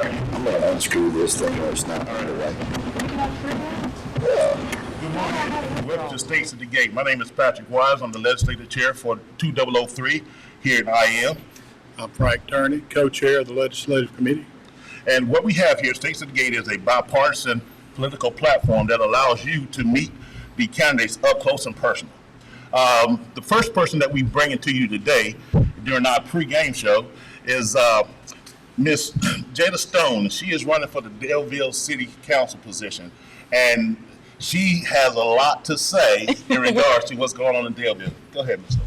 I'm going to unscrew this thing or it's not underway. Good morning. Welcome to States at the Gate. My name is Patrick Wise. I'm the legislative chair for 2003 here at IAM. I'm Frank Turney, co-chair of the Legislative Committee. And what we have here, States at the Gate, is a bipartisan political platform that allows you to meet the candidates up close and personal. The first person that we bring into you today during our pre-game show is Miss Jada Stone. She is running for the Delville City Council position, and she has a lot to say in regards to what's going on in Delville. Go ahead, Ms. Stone.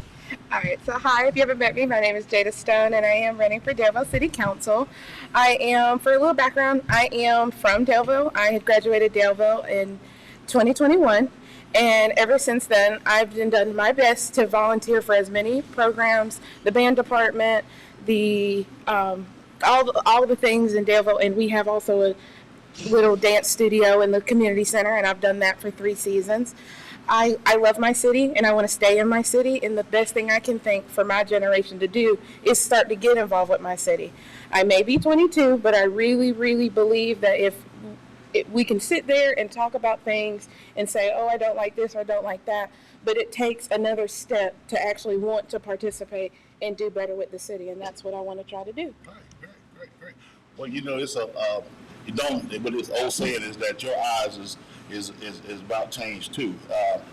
All right, so hi, if you haven't met me, my name is Jada Stone, and I am running for Delville City Council. For a little background, I am from Delville. I had graduated Delville in 2021, and ever since then, I've done my best to volunteer for as many programs, the band department, the all the things in Delville, and we have also a little dance studio in the community center, and I've done that for 3 seasons. I love my city, and I want to stay in my city, and the best thing I can think for my generation to do is start to get involved with my city. I may be 22, but I really, really believe that if we can sit there and talk about things and say, oh, I don't like this or I don't like that, but it takes another step to actually want to participate and do better with the city, and that's what I want to try to do. All right, great. Well, you know, it's but this old saying is that your eyes is about change too.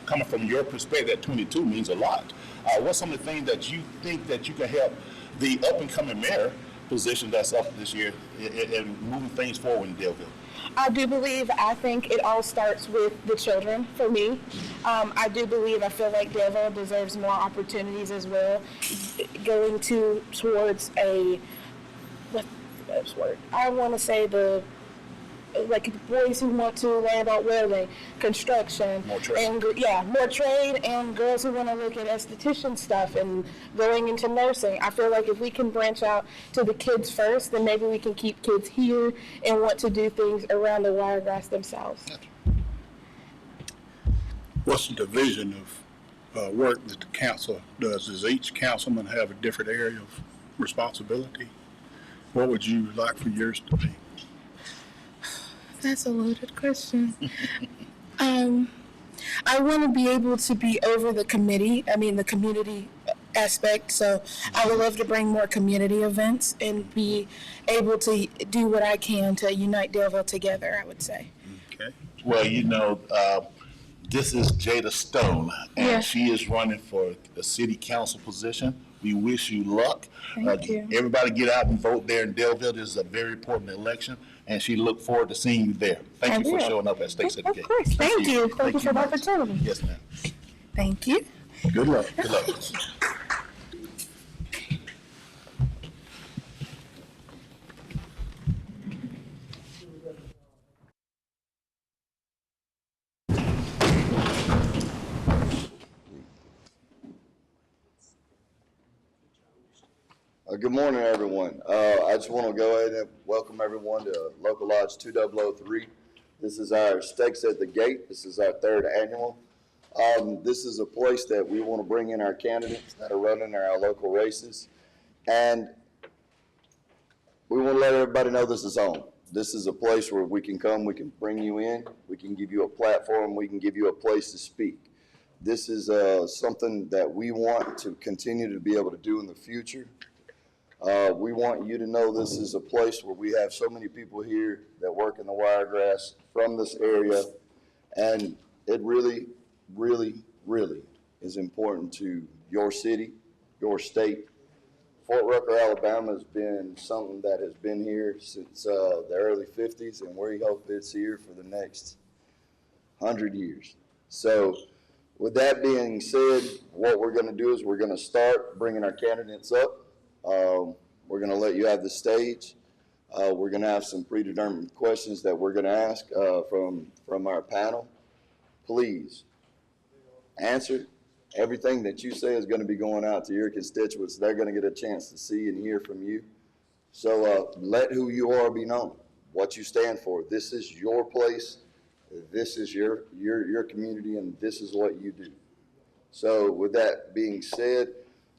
Coming from your perspective at 22 means a lot. What's some of the things that you think that you can help the up and coming mayor position that's up this year and moving things forward in Delville? I think it all starts with the children for me. I feel like Delville deserves more opportunities as well, going towards what's the best word? I want to say like boys who want to learn about welding, construction, more trade, more trade, and girls who want to look at esthetician stuff and going into nursing. I feel like if we can branch out to the kids first, then maybe we can keep kids here and want to do things around the Wiregrass themselves. What's the division of work that the council does? Does each councilman have a different area of responsibility? What would you like for yours to be? That's a loaded question. I want to be able to be over the community aspect. So I would love to bring more community events and be able to do what I can to unite Delville together, I would say. Okay. Well, you know, this is Jada Stone, and she is running for the city council position. We wish you luck. Thank you. Everybody get out and vote there in Delville. This is a very important election, and she look forward to seeing you there. Thank you for showing up at States at the Gate. Of course. Thank you. Thank you for the opportunity. Yes, ma'am. Thank you. Good luck. Good luck. Good morning, everyone. I just want to go ahead and welcome everyone to Local Lodge 2003. This is our Stakes at the Gate. This is our 3rd annual. This is a place that we want to bring in our candidates that are running our local races. And we want to let everybody know this is home. This is a place where we can come, we can bring you in, we can give you a platform, we can give you a place to speak. This is something that we want to continue to be able to do in the future. We want you to know this is a place where we have so many people here that work in the Wiregrass from this area, and it really, really, really is important to your city, your state. Fort Rucker, Alabama has been something that has been here since the early 50s, and we hope it's here for the next 100 years. So with that being said, what we're going to do is we're going to start bringing our candidates up. We're going to let you have the stage. We're going to have some predetermined questions that we're going to ask from our panel. Please answer. Everything that you say is going to be going out to your constituents. They're going to get a chance to see and hear from you. So let who you are be known, what you stand for. This is your place. This is your community, and this is what you do. So with that being said,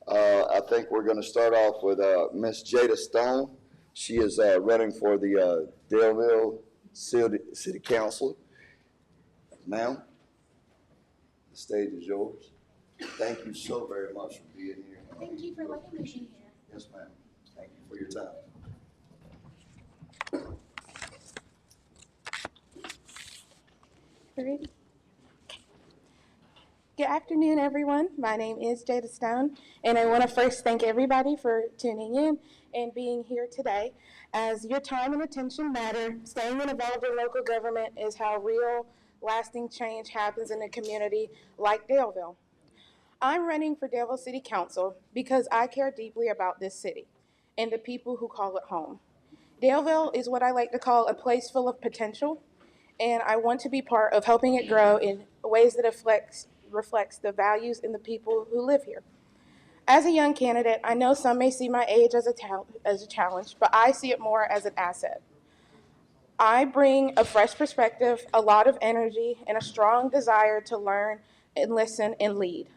I think we're going to start off with Miss Jada Stone. She is running for the Daleville City Council. Ma'am, the stage is yours. Thank you so very much for being here. Thank you for letting me be here. Yes, ma'am. Thank you for your time. Ready? Good afternoon, everyone. My name is Jada Stone, and I want to first thank everybody for tuning in and being here today. As your time and attention matter, staying involved in local government is how real, lasting change happens in a community like Daleville. I'm running for Daleville City Council because I care deeply about this city and the people who call it home. Daleville is what I like to call a place full of potential, and I want to be part of helping it grow in ways that reflects the values and the people who live here. As a young candidate, I know some may see my age as a challenge, but I see it more as an asset. I bring a fresh perspective, a lot of energy, and a strong desire to learn and listen and lead.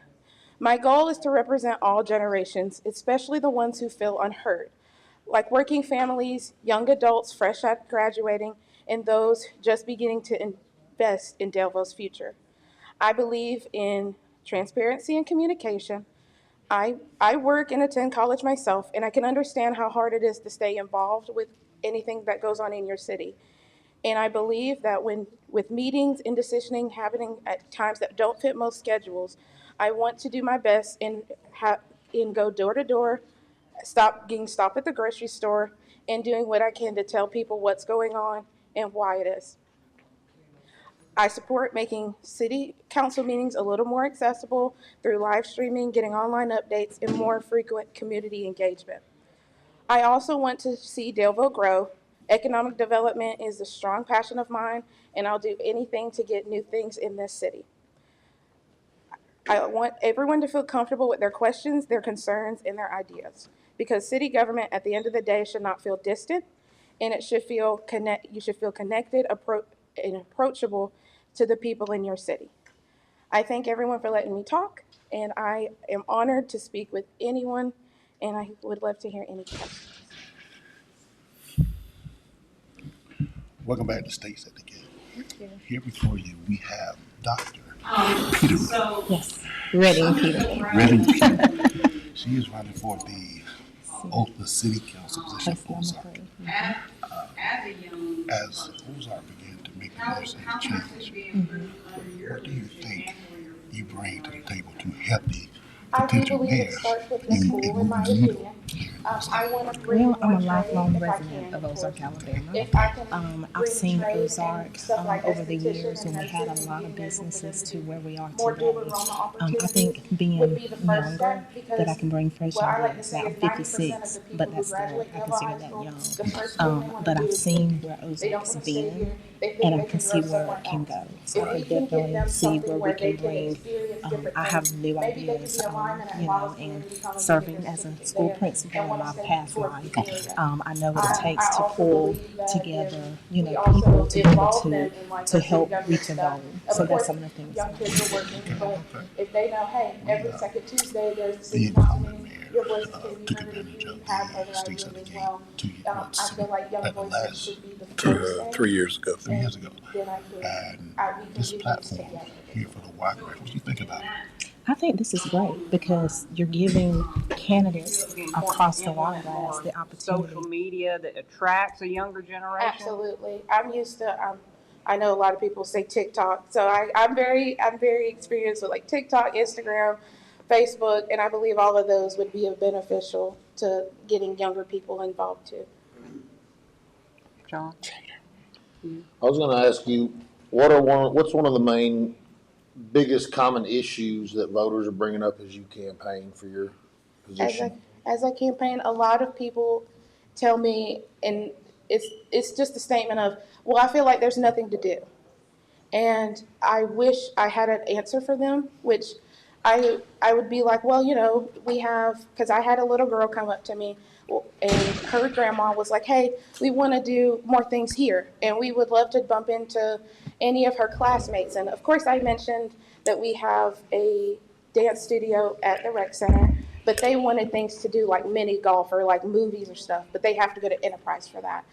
My goal is to represent all generations, especially the ones who feel unheard, like working families, young adults fresh out graduating, and those just beginning to invest in Daleville's future. I believe in transparency and communication. I work and attend college myself, and I can understand how hard it is to stay involved with anything that goes on in your city. And I believe that when with meetings and decisioning happening at times that don't fit most schedules, I want to do my best and go door to door, getting stopped at the grocery store, and doing what I can to tell people what's going on and why it is. I support making city council meetings a little more accessible through live streaming, getting online updates, and more frequent community engagement. I also want to see Daleville grow. Economic development is a strong passion of mine, and I'll do anything to get new things in this city. I want everyone to feel comfortable with their questions, their concerns, and their ideas, because city government at the end of the day should not feel distant, and you should feel connected and approachable to the people in your city. I thank everyone for letting me talk, and I am honored to speak with anyone, and I would love to hear any questions. Welcome back to States at the Gate. Thank you. Here before you, we have Dr. Peter. Yes, Reading Peter. Reading Peter. She is running for the city council position Place for number Ozark. 3. As Ozark began to make a necessary change, what do you think you bring to the table to help the I do potential believe mayor it starts with the school, in my moving the needle opinion. here in I want to bring Well, I'm more a lifelong trade if I resident can, of Ozark, Alabama. If I can I've bring seen trade and Ozark stuff like over the esthetician years when and we had a nursing lot and of being able for businesses them to where we are more dual today. enrollment I opportunities think being would be the first younger, step, that because I can bring fresh what I like to ideas. say Now, I'm is 90% of 56, the people but who that's still, graduate I Daleville consider High that School, young. the first thing they want to But do I've is seen leave. where They don't Ozark's want to stay been, here. They think and I they can can see grow where somewhere it can else. go. So If I we can get definitely them see something where we where they can can bring, experience different I have things, new maybe they can ideas, be a lineman at you Wallace know, and Community College and serving get their as a certificate school there principal and in want to my stay past towards life. the area. I know what it takes I to also pull believe that together, if you we know, also people to be able involve them in like to our city help government reach a stuff, goal. of So that's course, some of the things young that kids I'm are working, doing. but if they know, hey, every second Tuesday there's the city the council incumbent meeting, mayor your voices can be took heard, and if advantage you of have the other States at ideas the as Gate well, 2 years I feel like young at the voices last should be the first thing. 3 years ago. 3 years ago. Then And we can this do things platform together. here for the White Race, what do you think about it? I think this is great because you're giving candidates across the Watergrass the opportunity. Social media that attracts a younger generation. Absolutely. I'm used to, I know a lot of people say TikTok, so I'm very experienced with like TikTok, Instagram, Facebook, and I believe all of those would be beneficial to getting younger people involved too. John? I was going to ask you, what's one of the main, biggest common issues that voters are bringing up as you campaign for your position? As I campaign, a lot of people tell me, and it's just a statement of, well, I feel like there's nothing to do. And I wish I had an answer for them, which I would be like, well, we have, because I had a little girl come up to me, and her grandma was like, hey, we want to do more things here, and we would love to bump into any of her classmates. And of course, I mentioned that we have a dance studio at the rec center. but they wanted things to do like mini golf or like movies or stuff, but they have to go to Enterprise for that.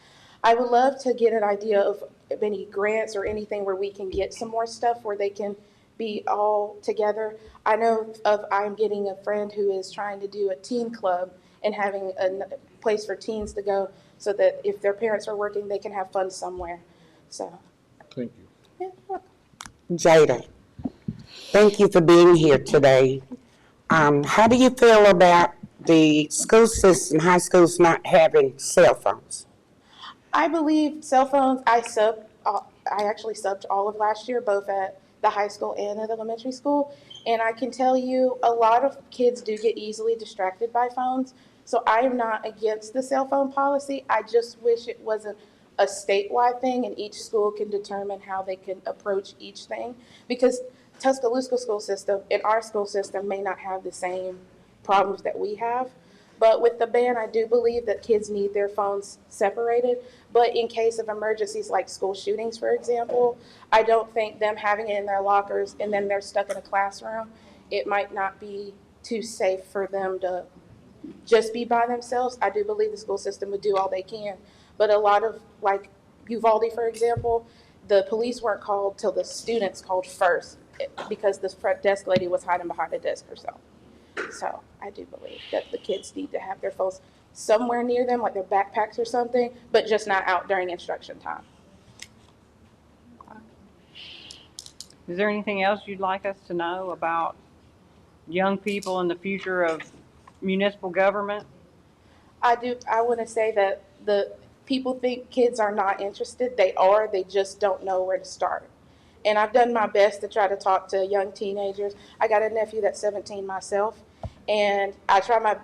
I would love to get an idea of any grants or anything where we can get some more stuff where they can be all together. I know of, I'm getting a friend who is trying to do a teen club and having a place for teens to go so that if their parents are working, they can have fun somewhere. So, Thank you. yeah, look. Jada, thank you for being here today. How do you feel about the school system, high schools not having cell phones? I believe cell phones, I actually subbed all of last year, both at the high school and at elementary school. And I can tell you, a lot of kids do get easily distracted by phones. So I am not against the cell phone policy. I just wish it wasn't a statewide thing and each school can determine how they can approach each thing. Because Tuscaloosa school system and our school system may not have the same problems that we have. But with the ban, I do believe that kids need their phones separated. But in case of emergencies like school shootings, for example, I don't think them having it in their lockers and then they're stuck in a classroom, it might not be too safe for them to just be by themselves. I do believe the school system would do all they can. But a lot of, like Uvalde, for example, the police weren't called till the students called first because the front desk lady was hiding behind a desk herself. So I do believe that the kids need to have their phones somewhere near them, like their backpacks or something, but just not out during instruction time. Is there anything else you'd like us to know about young people and the future of municipal government? I want to say that the people think kids are not interested. They are, they just don't know where to start. And I've done my best to try to talk to young teenagers. I got a nephew that's 17 myself, and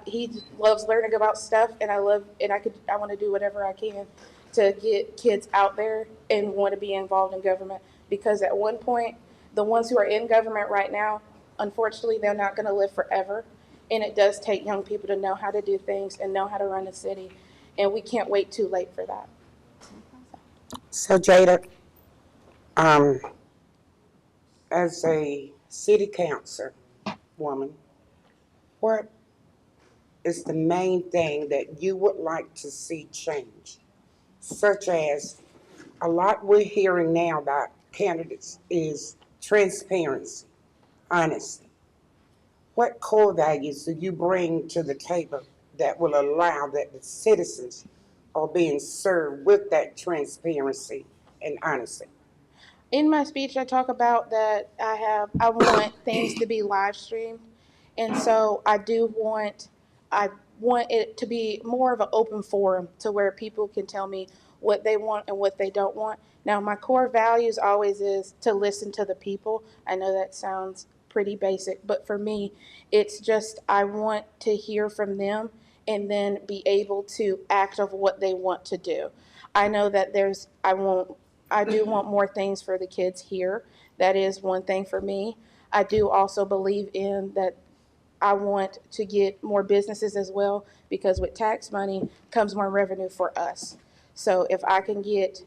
he loves learning about stuff, and I want to do whatever I can to get kids out there and want to be involved in government. Because at one point, the ones who are in government right now, unfortunately, they're not going to live forever. And it does take young people to know how to do things and know how to run a city. And we can't wait too late for that. So Jada, as a city council woman, what is the main thing that you would like to see change? Such as a lot we're hearing now about candidates is transparency, honesty. What core values do you bring to the table that will allow that the citizens are being served with that transparency and honesty? In my speech, I talk about that I want things to be live streamed. And so I want it to be more of an open forum to where people can tell me what they want and what they don't want. Now, my core values always is to listen to the people. I know that sounds pretty basic, but for me, it's just I want to hear from them and then be able to act of what they want to do. I know that I do want more things for the kids here. That is one thing for me. I do also believe in that I want to get more businesses as well because with tax money comes more revenue for us. So if I can get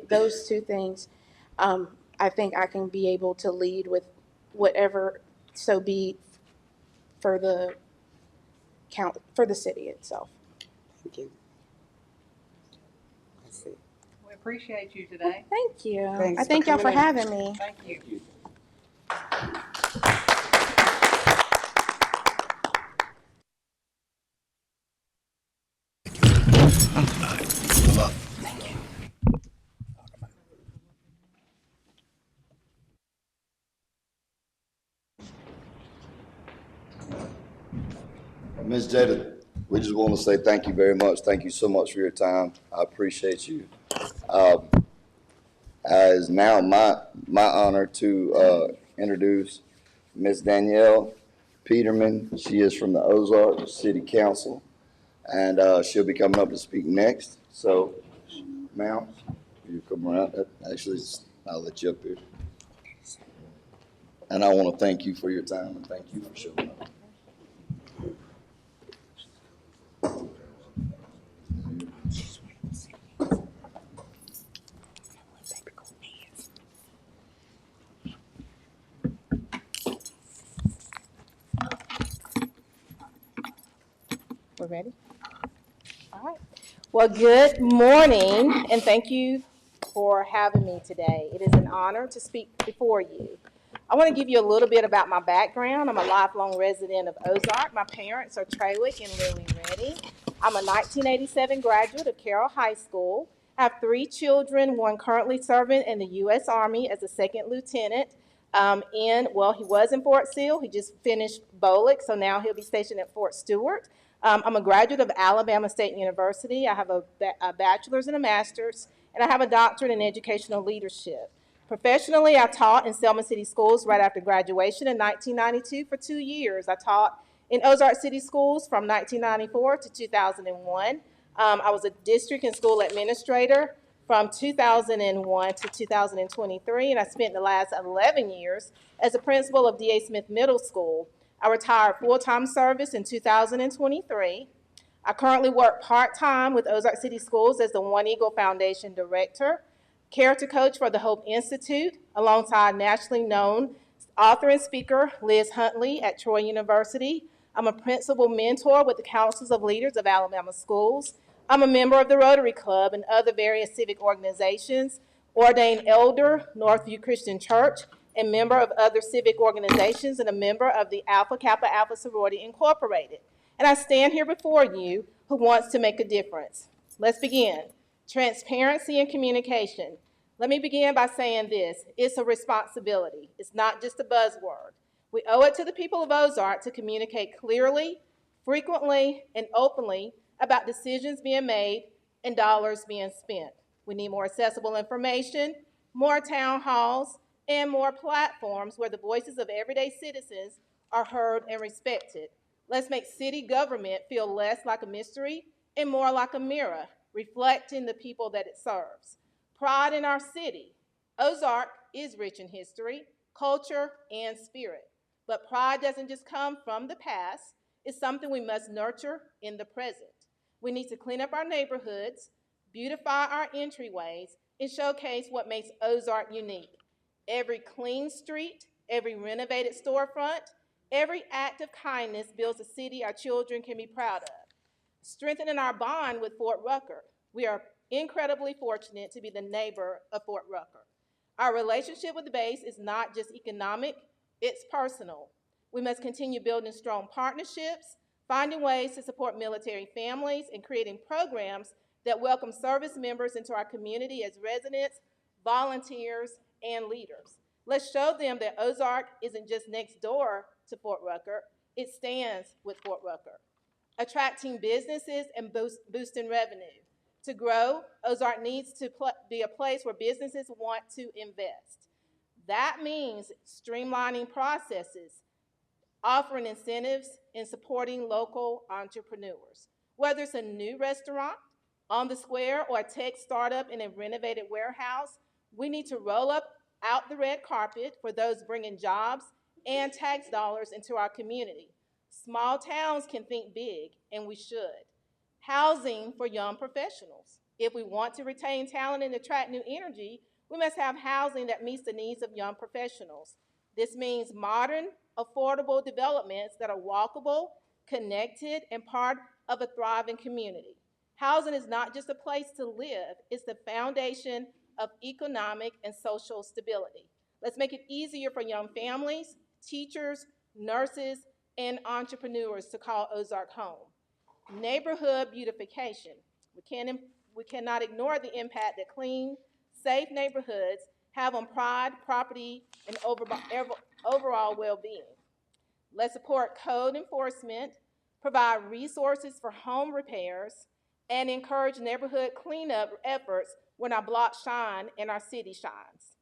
those two things, I think I can be able to lead with whatever so be for the city itself. Thank you. That's it. We appreciate you today. Thank you. Thanks I for thank y'all for coming in. having me. Thank you. Ms. Jada, we just want to say thank you very much. Thank you so much for your time. I appreciate you. It is now my honor to introduce Ms. Danielle Peterman. She is from the Ozark City Council, and she'll be coming up to speak next. So, ma'am, you come around. Actually, I'll let you up here. And I want to thank you for your time and thank you for showing up. ready? All right. Well, good morning, and thank you for having me today. It is an honor to speak before you. I want to give you a little bit about my background. I'm a lifelong resident of Ozark. My parents are Trawick and Lily Reddy. I'm a 1987 graduate of Carroll High School. I have 3 children, one currently serving in the U.S. Army as a second lieutenant. He was in Fort Sill. He just finished BOLIC, so now he'll be stationed at Fort Stewart. I'm a graduate of Alabama State University. I have a bachelor's and a master's, and I have a doctorate in educational leadership. Professionally, I taught in Selma City Schools right after graduation in 1992 for 2 years. I taught in Ozark City Schools from 1994 to 2001. I was a district and school administrator from 2001 to 2023, and I spent the last 11 years as a principal of D.A. Smith Middle School. I retired full-time service in 2023. I currently work part-time with Ozark City Schools as the One Eagle Foundation Director, character coach for the Hope Institute, alongside nationally known author and speaker Liz Huntley at Troy University. I'm a principal mentor with the Councils of Leaders of Alabama Schools. I'm a member of the Rotary Club and other various civic organizations, ordained elder, Northview Christian Church, and member of other civic organizations, and a member of the Alpha Kappa Alpha Sorority Incorporated. And I stand here before you who wants to make a difference. Let's begin. Transparency and communication. Let me begin by saying this. It's a responsibility. It's not just a buzzword. We owe it to the people of Ozark to communicate clearly, frequently, and openly about decisions being made and dollars being spent. We need more accessible information, more town halls, and more platforms where the voices of everyday citizens are heard and respected. Let's make city government feel less like a mystery and more like a mirror, reflecting the people that it serves. Pride in our city. Ozark is rich in history, culture, and spirit. But pride doesn't just come from the past. It's something we must nurture in the present. We need to clean up our neighborhoods, beautify our entryways, and showcase what makes Ozark unique. Every clean street, every renovated storefront, every act of kindness builds a city our children can be proud of. Strengthening our bond with Fort Rucker. We are incredibly fortunate to be the neighbor of Fort Rucker. Our relationship with the base is not just economic, it's personal. We must continue building strong partnerships, finding ways to support military families, and creating programs that welcome service members into our community as residents, volunteers, and leaders. Let's show them that Ozark isn't just next door to Fort Rucker, it stands with Fort Rucker. Attracting businesses and boosting revenue. To grow, Ozark needs to be a place where businesses want to invest. That means streamlining processes, offering incentives, and supporting local entrepreneurs. Whether it's a new restaurant on the square or a tech startup in a renovated warehouse, we need to roll out the red carpet for those bringing jobs and tax dollars into our community. Small towns can think big, and we should. Housing for young professionals. If we want to retain talent and attract new energy, we must have housing that meets the needs of young professionals. This means modern, affordable developments that are walkable, connected, and part of a thriving community. Housing is not just a place to live, it's the foundation of economic and social stability. Let's make it easier for young families, teachers, nurses, and entrepreneurs to call Ozark home. Neighborhood beautification. We cannot ignore the impact that clean, safe neighborhoods have on pride, property, and overall well-being. Let's support code enforcement, provide resources for home repairs, and encourage neighborhood cleanup efforts when our blocks shine and our city shines.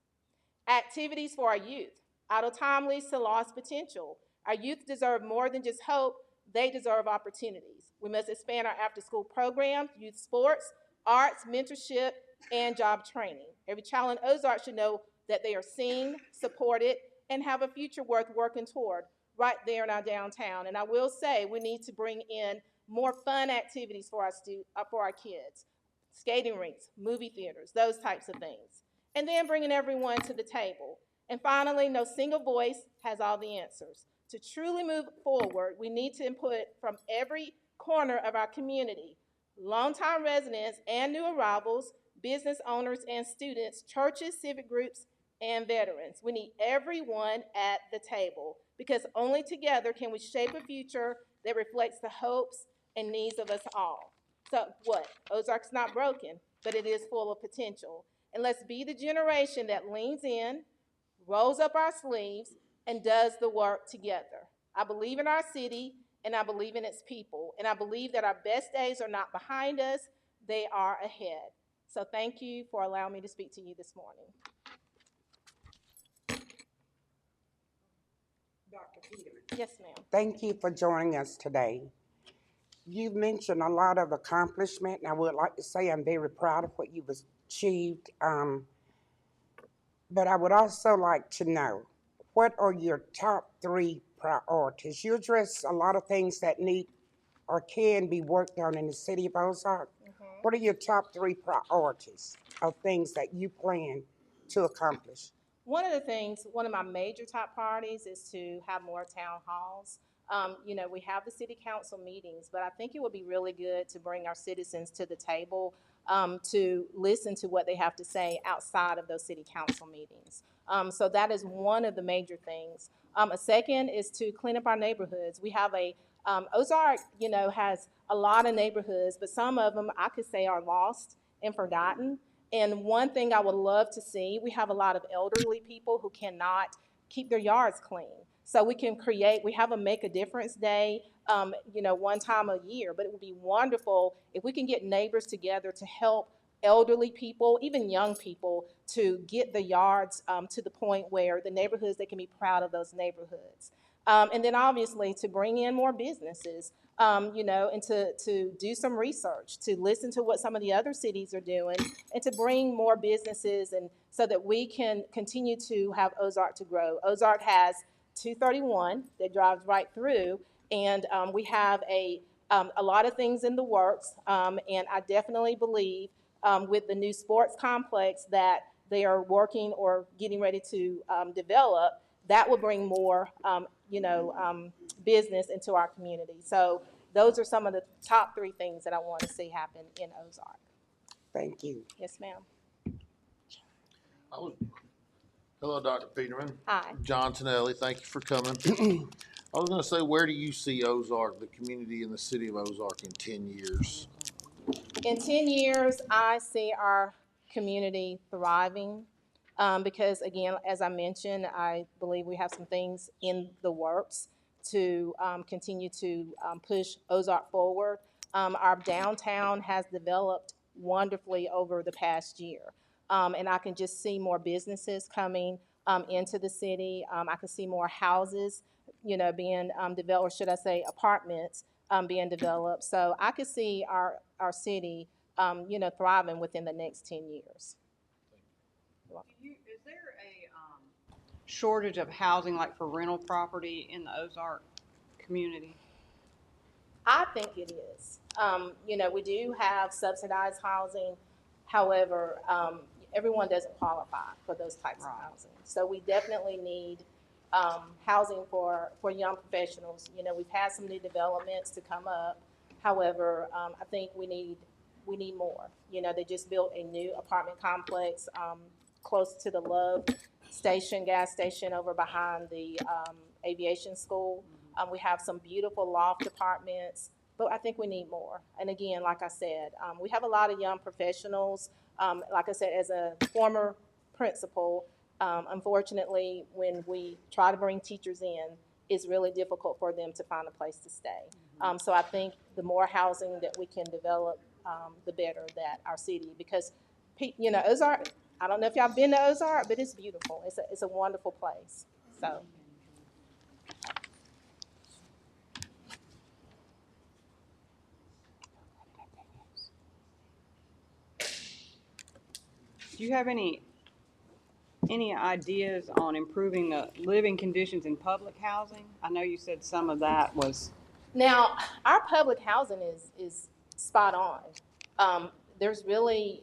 Activities for our youth. Idle time leads to lost potential. Our youth deserve more than just hope, they deserve opportunities. We must expand our after-school programs, youth sports, arts, mentorship, and job training. Every child in Ozark should know that they are seen, supported, and have a future worth working toward right there in our downtown. And I will say we need to bring in more fun activities for our kids. Skating rinks, movie theaters, those types of things. And then bringing everyone to the table. And finally, no single voice has all the answers. To truly move forward, we need to input from every corner of our community. Longtime residents and new arrivals, business owners and students, churches, civic groups, and veterans. We need everyone at the table because only together can we shape a future that reflects the hopes and needs of us all. So what? Ozark's not broken, but it is full of potential. And let's be the generation that leans in, rolls up our sleeves, and does the work together. I believe in our city, and I believe in its people, and I believe that our best days are not behind us, they are ahead. So thank you for allowing me to speak to you this morning. Dr. Peterman, Yes, ma'am. thank you for joining us today. You've mentioned a lot of accomplishment, and I would like to say I'm very proud of what you've achieved. But I would also like to know, what are your top 3 priorities? You address a lot of things that need or can be worked on in the city of Ozark. What are your top 3 priorities of things that you plan to accomplish? One of the things, one of my major top priorities is to have more town halls. We have the city council meetings, but I think it would be really good to bring our citizens to the table to listen to what they have to say outside of those city council meetings. So that is one of the major things. A second is to clean up our neighborhoods. We have Ozark, has a lot of neighborhoods, but some of them I could say are lost and forgotten. And one thing I would love to see, we have a lot of elderly people who cannot keep their yards clean. So we have a Make a Difference Day, one time a year, but it would be wonderful if we can get neighbors together to help elderly people, even young people, to get the yards to the point where the neighborhoods, they can be proud of those neighborhoods. And then obviously to bring in more businesses, and to do some research, to listen to what some of the other cities are doing, and to bring more businesses and so that we can continue to have Ozark to grow. Ozark has 231 that drives right through, and we have a lot of things in the works, and I definitely believe with the new sports complex that they are working or getting ready to develop, that will bring more, business into our community. So those are some of the top 3 things that I want to see happen in Ozark. Thank you. Yes, ma'am. Hello, Dr. Peterman. Hi. John Tonelli, thank you for coming. I was gonna say, where do you see Ozark, the community in the city of Ozark in 10 years? In 10 years, I see our community thriving because, again, as I mentioned, I believe we have some things in the works to continue to push Ozark forward. Our downtown has developed wonderfully over the past year, and I can just see more businesses coming into the city. I can see more houses, being developed, or should I say apartments being developed. So I could see our city, thriving within the next 10 years. Is there a shortage of housing, like for rental property in the Ozark community? I think it is. We do have subsidized housing. However, everyone doesn't qualify for those types of housing. So we definitely need housing for young professionals. We've had some new developments to come up. However, I think we need more. They just built a new apartment complex close to the Love Station, gas station over behind the aviation school. We have some beautiful loft apartments, but I think we need more. And again, like I said, we have a lot of young professionals. Like I said, as a former principal, unfortunately, when we try to bring teachers in, it's really difficult for them to find a place to stay. So I think the more housing that we can develop, the better that our city, because Ozark, I don't know if y'all been to Ozark, but it's beautiful. It's a wonderful place. So. Do you have any ideas on improving the living conditions in public housing? I know you said some of that was. Now, our public housing is spot on. There's really,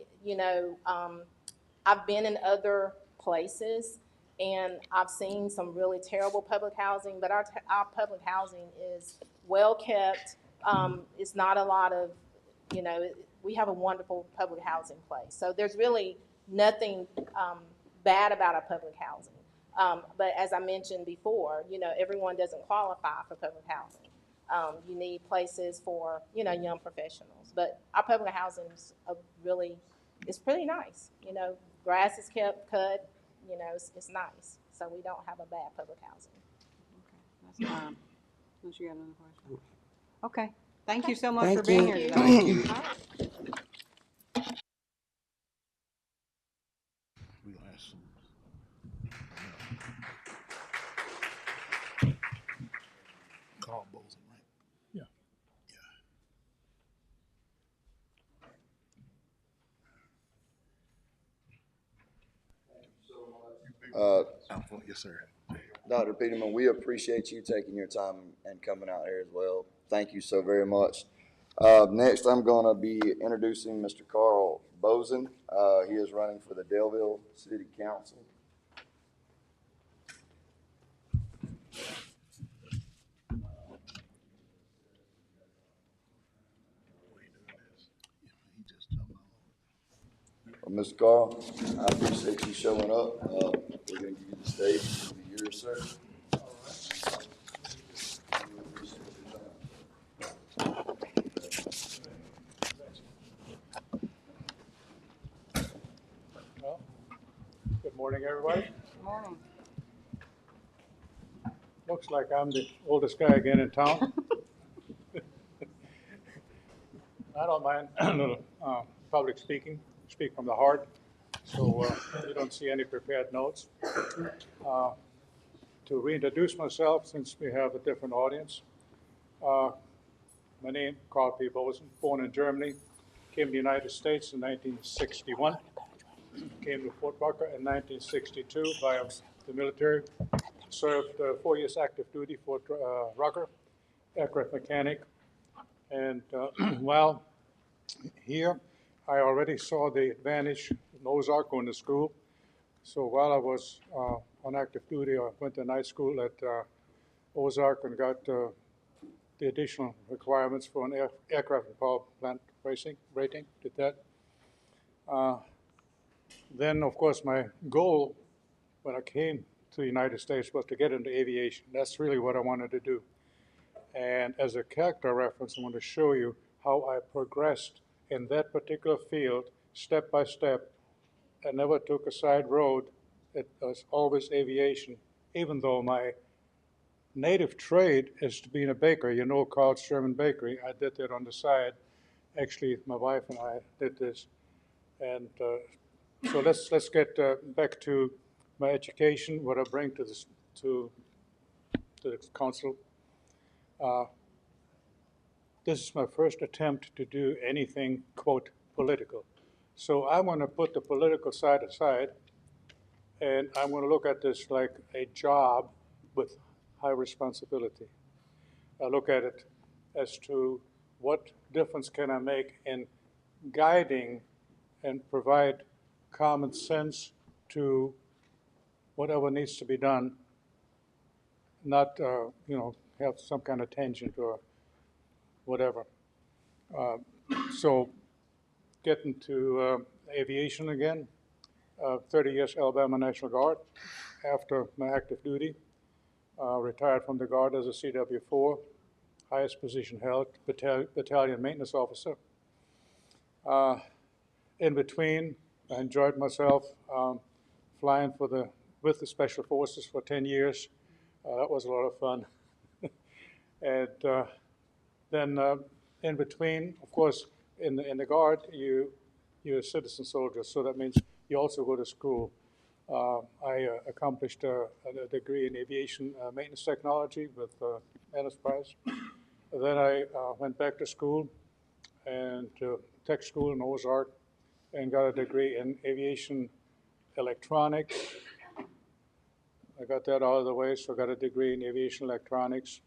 I've been in other places and I've seen some really terrible public housing, but our public housing is well kept. It's not a lot of, we have a wonderful public housing place. So there's really nothing bad about our public housing. But as I mentioned before, everyone doesn't qualify for public housing. You need places for, young professionals. But our public housing is it's pretty nice. Grass is kept cut, it's nice. So we don't have a bad public housing. That's fine. Unless you got another question. Okay. Thank you so much for Thank being you. here today. Thank you. We gonna ask some. Carl Bolton, right? Yeah. Yes, sir. Dr. Peterman, we appreciate you taking your time and coming out here as well. Thank you so very much. Next, I'm going to be introducing Mr. Carl Bozen. He is running for the Delville City Council. He just jumped all over. Mr. Carl, I appreciate you showing up. We're going to give you the stage. It's going to be yours, sir. Well, good morning, everybody. Good morning. Looks like I'm the oldest guy again in town. I don't mind a little public speaking, speak from the heart, so you don't see any prepared notes. To reintroduce myself, since we have a different audience, my name, Carl P. Bozen, born in Germany, came to the United States in 1961, came to Fort Rucker in 1962 via the military, served 4 years active duty for Rucker, aircraft mechanic, and while here, I already saw the advantage in Ozark going to school. So while I was on active duty, I went to night school at Ozark and got the additional requirements for an aircraft and power plant rating, did that. Then, of course, my goal when I came to the United States was to get into aviation. That's really what I wanted to do. And as a character reference, I want to show you how I progressed in that particular field, step by step. I never took a side road. It was always aviation, even though my native trade is to being a baker. Carl's German Bakery. I did that on the side. Actually, my wife and I did this. And so let's get back to my education, what I bring to the council. This is my first attempt to do anything, quote, political. So I'm going to put the political side aside, and I'm going to look at this like a job with high responsibility. I look at it as to what difference can I make in guiding and provide common sense to whatever needs to be done, not, have some kind of tangent or whatever. So getting to aviation again, 30 years Alabama National Guard. After my active duty, retired from the Guard as a CW4, highest position held, battalion maintenance officer. In between, I enjoyed myself flying with the Special Forces for 10 years. That was a lot of fun. And then in between, of course, in the Guard, you're a citizen soldier, so that means you also go to school. I accomplished a degree in aviation maintenance technology with Enterprise. Then I went back to school and tech school in Ozark and got a degree in aviation electronics. I got that out of the way, so I got a degree in aviation electronics.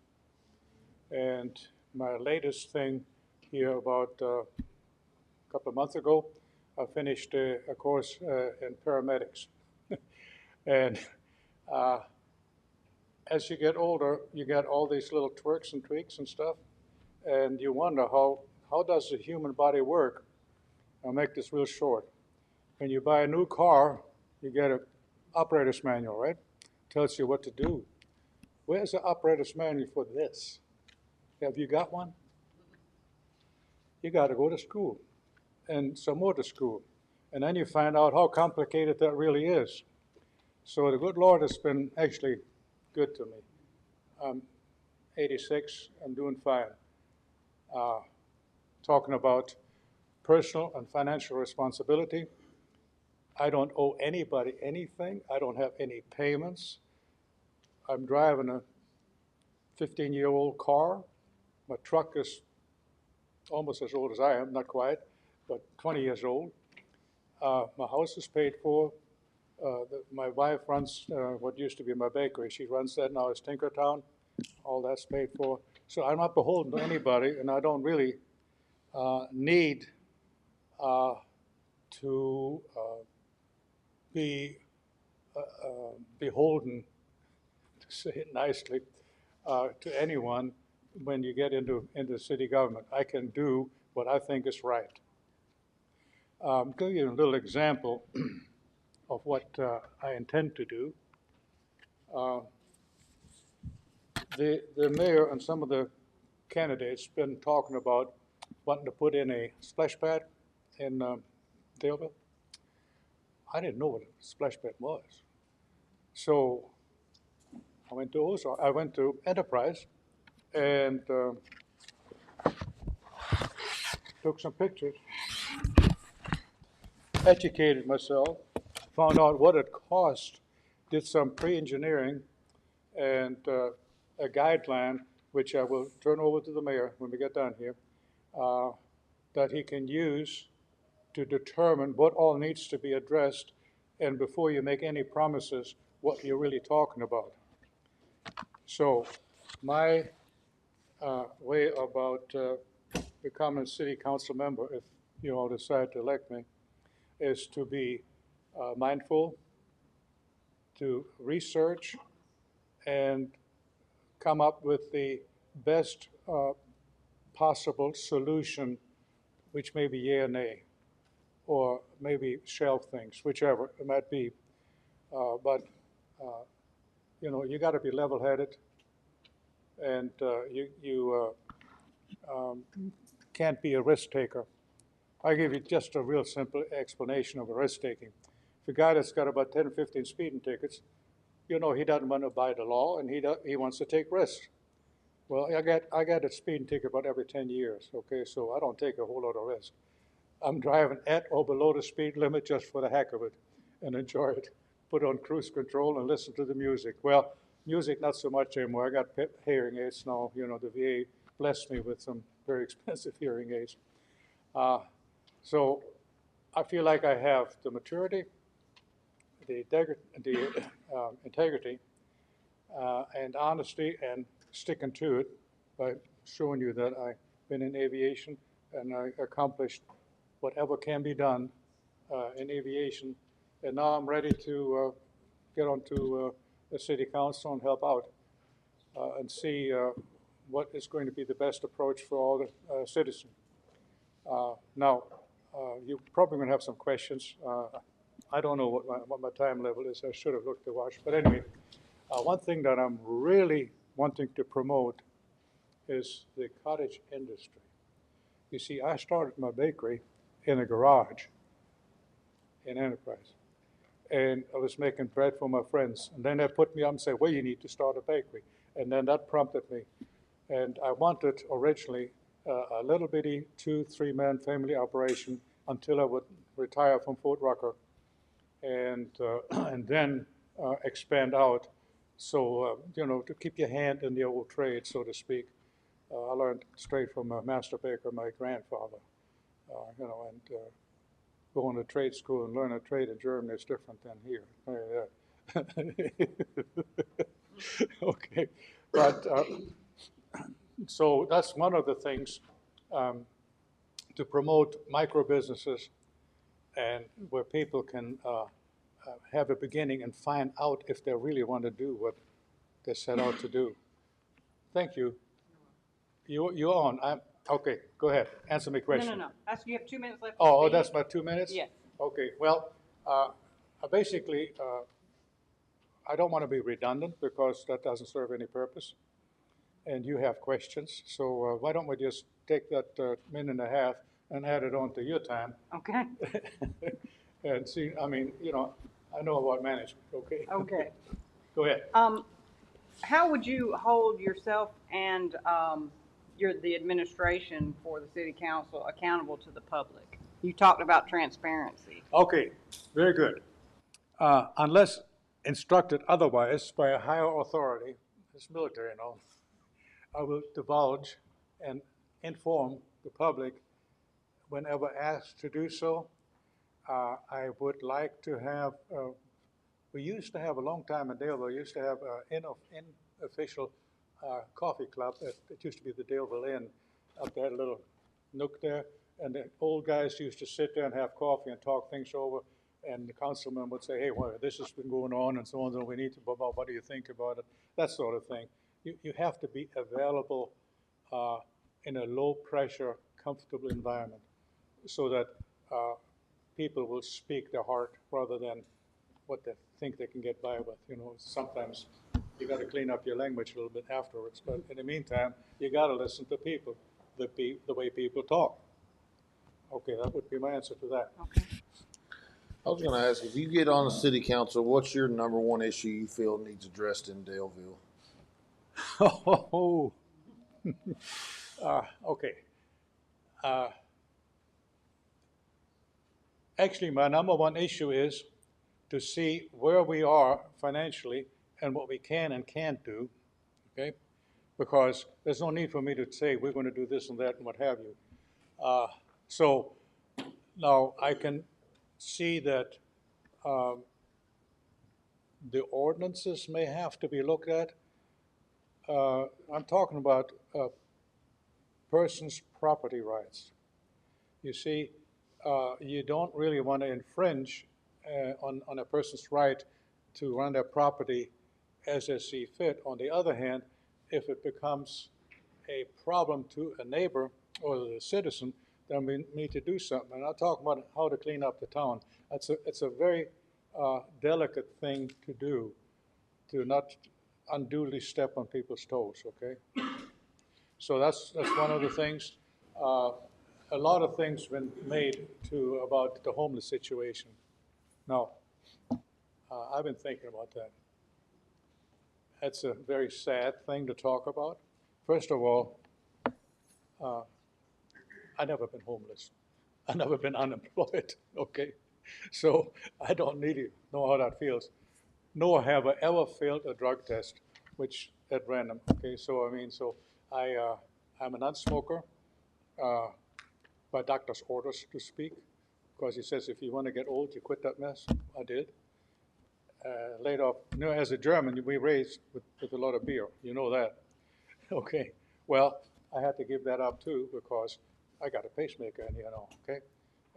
And my latest thing here about a couple of months ago, I finished a course in paramedics. And as you get older, you get all these little twerks and tweaks and stuff. and you wonder how does the human body work? I'll make this real short. When you buy a new car, you get an operator's manual, right? Tells you what to do. Where's the operator's manual for this? Have you got one? You got to go to school and some more to school. And then you find out how complicated that really is. So the good Lord has been actually good to me. I'm 86, I'm doing fine. Talking about personal and financial responsibility. I don't owe anybody anything. I don't have any payments. I'm driving a 15-year-old car. My truck is almost as old as I am, not quite, but 20 years old. My house is paid for. My wife runs what used to be my bakery. She runs that now as Tinkertown. All that's paid for. So I'm not beholden to anybody, and I don't really need to be beholden, to say it nicely, to anyone when you get into city government. I can do what I think is right. I'll give you a little example of what I intend to do. The mayor and some of the candidates been talking about wanting to put in a splash pad in Daleville. I didn't know what a splash pad was. So I went to Enterprise and took some pictures, educated myself, found out what it cost, did some pre-engineering, and a guideline, which I will turn over to the mayor when we get done here, that he can use to determine what all needs to be addressed, and before you make any promises, what you're really talking about. So my way about becoming city council member, if you all decide to elect me, is to be mindful, to research, and come up with the best possible solution, which may be yea or nay, or maybe shelve things, whichever it might be. But you got to be level-headed, and you can't be a risk taker. I'll give you just a real simple explanation of a risk taking. If a guy that's got about 10 or 15 speeding tickets, he doesn't want to abide the law, and he wants to take risks. Well, I get a speeding ticket about every 10 years, okay, so I don't take a whole lot of risk. I'm driving at or below the speed limit just for the heck of it and enjoy it. Put on cruise control and listen to the music. Well, music not so much anymore. I got hearing aids now. The VA blessed me with some very expensive hearing aids. So I feel like I have the maturity, the integrity, and honesty, and sticking to it by showing you that I've been in aviation and I accomplished whatever can be done in aviation. And now I'm ready to get onto the city council and help out and see what is going to be the best approach for all the citizens. Now, you're probably going to have some questions. I don't know what my time level is. I should have looked at the watch. But anyway, one thing that I'm really wanting to promote is the cottage industry. You see, I started my bakery in a garage in Enterprise. And I was making bread for my friends. And then they put me up and said, well, you need to start a bakery. And then that prompted me. And I wanted originally a little bitty 2-3-man family operation until I would retire from Fort Rucker and then expand out. So, to keep your hand in the old trade, so to speak. I learned straight from a master baker, my grandfather, and going to trade school and learn a trade in Germany is different than here. Okay, but so that's one of the things to promote micro businesses and where people can have a beginning and find out if they really want to do what they set out to do. Thank you. You're on. Okay, go ahead. Answer my No, question. no, no. That's, you have 2 minutes left to Oh, speak. that's my 2 minutes? Yes. Okay, well, basically, I don't want to be redundant because that doesn't serve any purpose. And you have questions, so why don't we just take that minute and a half and add it on to your time? Okay, And see, I mean, I know about management, okay? okay. Go ahead. How would you hold yourself and the administration for the city council accountable to the public? You talked about transparency. Okay, very good. Unless instructed otherwise by a higher authority, it's military and all, I will divulge and inform the public whenever asked to do so. I would like to have, we used to have a long time in Daleville, we used to have an unofficial coffee club. It used to be the Daleville Inn. Up there, a little nook there. And the old guys used to sit there and have coffee and talk things over. And the councilman would say, hey, well, this has been going on and so on, so we need to, what do you think about it? That sort of thing. You have to be available in a low-pressure, comfortable environment so that people will speak their heart rather than what they think they can get by with. Sometimes you got to clean up your language a little bit afterwards, but in the meantime, you got to listen to people, the way people talk. Okay, that would be my answer to that. Okay. I was gonna ask, if you get on the city council, what's your number one issue you feel needs addressed in Daleville? Oh, okay. Actually, my number one issue is to see where we are financially and what we can and can't do, okay? Because there's no need for me to say we're going to do this and that and what have you. So now I can see that the ordinances may have to be looked at. I'm talking about persons' property rights. You see, you don't really want to infringe on a person's right to run their property as they see fit. On the other hand, if it becomes a problem to a neighbor or the citizen, then we need to do something. And I'll talk about how to clean up the town. It's a very delicate thing to do, to not unduly step on people's toes, okay? So that's one of the things. A lot of things been made about the homeless situation. Now, I've been thinking about that. That's a very sad thing to talk about. First of all, I've never been homeless. I've never been unemployed, okay? So I don't need to know how that feels. Nor have I ever failed a drug test, which at random, okay? So I'm a non-smoker by doctor's orders to speak, because he says if you want to get old, you quit that mess. I did. Laid off, as a German, we raised with a lot of beer, you know that. Okay, well, I had to give that up too because I got a pacemaker in here now, okay?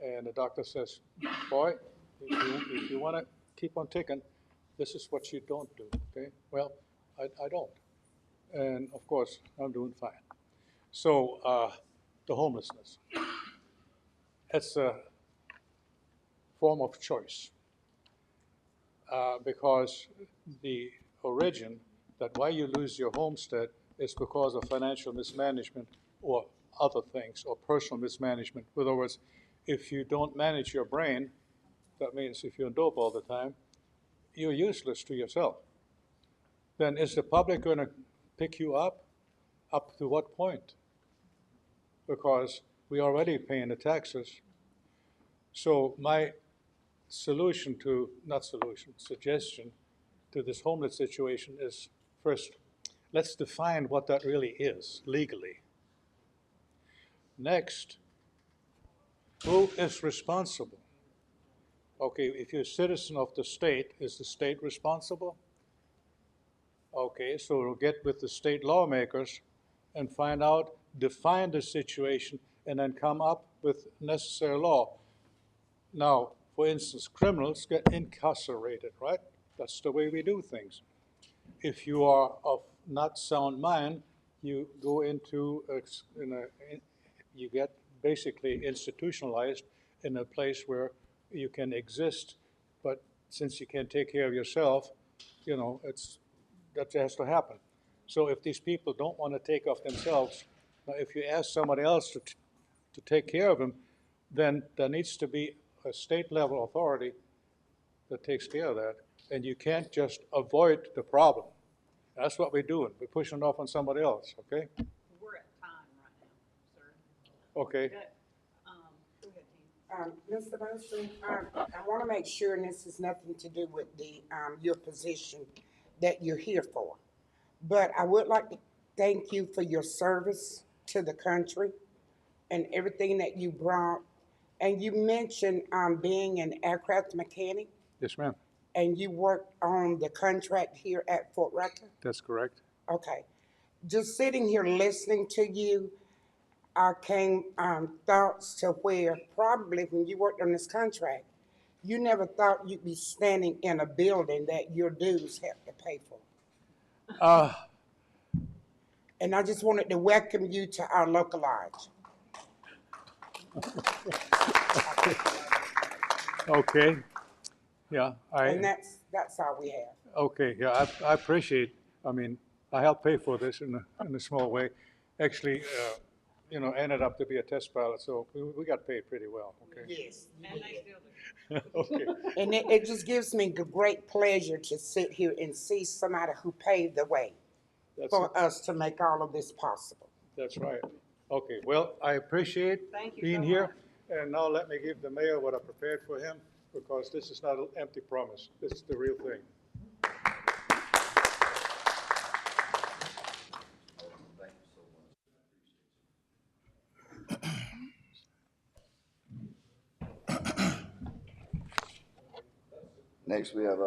And the doctor says, boy, if you want to keep on ticking, this is what you don't do, okay? Well, I don't. And of course, I'm doing fine. So the homelessness, it's a form of choice because the origin that why you lose your homestead is because of financial mismanagement or other things or personal mismanagement. In other words, if you don't manage your brain, that means if you're dope all the time, you're useless to yourself. Then is the public going to pick you up? Up to what point? Because we're already paying the taxes. So my suggestion to this homeless situation is, first, let's define what that really is legally. Next, who is responsible? Okay, if you're a citizen of the state, is the state responsible? Okay, so we'll get with the state lawmakers and find out, define the situation, and then come up with necessary law. Now, for instance, criminals get incarcerated, right? That's the way we do things. If you are of not sound mind, you go into, you get basically institutionalized in a place where you can exist, but since you can't take care of yourself, that has to happen. So if these people don't want to take off themselves, now if you ask somebody else to take care of them, then there needs to be a state level authority that takes care of that. And you can't just avoid the problem. That's what we're doing. We're pushing it off on somebody else, okay? We're at time right now, sir. Okay. Go ahead, Tina. Mr. Mosley, I want to make sure, and this has nothing to do with your position that you're here for, but I would like to thank you for your service to the country and everything that you brought. And you mentioned being an aircraft mechanic, Yes, ma'am. and you worked on the contract here at Fort Rucker? That's correct. Okay. Just sitting here listening to you, I came thoughts to where probably when you worked on this contract, you never thought you'd be standing in a building that your dues have to pay for. And I just wanted to welcome you to our local lodge. Okay. Yeah, And that's all we have. okay, yeah, I appreciate, I helped pay for this in a small way. Actually, ended up to be a test pilot, so we got paid pretty well, okay? Yes. And they still do. Okay, And it just gives me great pleasure to sit here and see somebody who paved the way for us to make all of this possible. that's right. Okay, well, I appreciate Thank you being so here. much. And now let me give the mayor what I prepared for him, because this is not an empty promise. This is the real thing. Next, we have,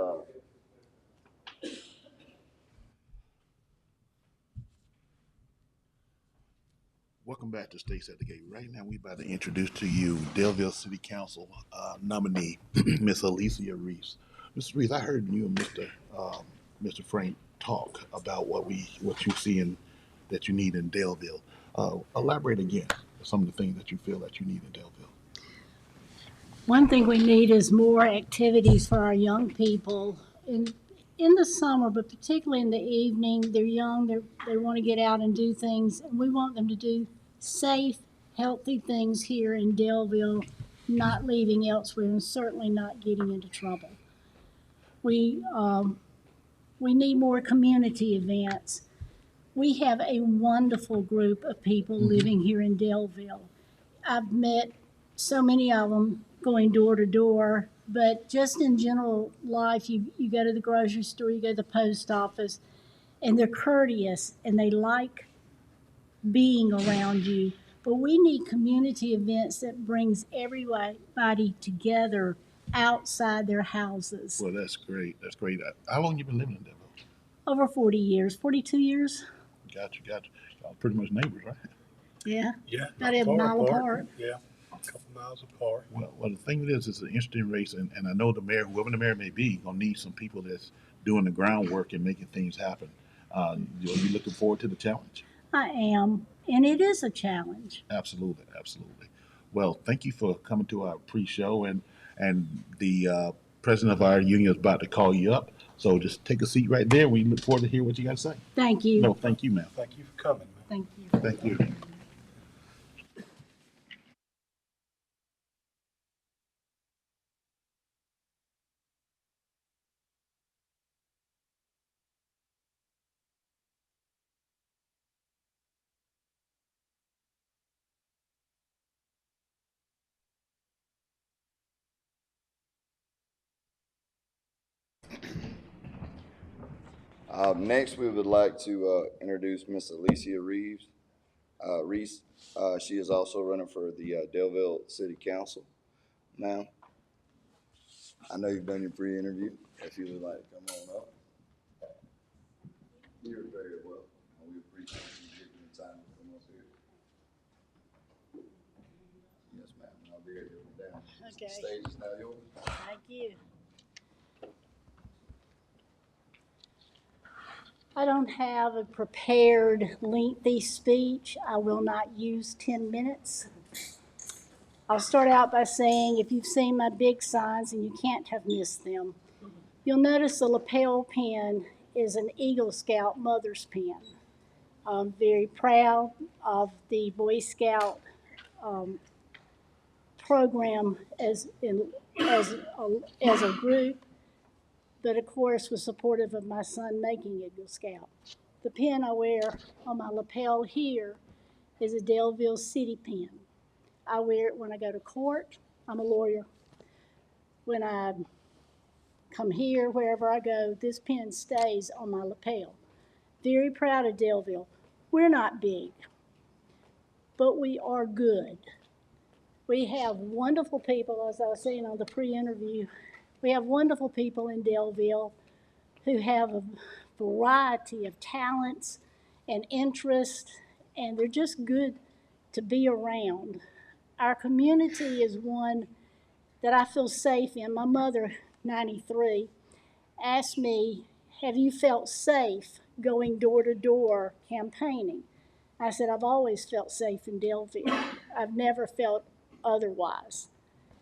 Welcome back to States at the Gate. Right now, we about to introduce to you Delville City Council nominee, Miss Alicia Reese. Ms. Reese, I heard you and Mr. Frank talk about what you see in that you need in Delville. Elaborate again some of the things that you feel that you need in Delville. One thing we need is more activities for our young people in the summer, but particularly in the evening. They're young, they want to get out and do things, and we want them to do safe, healthy things here in Delville, not leaving elsewhere, and certainly not getting into trouble. We need more community events. We have a wonderful group of people living here in Delville. I've met so many of them going door to door, but just in general life, you go to the grocery store, you go to the post office, and they're courteous and they like being around you. But we need community events that brings everybody together outside their houses. Well, that's great. That's great. How long you been living in Delville? Over 40 years, 42 years. Gotcha. Y'all pretty much neighbors, right? Yeah, Yeah. about a mile apart. Yeah, a couple miles apart. Well, the thing is, it's an interesting race, and I know the mayor, whoever the mayor may be, gonna need some people that's doing the groundwork and making things happen. Are you looking forward to the challenge? I am, and it is a challenge. Absolutely. Well, thank you for coming to our pre-show, and the president of our union is about to call you up. So just take a seat right there. We look forward to hear what you got to say. Thank you. No, thank you, ma'am. Thank you for coming, man. Thank you. Thank you. next, we would like to introduce Miss Alicia Reese. She is also running for the Delville City Council. Now, I know you've done your pre-interview. If you would like to come on up. You're very welcome, and we appreciate you giving the time to come up here. Yes, ma'am, and I'll be here to come down. Okay. The stage is now yours. Thank you. I don't have a prepared lengthy speech. I will not use 10 minutes. I'll start out by saying if you've seen my big signs, and you can't have missed them, you'll notice the lapel pin is an Eagle Scout mother's pin. I'm very proud of the Boy Scout program as a group, but of course was supportive of my son making Eagle Scout. The pin I wear on my lapel here is a Delville City pin. I wear it when I go to court. I'm a lawyer. When I come here, wherever I go, this pin stays on my lapel. Very proud of Delville. We're not big, but we are good. We have wonderful people, as I was saying on the pre-interview, we have wonderful people in Delville who have a variety of talents and interests, and they're just good to be around. Our community is one that I feel safe in. My mother, 93, asked me, have you felt safe going door to door campaigning? I said, I've always felt safe in Delville. I've never felt otherwise.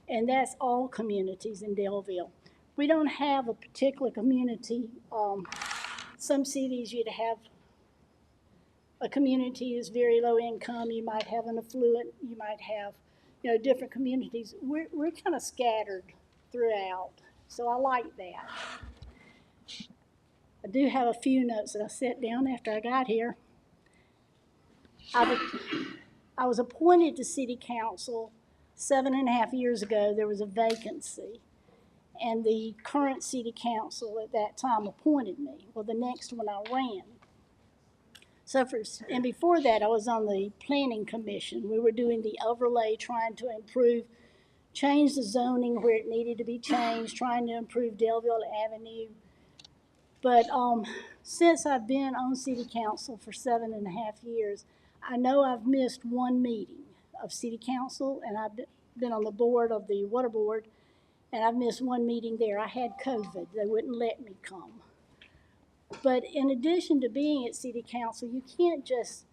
And that's all communities in Delville. We don't have a particular community. Some cities you'd have a community is very low income. You might have an affluent. You might have, different communities. We're kind of scattered throughout, so I like that. I do have a few notes that I set down after I got here. I was appointed to city council 7.5 years ago. There was a vacancy, and the current city council at that time appointed me. Well, the next one I ran. And before that, I was on the planning commission. We were doing the overlay, trying to change the zoning where it needed to be changed, trying to improve Delville Avenue. But since I've been on city council for 7.5 years, I know I've missed one meeting of city council, and I've been on the board of the water board, and I've missed one meeting there. I had COVID. They wouldn't let me come. But in addition to being at city council, you can't just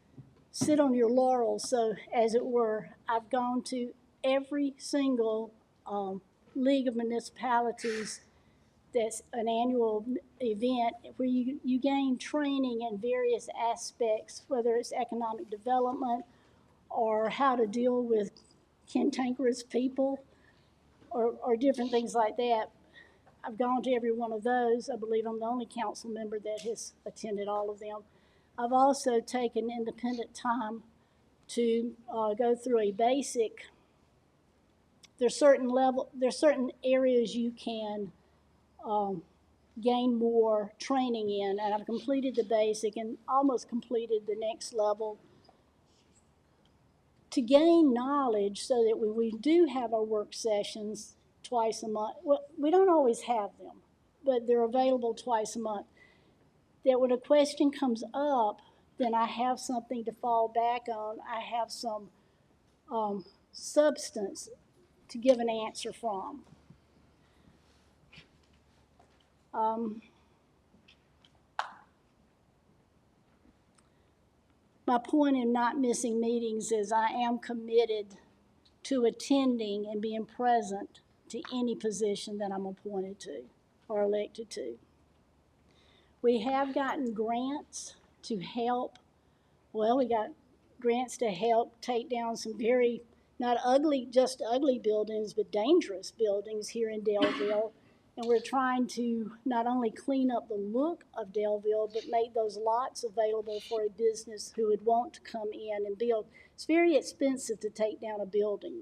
sit on your laurels. So, as it were, I've gone to every single League of Municipalities that's an annual event where you gain training in various aspects, whether it's economic development or how to deal with cantankerous people or different things like that. I've gone to every one of those. I believe I'm the only council member that has attended all of them. I've also taken independent time to go through a basic. There's certain areas you can gain more training in, and I've completed the basic and almost completed the next level to gain knowledge so that when we do have our work sessions twice a month, well, we don't always have them, but they're available twice a month, that when a question comes up, then I have something to fall back on. I have some substance to give an answer from. My point in not missing meetings is I am committed to attending and being present to any position that I'm appointed to or elected to. We have gotten grants to help. Well, we got grants to help take down some very, not ugly, just ugly buildings, but dangerous buildings here in Delville. And we're trying to not only clean up the look of Delville, but make those lots available for a business who would want to come in and build. It's very expensive to take down a building.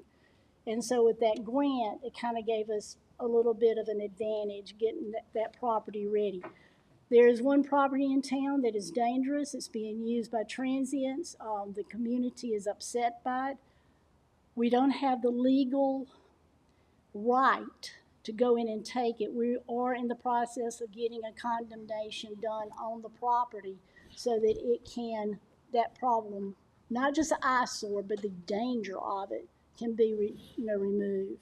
And so with that grant, it kind of gave us a little bit of an advantage getting that property ready. There is one property in town that is dangerous. It's being used by transients. The community is upset by it. We don't have the legal right to go in and take it. We are in the process of getting a condemnation done on the property so that that problem, not just the eyesore, but the danger of it can be removed.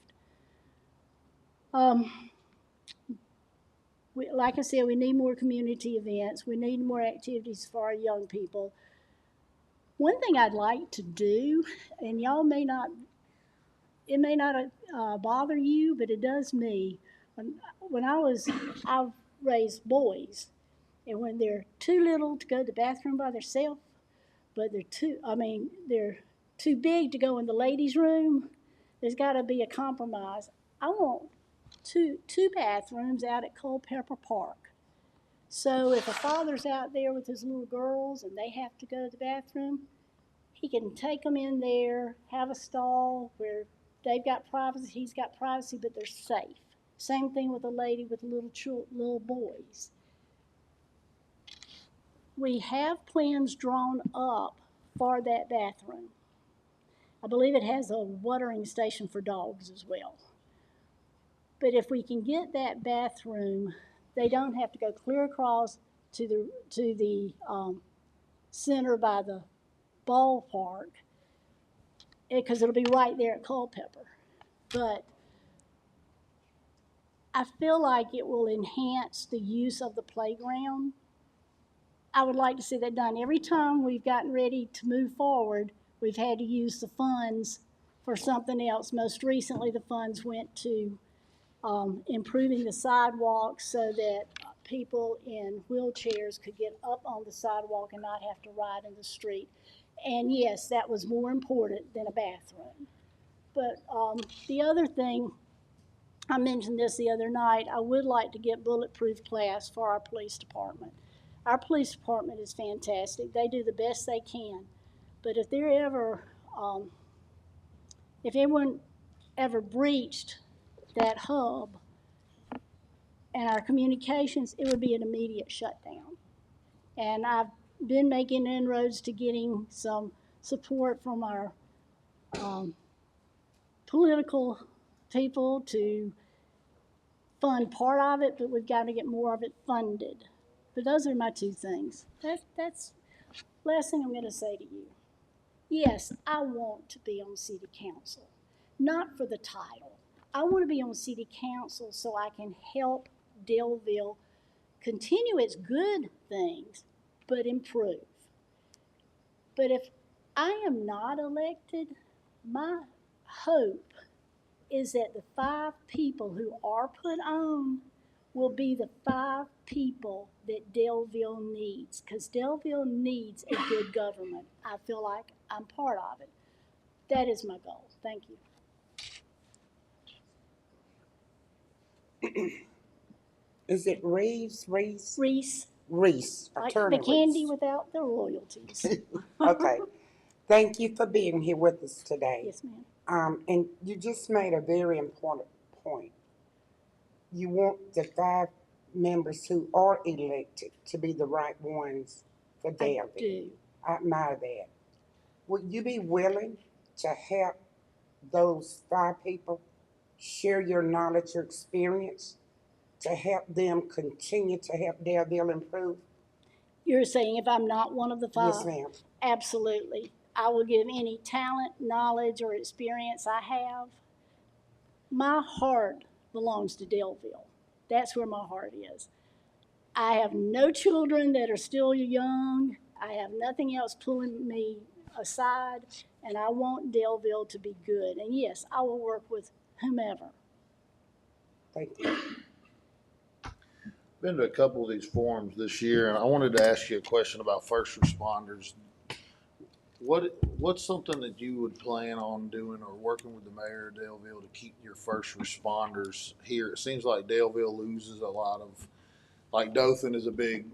like I said, we need more community events. We need more activities for our young people. One thing I'd like to do, and y'all may not, it may not bother you, but it does me. When I've raised boys, and when they're too little to go to the bathroom by themselves, but they're too big to go in the ladies' room, there's got to be a compromise. I want two bathrooms out at Culpeper Park. So if a father's out there with his little girls and they have to go to the bathroom, he can take them in there, have a stall where they've got privacy, he's got privacy, but they're safe. Same thing with a lady with little boys. We have plans drawn up for that bathroom. I believe it has a watering station for dogs as well. But if we can get that bathroom, they don't have to go clear across to the center by the ballpark, because it'll be right there at Culpeper. But I feel like it will enhance the use of the playground. I would like to see that done. Every time we've gotten ready to move forward, we've had to use the funds for something else. Most recently, the funds went to improving the sidewalks so that people in wheelchairs could get up on the sidewalk and not have to ride in the street. And yes, that was more important than a bathroom. But the other thing, I mentioned this the other night, I would like to get bulletproof glass for our police department. Our police department is fantastic. They do the best they can. But if they're ever, if anyone ever breached that hub and our communications, it would be an immediate shutdown. And I've been making inroads to getting some support from our political people to fund part of it, but we've got to get more of it funded. But those are my two things. That's last thing I'm going to say to you. Yes, I want to be on city council, not for the title. I want to be on city council so I can help Daleville continue its good things, but improve. But if I am not elected, my hope is that the 5 people who are put on will be the 5 people that Daleville needs, because Daleville needs a good government. I feel like I'm part of it. That is my goal. Thank you. Is it Reese? Reese, Reese, like Attorney the candy Reese. without the royalties. Okay. Thank you for being here with us today. Yes, ma'am. And you just made a very important point. You want the 5 members who are elected to be the right ones for I Daleville. do. I admire that. Would you be willing to help those 5 people share your knowledge, your experience, to help them continue to help Daleville improve? You're saying if I'm not one of the 5? Yes, ma'am. Absolutely. I will give any talent, knowledge, or experience I have. My heart belongs to Daleville. That's where my heart is. I have no children that are still young. I have nothing else pulling me aside, and I want Daleville to be good. And yes, I will work with whomever. Thank you. Been to a couple of these forums this year, and I wanted to ask you a question about first responders. What's something that you would plan on doing or working with the mayor of Daleville to keep your first responders here? It seems like Daleville loses a lot of, like Dothan is a big,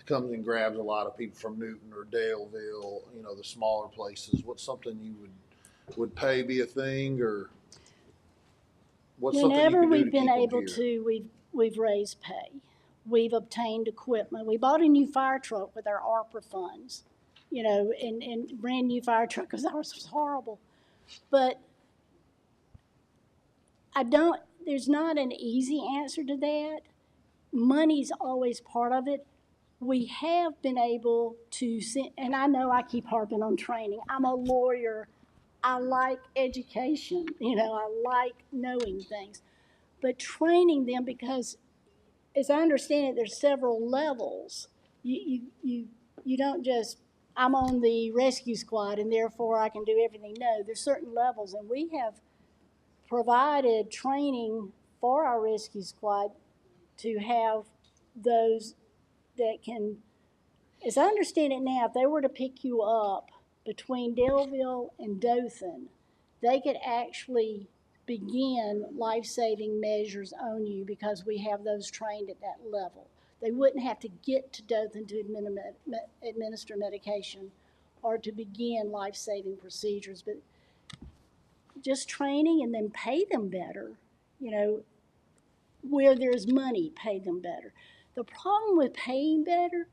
comes and grabs a lot of people from Newton or Daleville, you know, the smaller places. What's something you would pay be a thing, or what's something you Whenever could do we've to been keep them able here? to, we've raised pay. We've obtained equipment. We bought a new fire truck with our ARPA funds, you know, and brand new fire truck because ours was horrible. But there's not an easy answer to that. Money's always part of it. We have been able to send, and I know I keep harping on training. I'm a lawyer. I like education, you know, I like knowing things. But training them, because as I understand it, there's several levels. You don't just, I'm on the rescue squad and therefore I can do everything. No, there's certain levels, and we have provided training for our rescue squad to have those that can, as I understand it now, if they were to pick you up between Delville and Dothan, they could actually begin life-saving measures on you because we have those trained at that level. They wouldn't have to get to Dothan to administer medication or to begin life-saving procedures, but just training and then pay them better, you know, where there's money, pay them better. The problem with paying better,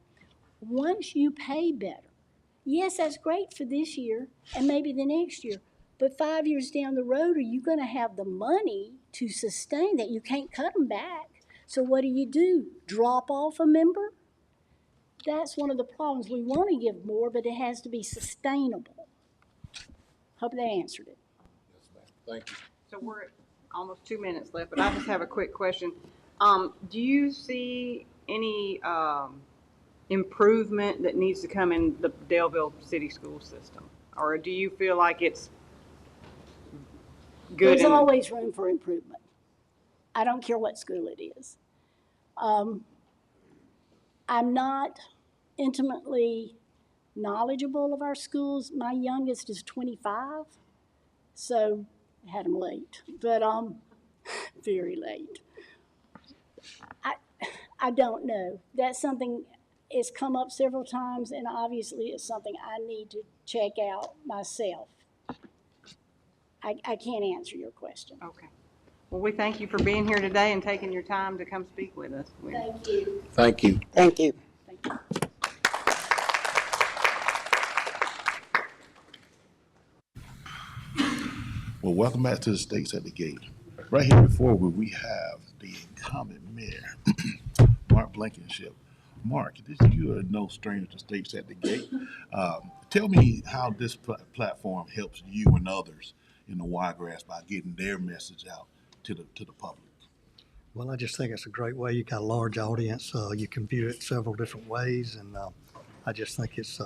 once you pay better, yes, that's great for this year and maybe the next year, but 5 years down the road, are you going to have the money to sustain that? You can't cut them back. So what do? Drop off a member? That's one of the problems. We want to give more, but it has to be sustainable. Hope that answered it. Yes, ma'am. Thank you. So we're at almost 2 minutes left, but I just have a quick question. Do you see any improvement that needs to come in the Delville City School System? Or do you feel like it's good? There's always room for improvement. I don't care what school it is. I'm not intimately knowledgeable of our schools. My youngest is 25, so I had him late, but very late. I don't know. That's something it's come up several times, and obviously it's something I need to check out myself. I can't answer your question. Okay. Well, we thank you for being here today and taking your time to come speak with us. Thank you. Thank you. Thank you. Thank you. Well, welcome back to the Stakes at the Gate. Right here before we have the incumbent mayor, Mark Blankenship. Mark, you are no stranger to Stakes at the Gate. Tell me how this platform helps you and others in the Wiregrass by getting their message out to the public. Well, I just think it's a great way. You got a large audience. You can view it several different ways, and I just think it's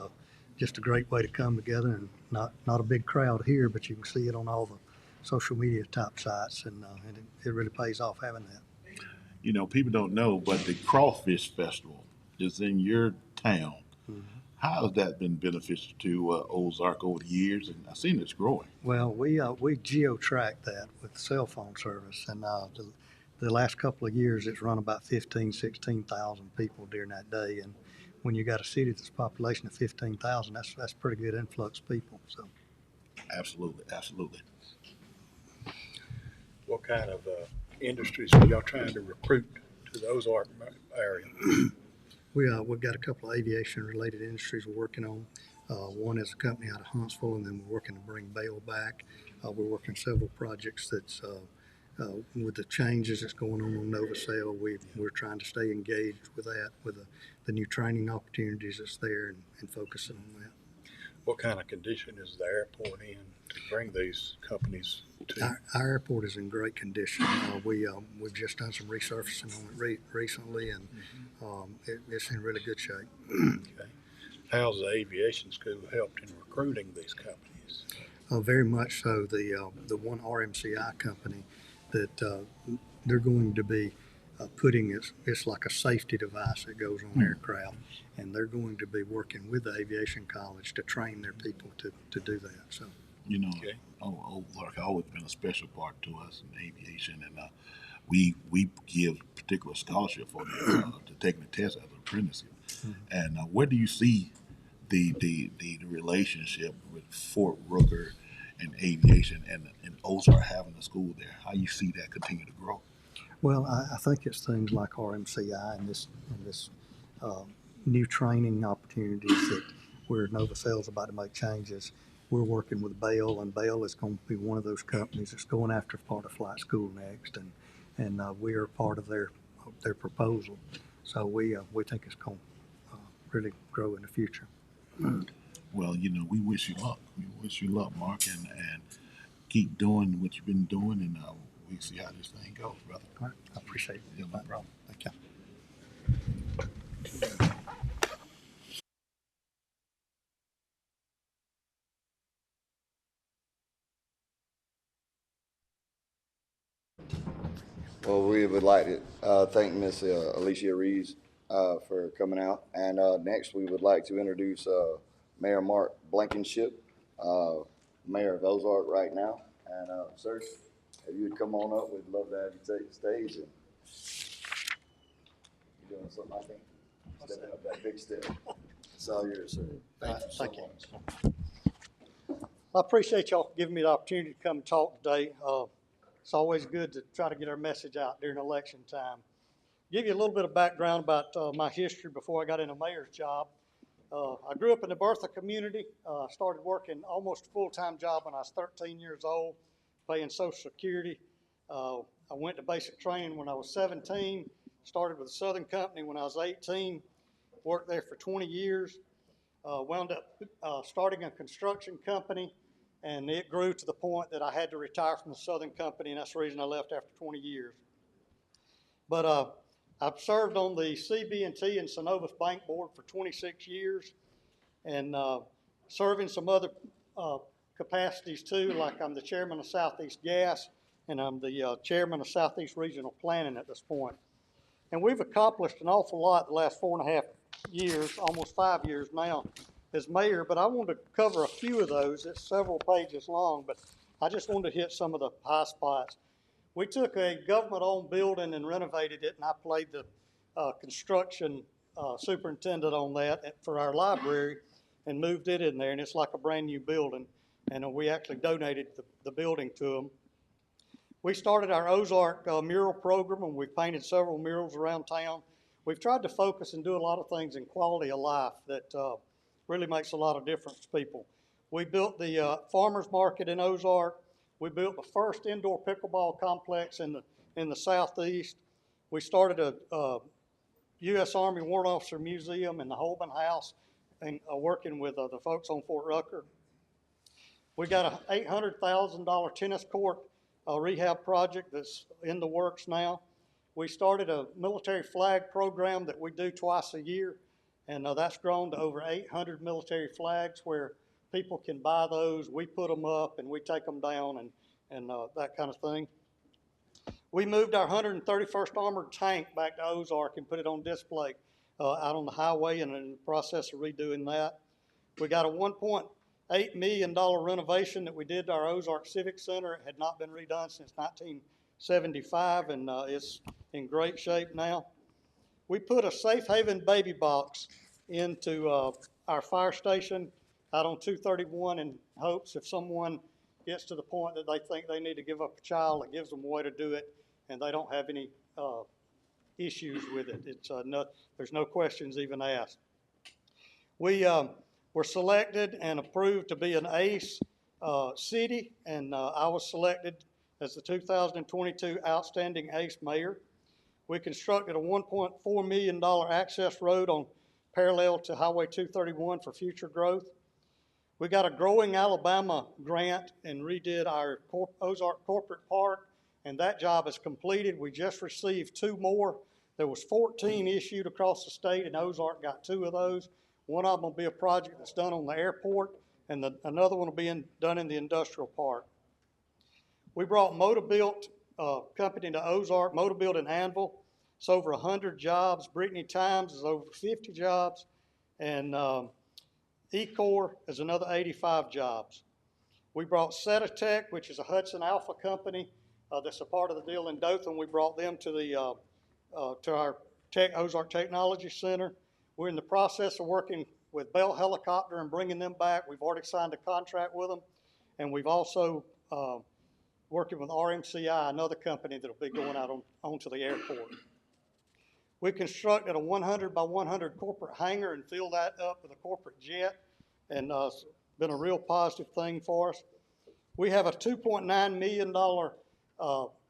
just a great way to come together. And not a big crowd here, but you can see it on all the social media type sites, and it really pays off having that. You know, people don't know, but the Crawfish Festival is in your town. Mm-hmm. How has that been beneficial to Ozark over the years? And I've seen it's growing. Well, we geo-track that with cell phone service, and the last couple of years it's run about 16,000 people during that day. And when you got a city that's a population of 15,000, that's pretty good influx of people. So, Absolutely, absolutely. What kind of industries are y'all trying to recruit to the Ozark area? We've got a couple of aviation-related industries we're working on. One is a company out of Huntsville, and then we're working to bring Bale back. We're working several projects that's with the changes that's going on NovaSail. We're trying to stay engaged with that, with the new training opportunities that's there, and focusing on that. What kind of condition is the airport in to bring these companies to? Our airport is in great condition. We've just done some resurfacing on it recently, and it's in really good shape. Okay. How's the aviation school helped in recruiting these companies? Very much so. The one RMCI company that they're going to be putting it's like a safety device that goes on aircraft, and they're going to be working with the aviation college to train their people to do that. So, You know, Okay. Ozark always been a special part to us in aviation, and we give particular scholarship for them to taking the test as an apprenticeship. And where do you see the relationship with Fort Rooker and aviation and Ozark having a school there? How you see that continue to grow? well, I think it's things like RMCI and this new training opportunities that where NovaSail's about to make changes. We're working with Bale, and Bale is going to be one of those companies that's going after part of flight school next, and we are part of their proposal. So we think it's going to really grow in the future. Well, you know, we wish you luck. We wish you luck, Mark, and keep doing what you've been doing, and we see how this thing goes, brother. All right, I appreciate it. Yeah, no problem. Thank you. Well, we would like to thank Ms. Alicia Reeves for coming out. And next, we would like to introduce Mayor Mark Blankenship, Mayor of Ozark right now. And sir, if you would come on up, we'd love to have you take the stage. And you're doing something, I think, stepping up that big step. It's all yours, sir. Thank you so Thank you. much. I appreciate y'all giving me the opportunity to come and talk today. It's always good to try to get our message out during election time. Give you a little bit of background about my history before I got in a mayor's job. I grew up in the Bertha community. Started working almost a full-time job when I was 13 years old, paying Social Security. I went to basic training when I was 17, started with a Southern Company when I was 18, worked there for 20 years, wound up starting a construction company, and it grew to the point that I had to retire from the Southern Company, and that's the reason I left after 20 years. But I've served on the CB&T and Synovus Bank Board for 26 years, and serving some other capacities too, like I'm the chairman of Southeast Gas, and I'm the chairman of Southeast Regional Planning at this point. And we've accomplished an awful lot the last 4.5 years, almost 5 years now as mayor, but I want to cover a few of those. It's several pages long, but I just wanted to hit some of the high spots. We took a government-owned building and renovated it, and I played the construction superintendent on that for our library and moved it in there, and it's like a brand new building, and we actually donated the building to them. We started our Ozark mural program, and we've painted several murals around town. We've tried to focus and do a lot of things in quality of life that really makes a lot of difference to people. We built the farmers market in Ozark. We built the first indoor pickleball complex in the Southeast. We started a U.S. Army Warrant Officer Museum in the Holman House, and working with the folks on Fort Rucker. We got a $800,000 tennis court rehab project that's in the works now. We started a military flag program that we do twice a year, and that's grown to over 800 military flags where people can buy those. We put them up and we take them down and that kind of thing. We moved our 131st Armored Tank back to Ozark and put it on display out on the highway, and in the process of redoing that. We got a $1.8 million renovation that we did to our Ozark Civic Center. It had not been redone since 1975, and it's in great shape now. We put a safe haven baby box into our fire station out on 231 in hopes if someone gets to the point that they think they need to give up a child, it gives them a way to do it, and they don't have any issues with it. It's there's no questions even asked. We were selected and approved to be an ACE city, and I was selected as the 2022 Outstanding ACE Mayor. We constructed a $1.4 million access road on parallel to Highway 231 for future growth. We got a Growing Alabama grant and redid our Ozark Corporate Park, and that job is completed. We just received 2 more. There was 14 issued across the state, and Ozark got 2 of those. One of them will be a project that's done on the airport, and another one will be done in the industrial park. We brought Motobuilt company to Ozark, Motobuilt in Anvil. It's over 100 jobs. Brittany Times is over 50 jobs, and Ecor is another 85 jobs. We brought Setatech, which is a Hudson Alpha company that's a part of the deal in Dothan. We brought them to our Ozark Technology Center. We're in the process of working with Bell Helicopter and bringing them back. We've already signed a contract with them, and we've also working with RMCI, another company that'll be going out onto the airport. We constructed a 100 by 100 corporate hangar and filled that up with a corporate jet, and it's been a real positive thing for us. We have a $2.9 million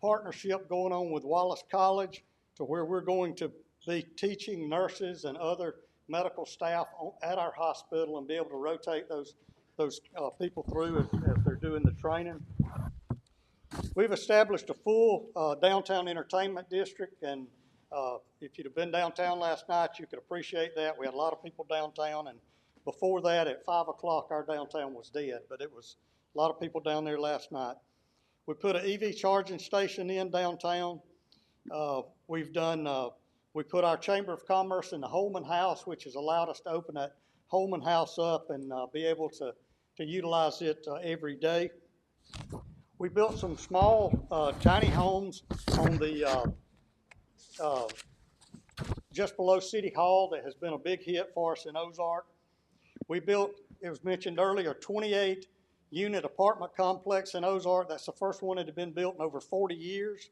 partnership going on with Wallace College to where we're going to be teaching nurses and other medical staff at our hospital and be able to rotate those people through as they're doing the training. We've established a full downtown entertainment district, and If you'd have been downtown last night, you could appreciate that. We had a lot of people downtown, and before that, at 5 o'clock, our downtown was dead, but it was a lot of people down there last night. We put an EV charging station in downtown. We put our Chamber of Commerce in the Holman House, which has allowed us to open that Holman House up and be able to utilize it every day. We built some small tiny homes on the just below City Hall that has been a big hit for us in Ozark. We built, it was mentioned earlier, 28-unit apartment complex in Ozark. That's the first one that had been built in over 40 years.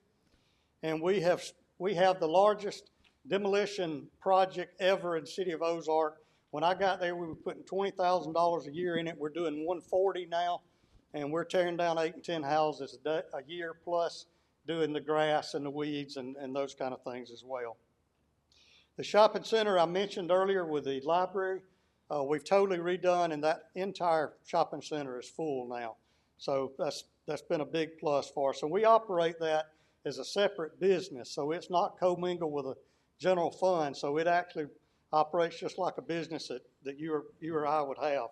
And we have the largest demolition project ever in the city of Ozark. When I got there, we were putting $20,000 a year in it. We're doing 140 now, and we're tearing down 8 and 10 houses a year, plus doing the grass and the weeds and those kind of things as well. The shopping center I mentioned earlier with the library, we've totally redone, and that entire shopping center is full now. So that's been a big plus for us. And we operate that as a separate business, so it's not commingled with a general fund. So it actually operates just like a business that you or I would have.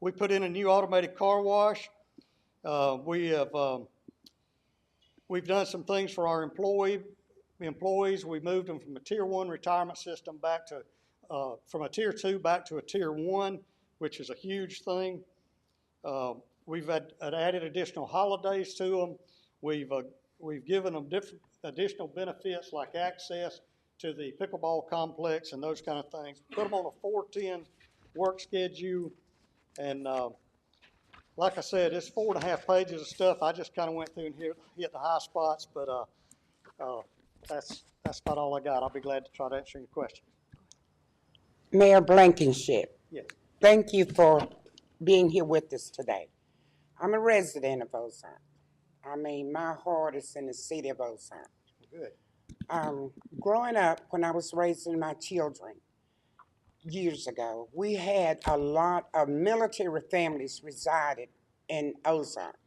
We put in a new automated car wash. We've done some things for our employees. We moved them from a Tier 1 retirement system back to, from a Tier 2 back to a Tier 1, which is a huge thing. We've added additional holidays to them. We've given them additional benefits like access to the pickleball complex and those kind of things. Put them on a 4-10 work schedule. And like I said, it's 4.5 pages of stuff. I just kind of went through and hit the high spots, but that's about all I got. I'll be glad to try to answer your questions. Mayor Blankenship, Yes. thank you for being here with us today. I'm a resident of Ozark. I mean, my heart is in the city of Ozark. Good. Growing up, when I was raising my children years ago, we had a lot of military families resided in Ozark.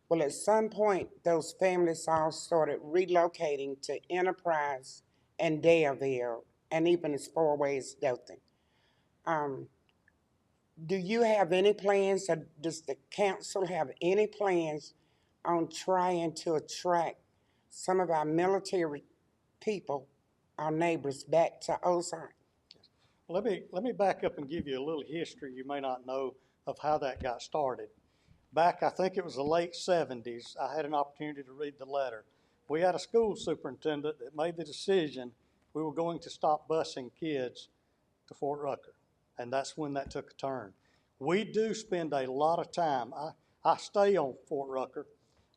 Well, at some point, those families all started relocating to Enterprise and Daleville, and even as far away as Dothan. Do you have any plans, or does the council have any plans on trying to attract some of our military people, our neighbors, back to Ozark? Let me back up and give you a little history you may not know of how that got started. Back, I think it was the late 70s, I had an opportunity to read the letter. We had a school superintendent that made the decision we were going to stop busing kids to Fort Rucker, and that's when that took a turn. We do spend a lot of time. I stay on Fort Rucker.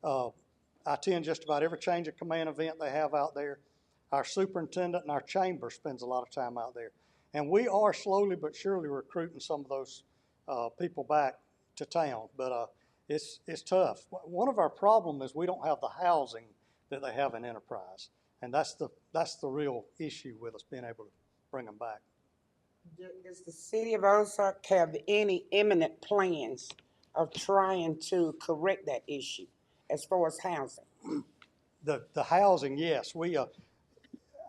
I attend just about every change of command event they have out there. Our superintendent and our chamber spends a lot of time out there. And we are slowly but surely recruiting some of those people back to town, but it's tough. One of our problems is we don't have the housing that they have in Enterprise, and that's the real issue with us being able to bring them back. Does the city of Ozark have any imminent plans of trying to correct that issue as far as housing? The housing, yes.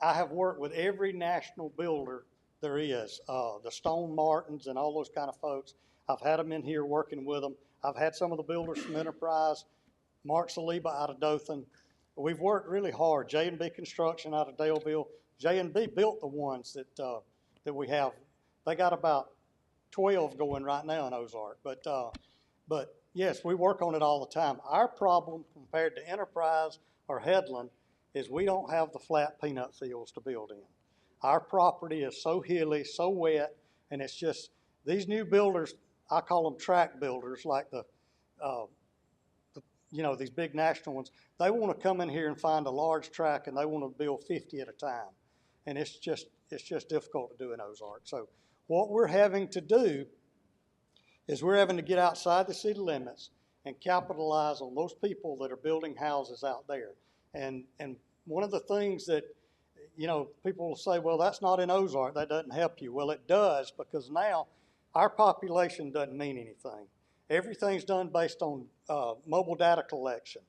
I have worked with every national builder there is, the Stone Martins and all those kind of folks. I've had them in here working with them. I've had some of the builders from Enterprise, Mark Saliba out of Dothan. We've worked really hard. J&B Construction out of Daleville. J&B built the ones that we have. They got about 12 going right now in Ozark. But yes, we work on it all the time. Our problem compared to Enterprise or Headland is we don't have the flat peanut fields to build in. Our property is so hilly, so wet, and it's just, these new builders, I call them track builders, like these big national ones. They want to come in here and find a large track, and they want to build 50 at a time. And it's just difficult to do in Ozark. So what we're having to do is we're having to get outside the city limits and capitalize on those people that are building houses out there. And one of the things that, people will say, well, that's not in Ozark, that doesn't help you. Well, it does, because now our population doesn't mean anything. Everything's done based on mobile data collection.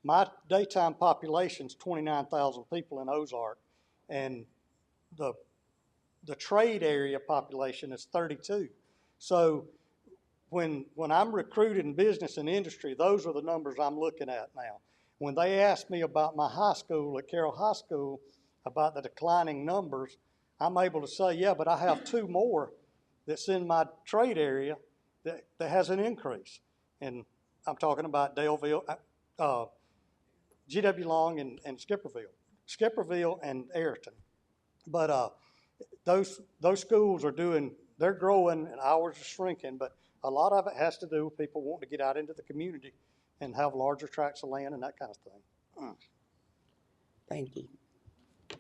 My daytime population's 29,000 people in Ozark, and the trade area population is 32. So when I'm recruiting business and industry, those are the numbers I'm looking at now. When they asked me about my high school at Carroll High School, about the declining numbers, I'm able to say, yeah, but I have two more that's in my trade area that has an increase. And I'm talking about Daleville, G.W. Long and Skipperville and Ayrton. But those schools they're growing and ours are shrinking, but a lot of it has to do with people wanting to get out into the community and have larger tracts of land and that kind of thing. Thank you.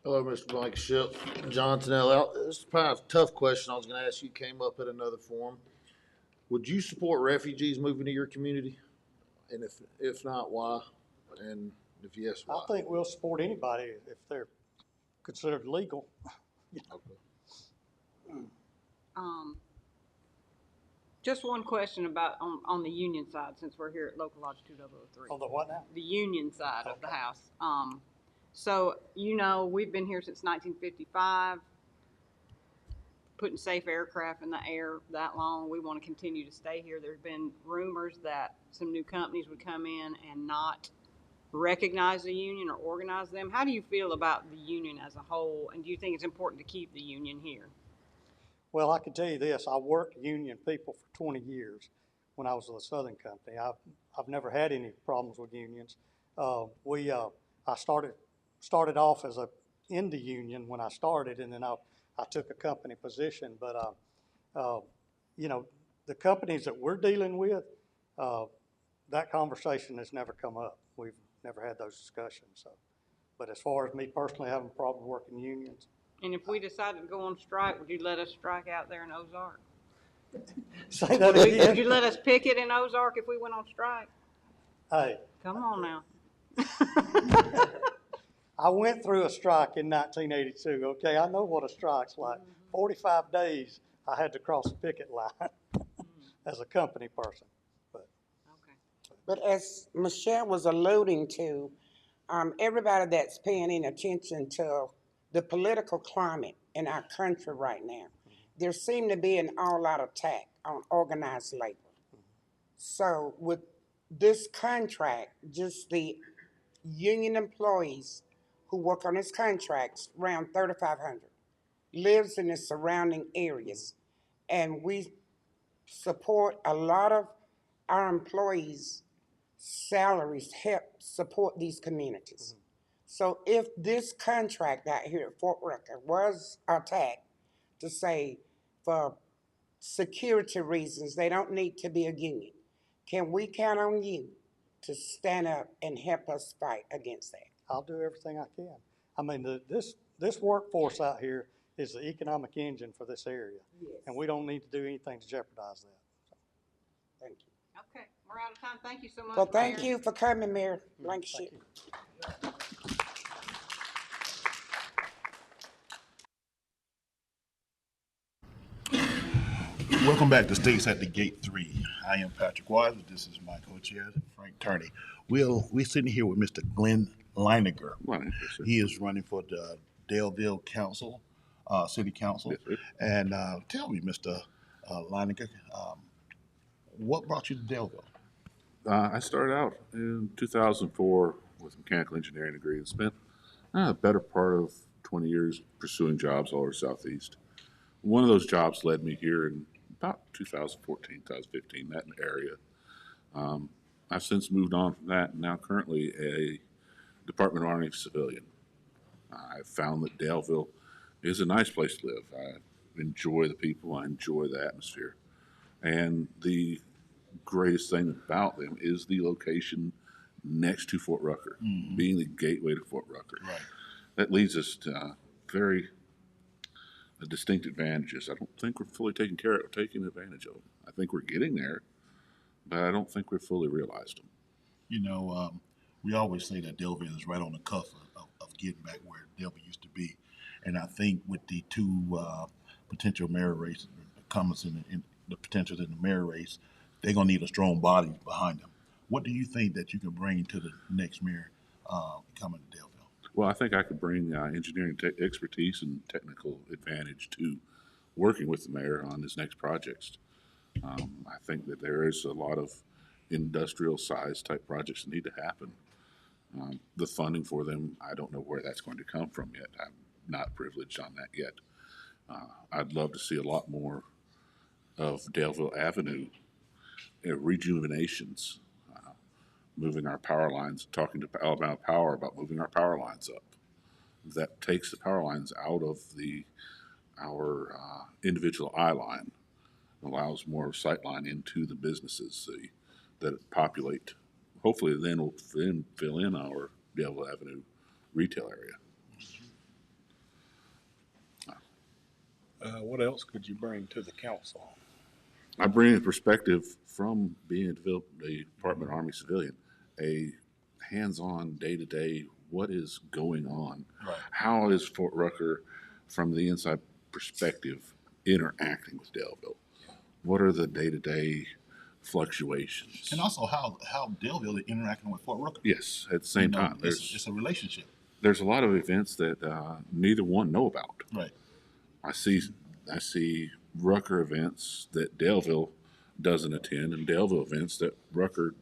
Hello, Mr. Blankenship. Johnson L. This is probably a tough question I was going to ask you. Came up at another forum. Would you support refugees moving to your community? And if not, why? And if yes, why? I think we'll support anybody if they're considered legal. Okay. Just one question about on the union side, since we're here at Local Lodge 2003. On the what now? The union side of the house. So, we've been here since 1955, putting safe aircraft in the air that long. We want to continue to stay here. There's been rumors that some new companies would come in and not recognize the union or organize them. How do you feel about the union as a whole, and do you think it's important to keep the union here? Well, I can tell you this, I worked union people for 20 years when I was with the Southern Company. I've never had any problems with unions. I started off in the union when I started, and then I took a company position. But, the companies that we're dealing with, that conversation has never come up. We've never had those discussions. So, but as far as me personally having a problem working unions, And if we decided to go on strike, would you let us strike out there in Ozark? say that again. Would you let us picket in Ozark if we went on strike? Hey, Come on now. I went through a strike in 1982, okay? I know what a strike's like. 45 days I had to cross the picket line as a company person. But Okay. But as Michelle was alluding to, everybody that's paying any attention to the political climate in our country right now, there seemed to be an all-out attack on organized labor. So with this contract, just the union employees who work on this contracts, around 3,500, lives in the surrounding areas. And we support a lot of our employees' salaries help support these communities. So if this contract out here at Fort Rucker was attacked to say for security reasons they don't need to be a union, can we count on you to stand up and help us fight against that? I'll do everything I can. I mean, this workforce out here is the economic engine for this area. Yes. And we don't need to do anything to jeopardize that. Thank you. Okay, we're out of time. Thank you so much. Well, thank Mayor. you for coming, Mayor Blankenship. Thank you. Welcome back to States at the Gate 3. I am Patrick Wise. This is my co-chair, Frank Turney. We're sitting here with Mr. Glenn Leininger. He is running for the Daleville Council, City Council. Yes, and tell me, Mr. Leininger, what brought you to Daleville? I started out in 2004 with a mechanical engineering degree and spent a better part of 20 years pursuing jobs all over Southeast. One of those jobs led me here in about 2014, 2015, that area. I've since moved on from that and now currently a Department of Army civilian. I've found that Daleville is a nice place to live. I enjoy the people. I enjoy the atmosphere. And the greatest thing about them is the location next to Fort Rucker, being the gateway to Fort Rucker. Right. That leads us to very distinct advantages. I don't think we're fully taking advantage of them. I think we're getting there, but I don't think we've fully realized them. You know, we always say that Daleville is right on the cusp of getting back where Daleville used to be. And I think with the two potential mayor races, comments in the potentials in the mayor race, they're going to need a strong body behind them. What do you think that you can bring to the next mayor coming to Delville? Well, I think I could bring engineering expertise and technical advantage to working with the mayor on his next projects. I think that there is a lot of industrial size type projects that need to happen. The funding for them, I don't know where that's going to come from yet. I'm not privileged on that yet. I'd love to see a lot more of Daleville Avenue rejuvenations, moving our power lines, talking to Alabama Power about moving our power lines up. That takes the power lines out of our individual eye line, allows more sight line into the businesses that populate. Hopefully, then will fill in our Daleville Avenue retail area. What else could you bring to the council? I bring a perspective from being a Department of Army civilian, a hands-on, day-to-day, what is going on? Right. How is Fort Rucker, from the inside perspective, interacting with Daleville? What are the day-to-day fluctuations? And also how Delville is interacting with Fort Rucker. Yes, at the same time. It's a relationship. There's a lot of events that neither one know about. Right. I see Rucker events that Daleville doesn't attend, and Daleville events that Rucker,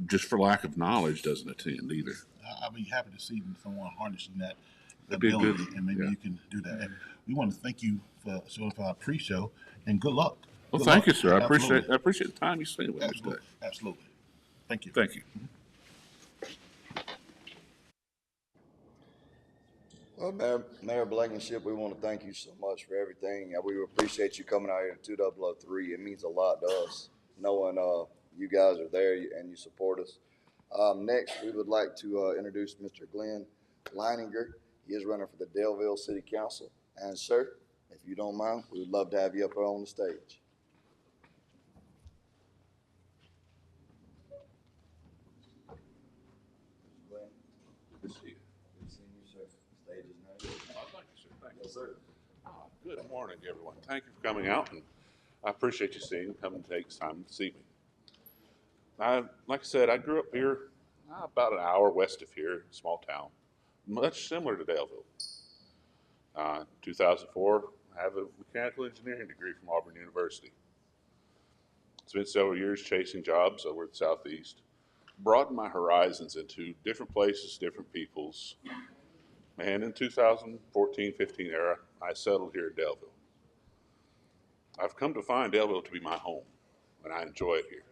just for lack of knowledge, doesn't attend either. I'll be happy to see someone harnessing that That'd be ability, good. and maybe Yeah. you can do that. And we want to thank you for showing up for our pre-show, and good luck. Well, Good thank luck. you, sir. I Absolutely. appreciate the time you spent with us Absolutely. today. Absolutely. Thank you. Thank you. Well, Mayor Blankenship, we want to thank you so much for everything. We appreciate you coming out here to 2003. It means a lot to us, knowing you guys are there and you support us. Next, we would like to introduce Mr. Glenn Leininger. He is running for the Daleville City Council. And sir, if you don't mind, we would love to have you up here on the stage. Glenn, Good to see you. good seeing you, sir. Stage is now yours. Thank you, sir. Thank you. Yes, sir. Good morning, everyone. Thank you for coming out, and I appreciate you come and take time to see me. Like I said, I grew up here about an hour west of here, small town, much similar to Daleville. 2004, I have a mechanical engineering degree from Auburn University. Spent several years chasing jobs over the Southeast, broadened my horizons into different places, different peoples. And in 2014-15 era, I settled here in Daleville. I've come to find Daleville to be my home, and I enjoy it here.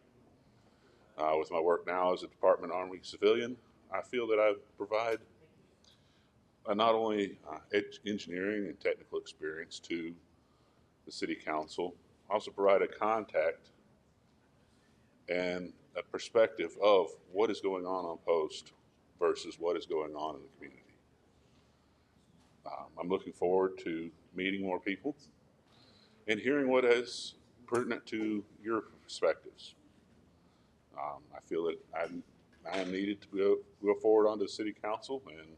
With my work now as a Department of Army civilian, I feel that I provide not only engineering and technical experience to the City Council, I also provide a contact and a perspective of what is going on post versus what is going on in the community. I'm looking forward to meeting more people and hearing what is pertinent to your perspectives. I feel that I am needed to go forward onto the City Council, and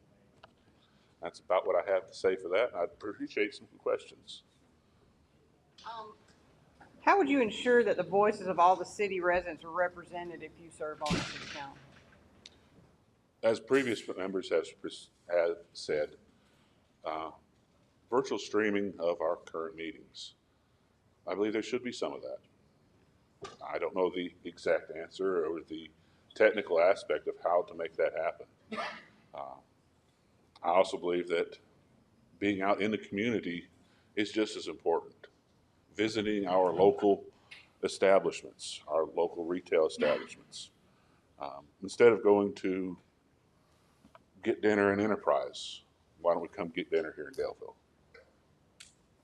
that's about what I have to say for that. I'd appreciate some questions. Have How would you ensure that the voices of all the city residents are represented if you serve on the city council? As previous members have said, virtual streaming of our current meetings. I believe there should be some of that. I don't know the exact answer or the technical aspect of how to make that happen. I also believe that being out in the community is just as important. Visiting our local establishments, our local retail establishments. Instead of going to get dinner in Enterprise, why don't we come get dinner here in Daleville?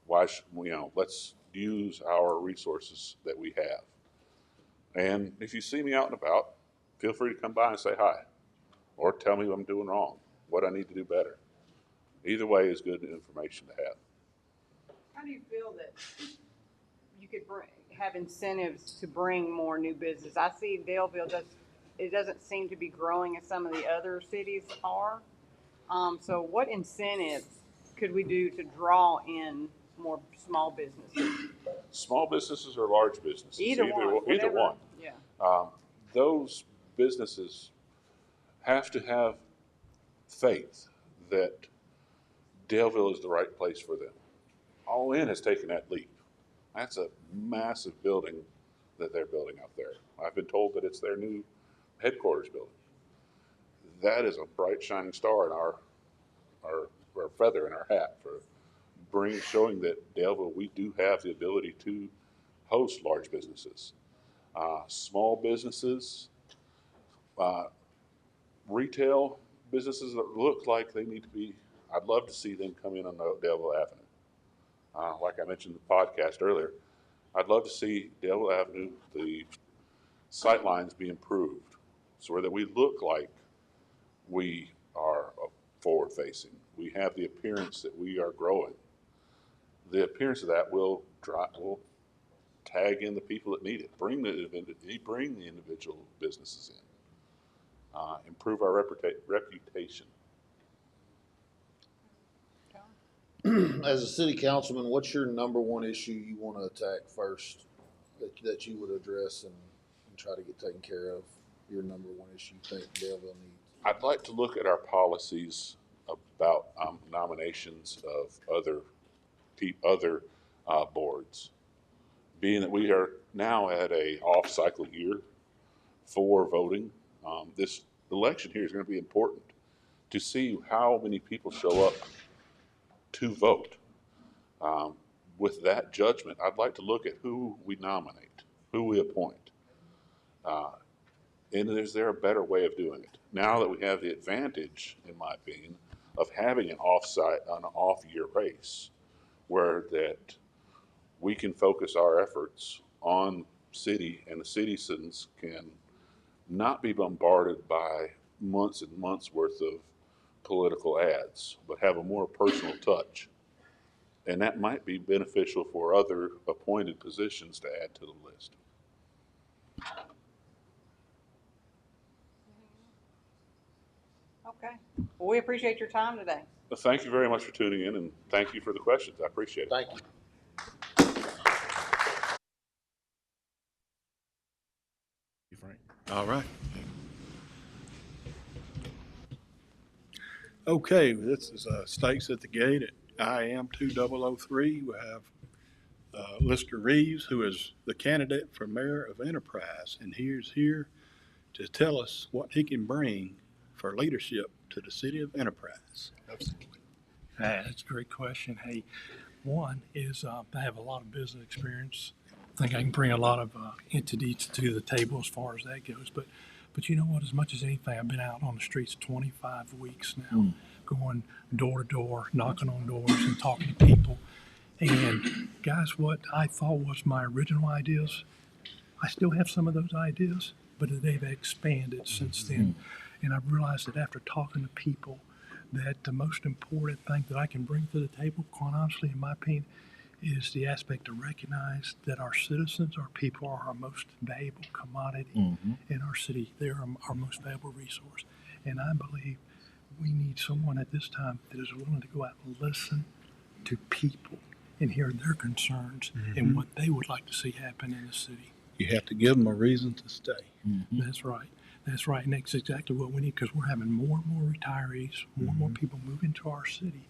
Why should we, let's use our resources that we have. And if you see me out and about, feel free to come by and say hi, or tell me what I'm doing wrong, what I need to do better. Either way is good information to have. How do you feel that you could have incentives to bring more new business? I see Daleville doesn't seem to be growing as some of the other cities are. So what incentives could we do to draw in more small businesses? Small businesses or large businesses? Either one. Either one. Yeah. those businesses have to have faith that Daleville is the right place for them. All In has taken that leap. That's a massive building that they're building out there. I've been told that it's their new headquarters building. That is a bright shining star in our feather in our hat for showing that Daleville, we do have the ability to host large businesses, small businesses, retail businesses that look like they need to be. I'd love to see them come in on Daleville Avenue. Like I mentioned in the podcast earlier, I'd love to see Daleville Avenue, the sight lines be improved so that we look like we are forward facing. We have the appearance that we are growing. The appearance of that will tag in the people that need it. Bring the individual businesses in. Improve our reputation. As a city councilman, what's your number one issue you want to attack first that you would address and try to get taken care of? Your number one issue you think Daleville needs? I'd like to look at our policies about nominations of other boards. Being that we are now at a off-cycle year for voting, this election here is going to be important to see how many people show up to vote. With that judgment, I'd like to look at who we nominate, who we appoint. And is there a better way of doing it? Now that we have the advantage, in my opinion, of having an off-year race, where that we can focus our efforts on city, and the citizens can not be bombarded by months and months worth of political ads, but have a more personal touch. And that might be beneficial for other appointed positions to add to the list. Okay. Well, we appreciate your time today. Well, thank you very much for tuning in, and thank you for the questions. I appreciate it. Thank you. Frank. All right. Okay, this is Stakes at the Gate at IAMAW 2003. We have Lister Reeves, who is the candidate for mayor of Enterprise, and he's here to tell us what he can bring for leadership to the city of Enterprise. Absolutely. That's a great question. Hey, one is I have a lot of business experience. I think I can bring a lot of entities to the table as far as that goes. But you know what? As much as anything, I've been out on the streets 25 weeks now, going door to door, knocking on doors and talking to people. And guys, what I thought was my original ideas, I still have some of those ideas, but they've expanded since then. And I've realized that after talking to people, that the most important thing that I can bring to the table, quite honestly, in my opinion, is the aspect to recognize that our citizens, our people, are our most valuable commodity in our city. They're our most valuable resource. And I believe we need someone at this time that is willing to go out and listen to people and hear their concerns and what they would like to see happen in the city. You have to give them a reason to stay. That's right. That's right. And that's exactly what we need, because we're having more and more retirees, more and more people move into our city.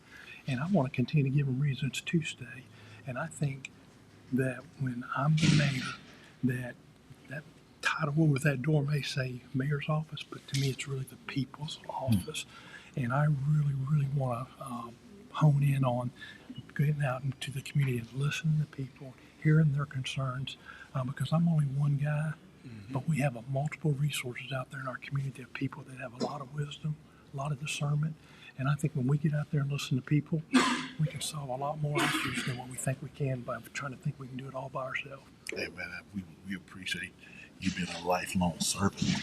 And I want to continue to give them reasons to stay. And I think that when I'm the mayor, that title over that door may say mayor's office, but to me it's really the people's office. And I really, really want to hone in on getting out into the community and listening to people, hearing their concerns, because I'm only one guy, but we have multiple resources out there in our community of people that have a lot of wisdom, a lot of discernment. And I think when we get out there and listen to people, we can solve a lot more issues than what we think we can by trying to think we can do it all by ourselves. Hey, man, we appreciate you being a lifelong servant.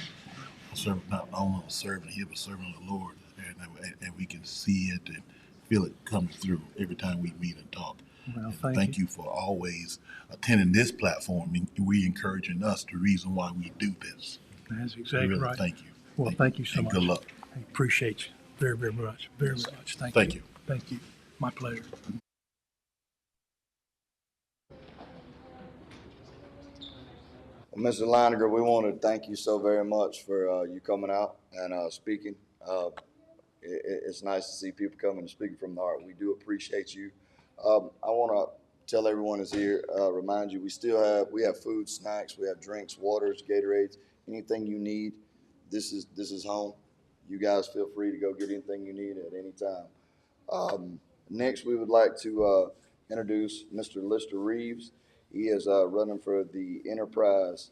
A servant, not only a servant here, but a servant of the Lord. And we can see it and feel it come through every time we meet and talk. Well, thank you for always attending this platform and encouraging us the reason why we do this. That's exactly really, right. Thank you. Well, thank you so and much. Good luck. I appreciate you very, very much. Very much. Thank you. Thank you. My pleasure. Well, Mr. Leininger, we want to thank you so very much for you coming out and speaking. It's nice to see people coming and speaking from the heart. We do appreciate you. I want to tell everyone that's here, remind you, we have food, snacks, we have drinks, waters, Gatorades, anything you need. This is home. You guys feel free to go get anything you need at any time. Next, we would like to introduce Mr. Lister Reeves. He is running for the Enterprise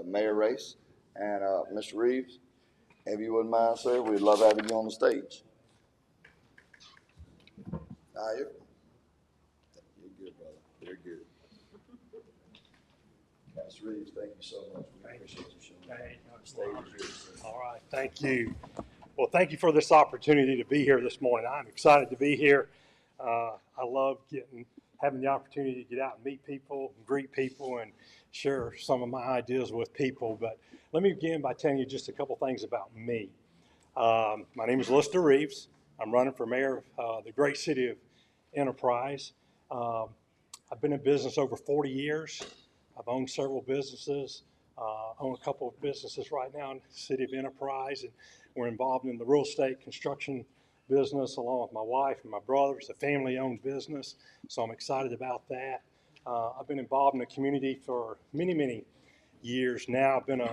mayor race. And Mr. Reeves, if you wouldn't mind, sir, we'd love having you on the stage. You're good, brother. You're good. Mr. Reeves, thank you so much. We appreciate you showing up. The stage is yours, sir. All right, thank you. Well, thank you for this opportunity to be here this morning. I'm excited to be here. I love having the opportunity to get out and meet people, and greet people, and share some of my ideas with people. But let me begin by telling you just a couple things about me. My name is Lister Reeves. I'm running for mayor of the great city of Enterprise. I've been in business over 40 years. I've owned several businesses. Own a couple of businesses right now in the city of Enterprise, and we're involved in the real estate construction business along with my wife and my brother. It's a family-owned business, so I'm excited about that. I've been involved in the community for many, many years now. I've been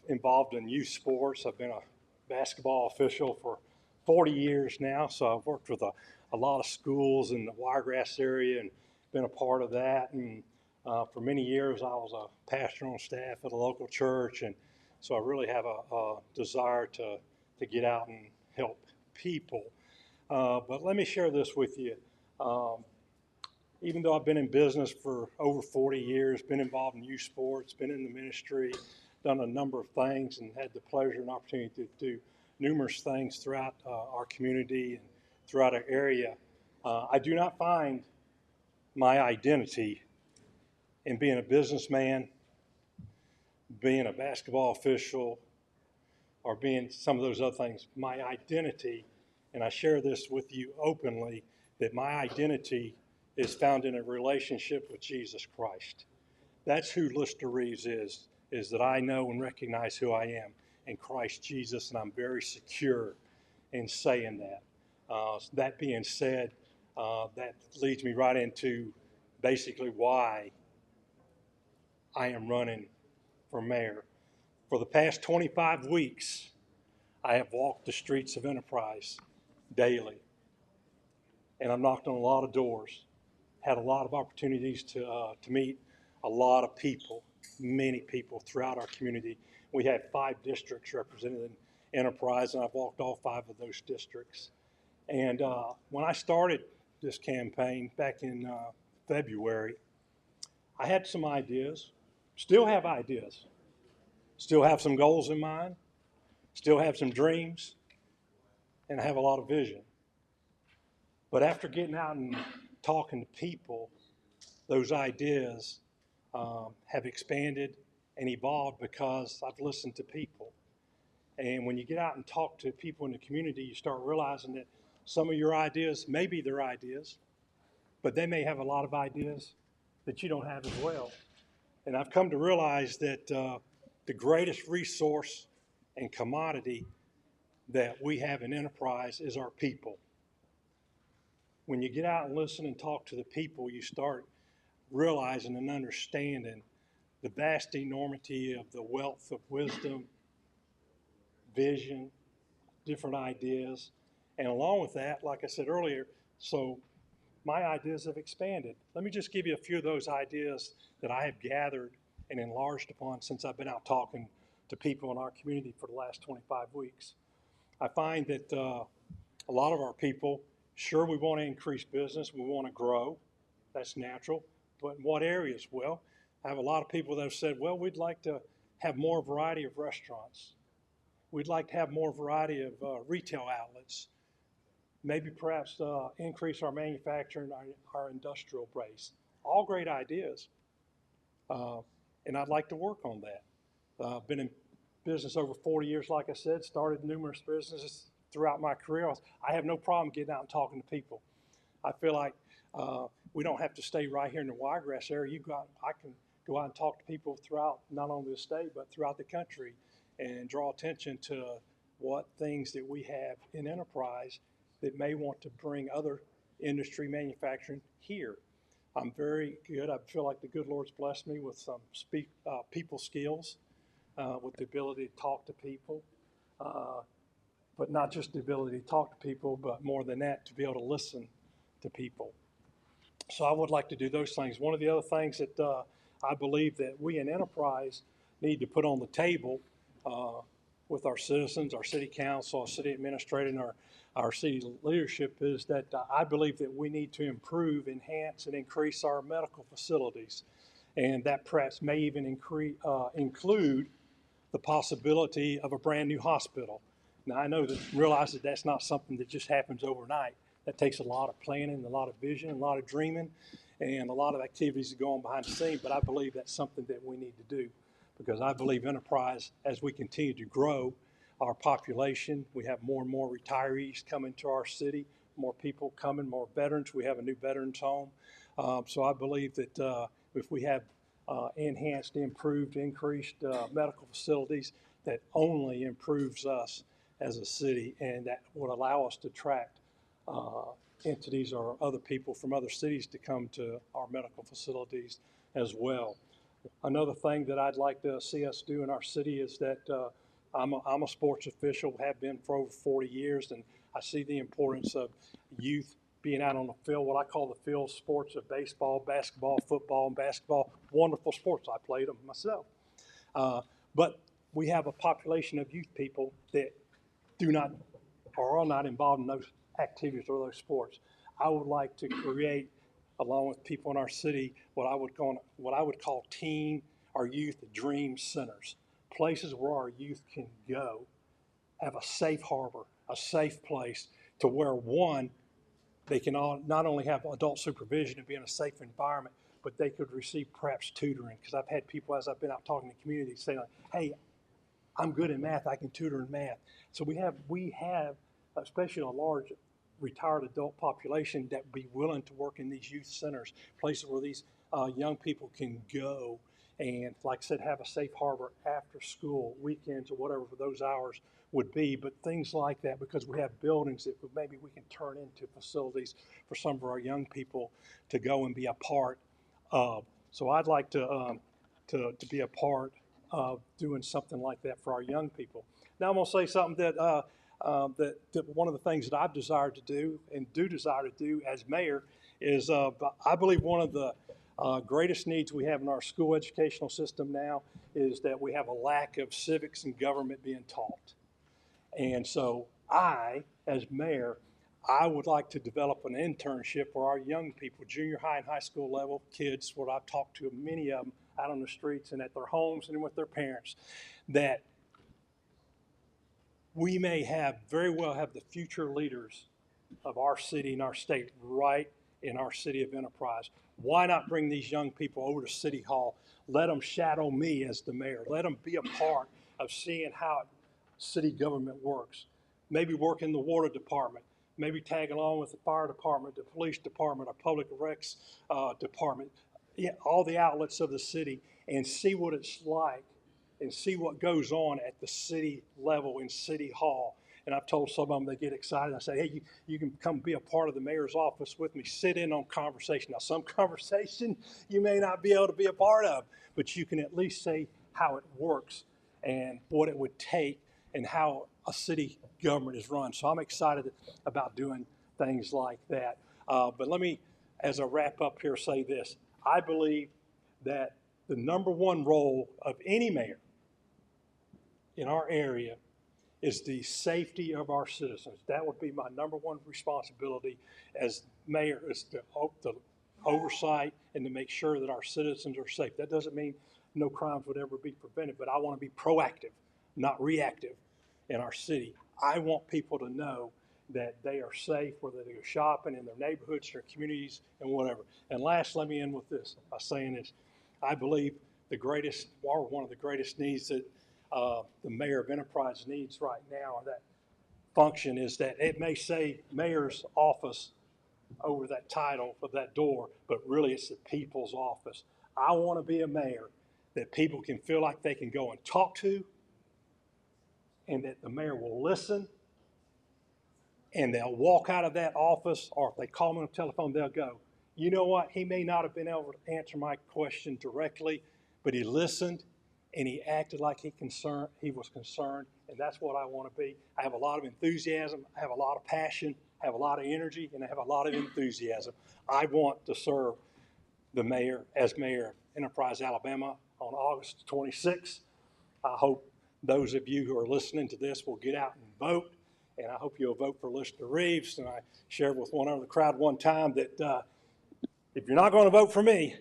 involved in youth sports. I've been a basketball official for 40 years now, so I've worked with a lot of schools in the Wiregrass area and been a part of that. And for many years, I was a pastor on staff at a local church, and so I really have a desire to get out and help people. But let me share this with you. Even though I've been in business for over 40 years, been involved in youth sports, been in the ministry, done a number of things, and had the pleasure and opportunity to do numerous things throughout our community and throughout our area, I do not find my identity in being a businessman, being a basketball official, or being some of those other things. My identity, and I share this with you openly, that my identity is found in a relationship with Jesus Christ. That's who Lister Reeves is that I know and recognize who I am in Christ Jesus, and I'm very secure in saying that. That being said, that leads me right into basically why I am running for mayor. For the past 25 weeks, I have walked the streets of Enterprise daily, and I've knocked on a lot of doors, had a lot of opportunities to meet a lot of people, many people throughout our community. We have 5 districts represented in Enterprise, and I've walked all 5 of those districts. And when I started this campaign back in February, I had some ideas, still have ideas, still have some goals in mind, still have some dreams, and I have a lot of vision. But after getting out and talking to people, those ideas have expanded and evolved because I've listened to people. And when you get out and talk to people in the community, you start realizing that some of your ideas may be their ideas, but they may have a lot of ideas that you don't have as well. And I've come to realize that the greatest resource and commodity that we have in Enterprise is our people. When you get out and listen and talk to the people, you start realizing and understanding the vast enormity of the wealth of wisdom, vision, different ideas. And along with that, like I said earlier, so my ideas have expanded. Let me just give you a few of those ideas that I have gathered and enlarged upon since I've been out talking to people in our community for the last 25 weeks. I find that a lot of our people, sure, we want to increase business, we want to grow, that's natural, but in what areas? Well, I have a lot of people that have said, well, we'd like to have more variety of restaurants. We'd like to have more variety of retail outlets. Maybe perhaps increase our manufacturing, our industrial base. All great ideas. And I'd like to work on that. I've been in business over 40 years, like I said, started numerous businesses throughout my career. I have no problem getting out and talking to people. I feel like we don't have to stay right here in the Wiregrass area. I can go out and talk to people throughout not only the state but throughout the country, and draw attention to what things that we have in enterprise that may want to bring other industry manufacturing here. I'm very good. I feel like the good Lord's blessed me with some people skills, with the ability to talk to people, but not just the ability to talk to people, but more than that, to be able to listen to people. So I would like to do those things. One of the other things that I believe that we in enterprise need to put on the table with our citizens, our city council, our city administrator, and our city leadership is that I believe that we need to improve, enhance, and increase our medical facilities. And that perhaps may even include the possibility of a brand new hospital. Now, I know realize that that's not something that just happens overnight. That takes a lot of planning, a lot of vision, a lot of dreaming, and a lot of activities that go on behind the scenes. But I believe that's something that we need to do, because I believe enterprise, as we continue to grow our population, we have more and more retirees coming to our city, more people coming, more veterans. We have a new veterans home. So I believe that if we have enhanced, improved, increased medical facilities, that only improves us as a city, and that would allow us to attract entities or other people from other cities to come to our medical facilities as well. Another thing that I'd like to see us do in our city is that I'm a sports official, have been for over 40 years, and I see the importance of youth being out on the field, what I call the field sports of baseball, basketball, football, and basketball. Wonderful sports. I played them myself. But we have a population of youth people that do not or are not involved in those activities or those sports. I would like to create, along with people in our city, what I would call teen or youth dream centers, places where our youth can go, have a safe harbor, a safe place to where, one, they can not only have adult supervision and be in a safe environment, but they could receive perhaps tutoring. Because I've had people, as I've been out talking to the community, saying, like, hey, I'm good in math, I can tutor in math. So we have, especially a large retired adult population, that would be willing to work in these youth centers, places where these young people can go and, like I said, have a safe harbor after school, weekends, or whatever those hours would be. But things like that, because we have buildings that maybe we can turn into facilities for some of our young people to go and be a part of. So I'd like to be a part of doing something like that for our young people. Now I'm going to say something that one of the things that I've desired to do and do desire to do as mayor is I believe one of the greatest needs we have in our school educational system now is that we have a lack of civics and government being taught. And so I, as mayor, I would like to develop an internship for our young people, junior high and high school level kids, what I've talked to many of them out on the streets and at their homes and with their parents, that we may very well have the future leaders of our city and our state right in our city of Enterprise. Why not bring these young people over to City Hall? Let them shadow me as the mayor. Let them be a part of seeing how city government works. Maybe work in the water department. Maybe tag along with the fire department, the police department, our public recs department, all the outlets of the city, and see what it's like and see what goes on at the city level in City Hall. And I've told some of them, they get excited. I say, hey, you can come be a part of the mayor's office with me, sit in on conversation. Now, some conversation you may not be able to be a part of, but you can at least say how it works and what it would take and how a city government is run. So I'm excited about doing things like that. But let me, as a wrap up here, say this. I believe that the number one role of any mayor in our area is the safety of our citizens. That would be my number one responsibility as mayor, is the oversight and to make sure that our citizens are safe. That doesn't mean no crimes would ever be prevented, but I want to be proactive, not reactive in our city. I want people to know that they are safe, whether they go shopping in their neighborhoods, their communities, and whatever. And last, let me end with this by saying this. I believe one of the greatest needs that the mayor of Enterprise needs right now, that function, is that it may say mayor's office over that title of that door, but really it's the people's office. I want to be a mayor that people can feel like they can go and talk to, and that the mayor will listen, and they'll walk out of that office, or if they call me on the telephone, they'll go, you know what, he may not have been able to answer my question directly, but he listened and he acted like he was concerned, and that's what I want to be. I have a lot of enthusiasm, I have a lot of passion, I have a lot of energy, and I have a lot of enthusiasm. I want to serve the mayor as mayor of Enterprise, Alabama on August 26th. I hope those of you who are listening to this will get out and vote, and I hope you'll vote for Lister Reeves. And I shared with one other crowd one time that if you're not going to vote for me,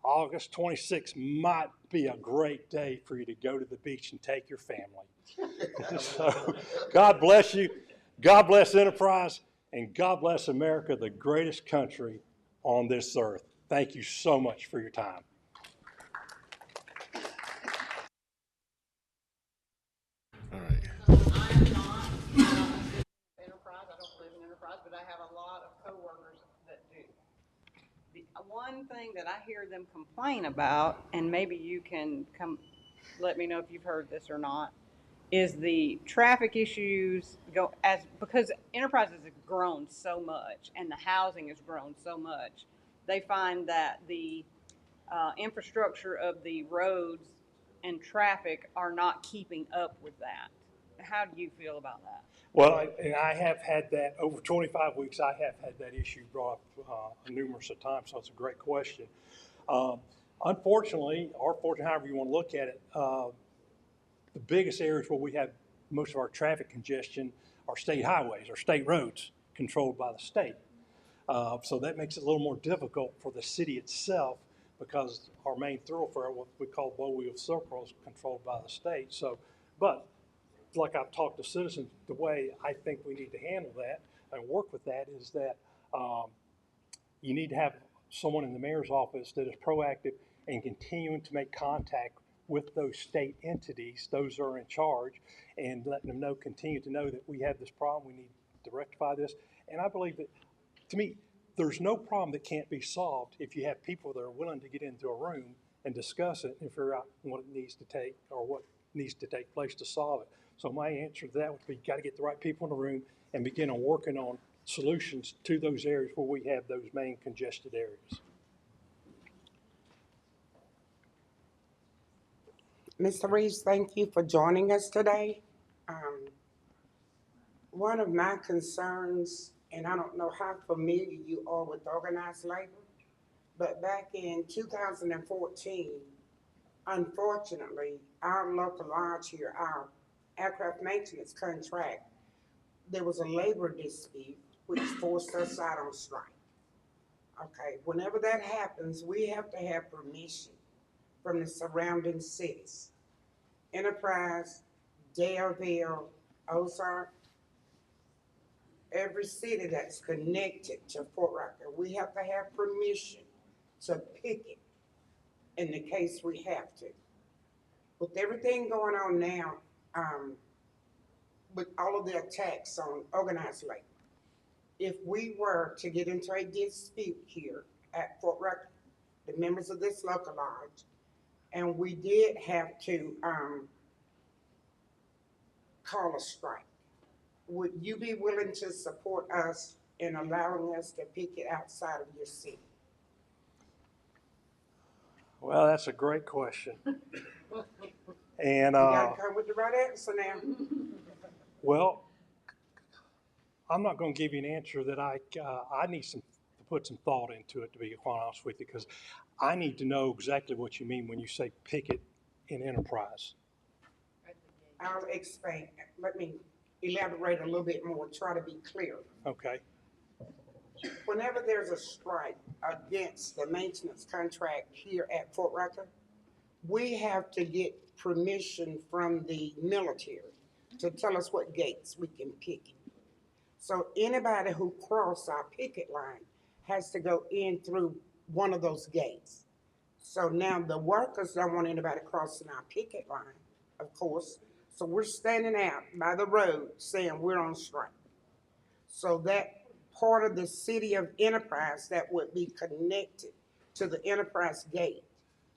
August 26th might be a great day for you to go to the beach and take your family. So God bless you. God bless Enterprise, and God bless America, the greatest country on this earth. Thank you so much for your time. All right. Enterprise, I don't live in Enterprise, but I have a lot of coworkers that do. The one thing that I hear them complain about, and maybe you can come let me know if you've heard this or not, is the traffic issues because Enterprises have grown so much and the housing has grown so much. They find that the infrastructure of the roads and traffic are not keeping up with that. How do you feel about that? Well, I have had that over 25 weeks. I have had that issue brought up numerous of times, so it's a great question. Unfortunately, or fortunately, however you want to look at it, the biggest areas where we have most of our traffic congestion are state highways or state roads controlled by the state. So that makes it a little more difficult for the city itself because our main thoroughfare, what we call Bowwheel Circle, is controlled by the state. So, but like I've talked to citizens, the way I think we need to handle that and work with that is that you need to have someone in the mayor's office that is proactive and continuing to make contact with those state entities, those who are in charge, and letting them know, continue to know that we have this problem, we need to rectify this. And I believe that, to me, there's no problem that can't be solved if you have people that are willing to get into a room and discuss it and figure out what it needs to take or what needs to take place to solve it. So my answer to that would be, got to get the right people in the room and begin on working on solutions to those areas where we have those main congested areas. Mr. Reeves, thank you for joining us today. One of my concerns, and I don't know how familiar you are with organized labor, but back in 2014, unfortunately, our local lodge here, our aircraft maintenance contract, there was a labor dispute which forced us out on strike. Okay, whenever that happens, we have to have permission from the surrounding cities. Enterprise, Daleville, Ozark, every city that's connected to Fort Rucker, we have to have permission to picket in the case we have to. With everything going on now, with all of the attacks on organized labor, if we were to get into a dispute here at Fort Rucker, the members of this local lodge, and we did have to call a strike, would you be willing to support us in allowing us to picket outside of your city? Well, that's a great question. And You gotta come with the right answer now. well, I'm not going to give you an answer that I need to put some thought into it, to be quite honest with you, because I need to know exactly what you mean when you say picket in Enterprise. I'll explain. Let me elaborate a little bit more, try to be clear. Okay. Whenever there's a strike against the maintenance contract here at Fort Rucker, we have to get permission from the military to tell us what gates we can picket. So anybody who crosses our picket line has to go in through one of those gates. So now the workers don't want anybody crossing our picket line, of course. So we're standing out by the road saying we're on strike. So that part of the city of Enterprise that would be connected to the Enterprise gate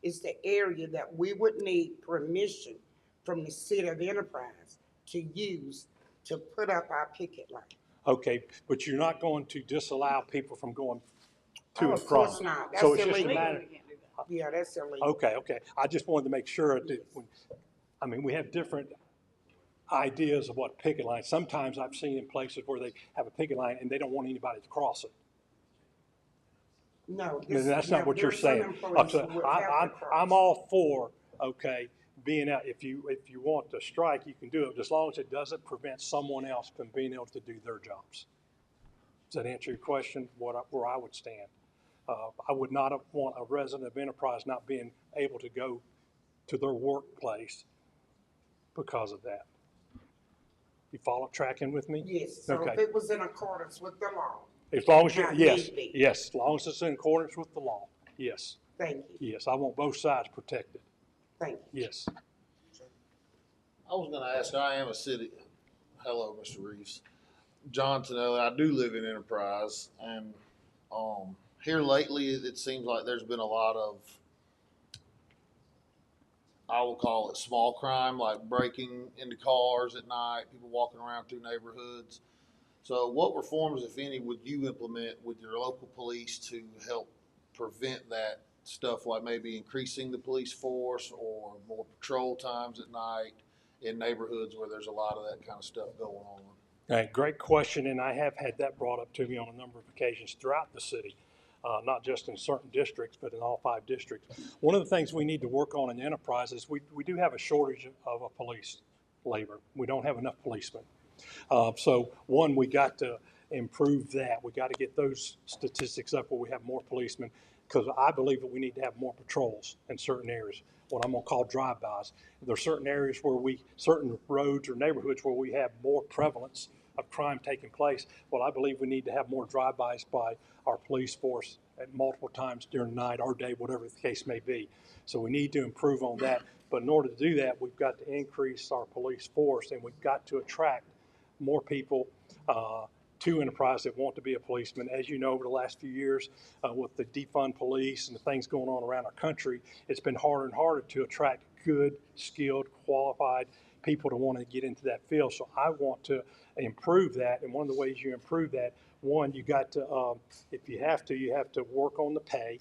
is the area that we would need permission from the city of Enterprise to use to put up our picket line. Okay, but you're not going to disallow people from going to Oh, and of from. course not. So That's it's just a illegal. matter. Yeah, that's illegal. Okay. I just wanted to make sure that, I mean, we have different ideas of what picket line. Sometimes I've seen in places where they have a picket line and they don't want anybody to cross it. No, I mean, that's not what you're saying. I'm all for, okay, being out, if you want to strike, you can do it, as long as it doesn't prevent someone else from being able to do their jobs. Does that answer your question, where I would stand? I would not want a resident of Enterprise not being able to go to their workplace because of that. You follow tracking with me? Yes, so Okay. if it was in accordance with the law. As long as not yes, need be. yes, as long as it's in accordance with the law. Yes, Thank you, yes, I want both sides protected. thank you. Yes. I was gonna ask, I am a city, hello, Mr. Reeves. John Tonelli, I do live in Enterprise, and, here lately, it seems like there's been a lot of, I will call it small crime, like breaking into cars at night, people walking around through neighborhoods. So what reforms, if any, would you implement with your local police to help prevent that stuff, like maybe increasing the police force or more patrol times at night in neighborhoods where there's a lot of that kind of stuff going on? All right, great question, and I have had that brought up to me on a number of occasions throughout the city, not just in certain districts, but in all 5 districts. One of the things we need to work on in Enterprise is we do have a shortage of a police labor. We don't have enough policemen. So one, we got to improve that. We got to get those statistics up where we have more policemen, because I believe that we need to have more patrols in certain areas, what I'm going to call drive-bys. There are certain areas where certain roads or neighborhoods where we have more prevalence of crime taking place. Well, I believe we need to have more drive-bys by our police force at multiple times during the night or day, whatever the case may be. So we need to improve on that. But in order to do that, we've got to increase our police force, and we've got to attract more people to Enterprise that want to be a policeman. As you know, over the last few years, with the defund police and the things going on around our country, it's been harder and harder to attract good, skilled, qualified people to want to get into that field. So I want to improve that, and one of the ways you improve that, one, you got to, if you have to work on the pay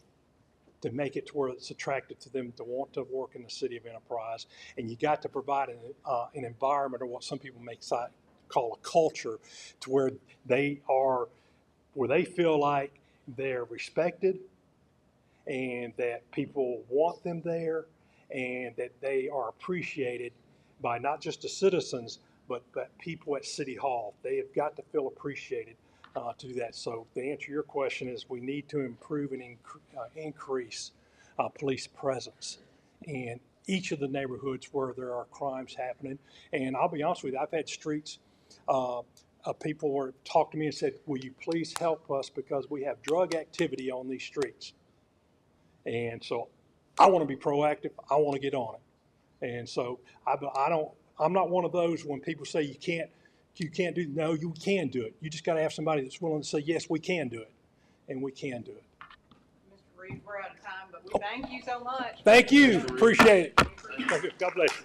to make it to where it's attractive to them to want to work in the city of Enterprise, and you got to provide an environment, or what some people may call a culture, to where they feel like they're respected and that people want them there and that they are appreciated by not just the citizens, but people at City Hall. They have got to feel appreciated to do that. So to answer your question is we need to improve and increase police presence in each of the neighborhoods where there are crimes happening. And I'll be honest with you, I've had streets people were talked to me and said, will you please help us because we have drug activity on these streets. And so I want to be proactive. I want to get on it. And so I'm not one of those when people say you can't do, no, you can do it. You just got to have somebody that's willing to say, yes, we can do it. And we can do it. Mr. Reeves, we're out of time, but we thank you so much. Thank you. Appreciate it. Thank you. God bless you.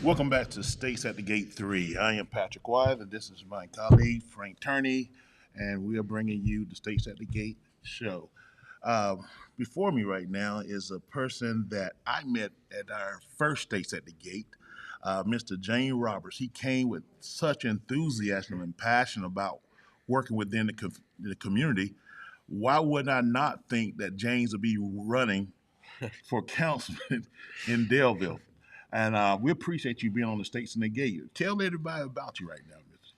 Welcome back to States at the Gate 3. I am Patrick Wise, and this is my colleague, Frank Turney, and we are bringing you the States at the Gate show. Before me right now is a person that I met at our first States at the Gate, Mr. James Roberts. He came with such enthusiasm and passion about working within the community. Why would I not think that James would be running for councilman in Daleville? And we appreciate you being on the States and the Gate. Tell everybody about you right now, Mr.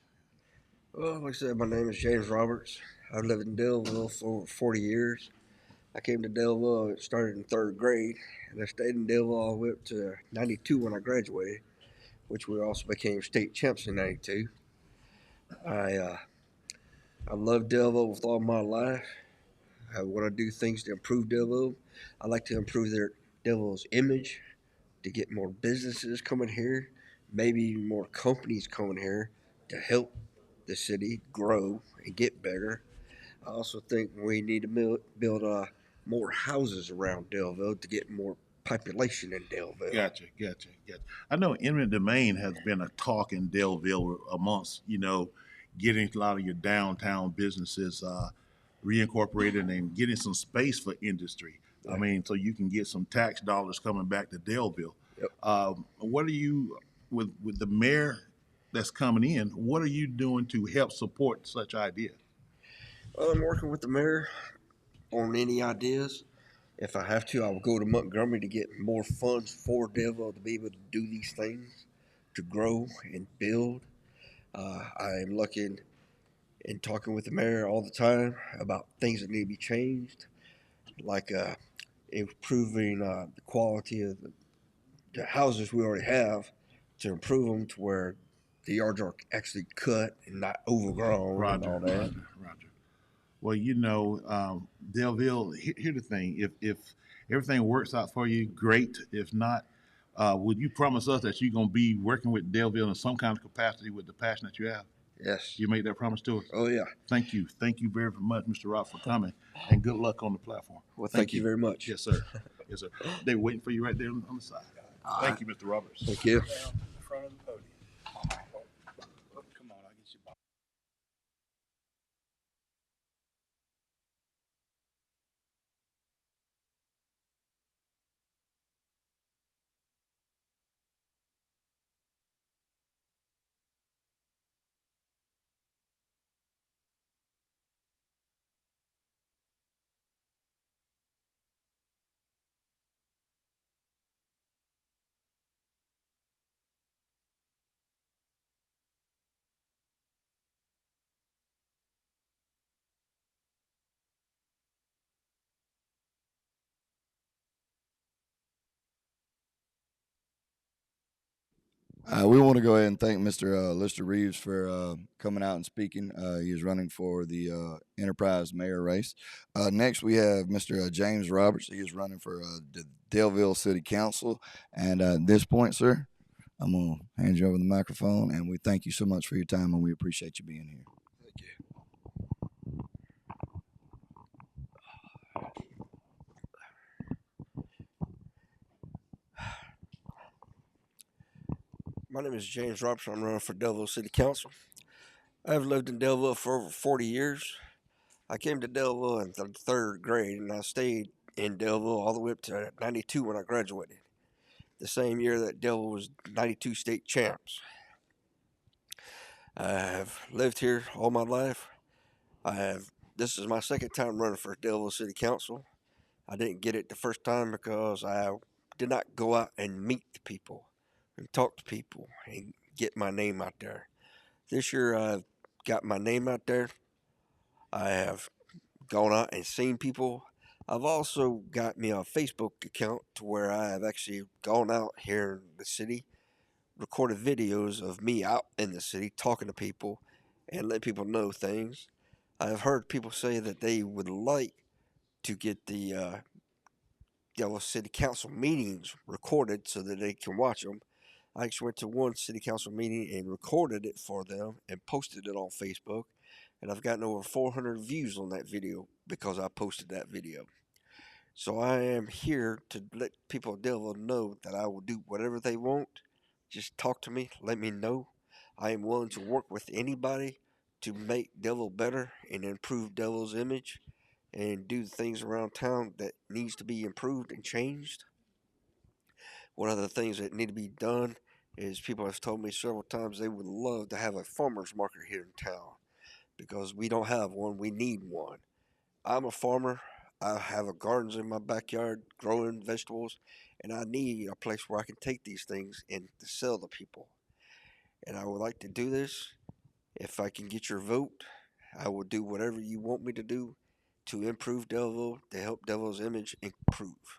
Well, like I said, my name is James Roberts. I've lived in Daleville for over 40 years. I came to Daleville, it started in 3rd grade, and I stayed in Daleville all the way up to 92 when I graduated, which we also became state champs in 92. I love Daleville with all my life. I want to do things to improve Daleville. I like to improve Daleville's image, to get more businesses coming here, maybe more companies coming here to help the city grow and get bigger. I also think we need to build more houses around Delville to get more population in Delville. Gotcha. I know eminent domain has been a talk in Delville amongst, getting a lot of your downtown businesses reincorporated and getting some space for industry. I mean, so you can get some tax dollars coming back to Delville. What are you, with the mayor that's coming in, what are you doing to help support such ideas? Well, I'm working with the mayor on any ideas. If I have to, I will go to Montgomery to get more funds for Delville to be able to do these things, to grow and build. I am looking and talking with the mayor all the time about things that need to be changed, like improving the quality of the houses we already have, to improve them to where the yards are actually cut and not overgrown and all that. Roger. Well, Delville, here's the thing. If everything works out for you, great. If not, would you promise us that you're going to be working with Delville in some kind of capacity with the passion that you have? Yes. You make that promise to us? Oh, yeah. Thank you. Thank you very much, Mr. Rock, for coming, and good luck on the platform. Well, thank you very much. Yes, sir. Yes, sir. They're waiting for you right there on the side. Thank you, Mr. Roberts. Thank you. Front of the podium. Come on, I'll get you. We want to go ahead and thank Mr. Lister Reeves for coming out and speaking. He is running for the Enterprise Mayor race. Next, we have Mr. James Roberts. He is running for the Delville City Council. And at this point, sir, I'm going to hand you over the microphone. And we thank you so much for your time, and we appreciate you being here. Thank you. My name is James Robertson. I'm running for Delville City Council. I've lived in Delville for over 40 years. I came to Delville in the third grade, and I stayed in Delville all the way up to 92 when I graduated. The same year that Delville was 92 state champs. I have lived here all my life. This is my second time running for Delville City Council. I didn't get it the first time because I did not go out and meet the people and talk to people and get my name out there. This year I've got my name out there. I have gone out and seen people. I've also got me a Facebook account to where I have actually gone out here in the city, recorded videos of me out in the city talking to people and let people know things. I've heard people say that they would like to get the Delaware City Council meetings recorded so that they can watch them. I actually went to one city council meeting and recorded it for them and posted it on Facebook. And I've gotten over 400 views on that video because I posted that video. So I am here to let people of Delville know that I will do whatever they want. Just talk to me, let me know. I am willing to work with anybody to make Delville better and improve Delville's image and do things around town that needs to be improved and changed. One of the things that need to be done is people have told me several times they would love to have a farmer's market here in town because we don't have one. We need one. I'm a farmer. I have a gardens in my backyard growing vegetables, and I need a place where I can take these things and to sell to people. And I would like to do this. If I can get your vote, I will do whatever you want me to do to improve Delville, to help Delville's image improve.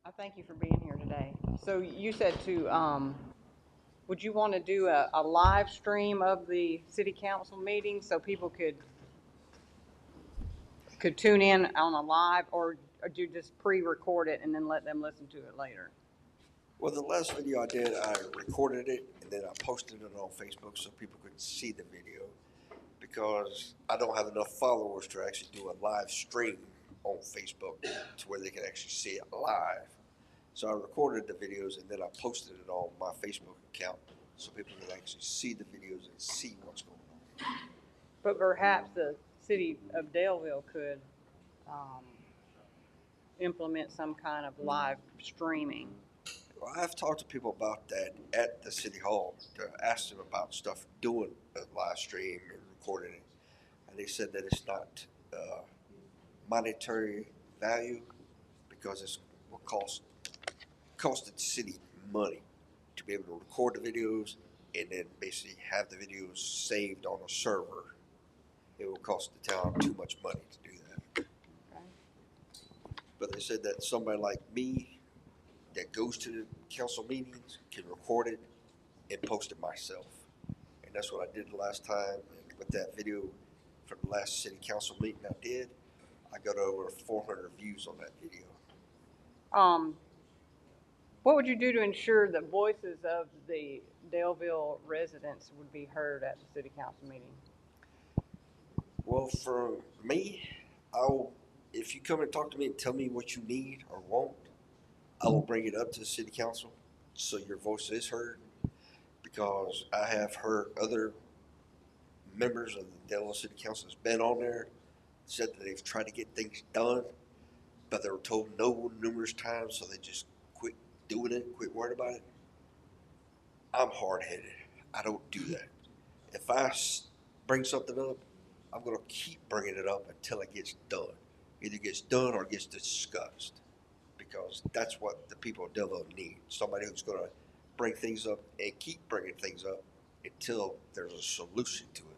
I thank you for being here today. So you said would you want to do a live stream of the city council meeting so people could tune in on a live, or do you just pre-record it and then let them listen to it later? Well, the last video I did, I recorded it and then I posted it on Facebook so people could see the video because I don't have enough followers to actually do a live stream on Facebook to where they can actually see it live. So I recorded the videos and then I posted it on my Facebook account so people can actually see the videos and see what's going on. But perhaps the city of Daleville could implement some kind of live streaming. Well, I've talked to people about that at the city hall to ask them about stuff doing a live stream and recording it. And they said that it's not monetary value because it's what costed the city money to be able to record the videos and then basically have the videos saved on a server. It will cost the town too much money to do that. But they said that somebody like me that goes to the council meetings can record it and post it myself. And that's what I did the last time. And with that video from the last city council meeting I did, I got over 400 views on that video. What would you do to ensure that voices of the Daleville residents would be heard at the city council meeting? Well, for me, if you come and talk to me and tell me what you need or want, I will bring it up to the city council so your voice is heard. Because I have heard other members of the Daleville City Council that's been on there said that they've tried to get things done, but they were told no numerous times, so they just quit doing it, quit worrying about it. I'm hard-headed. I don't do that. If I bring something up, I'm going to keep bringing it up until it gets done. Either gets done or gets discussed, because that's what the people of Daleville need. Somebody who's going to bring things up and keep bringing things up until there's a solution to it.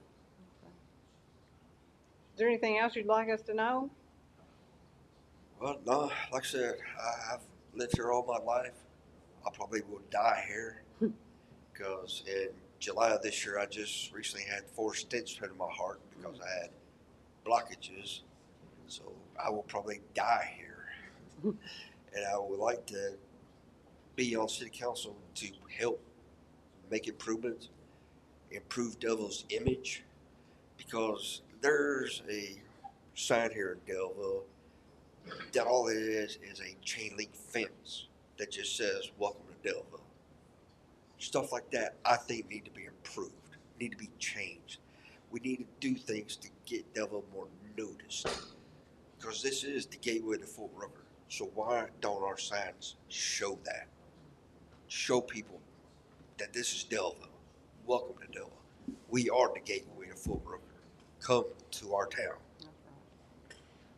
Is there anything else you'd like us to know? Well, no, like I said, I've lived here all my life. I probably will die here because in July of this year, I just recently had 4 stents put in my heart because I had blockages. So I will probably die here. And I would like to be on city council to help make improvements, improve Daleville's image, because there's a sign here in Daleville that all it is a chain link fence that just says "Welcome to Daleville." Stuff like that, I think, need to be improved, need to be changed. We need to do things to get Daleville more noticed, because this is the gateway to Fort River. So why don't our signs show that? Show people that this is Daleville. Welcome to Daleville. We are the gateway to Fort River. Come to our town.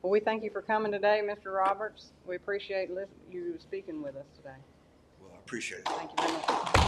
Well, we thank you for coming today, Mr. Roberts. We appreciate you speaking with us today. Well, I appreciate it. Thank you very much.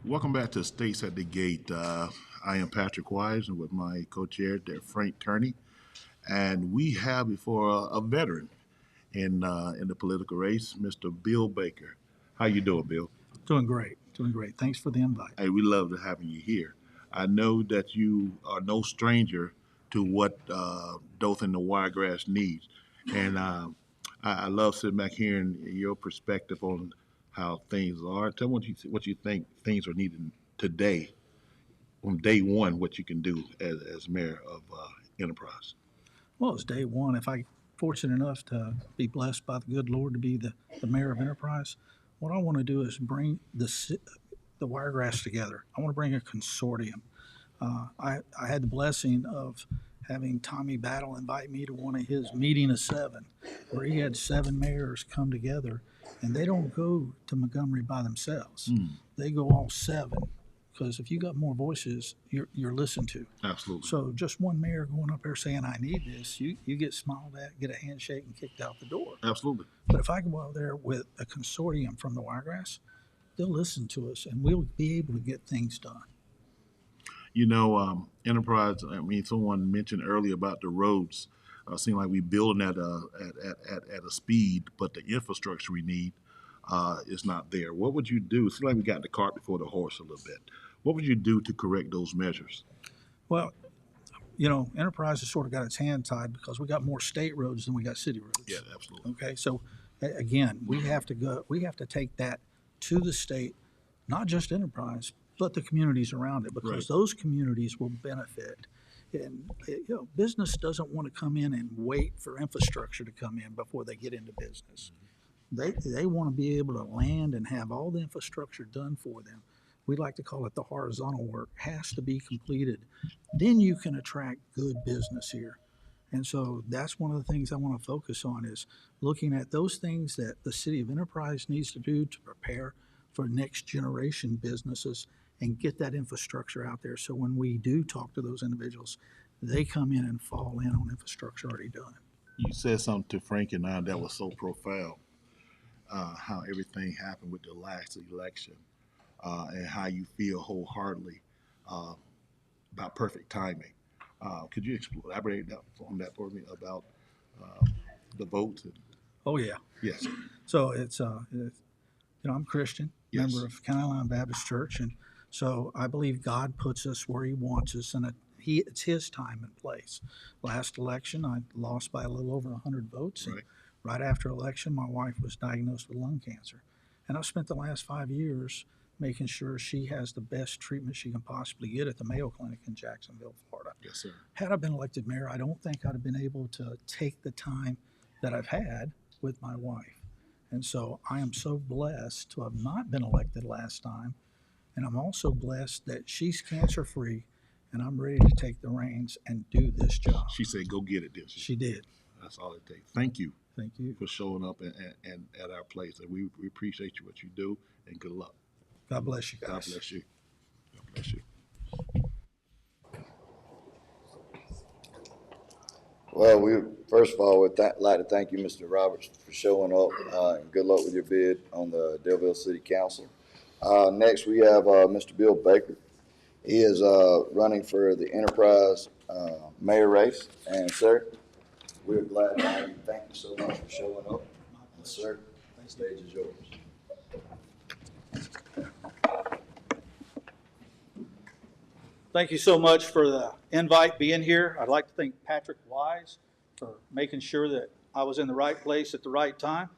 Welcome back to States at the Gate. I am Patrick Wise, and with my co-chair, Frank Turney, and we have before a veteran in the political race, Mr. Bill Baker. How you doing, Bill? Doing great. Doing great. Thanks for the invite. Hey, we love having you here. I know that you are no stranger to what Dothan the Wiregrass needs, and I love sitting back hearing your perspective on how things are. Tell me what you think things are needed today, on day one, what you can do as mayor of Enterprise. Well, it's day one. If I'm fortunate enough to be blessed by the good Lord to be the mayor of Enterprise, what I want to do is bring the Wiregrass together. I want to bring a consortium. I had the blessing of having Tommy Battle invite me to one of his meeting of 7, where he had 7 mayors come together and they don't go to Montgomery by themselves. They go all 7, because if you got more voices, you're listened to. Absolutely. So just one mayor going up there saying, I need this, you get smiled at, get a handshake, and kicked out the door. Absolutely. But if I go out there with a consortium from the Wiregrass, they'll listen to us, and we'll be able to get things done. Enterprise, I mean, someone mentioned earlier about the roads. Seem like we building at a speed, but the infrastructure we need is not there. What would you do? It seems like we got the cart before the horse a little bit. What would you do to correct those measures? Well, Enterprise has sort of got its hand tied because we got more state roads than we got city roads. Yeah, absolutely. Okay, so again, we have to take that to the state, not just Enterprise, but the communities around it, because Right. those communities will benefit. And business doesn't want to come in and wait for infrastructure to come in before they get into business. They want to be able to land and have all the infrastructure done for them. We like to call it the horizontal work, has to be completed. Then you can attract good business here. And so that's one of the things I want to focus on, is looking at those things that the city of Enterprise needs to do to prepare for next generation businesses and get that infrastructure out there. So when we do talk to those individuals, they come in and fall in on infrastructure already done. You said something to Frank and I that was so profound. How everything happened with the last election, and how you feel wholeheartedly about perfect timing. Could you elaborate on that for me about the vote? Oh yeah. Yes. So it's I'm Christian, Yes. member of County Line Baptist Church, and so I believe God puts us where He wants us, and it's His time and place. Last election, I lost by a little over 100 votes. Right. Right after election, my wife was diagnosed with lung cancer, and I've spent the last 5 years making sure she has the best treatment she can possibly get at the Mayo Clinic in Jacksonville, Florida. Yes, sir. Had I been elected mayor, I don't think I'd have been able to take the time that I've had with my wife. And so I am so blessed to have not been elected last time. And I'm also blessed that she's cancer free, and I'm ready to take the reins and do this job. She said, "Go get it," didn't she? She did. That's all it takes. Thank you. Thank you for showing up and at our place. And we appreciate you, what you do, and good luck. God bless you guys. God bless you. God bless you. Well, first of all, would like to thank you, Mr. Roberts, for showing up, and good luck with your bid on the Delville City Council. Next, we have Mr. Bill Baker. He is running for the Enterprise mayor race. And, sir, we're glad to have you. Thank you so much for showing up. And, sir, the stage is yours. Thank you so much for the invite, being here. I'd like to thank Patrick Wise for making sure that I was in the right place at the right time.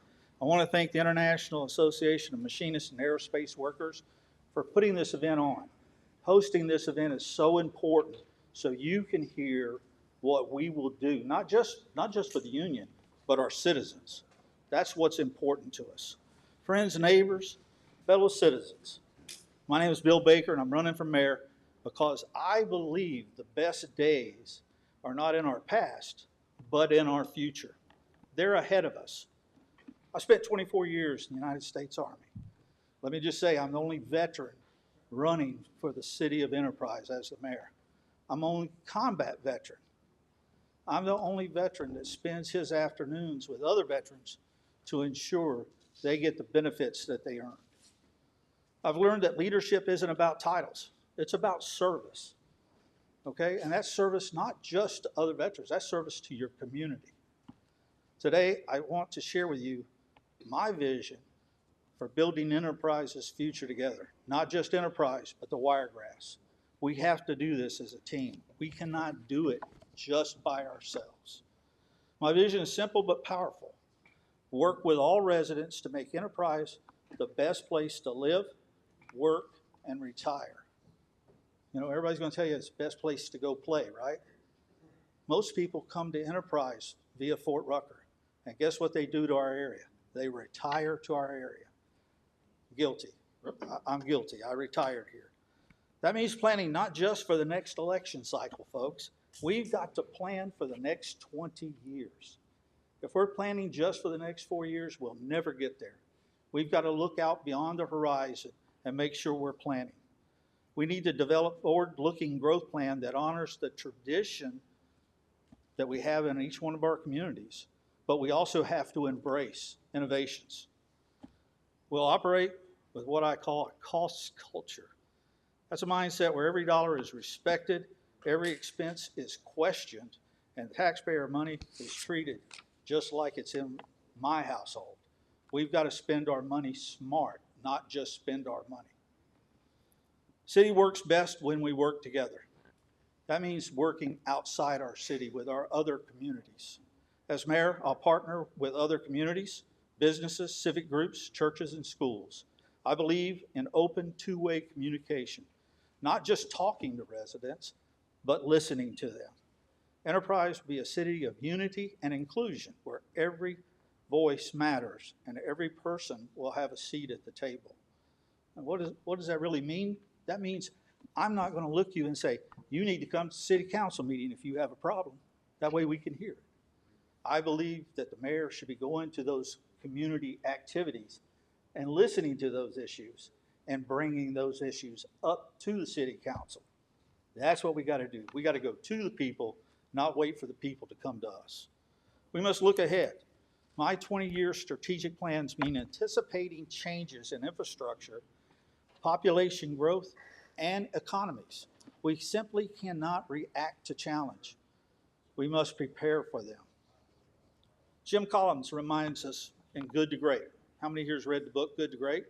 I want to thank the International Association of Machinists and Aerospace Workers for putting this event on. Hosting this event is so important so you can hear what we will do, not just for the union, but our citizens. That's what's important to us. Friends, neighbors, fellow citizens, my name is Bill Baker, and I'm running for mayor because I believe the best days are not in our past, but in our future. They're ahead of us. I spent 24 years in the United States Army. Let me just say, I'm the only veteran running for the city of Enterprise as the mayor. I'm only combat veteran. I'm the only veteran that spends his afternoons with other veterans to ensure they get the benefits that they earn. I've learned that leadership isn't about titles. It's about service, okay? And that's service not just to other veterans, that's service to your community. Today, I want to share with you my vision for building Enterprise's future together. Not just Enterprise, but the Wiregrass. We have to do this as a team. We cannot do it just by ourselves. My vision is simple but powerful. Work with all residents to make Enterprise the best place to live, work, and retire. You know, everybody's going to tell you it's the best place to go play, right? Most people come to Enterprise via Fort Rucker. And guess what they do to our area? They retire to our area. Guilty. I'm guilty. I retired here. That means planning not just for the next election cycle, folks. We've got to plan for the next 20 years. If we're planning just for the next 4 years, we'll never get there. We've got to look out beyond the horizon and make sure we're planning. We need to develop forward-looking growth plan that honors the tradition that we have in each one of our communities, but we also have to embrace innovations. We'll operate with what I call a cost culture. That's a mindset where every dollar is respected, every expense is questioned, and taxpayer money is treated just like it's in my household. We've got to spend our money smart, not just spend our money. City works best when we work together. That means working outside our city with our other communities. As mayor, I'll partner with other communities, businesses, civic groups, churches, and schools. I believe in open two-way communication, not just talking to residents, but listening to them. Enterprise will be a city of unity and inclusion where every voice matters and every person will have a seat at the table. And what does that really mean? That means I'm not going to look you and say, you need to come to city council meeting if you have a problem. That way we can hear it. I believe that the mayor should be going to those community activities and listening to those issues and bringing those issues up to the city council. That's what we got to do. We got to go to the people, not wait for the people to come to us. We must look ahead. My 20-year strategic plans mean anticipating changes in infrastructure, population growth, and economies. We simply cannot react to challenge. We must prepare for them. Jim Collins reminds us in Good to Great. How many here has read the book Good to Great?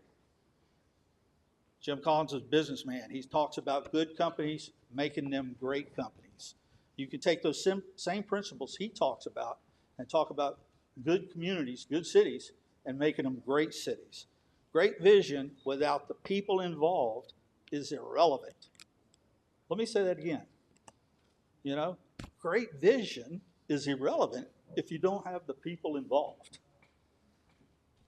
Jim Collins is a businessman. He talks about good companies making them great companies. You can take those same principles he talks about and talk about good communities, good cities, and making them great cities. Great vision without the people involved is irrelevant. Let me say that again. You know, great vision is irrelevant if you don't have the people involved.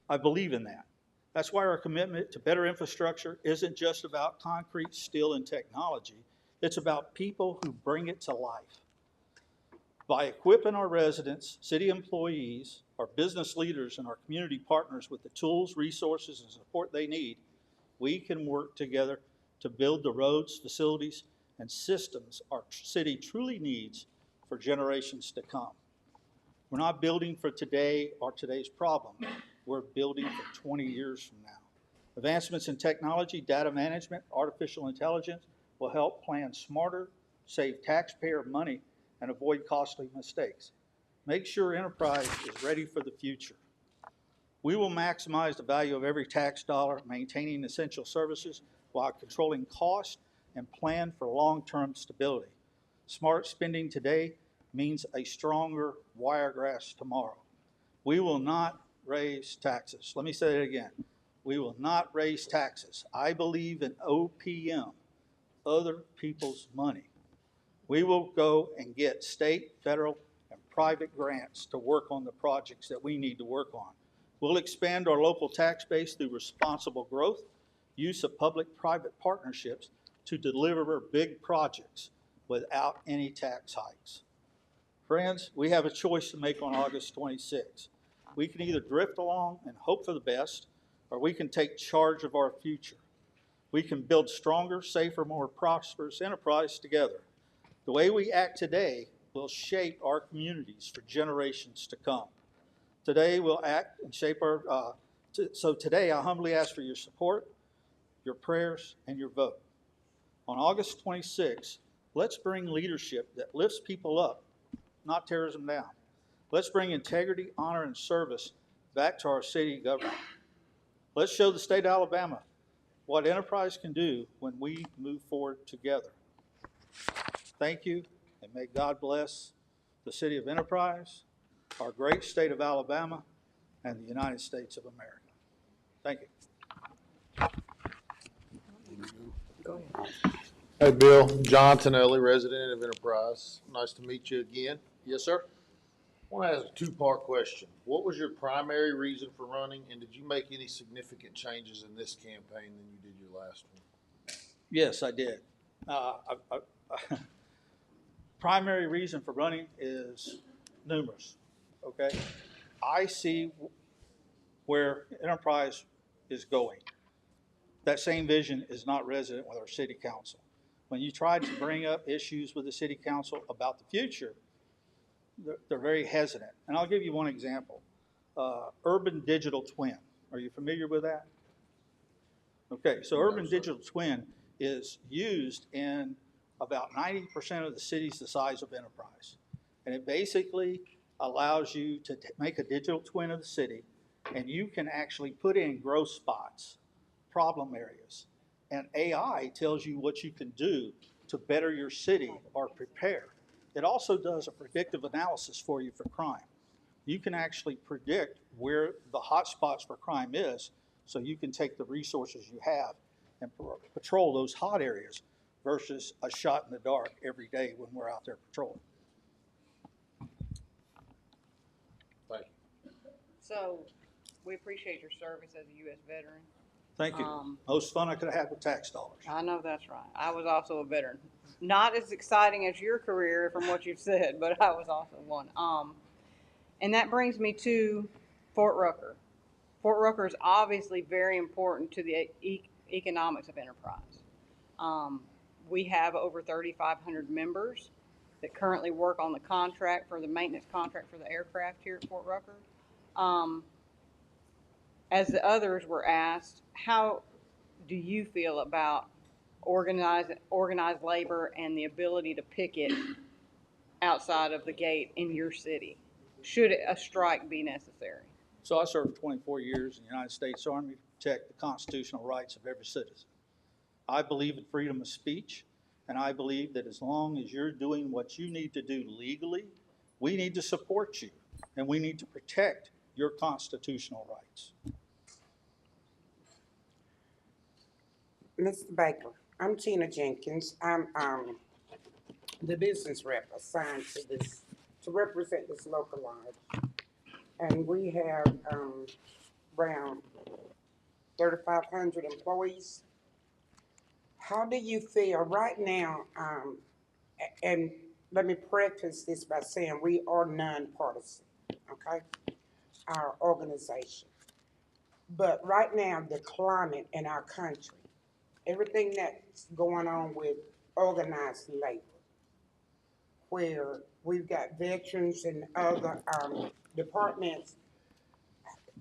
I believe in that. That's why our commitment to better infrastructure isn't just about concrete, steel, and technology. It's about people who bring it to life. By equipping our residents, city employees, our business leaders, and our community partners with the tools, resources, and support they need, we can work together to build the roads, facilities, and systems our city truly needs for generations to come. We're not building for today or today's problem. We're building for 20 years from now. Advancements in technology, data management, artificial intelligence will help plan smarter, save taxpayer money, and avoid costly mistakes. Make sure enterprise is ready for the future. We will maximize the value of every tax dollar, maintaining essential services while controlling costs and plan for long-term stability. Smart spending today means a stronger Wiregrass tomorrow. We will not raise taxes. Let me say it again. We will not raise taxes. I believe in OPM, other people's money. We will go and get state, federal, and private grants to work on the projects that we need to work on. We'll expand our local tax base through responsible growth, use of public-private partnerships to deliver big projects without any tax hikes. Friends, we have a choice to make on August 26th. We can either drift along and hope for the best, or we can take charge of our future. We can build stronger, safer, more prosperous enterprise together. The way we act today will shape our communities for generations to come. Today we'll act and shape our, so today I humbly ask for your support, your prayers, and your vote. On August 26th, let's bring leadership that lifts people up, not tears them down. Let's bring integrity, honor, and service back to our city government. Let's show the state of Alabama what enterprise can do when we move forward together. Thank you, and may God bless the city of Enterprise, our great state of Alabama, and the United States of America. Thank you. Go ahead. Hey, Bill, John Tonelli, resident of Enterprise. Nice to meet you again. Yes, sir. I want to ask a two-part question. What was your primary reason for running, and did you make any significant changes in this campaign than you did your last one? Yes, I did. Primary reason for running is numerous, okay? I see where Enterprise is going. That same vision is not resident with our city council. When you try to bring up issues with the city council about the future, they're very hesitant. And I'll give you one example. Urban digital twin. Are you familiar with that? Okay, so urban digital twin is used in about 90% of the cities the size of Enterprise. And it basically allows you to make a digital twin of the city, and you can actually put in growth spots, problem areas. And AI tells you what you can do to better your city or prepare. It also does a predictive analysis for you for crime. You can actually predict where the hot spots for crime is, so you can take the resources you have and patrol those hot areas versus a shot in the dark every day when we're out there patrolling. Thank you. So, we appreciate your service as a U.S. veteran. Thank you. Most fun I could have had with tax dollars. I know that's right. I was also a veteran. Not as exciting as your career from what you've said, but I was also one. And that brings me to Fort Rucker. Fort Rucker is obviously very important to the economics of Enterprise. We have over 3,500 members that currently work on the contract for the maintenance contract for the aircraft here at Fort Rucker. As the others were asked, how do you feel about organized labor and the ability to picket outside of the gate in your city? Should a strike be necessary? So I served 24 years in the United States Army to protect the constitutional rights of every citizen. I believe in freedom of speech, and I believe that as long as you're doing what you need to do legally, we need to support you, and we need to protect your constitutional rights. Mr. Baker, I'm Tina Jenkins. I'm the business rep assigned to this, to represent this local lodge. And we have around 3,500 employees. How do you feel right now? And let me preface this by saying we are nonpartisan, okay? Our organization. But right now, the climate in our country, everything that's going on with organized labor, where we've got veterans and other departments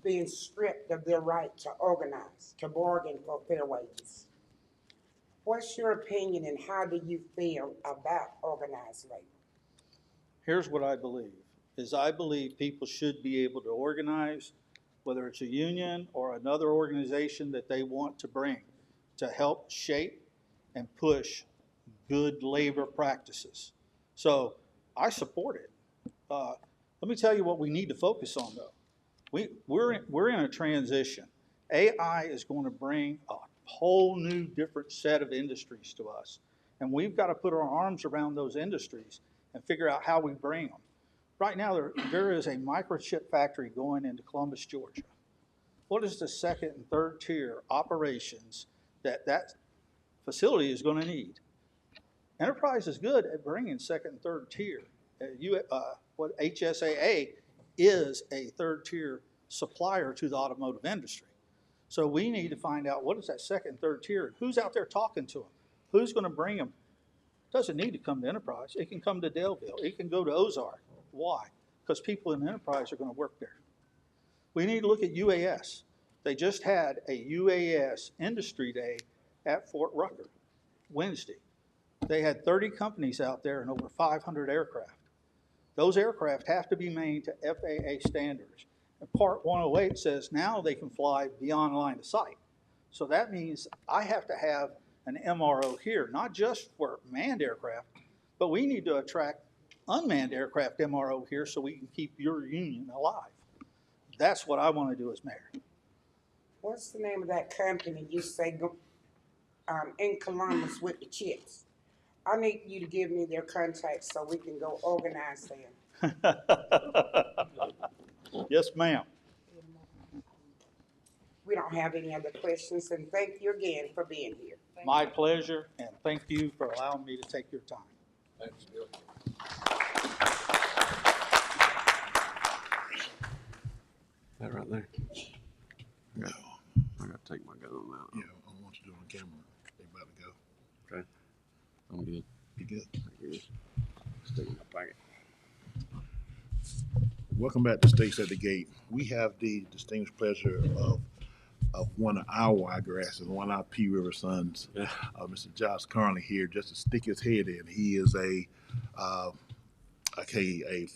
being stripped of their right to organize, to bargain for fair wages. What's your opinion and how do you feel about organized labor? Here's what I believe, is I believe people should be able to organize, whether it's a union or another organization that they want to bring to help shape and push good labor practices. So I support it. Let me tell you what we need to focus on though. We're in a transition. AI is going to bring a whole new different set of industries to us. And we've got to put our arms around those industries and figure out how we bring them. Right now, there is a microchip factory going into Columbus, Georgia. What is the second and third tier operations that facility is going to need? Enterprise is good at bringing second and third tier. What HSAA is a third tier supplier to the automotive industry. So we need to find out what is that second and third tier. Who's out there talking to them? Who's going to bring them? Doesn't need to come to Enterprise. It can come to Delville. It can go to Ozark. Why? Because people in Enterprise are going to work there. We need to look at UAS. They just had a UAS Industry Day at Fort Rucker Wednesday. They had 30 companies out there and over 500 aircraft. Those aircraft have to be made to FAA standards. And Part 108 says now they can fly beyond line of sight. So that means I have to have an MRO here, not just for manned aircraft, but we need to attract unmanned aircraft MRO here so we can keep your union alive. That's what I want to do as mayor. What's the name of that company you say in Columbus with the chips? I need you to give me their contacts so we can go organize them. Yes, ma'am. We don't have any other questions, and thank you again for being here. My pleasure, and thank you for allowing me to take your time. Thanks, Bill. That right there. No. Okay. got to take my gun out. Yeah, I want you to do it on camera. They about to go. Okay. I'm good. You good? Thank you. Stick in my pocket. Welcome back to Stakes at the Gate. We have the distinguished pleasure of one of our wiregrasses, one of our P River sons, Mr. Josh, currently here just to stick his head in. He is a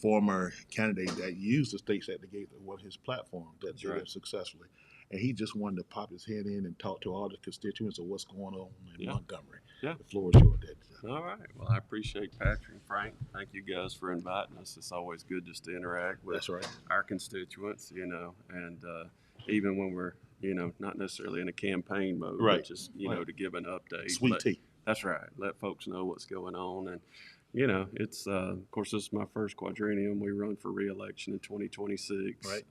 former candidate that used the Stakes at the Gate as one of his platforms that did it successfully. And he just wanted to pop his head in and talk to all the constituents of what's going on in Montgomery. Yeah. The floor is yours, Dad. All right. Well, I appreciate Patrick and Frank. Thank you guys for inviting us. It's always good just to interact with our constituents, and even when we're, not necessarily in a campaign mode, but just, to give an update. Sweet tea. That's right. Let folks know what's going on. And, it's, of course, this is my first quadrennium. We run for re-election in 2026. Right.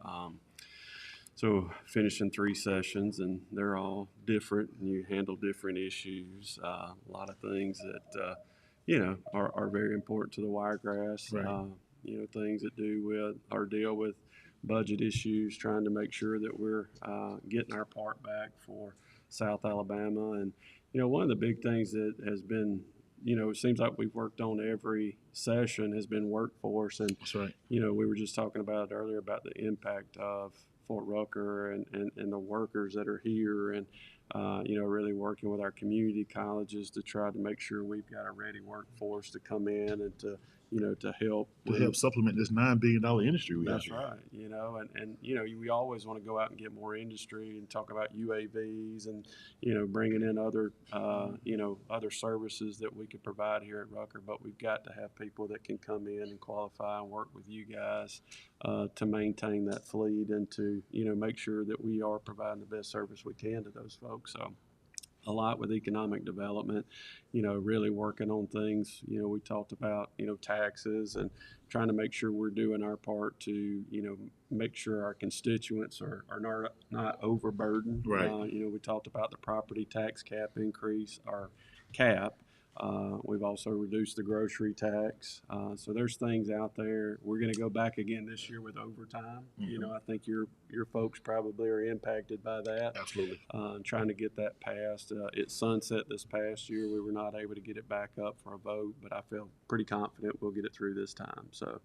So finishing 3 sessions, and they're all different, and you handle different issues. A lot of things that, are very important to the Wiregrass. Right. Things that deal with budget issues, trying to make sure that we're getting our part back for South Alabama. And, one of the big things that has been, it seems like we've worked on every session has been workforce. And, that's right. We were just talking about it earlier about the impact of Fort Rucker and the workers that are here, and really working with our community colleges to try to make sure we've got a ready workforce to come in and to help supplement this $9 billion industry we have. That's right. And we always want to go out and get more industry and talk about UAVs and bringing in other other services that we could provide here at Rucker, but we've got to have people that can come in and qualify and work with you guys to maintain that fleet and to make sure that we are providing the best service we can to those folks. So a lot with economic development, really working on things. We talked about, taxes and trying to make sure we're doing our part to, make sure our constituents are not overburdened. Right. We talked about the property tax cap increase, our cap. We've also reduced the grocery tax. So there's things out there. We're going to go back again this year with overtime. Mm-hmm. I think your folks probably are impacted by that. Absolutely. Trying to get that passed. It sunset this past year. We were not able to get it back up for a vote, but I feel pretty confident we'll get it through this time. So,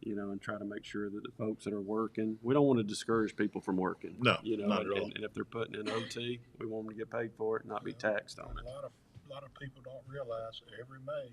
and try to make sure that the folks that are working, we don't want to discourage people from working. No, not at all. And if they're putting in OT, we want them to get paid for it, not be taxed on it. A lot of people don't realize every May,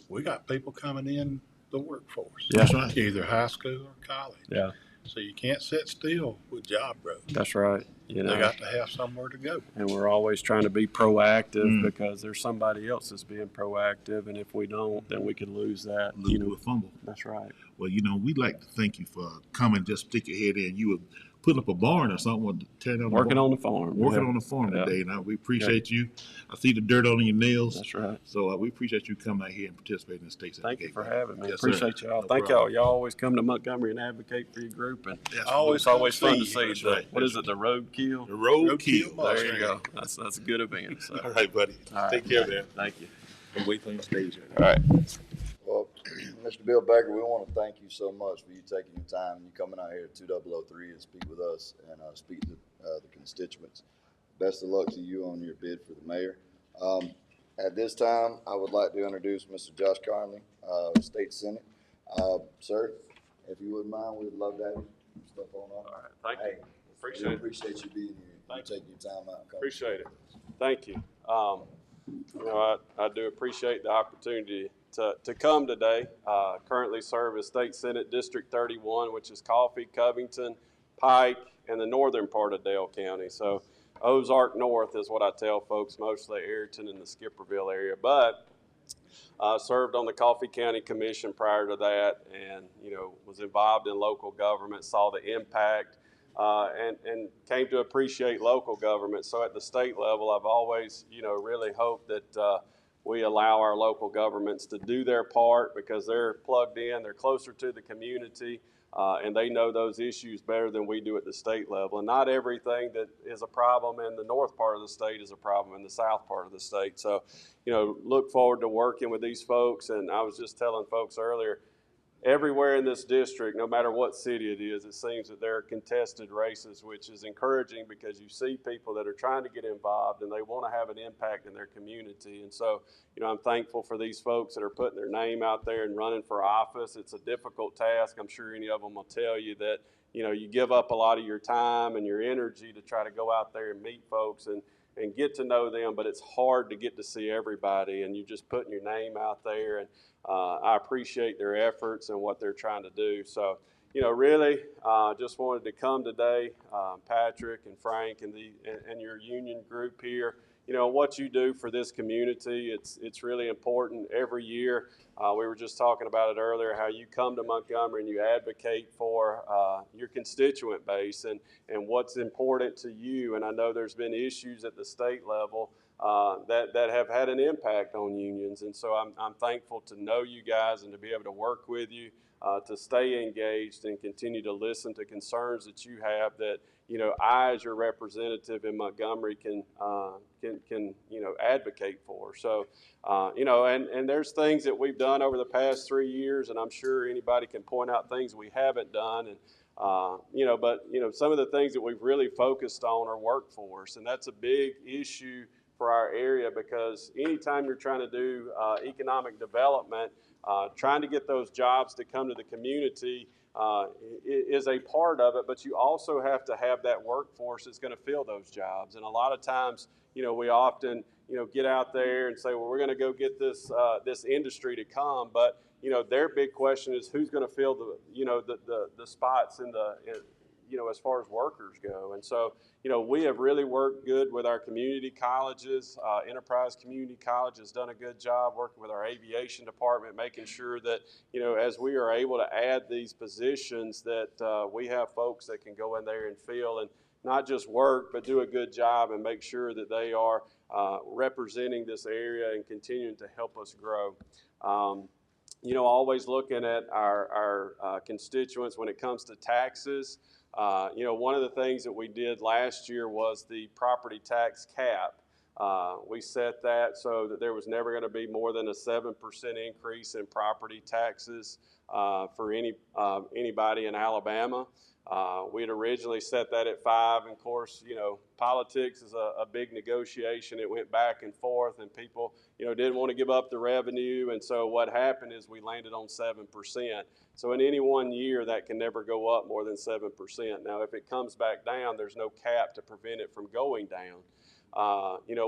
we got people coming in the workforce. Yeah. That's right. Either high school or college. Yeah. So you can't sit still with job growth. That's right. They got to have somewhere to go. And we're always trying to be proactive because there's somebody else that's being proactive, and if we don't, then we could lose that. A fumble. That's right. Well, we'd like to thank you for coming. Just stick your head in. You were putting up a barn or something, working on the farm. Working on the farm today. Now we appreciate you. I see the dirt on your nails. That's right. So we appreciate you coming out here and participating in the Stakes at the Gate. Thank you for having me. Yes, appreciate sir. y'all. No Thank problem. y'all. Y'all always come to Montgomery and advocate for your group, and Yes, it's always fun to you. see. That's The, right. what is it? The roadkill. The roadkill. There you go. That's a good event. So. All right, buddy. All right. Take care, man. Thank you. And wait on the stage. All right. Well, Mr. Bill Baker, we want to thank you so much for you taking your time and you coming out here at 2003 and speak with us and speak to the constituents. Best of luck to you on your bid for the mayor. At this time, I would like to introduce Mr. Josh Conley, State Senate. Sir, if you wouldn't mind, we'd love to have you step on up. All right. Thank you. Appreciate it. Appreciate you being here. Thank you taking your time out. And coming. Appreciate it. Thank you. I do appreciate the opportunity to come today. Currently serve as State Senate District 31, which is Coffee, Covington, Pike, and the northern part of Dale County. So Ozark North is what I tell folks, mostly Ayrton and the Skipperville area. But I served on the Coffee County Commission prior to that and, was involved in local government, saw the impact, and came to appreciate local government. So at the state level, I've always, really hoped that we allow our local governments to do their part because they're plugged in, they're closer to the community, and they know those issues better than we do at the state level. And not everything that is a problem in the north part of the state is a problem in the south part of the state. So, look forward to working with these folks. And I was just telling folks earlier, everywhere in this district, no matter what city it is, it seems that there are contested races, which is encouraging because you see people that are trying to get involved and they want to have an impact in their community. And so, I'm thankful for these folks that are putting their name out there and running for office. It's a difficult task. I'm sure any of them will tell you that, you give up a lot of your time and your energy to try to go out there and meet folks and get to know them, but it's hard to get to see everybody, and you're just putting your name out there, and I appreciate their efforts and what they're trying to do. So, really just wanted to come today, Patrick and Frank and your union group here. What you do for this community, it's really important every year. We were just talking about it earlier, how you come to Montgomery and you advocate for your constituent base and what's important to you. And I know there's been issues at the state level that have had an impact on unions. And so I'm thankful to know you guys and to be able to work with you, to stay engaged and continue to listen to concerns that you have that, I, as your representative in Montgomery, can advocate for. So, and there's things that we've done over the past 3 years, and I'm sure anybody can point out things we haven't done. And, but some of the things that we've really focused on are workforce, and that's a big issue for our area because anytime you're trying to do economic development, trying to get those jobs to come to the community is a part of it, but you also have to have that workforce that's going to fill those jobs. And a lot of times, we often, get out there and say, well, we're going to go get this this industry to come, but their big question is who's going to fill the spots as far as workers go. And so, we have really worked good with our community colleges. Enterprise Community College has done a good job working with our aviation department, making sure that, as we are able to add these positions that we have folks that can go in there and fill and not just work, but do a good job and make sure that they are representing this area and continuing to help us grow. Always looking at our constituents when it comes to taxes. One of the things that we did last year was the property tax cap. We set that so that there was never going to be more than a 7% increase in property taxes for anybody in Alabama. We had originally set that at 5%, and of course, politics is a big negotiation. It went back and forth, and people, didn't want to give up the revenue, and so what happened is we landed on 7%. So in any one year, that can never go up more than 7%. Now, if it comes back down, there's no cap to prevent it from going down.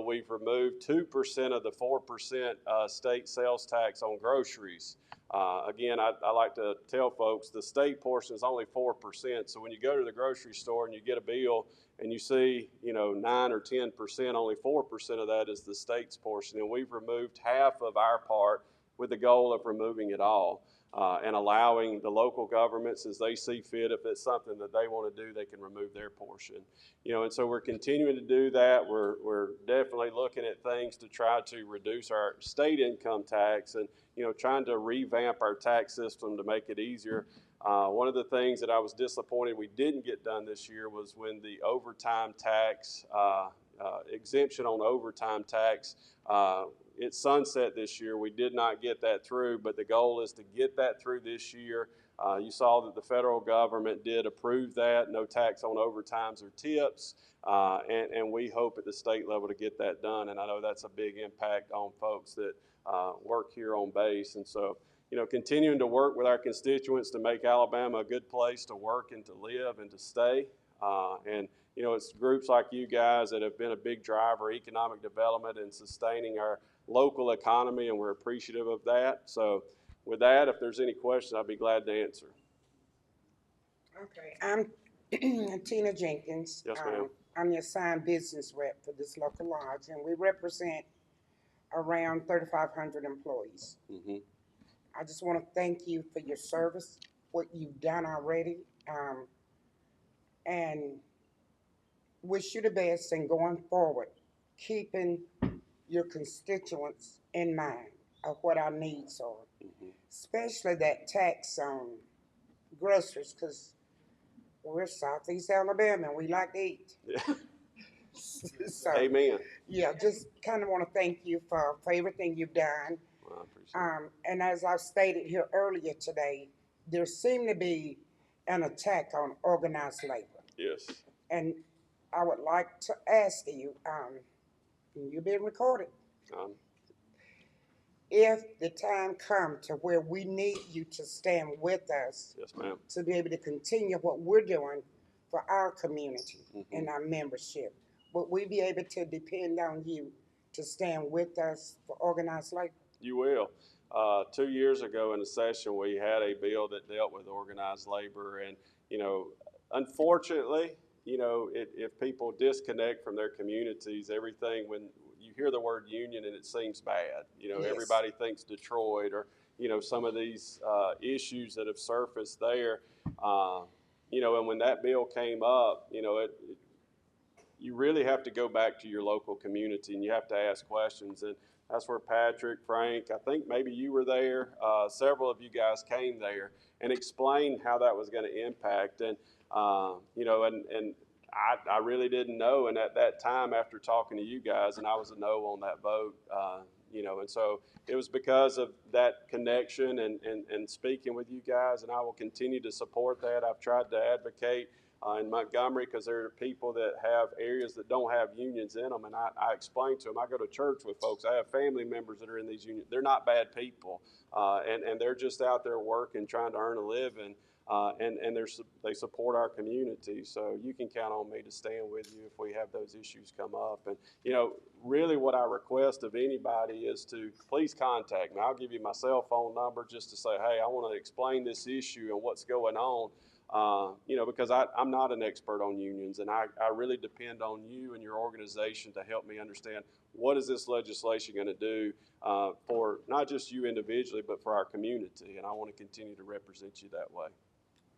We've removed 2% of the 4% state sales tax on groceries. Again, I like to tell folks the state portion is only 4%. So when you go to the grocery store and you get a bill and you see, 9 or 10%, only 4% of that is the state's portion. And we've removed half of our part with the goal of removing it all. And allowing the local governments, as they see fit, if it's something that they want to do, they can remove their portion. And so we're continuing to do that. We're definitely looking at things to try to reduce our state income tax and, trying to revamp our tax system to make it easier. One of the things that I was disappointed we didn't get done this year was when the overtime tax, exemption on overtime tax, it sunset this year. We did not get that through, but the goal is to get that through this year. You saw that the federal government did approve that, no tax on overtimes or tips, and we hope at the state level to get that done. And I know that's a big impact on folks that work here on base. And so, continuing to work with our constituents to make Alabama a good place to work and to live and to stay. And it's groups like you guys that have been a big driver, economic development and sustaining our local economy, and we're appreciative of that. So with that, if there's any questions, I'd be glad to answer. Okay, I'm Tina Jenkins. Yes, ma'am. I'm the assigned business rep for this local lodge, and we represent around 3,500 employees. Mm-hmm. I just want to thank you for your service, what you've done already, and wish you the best in going forward, keeping your constituents in mind of what our needs are, especially that tax on groceries, because we're Southeast Alabama and we like to eat. Yeah. So, Amen. yeah, just kind of want to thank you for everything you've done. Well, I appreciate it. And as I stated here earlier today, there seemed to be an attack on organized labor. Yes. And I would like to ask you, and you're being recorded, Um, if the time comes to where we need you to stand with us yes, ma'am. to be able to continue what we're doing for our community and our membership, would we be able to depend on you to stand with us for organized labor? You will. 2 years ago in a session, we had a bill that dealt with organized labor, and unfortunately, if people disconnect from their communities, everything when you hear the word union and it seems bad, Yes. everybody thinks Detroit or some of these issues that have surfaced there. And when that bill came up, you really have to go back to your local community and you have to ask questions. And that's where Patrick, Frank, I think maybe you were there. Several of you guys came there and explained how that was going to impact. And, and I really didn't know. And at that time, after talking to you guys, and I was a no on that vote, and so it was because of that connection and speaking with you guys. And I will continue to support that. I've tried to advocate in Montgomery, because there are people that have areas that don't have unions in them, and I explain to them. I go to church with folks. I have family members that are in these unions. They're not bad people, and they're just out there working, trying to earn a living, and they support our community. So you can count on me to stand with you if we have those issues come up. And really, what I request of anybody is to please contact me. I'll give you my cell phone number just to say, hey, I want to explain this issue and what's going on. Because I'm not an expert on unions, and I really depend on you and your organization to help me understand what is this legislation going to do for not just you individually, but for our community. And I want to continue to represent you that way.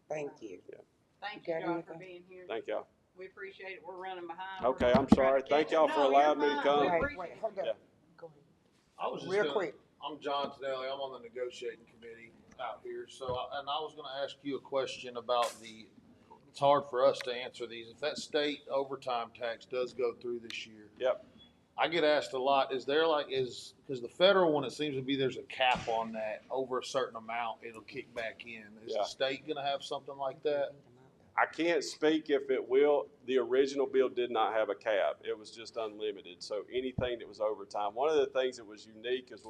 Thank you. Yeah. Thank you, John, for being here. Thank y'all. We appreciate it. We're running behind. Okay, I'm sorry. Thank y'all for allowing me to come. Wait, hold on. Yeah. Go ahead. I was just Real quick. I'm John Tonelli. I'm on the negotiating committee out here. I was going to ask you a question about it's hard for us to answer these. If that state overtime tax does go through this year. Yep. I get asked a lot, because the federal one, it seems to be there's a cap on that over a certain amount, it'll kick back in. Is the state going to have something like that? I can't speak if it will. The original bill did not have a cap. It was just unlimited. So anything that was overtime. One of the things that was unique is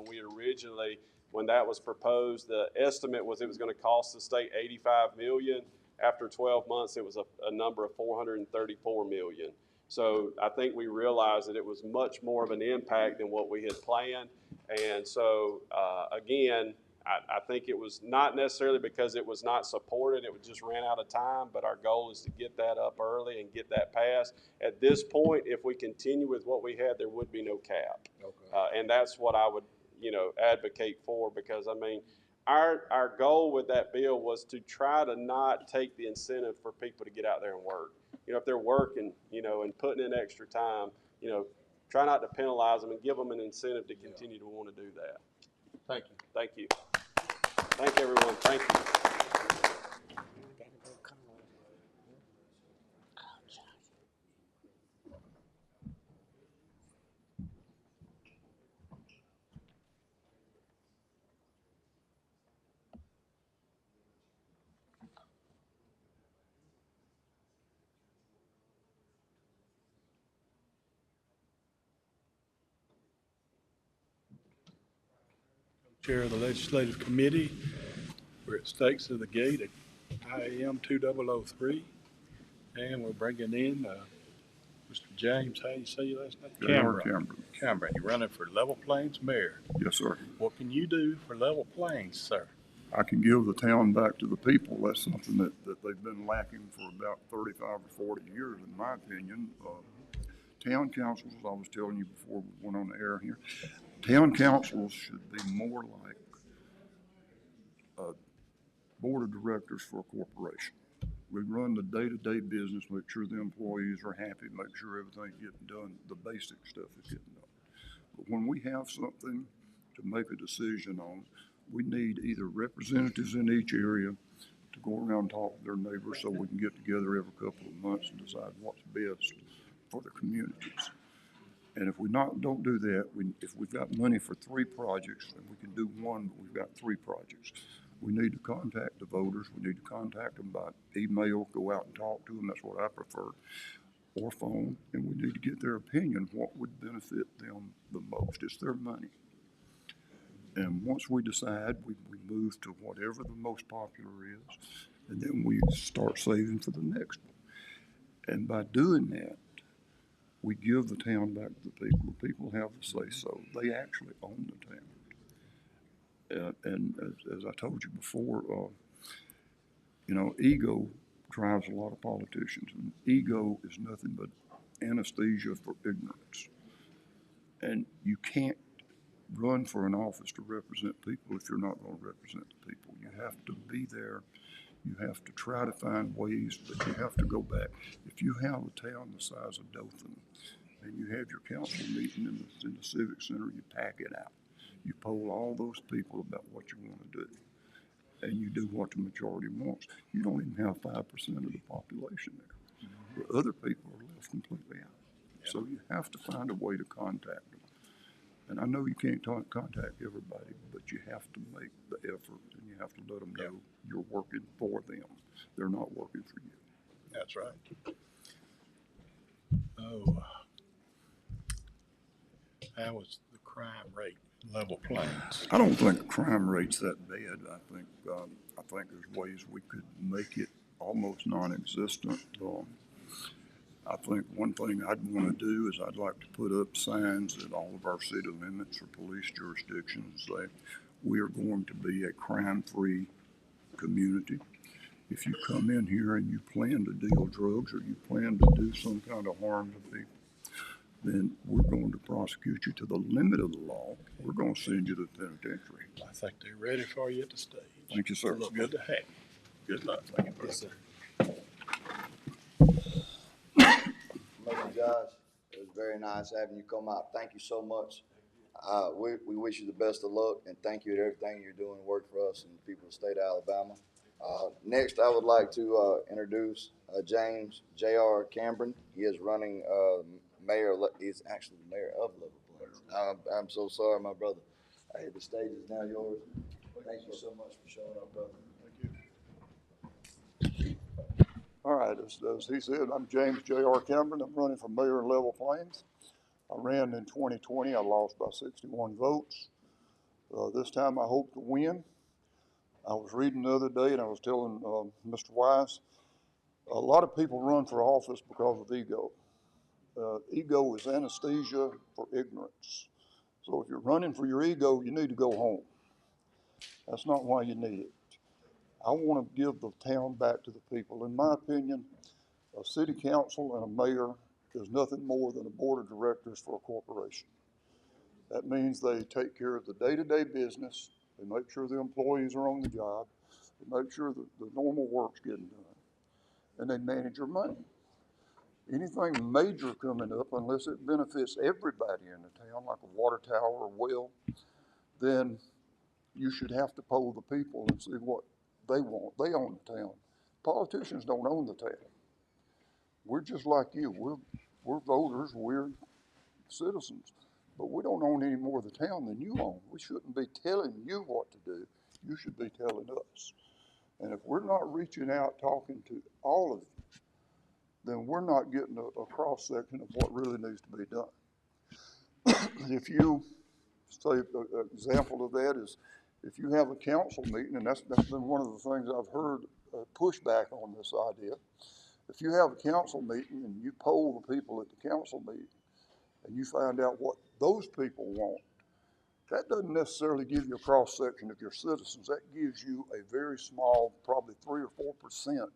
when that was proposed, the estimate was it was going to cost the state $85 million. After 12 months, it was a number of $434 million. So I think we realized that it was much more of an impact than what we had planned. And so, again, I think it was not necessarily because it was not supported, it just ran out of time, but our goal is to get that up early and get that passed. At this point, if we continue with what we had, there would be no cap. Okay. And that's what I would, advocate for, because, our goal with that bill was to try to not take the incentive for people to get out there and work. If they're working, and putting in extra time, try not to penalize them and give them an incentive to continue to want to do that. Thank you. Thank you. Thank everyone. Thank you. Chair of the Legislative Committee. We're at Stakes of the Gate at IAM 2003. And we're bringing in Mr. James, how do you say your last name? Cameron. You're running for Level Plains Mayor. Yes, sir. What can you do for Level Plains, sir? I can give the town back to the people. That's something that they've been lacking for about 35 or 40 years, in my opinion. Town councils, as I was telling you before we went on the air here, town councils should be more like a board of directors for a corporation. We run the day-to-day business, make sure the employees are happy, make sure everything's getting done, the basic stuff is getting done. But when we have something to make a decision on, we need either representatives in each area to go around and talk to their neighbors, so we can get together every couple of months and decide what's best for the communities. And if we don't do that, if we've got money for 3 projects, and we can do one, but we've got 3 projects, We need to contact the voters. We need to contact them by email, go out and talk to them. That's what I prefer, or phone, and we need to get their opinion, what would benefit them the most. It's their money. And once we decide, we move to whatever the most popular is, and then we start saving for the next one. And by doing that, we give the town back to the people. The people have the say-so. They actually own the town. And as I told you before, ego drives a lot of politicians, and ego is nothing but anesthesia for ignorance. And you can't run for an office to represent people if you're not going to represent the people. You have to be there. You have to try to find ways, but you have to go back. If you have a town the size of Dothan and you have your council meeting in the Civic Center, you pack it out. You poll all those people about what you want to do, and you do what the majority wants. You don't even have 5% of the population there. The other people are left completely out. So you have to find a way to contact them. And I know you can't contact everybody, but you have to make the effort, and you have to let them know you're working for them. They're not working for you. That's right. Oh, how was the crime rate, Level Plains? I don't think the crime rate's that bad. I think there's ways we could make it almost non-existent. I think one thing I'd want to do is I'd like to put up signs at all of our city limits or police jurisdictions that we are going to be a crime-free community. If you come in here and you plan to deal drugs or you plan to do some kind of harm to people, then we're going to prosecute you to the limit of the law. We're going to send you to the penitentiary. I think they're ready for you at the stage. Thank you, sir. It's good to have you. Good luck. Thank you, brother. Yes, sir. Josh, it was very nice having you come out. Thank you so much. We wish you the best of luck, and thank you at everything you're doing, work for us and the people of the state of Alabama. Next, I would like to introduce James J.R. Cameron. He is running mayor. He's actually the mayor of Level Plains. I'm so sorry, my brother. Hey, the stage is now yours. Thank you so much for showing up, brother. Thank you. All right, as he said, I'm James J.R. Cameron. I'm running for mayor in Level Plains. I ran in 2020. I lost by 61 votes. This time I hope to win. I was reading the other day and I was telling Mr. Wise, a lot of people run for office because of ego. Ego is anesthesia for ignorance. So if you're running for your ego, you need to go home. That's not why you need it. I want to give the town back to the people. In my opinion, a city council and a mayor is nothing more than a board of directors for a corporation. That means they take care of the day-to-day business, they make sure the employees are on the job, they make sure that the normal work's getting done, and they manage your money. Anything major coming up, unless it benefits everybody in the town, like a water tower or well, then you should have to poll the people and see what they want. They own the town. Politicians don't own the town. We're just like you. We're voters. We're citizens. But we don't own any more of the town than you own. We shouldn't be telling you what to do. You should be telling us. And if we're not reaching out, talking to all of you, then we're not getting a cross-section of what really needs to be done. If you, say, an example of that is, if you have a council meeting, and that's been one of the things I've heard pushback on this idea. If you have a council meeting and you poll the people at the council meeting and you find out what those people want, that doesn't necessarily give you a cross-section of your citizens. That gives you a very small, probably 3 or 4%,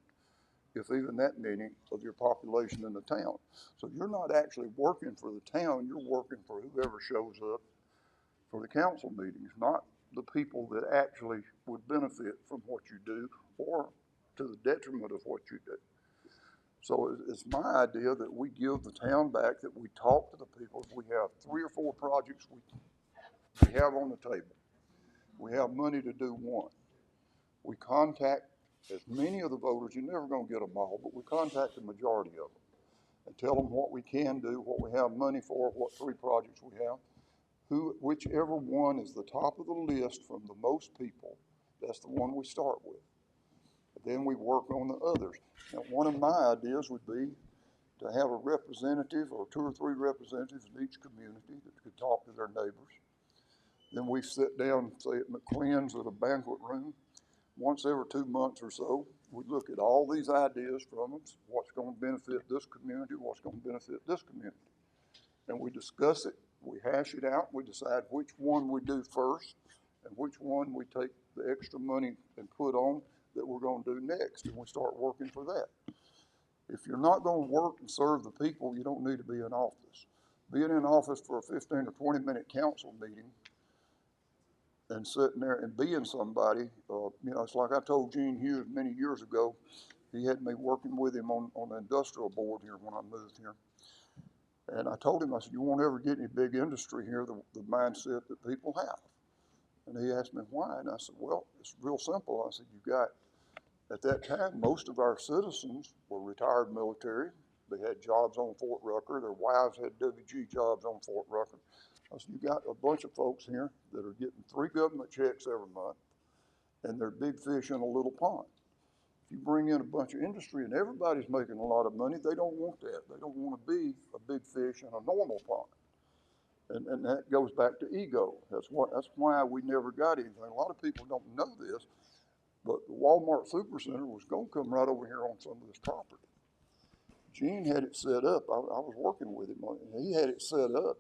if even that many, of your population in the town. So you're not actually working for the town, you're working for whoever shows up for the council meetings, not the people that actually would benefit from what you do or to the detriment of what you do. So it's my idea that we give the town back, that we talk to the people. If we have 3 or 4 projects we have on the table, we have money to do one. We contact as many of the voters, you're never going to get them all, but we contact the majority of them and tell them what we can do, what we have money for, what 3 projects we have. Whichever one is the top of the list from the most people That's the one we start with. Then we work on the others. Now, one of my ideas would be to have a representative or 2 or 3 representatives in each community that could talk to their neighbors. Then we sit down, say at McLean's at a banquet room, once every 2 months or so. We look at all these ideas from them, what's going to benefit this community, what's going to benefit this community. And we discuss it, we hash it out, we decide which one we do first and which one we take the extra money and put on that we're going to do next, and we start working for that. If you're not going to work and serve the people, you don't need to be in office. Being in office for a 15 or 20-minute council meeting and sitting there and being somebody, it's like I told Gene Hughes many years ago. He had me working with him on the industrial board here when I moved here. And I told him, I said, you won't ever get any big industry here, the mindset that people have. And he asked me why, and I said, well, it's real simple. I said, at that time, most of our citizens were retired military. They had jobs on Fort Rucker. Their wives had WG jobs on Fort Rucker. I said, you got a bunch of folks here that are getting 3 government checks every month, and they're big fish in a little pond. If you bring in a bunch of industry and everybody's making a lot of money, they don't want that. They don't want to be a big fish in a normal pond. And that goes back to ego. That's why we never got anything. A lot of people don't know this, but the Walmart Supercenter was going to come right over here on some of this property. Gene had it set up. I was working with him, and he had it set up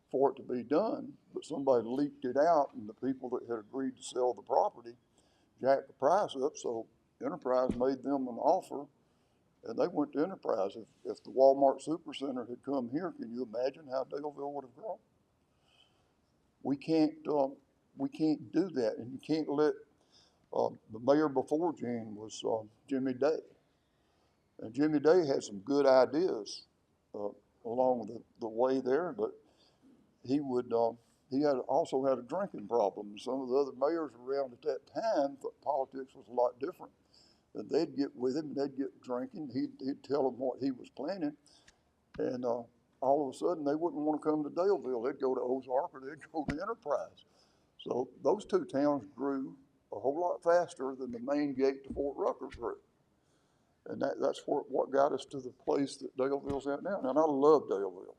for it to be done, but somebody leaked it out, and the people that had agreed to sell the property jacked the price up, so Enterprise made them an offer, and they went to Enterprise. If the Walmart Supercenter had come here, can you imagine how Daleville would have grown? We can't do that, and you can't let the mayor before Gene was Jimmy Day, and Jimmy Day had some good ideas along the way there, but he also had a drinking problem. Some of the other mayors around at that time thought politics was a lot different. And they'd get with him and they'd get drinking. He'd tell them what he was planning, and all of a sudden they wouldn't want to come to Daleville. They'd go to Ozark or they'd go to Enterprise. So those 2 towns grew a whole lot faster than the main gate to Fort Rucker grew. And that's what got us to the place that Daleville's at now. And I love Daleville.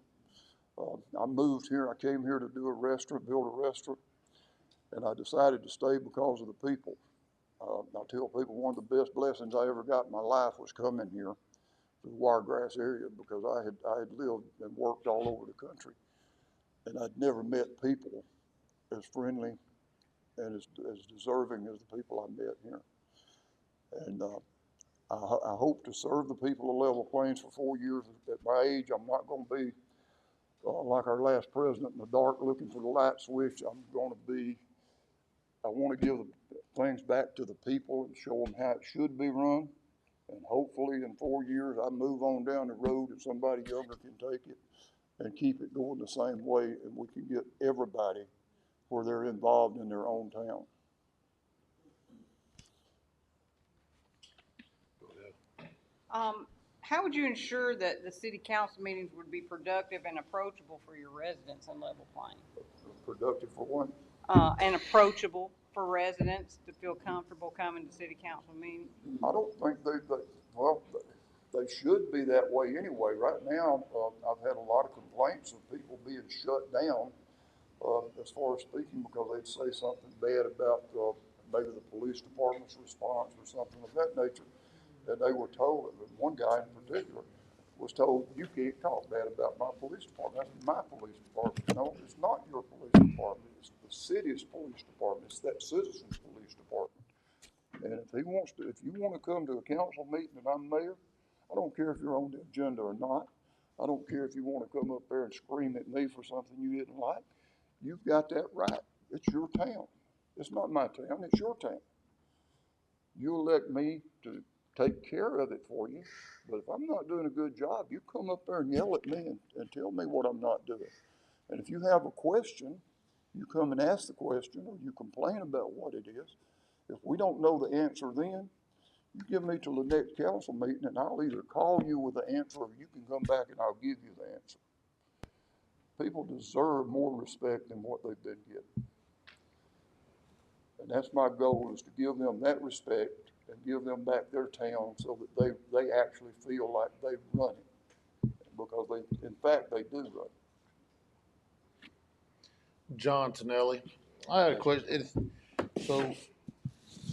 I moved here, I came here to do a restaurant, build a restaurant, and I decided to stay because of the people. I tell people one of the best blessings I ever got in my life was coming here to the Wiregrass area, because I had lived and worked all over the country, and I'd never met people as friendly and as deserving as the people I met here. And I hope to serve the people of Level Plains for 4 years. At my age, I'm not going to be like our last president in the dark looking for the light switch. I want to give things back to the people and show them how it should be run. And hopefully in 4 years, I move on down the road and somebody younger can take it and keep it going the same way, and we can get everybody where they're involved in their own town. How would you ensure that the city council meetings would be productive and approachable for your residents in Level Plains? Productive for what? And approachable for residents to feel comfortable coming to city council meetings? I don't think they should be that way anyway. Right now, I've had a lot of complaints of people being shut down as far as speaking, because they'd say something bad about maybe the police department's response or something of that nature. And they were told, one guy in particular was told, you can't talk bad about my police department. That's my police department. No, it's not your police department. It's the city's police department. It's that citizen's police department. And if you want to come to a council meeting and I'm mayor, I don't care if you're on the agenda or not. I don't care if you want to come up there and scream at me for something you didn't like. You've got that right. It's your town. It's not my town. It's your town. You elect me to take care of it for you, but if I'm not doing a good job, you come up there and yell at me and tell me what I'm not doing. And if you have a question, you come and ask the question, or you complain about what it is. If we don't know the answer then, you give me till the next council meeting and I'll either call you with the answer or you can come back and I'll give you the answer. People deserve more respect than what they've been getting. And that's my goal, is to give them that respect and give them back their town so that they actually feel like they run it. Because they, in fact, they do run it. John Tonelli, I had a question. So,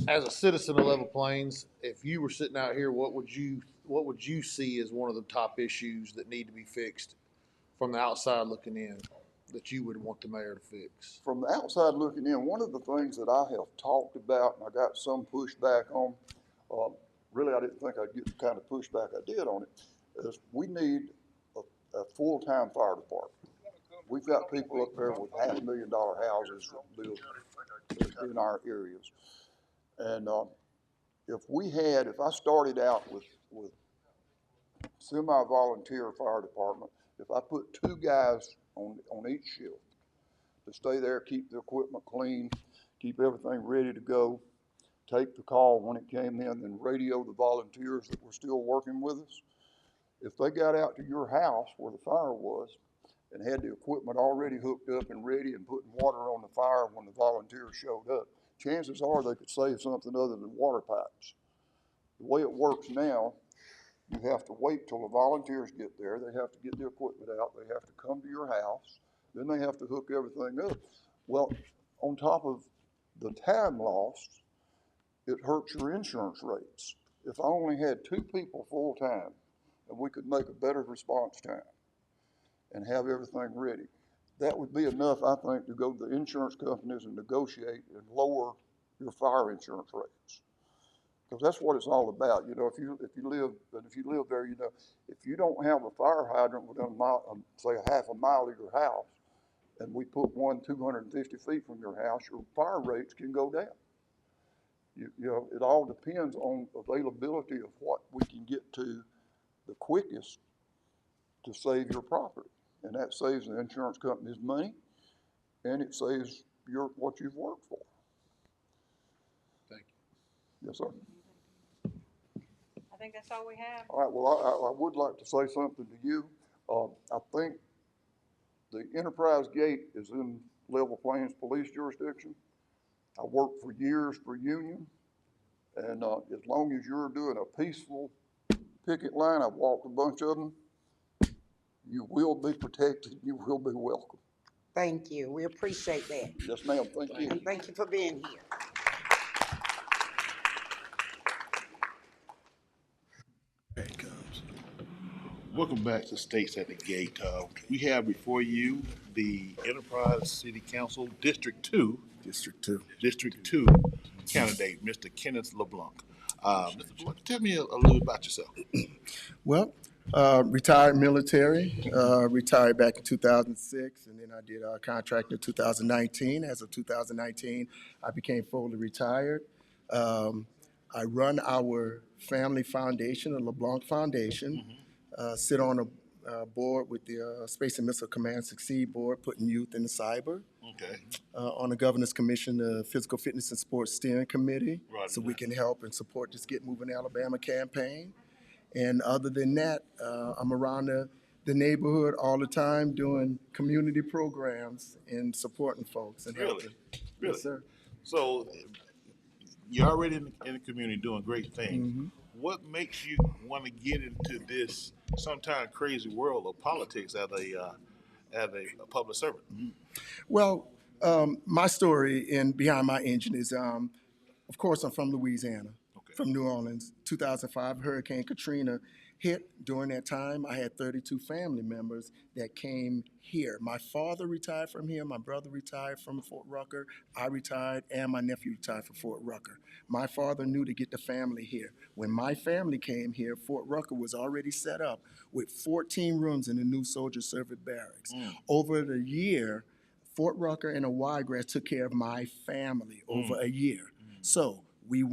as a citizen of Level Plains, if you were sitting out here, what would you see as one of the top issues that need to be fixed from the outside looking in, that you would want the mayor to fix? From the outside looking in, one of the things that I have talked about, and I got some pushback on, really I didn't think I'd get the kind of pushback I did on it, is we need a full-time fire department. We've got people up there with $500,000 houses that live in our areas. And if I started out with semi-volunteer fire department, if I put 2 guys on each shift to stay there, keep the equipment clean, keep everything ready to go, take the call when it came in, then radio the volunteers that were still working with us. If they got out to your house where the fire was and had the equipment already hooked up and ready and putting water on the fire when the volunteers showed up, chances are they could save something other than water pipes. The way it works now, you have to wait till the volunteers get there. They have to get the equipment out. They have to come to your house. Then they have to hook everything up. Well, on top of the time lost, it hurts your insurance rates. If I only had 2 people full time, and we could make a better response time and have everything ready, that would be enough, I think, to go to the insurance companies and negotiate and lower your fire insurance rates. Because that's what it's all about. You know, if you live there, you know, if you don't have a fire hydrant within a mile, say a half a mile of your house, and we put one 250 feet from your house, your fire rates can go down. You know, it all depends on availability of what we can get to the quickest to save your property. And that saves the insurance company's money, and it saves what you've worked for. Thank you. Yes, sir. I think that's all we have. All right, well, I would like to say something to you. I think the Enterprise Gate is in Level Plains Police jurisdiction. I worked for years for Union, and as long as you're doing a peaceful picket line, I've walked a bunch of them, you will be protected, you will be welcome. Thank you. We appreciate that. Yes, ma'am, thank you. And thank you for being here. There it comes. Welcome back to States at the Gate. We have before you the Enterprise City Council District 2. District 2 candidate, Mr. Kenneth LeBlanc. Mr. LeBlanc, tell me a little about yourself. Well, retired military, retired back in 2006, and then I did a contract in 2019. As of 2019, I became fully retired. I run our family foundation, the LeBlanc Foundation, sit on a board with the Space and Missile Command Succeed Board, putting youth in the cyber. Okay. On the Governor's Commission, the Physical Fitness and Sports Steering Committee, Right. so we can help and support this Get Moving Alabama campaign. And other than that, I'm around the neighborhood all the time doing community programs and supporting folks and helping. Really? Yes, sir. So you're already in the community doing great things. Mm-hmm. What makes you want to get into this sometimes crazy world of politics as a public servant? Well, my story and behind my engine is, of course, I'm from Louisiana, from New Orleans. 2005, Hurricane Katrina hit. During that time, I had 32 family members that came here. My father retired from here, my brother retired from Fort Rucker, I retired, and my nephew retired from Fort Rucker. My father knew to get the family here. When my family came here, Fort Rucker was already set up with 14 rooms in the new soldier service barracks. Over the year, Fort Rucker and a Wiregrass took care of my family over a year. So we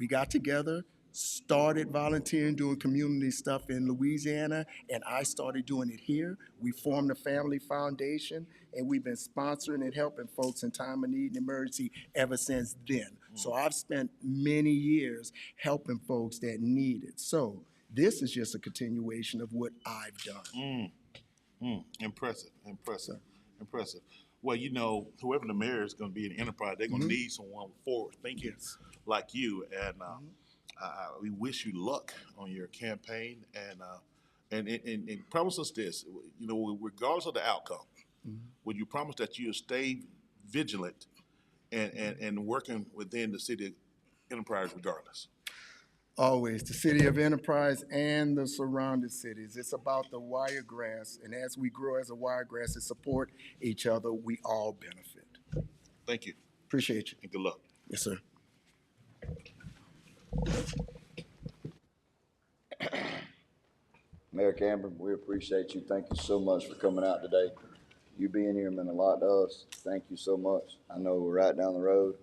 got together, started volunteering, doing community stuff in Louisiana, and I started doing it here. We formed a family foundation, and we've been sponsoring and helping folks in time of need and emergency ever since then. So I've spent many years helping folks that need it. So this is just a continuation of what I've done. Impressive. Well, you know, whoever the mayor is going to be in enterprise, they're going to need someone forward thinking like you. And we wish you luck on your campaign. And promise us this, you know, regardless of the outcome, would you promise that you'll stay vigilant and working within the city of Enterprise regardless? Always, the city of Enterprise and the surrounding cities. It's about the wiregrass, and as we grow as a wiregrass and support each other, we all benefit. Thank you. Appreciate you. And good luck. Yes, sir. Mayor Cameron, we appreciate you. Thank you so much for coming out today. You being here meant a lot to us. Thank you so much. I know we're right down the road,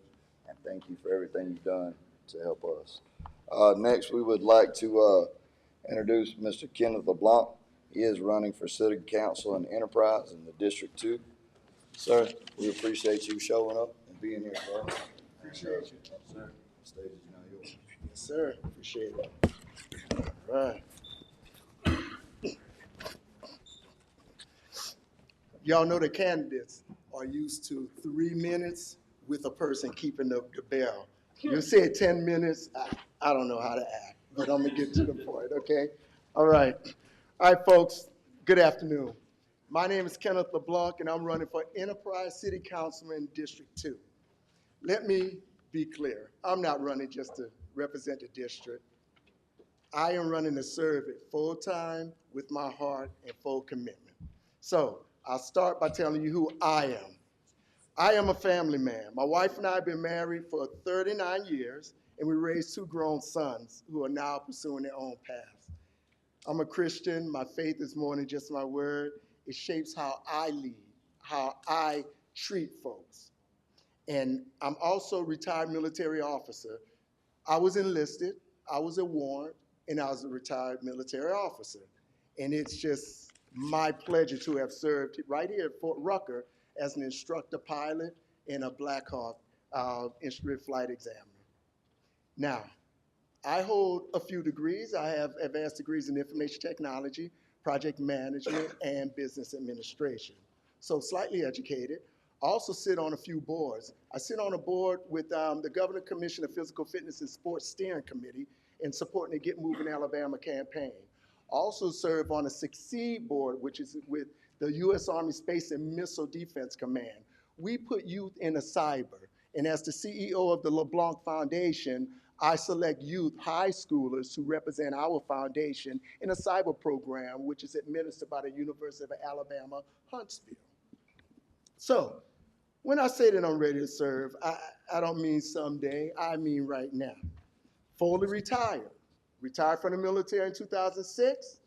and thank you for everything you've done to help us. Next, we would like to introduce Mr. Kenneth LeBlanc. He is running for City Council and Enterprise in the District 2. Sir, we appreciate you showing up and being here, sir. Appreciate you. Sir, the stage is now yours. Yes, sir. Appreciate it. All right. Y'all know the candidates are used to 3 minutes with a person keeping the bell. You said 10 minutes, I don't know how to act, but I'm gonna get to the point, okay? All right, folks, good afternoon. My name is Kenneth LeBlanc, and I'm running for Enterprise City Councilman District 2. Let me be clear, I'm not running just to represent the district. I am running to serve it full-time with my heart and full commitment. So I'll start by telling you who I am. I am a family man. My wife and I have been married for 39 years, and we raised 2 grown sons who are now pursuing their own paths. I'm a Christian. My faith is more than just my word. It shapes how I lead, how I treat folks. And I'm also a retired military officer. I was enlisted, I was a warrant, and I was a retired military officer. And it's just my pleasure to have served right here at Fort Rucker as an instructor pilot and a Black Hawk instrument flight examiner. Now, I hold a few degrees. I have advanced degrees in information technology, project management, and business administration. So slightly educated. I also sit on a few boards. I sit on a board with the Governor Commission of Physical Fitness and Sports Steering Committee in supporting the Get Moving Alabama campaign. I also serve on a Succeed board, which is with the U.S. Army Space and Missile Defense Command. We put youth in a cyber, and as the CEO of the LeBlanc Foundation, I select youth high schoolers who represent our foundation in a cyber program, which is administered by the University of Alabama, Huntsville. So, when I say that I'm ready to serve, I don't mean someday, I mean right now. Fully retired. Retired from the military in 2006.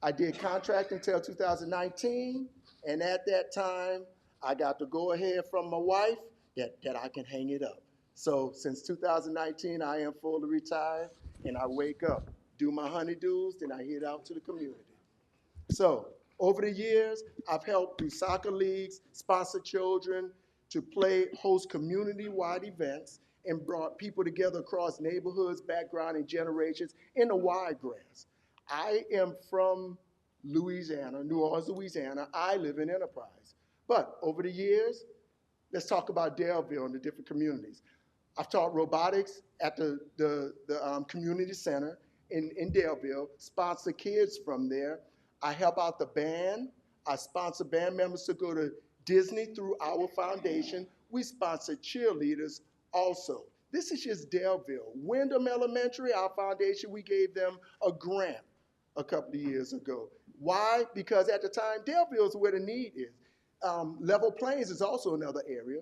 I did contract until 2019, and at that time, I got to go ahead from my wife that I can hang it up. So since 2019, I am fully retired, and I wake up, do my honeydews, then I head out to the community. So over the years, I've helped through soccer leagues, sponsor children, to host community-wide events, and brought people together across neighborhoods, background, and generations in the wiregrass. I am from Louisiana, New Orleans, Louisiana. I live in Enterprise. But over the years, let's talk about Daleville and the different communities. I've taught robotics at the community center in Daleville, sponsor kids from there. I help out the band. I sponsor band members to go to Disney through our foundation. We sponsor cheerleaders also. This is just Daleville. Wyndham Elementary, our foundation, we gave them a grant a couple of years ago. Why? Because at the time, Daleville is where the need is. Level Plains is also another area.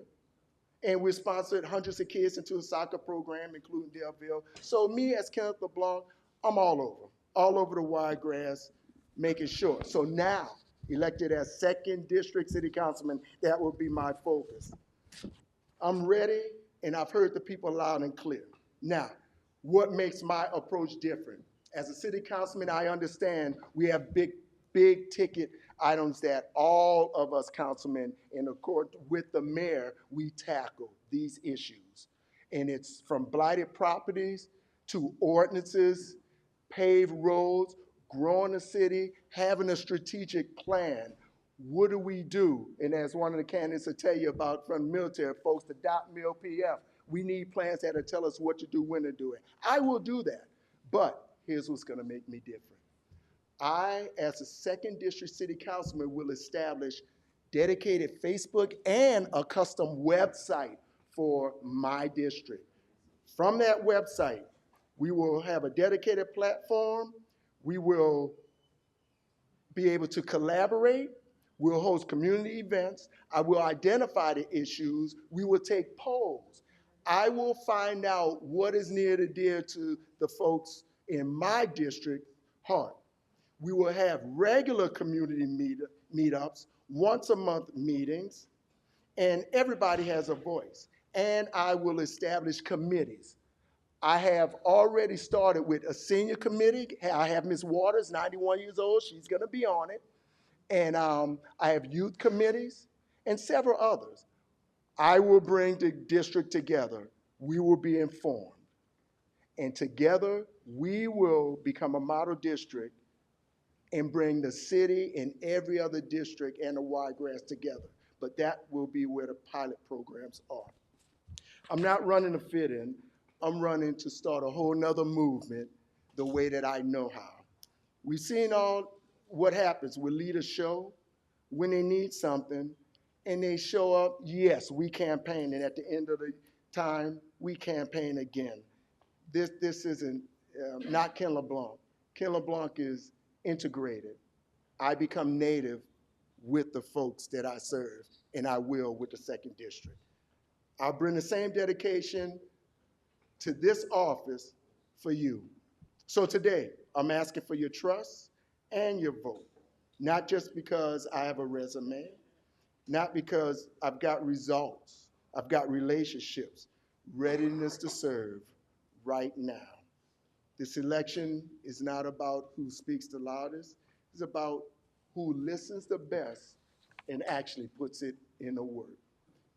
And we sponsored hundreds of kids into a soccer program, including Daleville. So me as Kenneth LeBlanc, I'm all over the wiregrass, making sure. So now, elected as 2nd District City Councilman, that will be my focus. I'm ready, and I've heard the people loud and clear. Now, what makes my approach different? As a city councilman, I understand we have big ticket items that all of us councilmen, in accord with the mayor, we tackle these issues. And it's from blighted properties to ordinances, paved roads, growing the city, having a strategic plan. What do we do? And as one of the candidates will tell you about from the military, folks, the .mil.pf, we need plans that'll tell us what to do, when to do it. I will do that, but here's what's gonna make me different. I, as a second district city councilman, will establish dedicated Facebook and a custom website for my district. From that website, we will have a dedicated platform. We will be able to collaborate. We'll host community events. I will identify the issues. We will take polls. I will find out what is near and dear to the folks in my district heart. We will have regular community meetups, once a month meetings, and everybody has a voice. And I will establish committees. I have already started with a senior committee. I have Ms. Waters, 91 years old. She's gonna be on it. And I have youth committees and several others. I will bring the district together. We will be informed. And together, we will become a model district and bring the city and every other district and the Wiregrass together. But that will be where the pilot programs are. I'm not running to fit in. I'm running to start a whole nother movement the way that I know how. We've seen all what happens when leaders show when they need something and they show up, yes, we campaign, and at the end of the time, we campaign again. This isn't, not Ken LeBlanc. Ken LeBlanc is integrated. I become native with the folks that I serve, and I will with the second district. I'll bring the same dedication to this office for you. So today, I'm asking for your trust and your vote, not just because I have a resume, not because I've got results, I've got relationships, readiness to serve right now. This election is not about who speaks the loudest, it's about who listens the best and actually puts it in the work.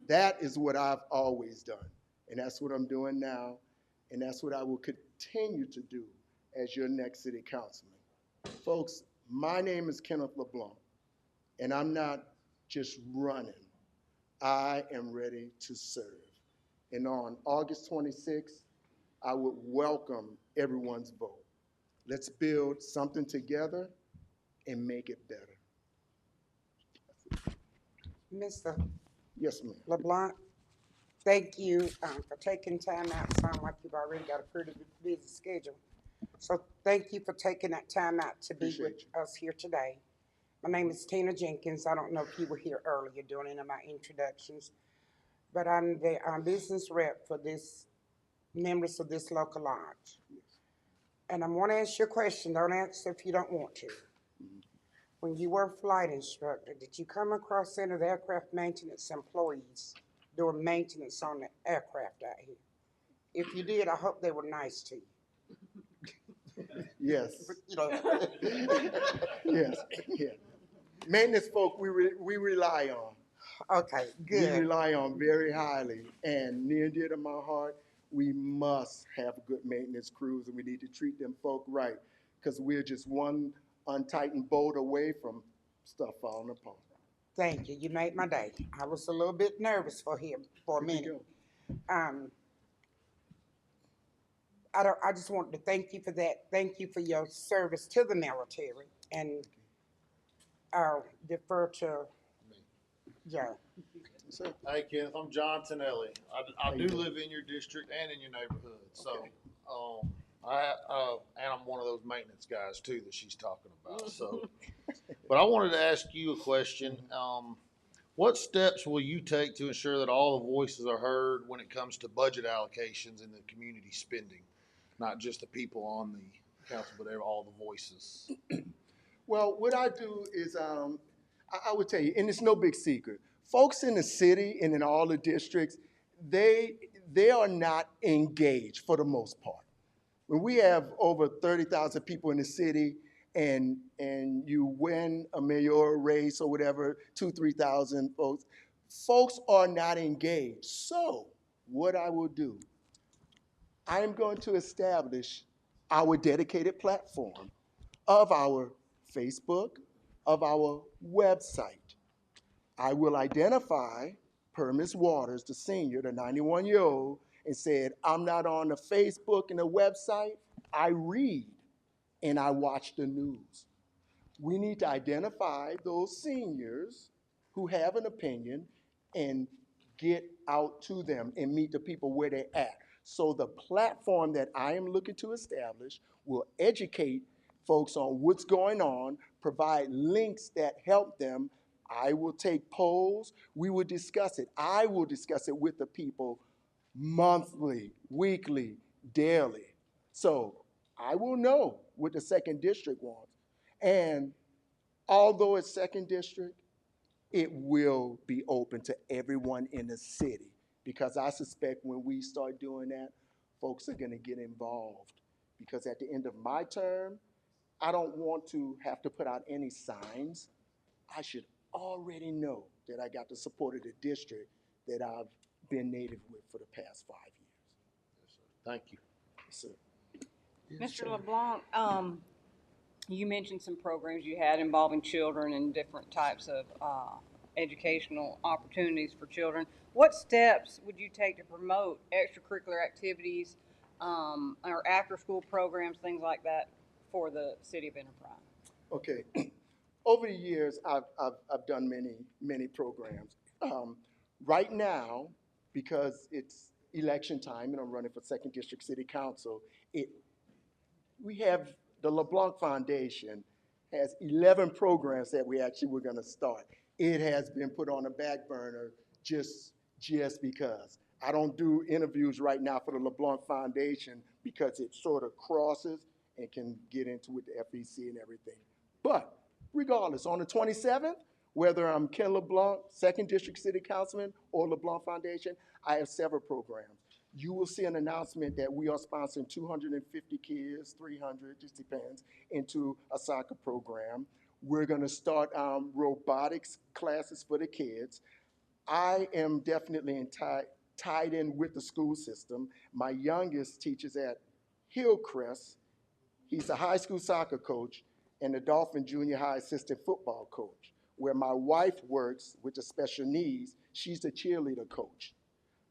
That is what I've always done, and that's what I'm doing now, and that's what I will continue to do as your next city councilman. Folks, my name is Kenneth LeBlanc, and I'm not just running. I am ready to serve. And on August 26th, I would welcome everyone's vote. Let's build something together and make it better. Mr. Yes, ma'am. LeBlanc, thank you for taking time out. Sound like you've already got a pretty busy schedule. So thank you for taking that time out to be with us here today. My name is Tina Jenkins. I don't know if you were here earlier doing any of my introductions, but I'm the business rep for this members of this local lodge. And I want to ask you a question. Don't answer if you don't want to. When you were a flight instructor, did you come across any of the aircraft maintenance employees doing maintenance on the aircraft out here? If you did, I hope they were nice to you. Yes. You know. Yes, yeah. Maintenance folk, we rely on. Okay, good. We rely on very highly, and near and dear to my heart, we must have good maintenance crews, and we need to treat them folk right, because we're just one untightened bolt away from stuff falling apart. Thank you. You made my day. I was a little bit nervous for him for a minute. I just wanted to thank you for that. Thank you for your service to the military, and I'll defer to Joe. Hey, Kenneth, I'm John Tonelli. I do live in your district and in your neighborhood, so, and I'm one of those maintenance guys too that she's talking about, so. But I wanted to ask you a question. What steps will you take to ensure that all the voices are heard when it comes to budget allocations and the community spending? Not just the people on the council, but all the voices. Well, what I do is, I would tell you, and it's no big secret, folks in the city and in all the districts, they are not engaged for the most part. When we have over 30,000 people in the city and you win a mayoral race or whatever, 2,000-3,000 votes, folks are not engaged. So what I will do, I am going to establish our dedicated platform of our Facebook, of our website. I will identify per Ms. Waters, the senior, the 91-year-old, and said, I'm not on the Facebook and the website. I read and I watch the news. We need to identify those seniors who have an opinion and get out to them and meet the people where they're at. So the platform that I am looking to establish will educate folks on what's going on, provide links that help them. I will take polls. We will discuss it. I will discuss it with the people monthly, weekly, daily. So I will know what the second district wants. And although it's second district, it will be open to everyone in the city, because I suspect when we start doing that, folks are going to get involved. Because at the end of my term, I don't want to have to put out any signs. I should already know that I got the support of the district that I've been native with for the past 5 years. Thank you. Yes, sir. Mr. LeBlanc, you mentioned some programs you had involving children and different types of educational opportunities for children. What steps would you take to promote extracurricular activities or after-school programs, things like that, for the city of Enterprise? Okay. Over the years, I've done many programs. Right now, because it's election time and I'm running for second district city council, we have the LeBlanc Foundation has 11 programs that we actually were going to start. It has been put on a back burner just because. I don't do interviews right now for the LeBlanc Foundation because it sort of crosses and can get into with the FEC and everything. But regardless, on the 27th, whether I'm Ken LeBlanc, second district city councilman, or LeBlanc Foundation, I have several programs. You will see an announcement that we are sponsoring 250 kids, 300, just depends, into a soccer program. We're going to start robotics classes for the kids. I am definitely tied in with the school system. My youngest teaches at Hillcrest. He's a high school soccer coach and the Dolphin Junior High assistant football coach. Where my wife works with the special needs, she's the cheerleader coach.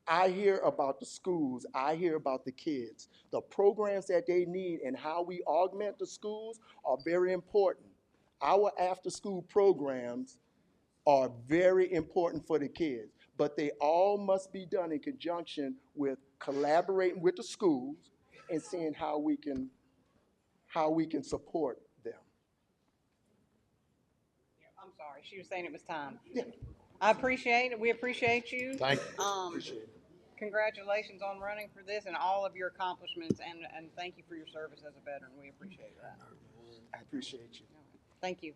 I hear about the schools, I hear about the kids. The programs that they need and how we augment the schools are very important. Our after-school programs are very important for the kids, but they all must be done in conjunction with collaborating with the schools and seeing how we can support them. I'm sorry, she was saying it was time. Yeah. I appreciate it. We appreciate you. Thank you. Appreciate it. Congratulations on running for this and all of your accomplishments, and thank you for your service as a veteran. We appreciate that. I appreciate you. Thank you.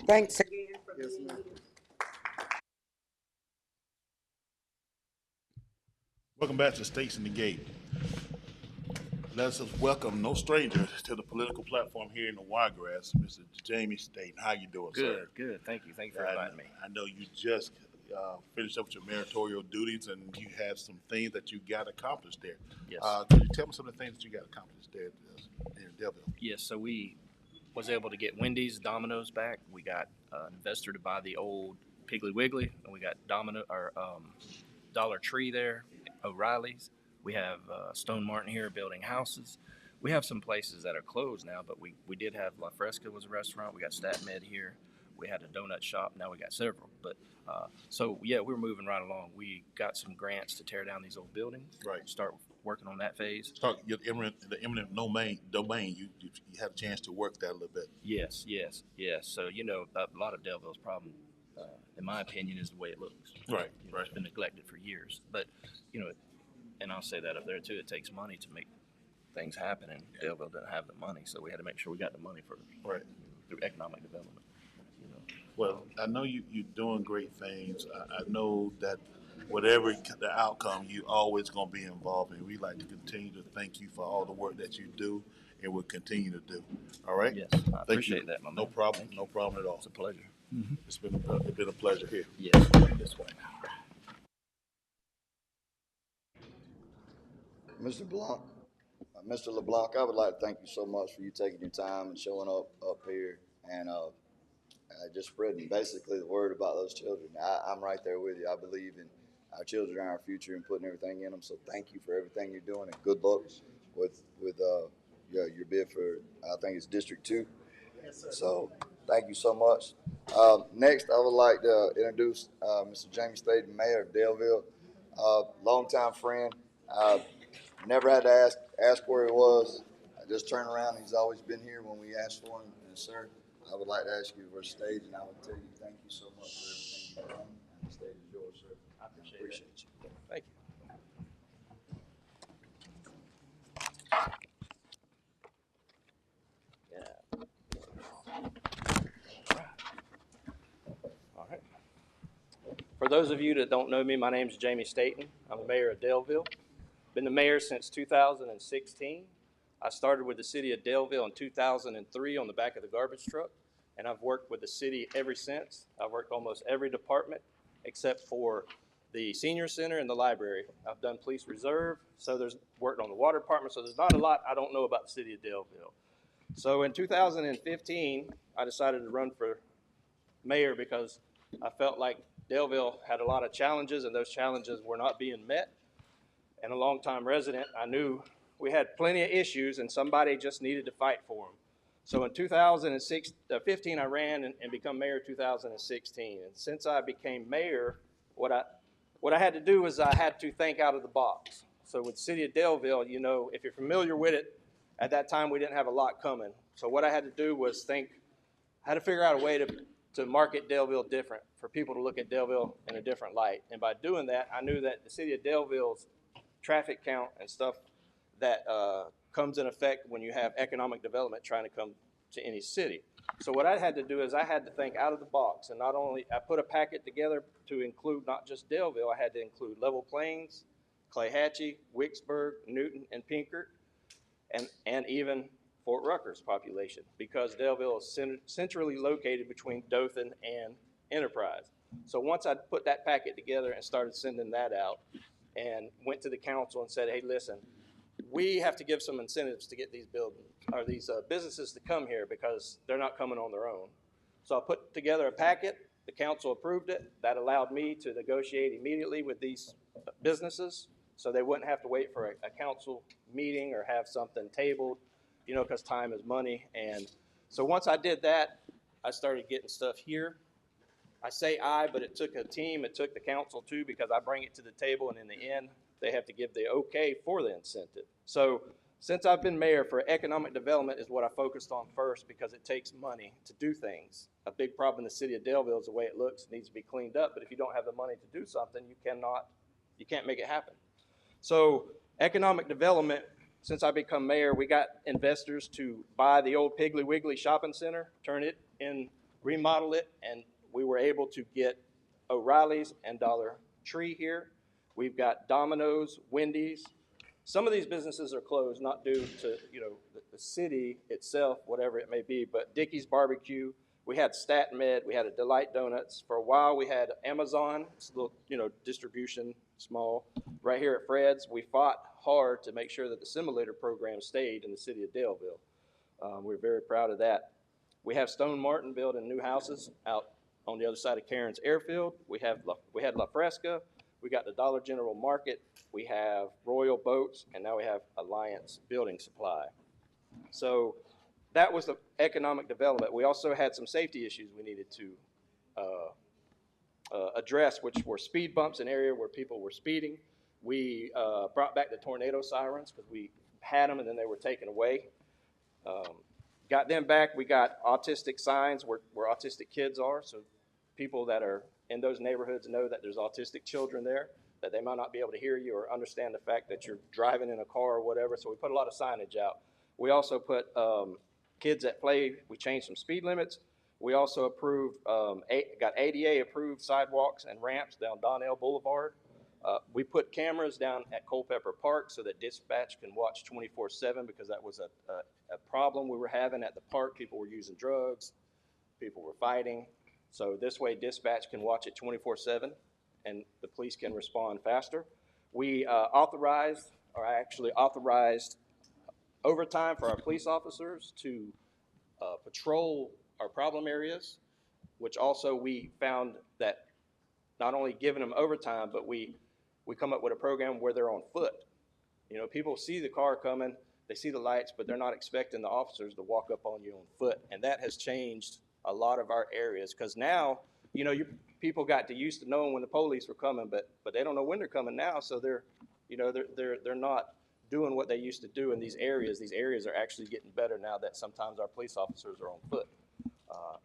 Thanks again for Yes, being ma'am. here. Welcome back to Stakes in the Gate. Let us welcome no stranger to the political platform here in the Wiregrass, Mr. Jamie Staten. How you doing, sir? Good. Thank you for inviting me. I know you just finished up with your mayoral duties, and you had some things that you got accomplished there. Yes. Could you tell me some of the things that you got accomplished there in Delville? Yes, so we was able to get Wendy's, Domino's back. We got an investor to buy the old Piggly Wiggly, and we got Dollar Tree there, O'Reilly's. We have Stone Martin here building houses. We have some places that are closed now, but we did have La Fresca was a restaurant. We got Stat Med here. We had a donut shop. Now we got several. But so yeah, we're moving right along. We got some grants to tear down these old buildings. Right. Start working on that phase. The eminent domain. You had a chance to work that a little bit. Yes. So a lot of Delville's problem, in my opinion, is the way it looks. Right. It's been neglected for years. But and I'll say that up there too. It takes money to make things happen, and Delville didn't have the money, so we had to make sure we got the money for through economic development. Well, I know you're doing great things. I know that whatever the outcome, you always going to be involved in. We like to continue to thank you for all the work that you do and will continue to do. All right? Yes, I appreciate that, my man. No problem. No problem at all. It's a pleasure. It's been a pleasure here. Yes, this way. Mr. Blanc, Mr. LeBlanc, I would like to thank you so much for you taking your time and showing up here and just spreading basically the word about those children. I'm right there with you. I believe in our children are our future and putting everything in them. So thank you for everything you're doing, and good luck with your bid for, I think it's District 2. So thank you so much. Next, I would like to introduce Mr. Jamie Staten, Mayor of Daleville, longtime friend. Never had to ask where he was. I just turned around. He's always been here when we asked for him. And sir, I would like to ask you for a stage, and I would tell you thank you so much for everything you've done. And the stage is yours, sir. I appreciate you. Thank you. All right. For those of you that don't know me, my name is Jamie Staten. I'm the mayor of Daleville. Been the mayor since 2016. I started with the city of Daleville in 2003 on the back of the garbage truck, and I've worked with the city ever since. I've worked almost every department except for the senior center and the library. I've done police reserve, so there's worked on the water department, so there's not a lot I don't know about the city of Daleville. So in 2015, I decided to run for mayor because I felt like Daleville had a lot of challenges, and those challenges were not being met. And a longtime resident, I knew we had plenty of issues, and somebody just needed to fight for them. So in 2015, I ran and become mayor in 2016. And since I became mayor, what I had to do was I had to think out of the box. So with the city of Daleville, you know, if you're familiar with it, at that time we didn't have a lot coming. So what I had to do was think how to figure out a way to market Daleville different, for people to look at Daleville in a different light. And by doing that, I knew that the city of Daleville's traffic count and stuff that comes in effect when you have economic development trying to come to any city. So what I had to do is I had to think out of the box, and not only I put a packet together to include not just Daleville, I had to include Level Plains, Clay-Hatchie, Wicksburg, Newton, and Pinkert, and even Fort Rucker's population, because Daleville is centrally located between Dothan and Enterprise. So once I put that packet together and started sending that out, and went to the council and said, hey, listen, we have to give some incentives to get these buildings or these businesses to come here because they're not coming on their own. So I put together a packet. The council approved it. That allowed me to negotiate immediately with these businesses so they wouldn't have to wait for a council meeting or have something tabled, you know, because time is money. And so once I did that, I started getting stuff here. I say I, but it took a team, it took the council too, because I bring it to the table, and in the end, they have to give the okay for the incentive. So since I've been mayor, for economic development is what I focused on first, because it takes money to do things. A big problem in the city of Daleville is the way it looks. It needs to be cleaned up, but if you don't have the money to do something, you can't make it happen. So economic development, since I become mayor, we got investors to buy the old Piggly Wiggly shopping center, turn it in, remodel it, and we were able to get O'Reilly's and Dollar Tree here. We've got Domino's, Wendy's. Some of these businesses are closed, not due to, you know, the city itself, whatever it may be, but Dickey's Barbecue. We had Stat Med, we had a Delight Donuts. For a while, we had Amazon, it's a little, you know, distribution, small. Right here at Fred's, we fought hard to make sure that the simulator program stayed in the city of Daleville. We're very proud of that. We have Stone Martin building new houses out on the other side of Cairns Airfield. We had La Fresca. We got the Dollar General Market. We have Royal Boats, and now we have Alliance Building Supply. So that was the economic development. We also had some safety issues we needed to address, which were speed bumps in area where people were speeding. We brought back the tornado sirens because we had them and then they were taken away. Got them back. We got autistic signs where autistic kids are, so people that are in those neighborhoods know that there's autistic children there, that they might not be able to hear you or understand the fact that you're driving in a car or whatever, so we put a lot of signage out. We also put kids at play. We changed some speed limits. We also approved, got ADA approved sidewalks and ramps down Donnell Boulevard. We put cameras down at Culpeper Park so that dispatch can watch 24/7, because that was a problem we were having at the park. People were using drugs, people were fighting. So this way dispatch can watch it 24/7 and the police can respond faster. We authorized overtime for our police officers to patrol our problem areas. which also we found that not only giving them overtime, but we come up with a program where they're on foot. You know, people see the car coming, they see the lights, but they're not expecting the officers to walk up on you on foot. And that has changed a lot of our areas, because now, you know, people got used to knowing when the police were coming, but they don't know when they're coming now. So they're not doing what they used to do in these areas. These areas are actually getting better now that sometimes our police officers are on foot,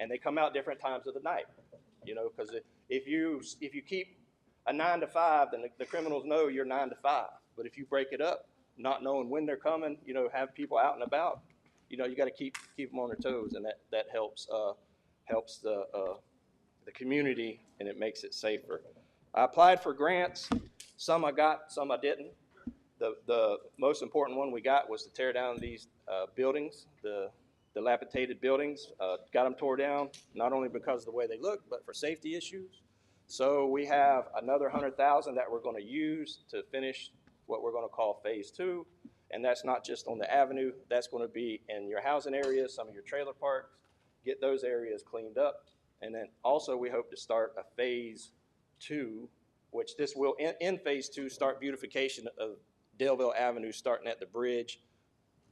and they come out different times of the night. You know, because if you keep a 9 to 5, then the criminals know you're 9 to 5. But if you break it up, not knowing when they're coming, you know, have people out and about, you know, you got to keep them on their toes, and that helps the community, and it makes it safer. I applied for grants. Some I got, some I didn't. The most important one we got was to tear down these buildings, the dilapidated buildings. Got them tore down, not only because of the way they look, but for safety issues. So we have another $100,000 that we're going to use to finish what we're going to call phase 2. And that's not just on the avenue. That's going to be in your housing areas, some of your trailer parks, get those areas cleaned up. And then also we hope to start a phase 2, which this will, in phase 2, start beautification of Daleville Avenue, starting at the bridge,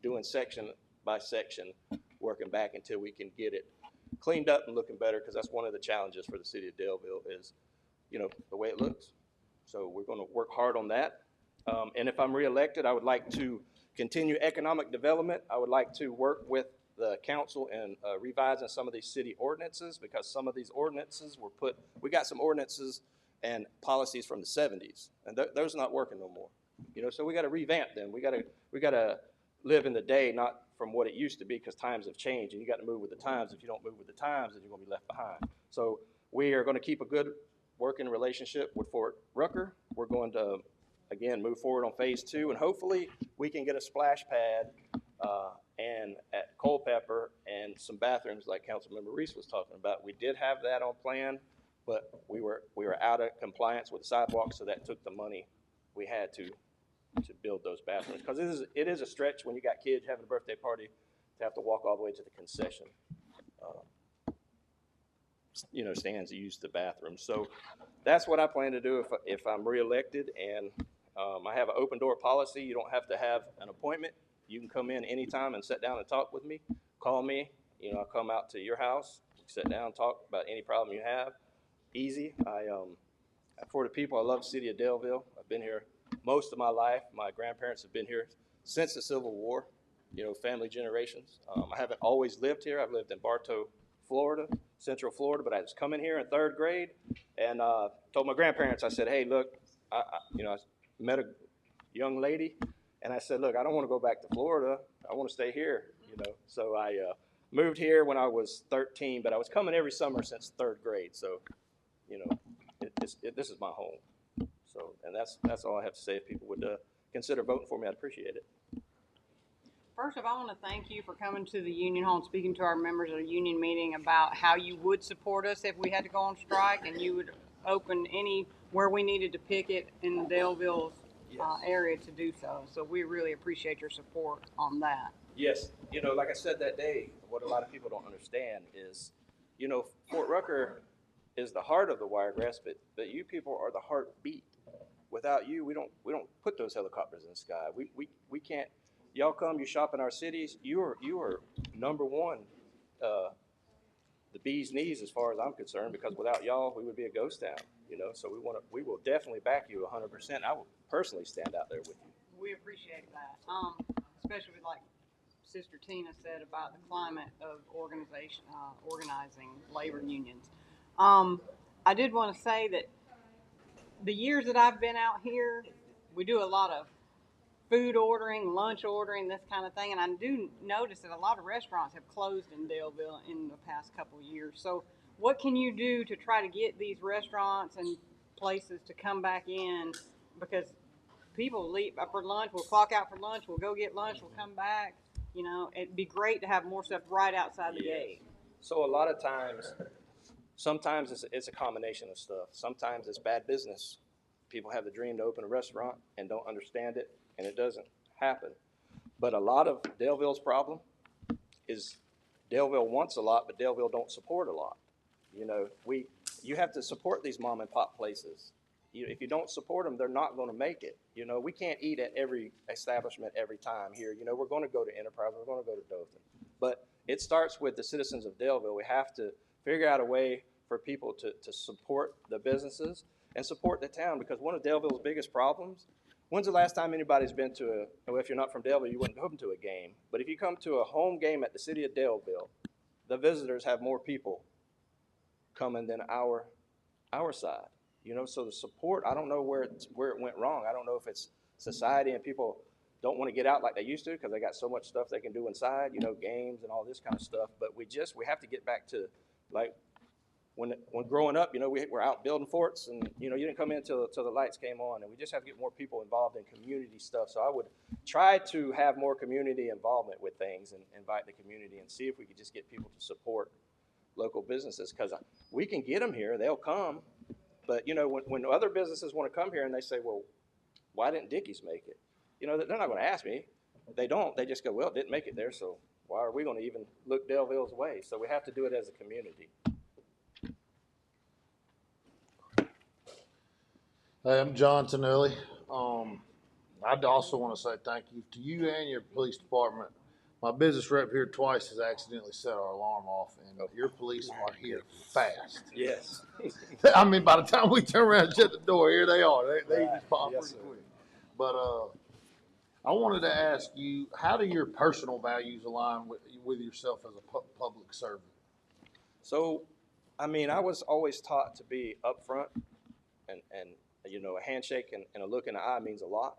doing section by section, working back until we can get it cleaned up and looking better, because that's one of the challenges for the city of Daleville is, you know, the way it looks. So we're going to work hard on that. And if I'm reelected, I would like to continue economic development. I would like to work with the council in revising some of these city ordinances, because some of these ordinances were we got some ordinances and policies from the 70s, and those are not working no more. You know, so we got to revamp them. We got to live in the day, not from what it used to be, because times have changed, and you got to move with the times. If you don't move with the times, then you're going to be left behind. So we are going to keep a good working relationship with Fort Rucker. We're going to, again, move forward on phase 2, and hopefully we can get a splash pad and at Culpeper and some bathrooms like Councilmember Reese was talking about. We did have that on plan, but we were out of compliance with the sidewalks, so that took the money we had to build those bathrooms, because it is a stretch when you got kids having a birthday party to have to walk all the way to the concession stands to use the bathroom. So that's what I plan to do if I'm reelected. And I have an open door policy. You don't have to have an appointment. You can come in anytime and sit down and talk with me. Call me. You know, I'll come out to your house, sit down, talk about any problem you have. Easy. For the people, I love the city of Daleville. I've been here most of my life. My grandparents have been here since the Civil War, you know, family generations. I haven't always lived here. I've lived in Bartow, Florida, Central Florida, but I was coming here in 3rd grade and told my grandparents, I said, hey, look, I met a young lady, and I said, look, I don't want to go back to Florida. I want to stay here, you know. So I moved here when I was 13, but I was coming every summer since 3rd grade. So, you know, this is my home. So, and that's all I have to say. If people would consider voting for me, I'd appreciate it. First of all, I want to thank you for coming to the Union Hall and speaking to our members at a union meeting about how you would support us if we had to go on strike, and you would open where we needed to picket in the Daleville area to do so. So we really appreciate your support on that. Yes, you know, like I said that day, what a lot of people don't understand is, you know, Fort Rucker is the heart of the Wiregrass, but you people are the heartbeat. Without you, we don't put those helicopters in the sky. We can't. Y'all come, you shop in our cities. You are number one, the bee's knees as far as I'm concerned, because without y'all, we would be a ghost town. You know, so we will definitely back you 100%. I will personally stand out there with you. We appreciate that, especially with, like Sister Tina said, about the climate of organizing labor unions. I did want to say that the years that I've been out here, we do a lot of food ordering, lunch ordering, this kind of thing. And I do notice that a lot of restaurants have closed in Daleville in the past couple of years. So what can you do to try to get these restaurants and places to come back in? Because people leave for lunch, we'll clock out for lunch, we'll go get lunch, we'll come back. You know, it'd be great to have more stuff right outside the gate. So a lot of times, sometimes it's a combination of stuff. Sometimes it's bad business. People have the dream to open a restaurant and don't understand it, and it doesn't happen. But a lot of Daleville's problem is Daleville wants a lot, but Daleville don't support a lot. You know, you have to support these mom and pop places. If you don't support them, they're not going to make it. You know, we can't eat at every establishment every time here. You know, we're going to go to Enterprise, we're going to go to Dothan. But it starts with the citizens of Daleville. We have to figure out a way for people to support the businesses and support the town, because one of Daleville's biggest problems, when's the last time anybody's been to well, if you're not from Daleville, you wouldn't come to a game. But if you come to a home game at the city of Daleville, the visitors have more people coming than our side. You know, so the support, I don't know where it went wrong. I don't know if it's society and people don't want to get out like they used to because they got so much stuff they can do inside, you know, games and all this kind of stuff. But we have to get back to, like, when growing up, you know, we're out building forts, and, you know, you didn't come in till the lights came on, and we just have to get more people involved in community stuff. So I would try to have more community involvement with things and invite the community and see if we could just get people to support local businesses, because we can get them here, they'll come. But, you know, when other businesses want to come here and they say, well, why didn't Dickies make it? You know, they're not going to ask me. They don't. They just go, well, it didn't make it there, so why are we going to even look Daleville's way? So we have to do it as a community. Hey, I'm John Tonelli. I'd also want to say thank you to you and your police department. My business rep here twice has accidentally set our alarm off, and your police are here fast. Yes. I mean, by the time we turn around and shut the door, here they are. They just pop pretty quick. But I wanted to ask you, how do your personal values align with yourself as a public servant? So, I mean, I was always taught to be upfront, and you know, a handshake and a look in the eye means a lot.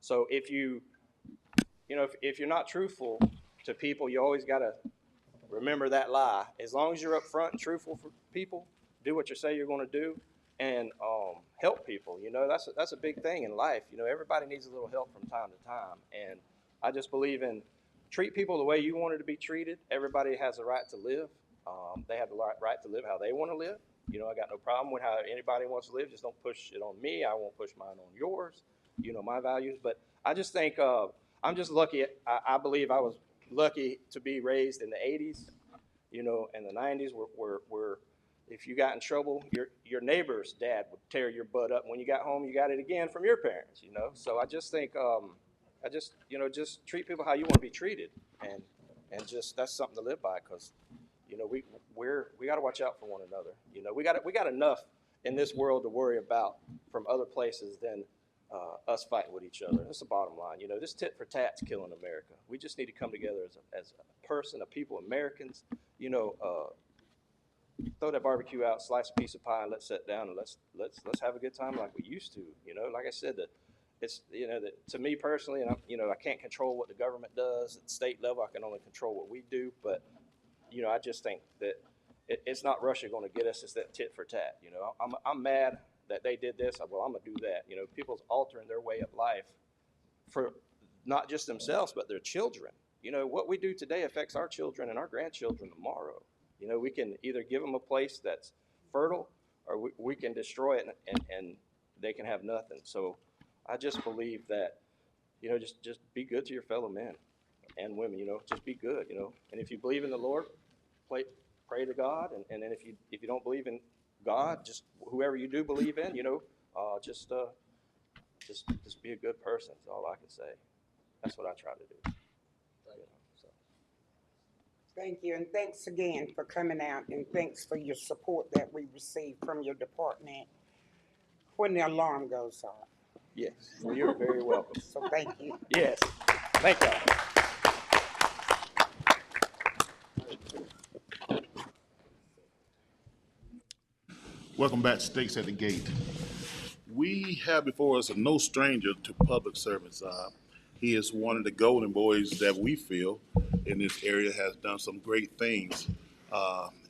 So if you're not truthful to people, you always got to remember that lie. As long as you're upfront and truthful for people, do what you say you're going to do, and help people. You know, that's a big thing in life. You know, everybody needs a little help from time to time, and I just believe in treat people the way you wanted to be treated. Everybody has a right to live. They have the right to live how they want to live. You know, I got no problem with how anybody wants to live. Just don't push it on me. I won't push mine on yours. You know, my values. But I just think I'm just lucky. I believe I was lucky to be raised in the 80s, you know, and the 90s where if you got in trouble, your neighbor's dad would tear your butt up. When you got home, you got it again from your parents, you know. So I just think, just treat people how you want to be treated. And just, that's something to live by, because, you know, we got to watch out for one another. You know, we got enough in this world to worry about from other places than us fighting with each other. That's the bottom line. You know, this tit for tat's killing America. We just need to come together as a person, a people, Americans. You know, throw that barbecue out, slice a piece of pie, and let's sit down and let's have a good time like we used to. You know, like I said, it's, you know, that to me personally, and I can't control what the government does at the state level. I can only control what we do. But, you know, I just think that it's not Russia going to get us. It's that tit for tat. You know, I'm mad that they did this. Well, I'm going to do that. You know, people's altering their way of life for not just themselves, but their children. You know, what we do today affects our children and our grandchildren tomorrow. You know, we can either give them a place that's fertile, or we can destroy it and they can have nothing. So I just believe that, you know, just be good to your fellow men and women. You know, just be good. You know, and if you believe in the Lord, pray to God, and then if you don't believe in God, just whoever you do believe in, you know, just be a good person. That's all I can say. That's what I try to do. You know, so. Thank you, and thanks again for coming out, and thanks for your support that we received from your department when the alarm goes off. Yes, well, you're very welcome. So thank you. Yes, thank y'all. Welcome back to Stakes at the Gate. We have before us a no stranger to public service. He is one of the golden boys that we feel in this area, has done some great things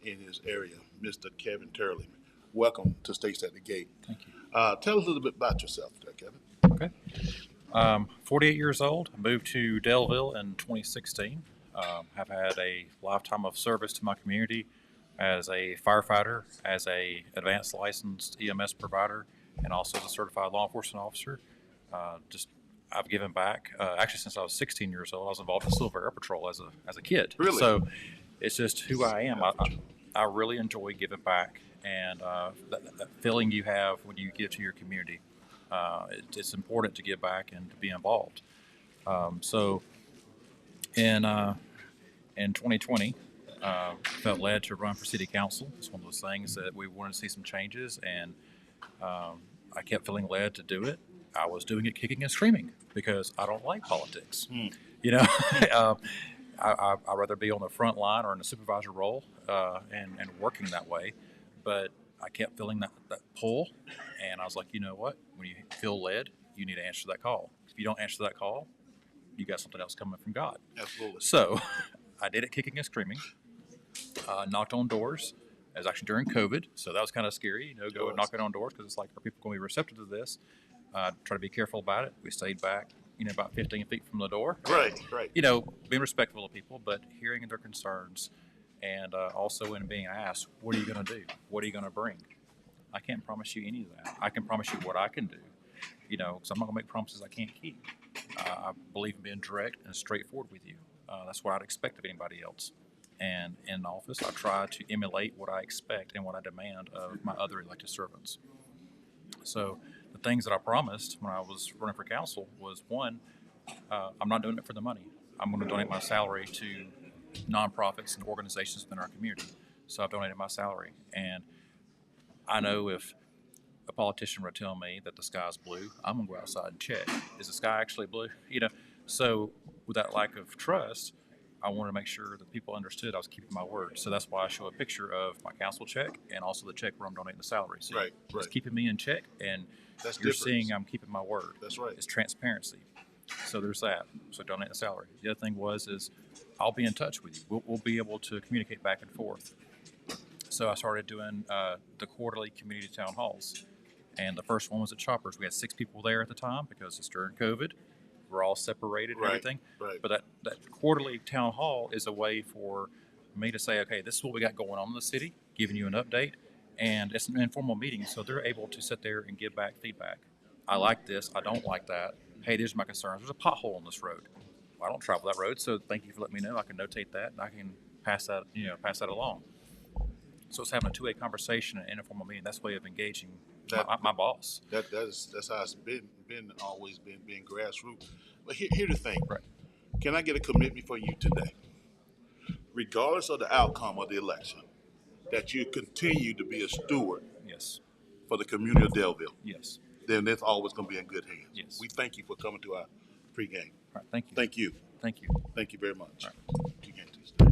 in his area, Mr. Kevin Turley. Welcome to Stakes at the Gate. Thank you. Tell us a little bit about yourself there, Kevin. Okay. 48 years old. I moved to Daleville in 2016. Have had a lifetime of service to my community as a firefighter, as a advanced licensed EMS provider, and also as a certified law enforcement officer. I've given back. Actually, since I was 16 years old, I was involved in Silver Air Patrol as a kid. Really? So it's just who I am. I really enjoy giving back, and that feeling you have when you give to your community. It's important to give back and to be involved. So in 2020, felt led to run for city council. It's one of those things that we wanted to see some changes, and I kept feeling led to do it. I was doing it kicking and screaming because I don't like politics. You know, I'd rather be on the front line or in a supervisor role and working that way. But I kept feeling that pull, and I was like, you know what? When you feel led, you need to answer that call. If you don't answer that call, you got something else coming from God. Absolutely. So I did it kicking and screaming, knocked on doors. It was actually during COVID, so that was kind of scary, you know, go knocking on doors because it's like, are people going to be receptive to this? Try to be careful about it. We stayed back, you know, about 15 feet from the door. Right. You know, being respectful of people, but hearing their concerns, and also in being asked, what are you going to do? What are you going to bring? I can't promise you any of that. I can promise you what I can do, you know, because I'm not going to make promises I can't keep. I believe in being direct and straightforward with you. That's what I'd expect of anybody else. And in office, I try to emulate what I expect and what I demand of my other elected servants. So the things that I promised when I was running for council was, one, I'm not doing it for the money. I'm going to donate my salary to nonprofits and organizations within our community. So I've donated my salary. And I know if a politician were to tell me that the sky's blue, I'm going to go outside and check. Is the sky actually blue? You know, so with that lack of trust, I wanted to make sure that people understood I was keeping my word. So that's why I show a picture of my council check and also the check where I'm donating the salary. So it's keeping me in check, and That's you're different. seeing I'm keeping my word. That's right. It's transparency. So there's that. So donate the salary. The other thing is I'll be in touch with you. We'll be able to communicate back and forth. So I started doing the quarterly community town halls. And the first one was at Choppers. We had 6 people there at the time because it's during COVID. We're all separated and everything. Right. But that quarterly town hall is a way for me to say, okay, this is what we got going on in the city, giving you an update. And it's an informal meeting, so they're able to sit there and give back feedback. I like this. I don't like that. Hey, there's my concerns. There's a pothole on this road. I don't travel that road, so thank you for letting me know. I can notate that, and I can pass that along. So it's having a two-way conversation and an informal meeting. That's a way of engaging my boss. That's how it's been always been grassroots. But here's the thing. Right. Can I get a commitment for you today? Regardless of the outcome of the election, that you continue to be a steward Yes. for the community of Delville. Yes. Then that's always going to be in good hands. Yes. We thank you for coming to our pregame. All right. Thank you. Thank you. Thank you. Thank you very much. All right. Pregame Tuesday.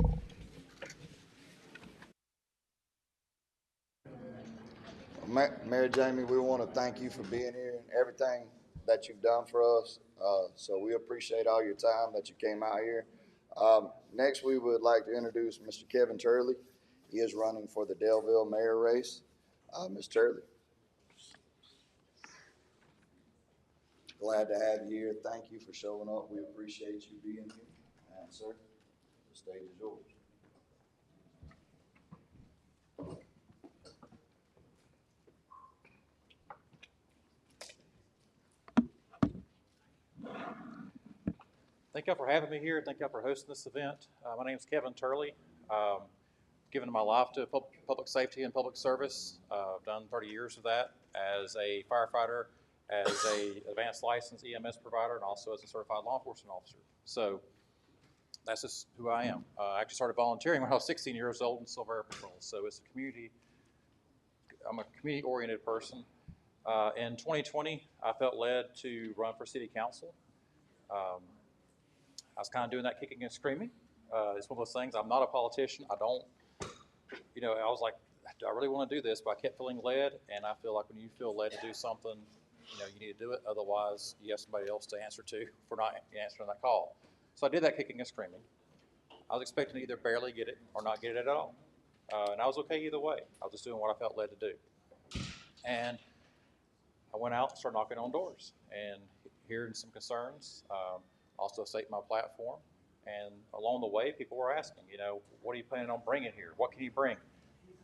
Mayor Jamie, we want to thank you for being here and everything that you've done for us. So we appreciate all your time that you came out here. Next, we would like to introduce Mr. Kevin Turley. He is running for the Delville mayor race. Ms. Turley. Glad to have you here. Thank you for showing up. We appreciate you being here. And sir, the stage is yours. Thank y'all for having me here. Thank y'all for hosting this event. My name is Kevin Turley. Given my life to public safety and public service. I've done 30 years of that as a firefighter, as a advanced licensed EMS provider, and also as a certified law enforcement officer. So that's just who I am. I actually started volunteering when I was 16 years old in Silver Air Patrol. So it's I'm a community-oriented person. In 2020, I felt led to run for city council. I was kind of doing that kicking and screaming. It's one of those things. I'm not a politician. I was like, do I really want to do this? But I kept feeling led, and I feel like when you feel led to do something, you need to do it. Otherwise, you have somebody else to answer to for not answering that call. So I did that kicking and screaming. I was expecting to either barely get it or not get it at all. And I was okay either way. I was just doing what I felt led to do. And I went out and started knocking on doors and hearing some concerns. Also state my platform. And along the way, people were asking, what are you planning on bringing here? What can you bring?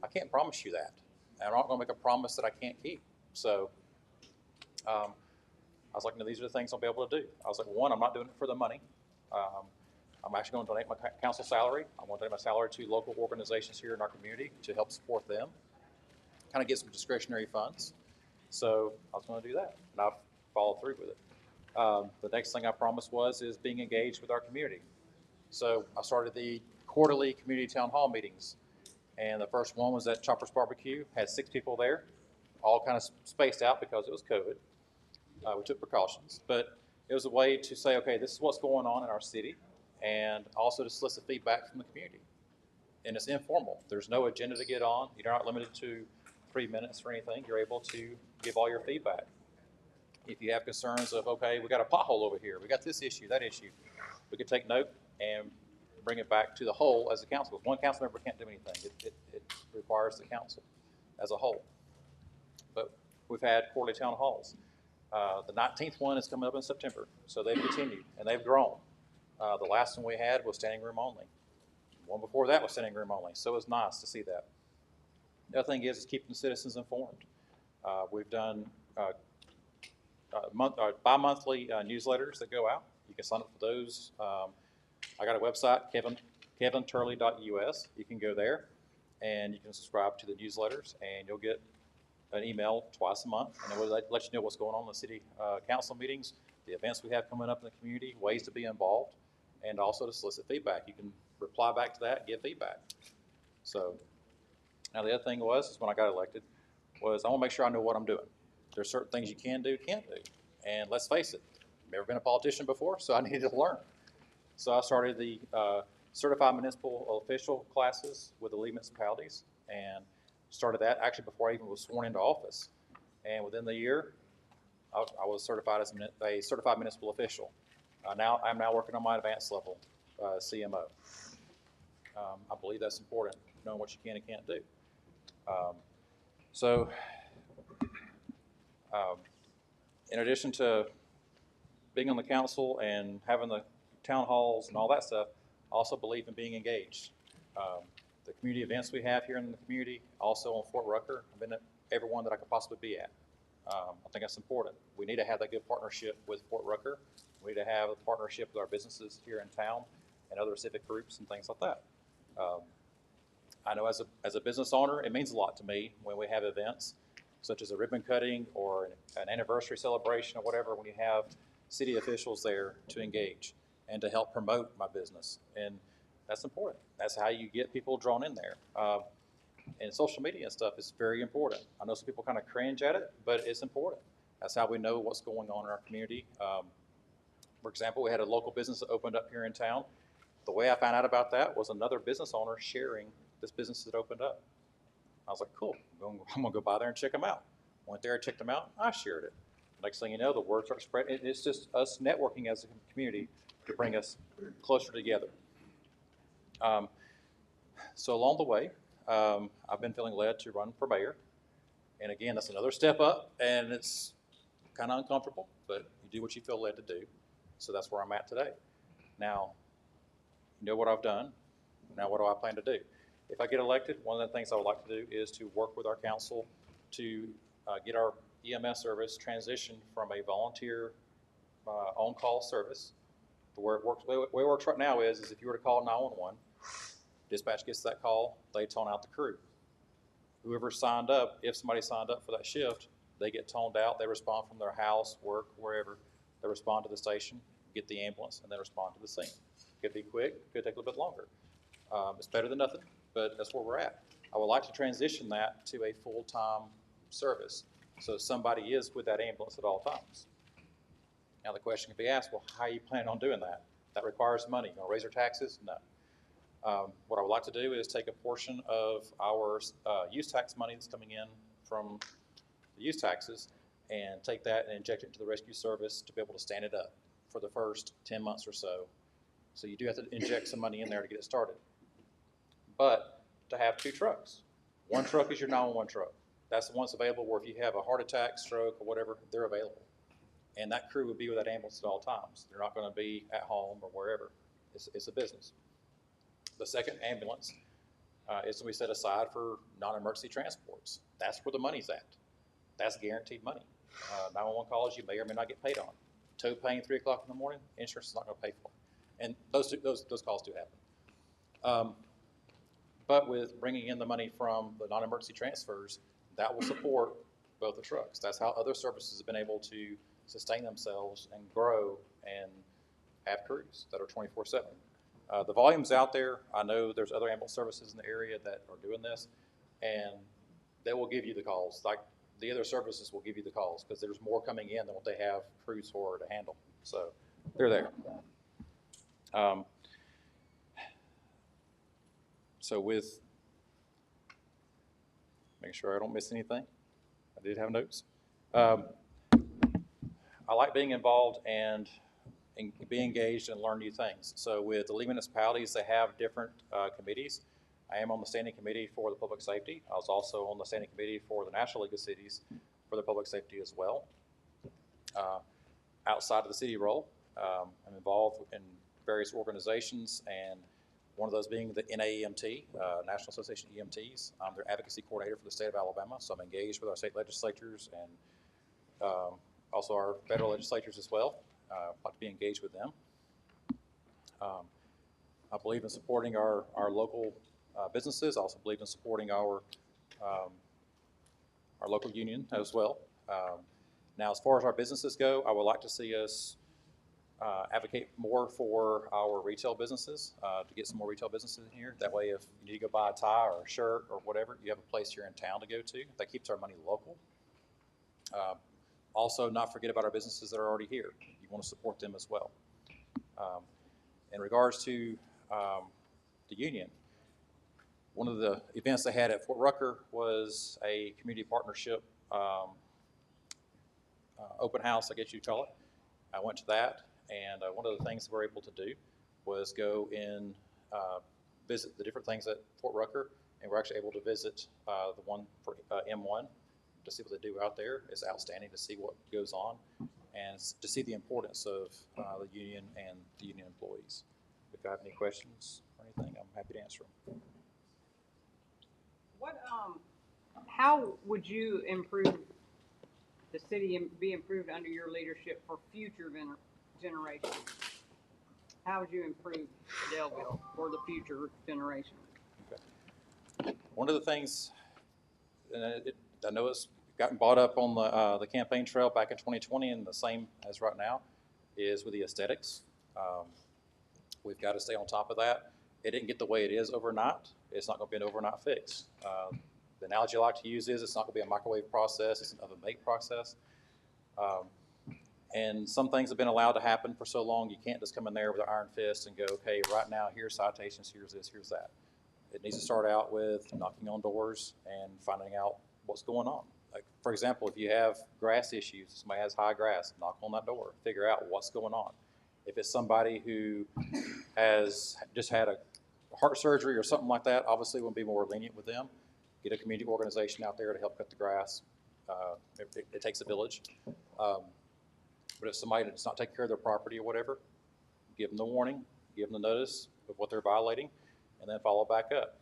I can't promise you that. I'm not going to make a promise that I can't keep. So I was like, no, these are the things I'll be able to do. I was like, one, I'm not doing it for the money. I'm actually going to donate my council salary. I'm going to donate my salary to local organizations here in our community to help support them, kind of get some discretionary funds. So I was going to do that, and I've followed through with it. The next thing I promised is being engaged with our community. So I started the quarterly community town hall meetings, and the first one was at Chopper's Barbecue. Had 6 people there, all kind of spaced out because it was COVID. We took precautions, but it was a way to say, okay, this is what's going on in our city, and also to solicit feedback from the community. And it's informal. There's no agenda to get on. You're not limited to 3 minutes or anything. You're able to give all your feedback. If you have concerns of, okay, we got a pothole over here, we got this issue, that issue, we can take note and bring it back to the whole as a council. One council member can't do anything. It requires the council as a whole. But we've had quarterly town halls. The 19th one is coming up in September, so they've continued and they've grown. The last one we had was standing room only. One before that was standing room only, so it was nice to see that. The other thing is keeping the citizens informed. We've done bi-monthly newsletters that go out. You can sign up for those. I got a website, kevinturley.us. You can go there and you can subscribe to the newsletters, and you'll get an email twice a month, and it will let you know what's going on in the city council meetings, the events we have coming up in the community, ways to be involved, and also to solicit feedback. You can reply back to that and give feedback. So now the other thing is when I got elected, I want to make sure I know what I'm doing. There's certain things you can do, can't do. And let's face it, I've never been a politician before, so I needed to learn. So I started the Certified Municipal Official classes with the lead municipalities, and started that actually before I even was sworn into office. And within the year, I was certified as a Certified Municipal Official. I'm now working on my advanced level, CMO. I believe that's important, knowing what you can and can't do. In addition to being on the council and having the town halls and all that stuff, I also believe in being engaged. The community events we have here in the community, also on Fort Rucker, I've been at every one that I could possibly be at. I think that's important. We need to have that good partnership with Fort Rucker. We need to have a partnership with our businesses here in town and other civic groups and things like that. I know as a business owner, it means a lot to me when we have events such as a ribbon cutting or an anniversary celebration or whatever, when you have city officials there to engage and to help promote my business. And that's important. That's how you get people drawn in there. And social media and stuff is very important. I know some people kind of cringe at it, but it's important. That's how we know what's going on in our community. For example, we had a local business that opened up here in town. The way I found out about that was another business owner sharing this business that opened up. I was like, cool, I'm gonna go by there and check them out. Went there, checked them out, I shared it. Next thing you know, the word starts spreading. It's just us networking as a community to bring us closer together. So along the way, I've been feeling led to run for mayor. And again, that's another step up, and it's kind of uncomfortable, but you do what you feel led to do. So that's where I'm at today. Now, you know what I've done. Now what do I plan to do? If I get elected, one of the things I would like to do is to work with our council to get our EMS service transitioned from a volunteer on-call service. The way it works right now is if you were to call 911, dispatch gets that call, they tone out the crew. Whoever signed up, if somebody signed up for that shift, they get toned out. They respond from their house, work, wherever. They respond to the station, get the ambulance, and then respond to the scene. Could be quick, could take a little bit longer. It's better than nothing, but that's where we're at. I would like to transition that to a full-time service, so somebody is with that ambulance at all times. Now the question can be asked, well, how are you planning on doing that? That requires money. You gonna raise your taxes? No. What I would like to do is take a portion of our use tax money that's coming in from the use taxes and take that and inject it into the rescue service to be able to stand it up for the first 10 months or so. So you do have to inject some money in there to get it started. But to have 2 trucks. One truck is your 911 truck. That's the one that's available where if you have a heart attack, stroke, or whatever, they're available. And that crew would be with that ambulance at all times. They're not going to be at home or wherever. It's a business. The second ambulance is to be set aside for non-emergency transports. That's where the money's at. That's guaranteed money. 911 calls you may or may not get paid on. Tow pain 3 o'clock in the morning, insurance is not going to pay for it. And those calls do happen. But with bringing in the money from the non-emergency transfers, that will support both the trucks. That's how other services have been able to sustain themselves and grow and have crews that are 24/7. The volume's out there. I know there's other ambulance services in the area that are doing this, and they will give you the calls. Like the other services will give you the calls because there's more coming in than what they have crews for to handle. So they're there. So with, make sure I don't miss anything. I did have notes. I like being involved and be engaged and learn new things. So with the lead municipalities, they have different committees. I am on the standing committee for the public safety. I was also on the standing committee for the National League of Cities for the public safety as well. Outside of the city role, I'm involved in various organizations, and one of those being the NAEMT, National Association of EMTs. I'm their advocacy coordinator for the state of Alabama, so I'm engaged with our state legislatures and also our federal legislatures as well. I'd like to be engaged with them. I believe in supporting our local businesses. I also believe in supporting our local union as well. Now, as far as our businesses go, I would like to see us advocate more for our retail businesses, to get some more retail businesses in here. That way, if you need to go buy a tie or a shirt or whatever, you have a place here in town to go to. That keeps our money local. Also, not forget about our businesses that are already here. You want to support them as well. In regards to the union, one of the events they had at Fort Rucker was a community partnership open house, I guess you'd call it. I went to that, and one of the things that we were able to do was go and visit the different things at Fort Rucker, and we're actually able to visit the one for M1 to see what they do out there. It's outstanding to see what goes on and to see the importance of the union and the union employees. If you have any questions or anything, I'm happy to answer them. How would you improve the city and be improved under your leadership for future generations? How would you improve Delville for the future generation? Okay. One of the things, and I know it's gotten brought up on the campaign trail back in 2020, and the same as right now, is with the aesthetics. We've got to stay on top of that. It didn't get the way it is overnight. It's not going to be an overnight fix. The analogy I like to use is it's not going to be a microwave process. It's an oven bake process. And some things have been allowed to happen for so long, you can't just come in there with an iron fist and go, okay, right now, here's citations, here's this, here's that. It needs to start out with knocking on doors and finding out what's going on. Like, for example, if you have grass issues, somebody has high grass, knock on that door, figure out what's going on. If it's somebody who has just had a heart surgery or something like that, obviously we'll be more lenient with them. Get a community organization out there to help cut the grass. It takes a village. But if somebody does not take care of their property or whatever, give them the warning, give them the notice of what they're violating, and then follow back up.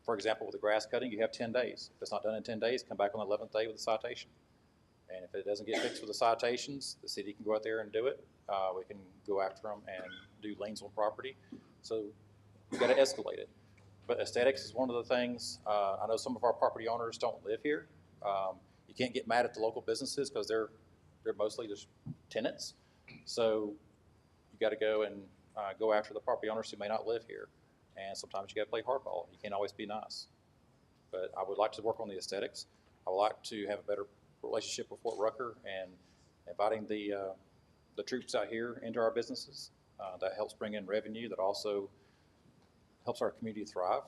For example, with the grass cutting, you have 10 days. If it's not done in 10 days, come back on the 11th day with a citation. And if it doesn't get fixed with the citations, the city can go out there and do it. We can go after them and do liens on property. So you've got to escalate it. But aesthetics is one of the things. I know some of our property owners don't live here. You can't get mad at the local businesses because they're mostly just tenants. So you got to go and go after the property owners who may not live here. And sometimes you got to play hardball. You can't always be nice. But I would like to work on the aesthetics. I would like to have a better relationship with Fort Rucker and inviting the troops out here into our businesses. That helps bring in revenue. That also helps our community thrive.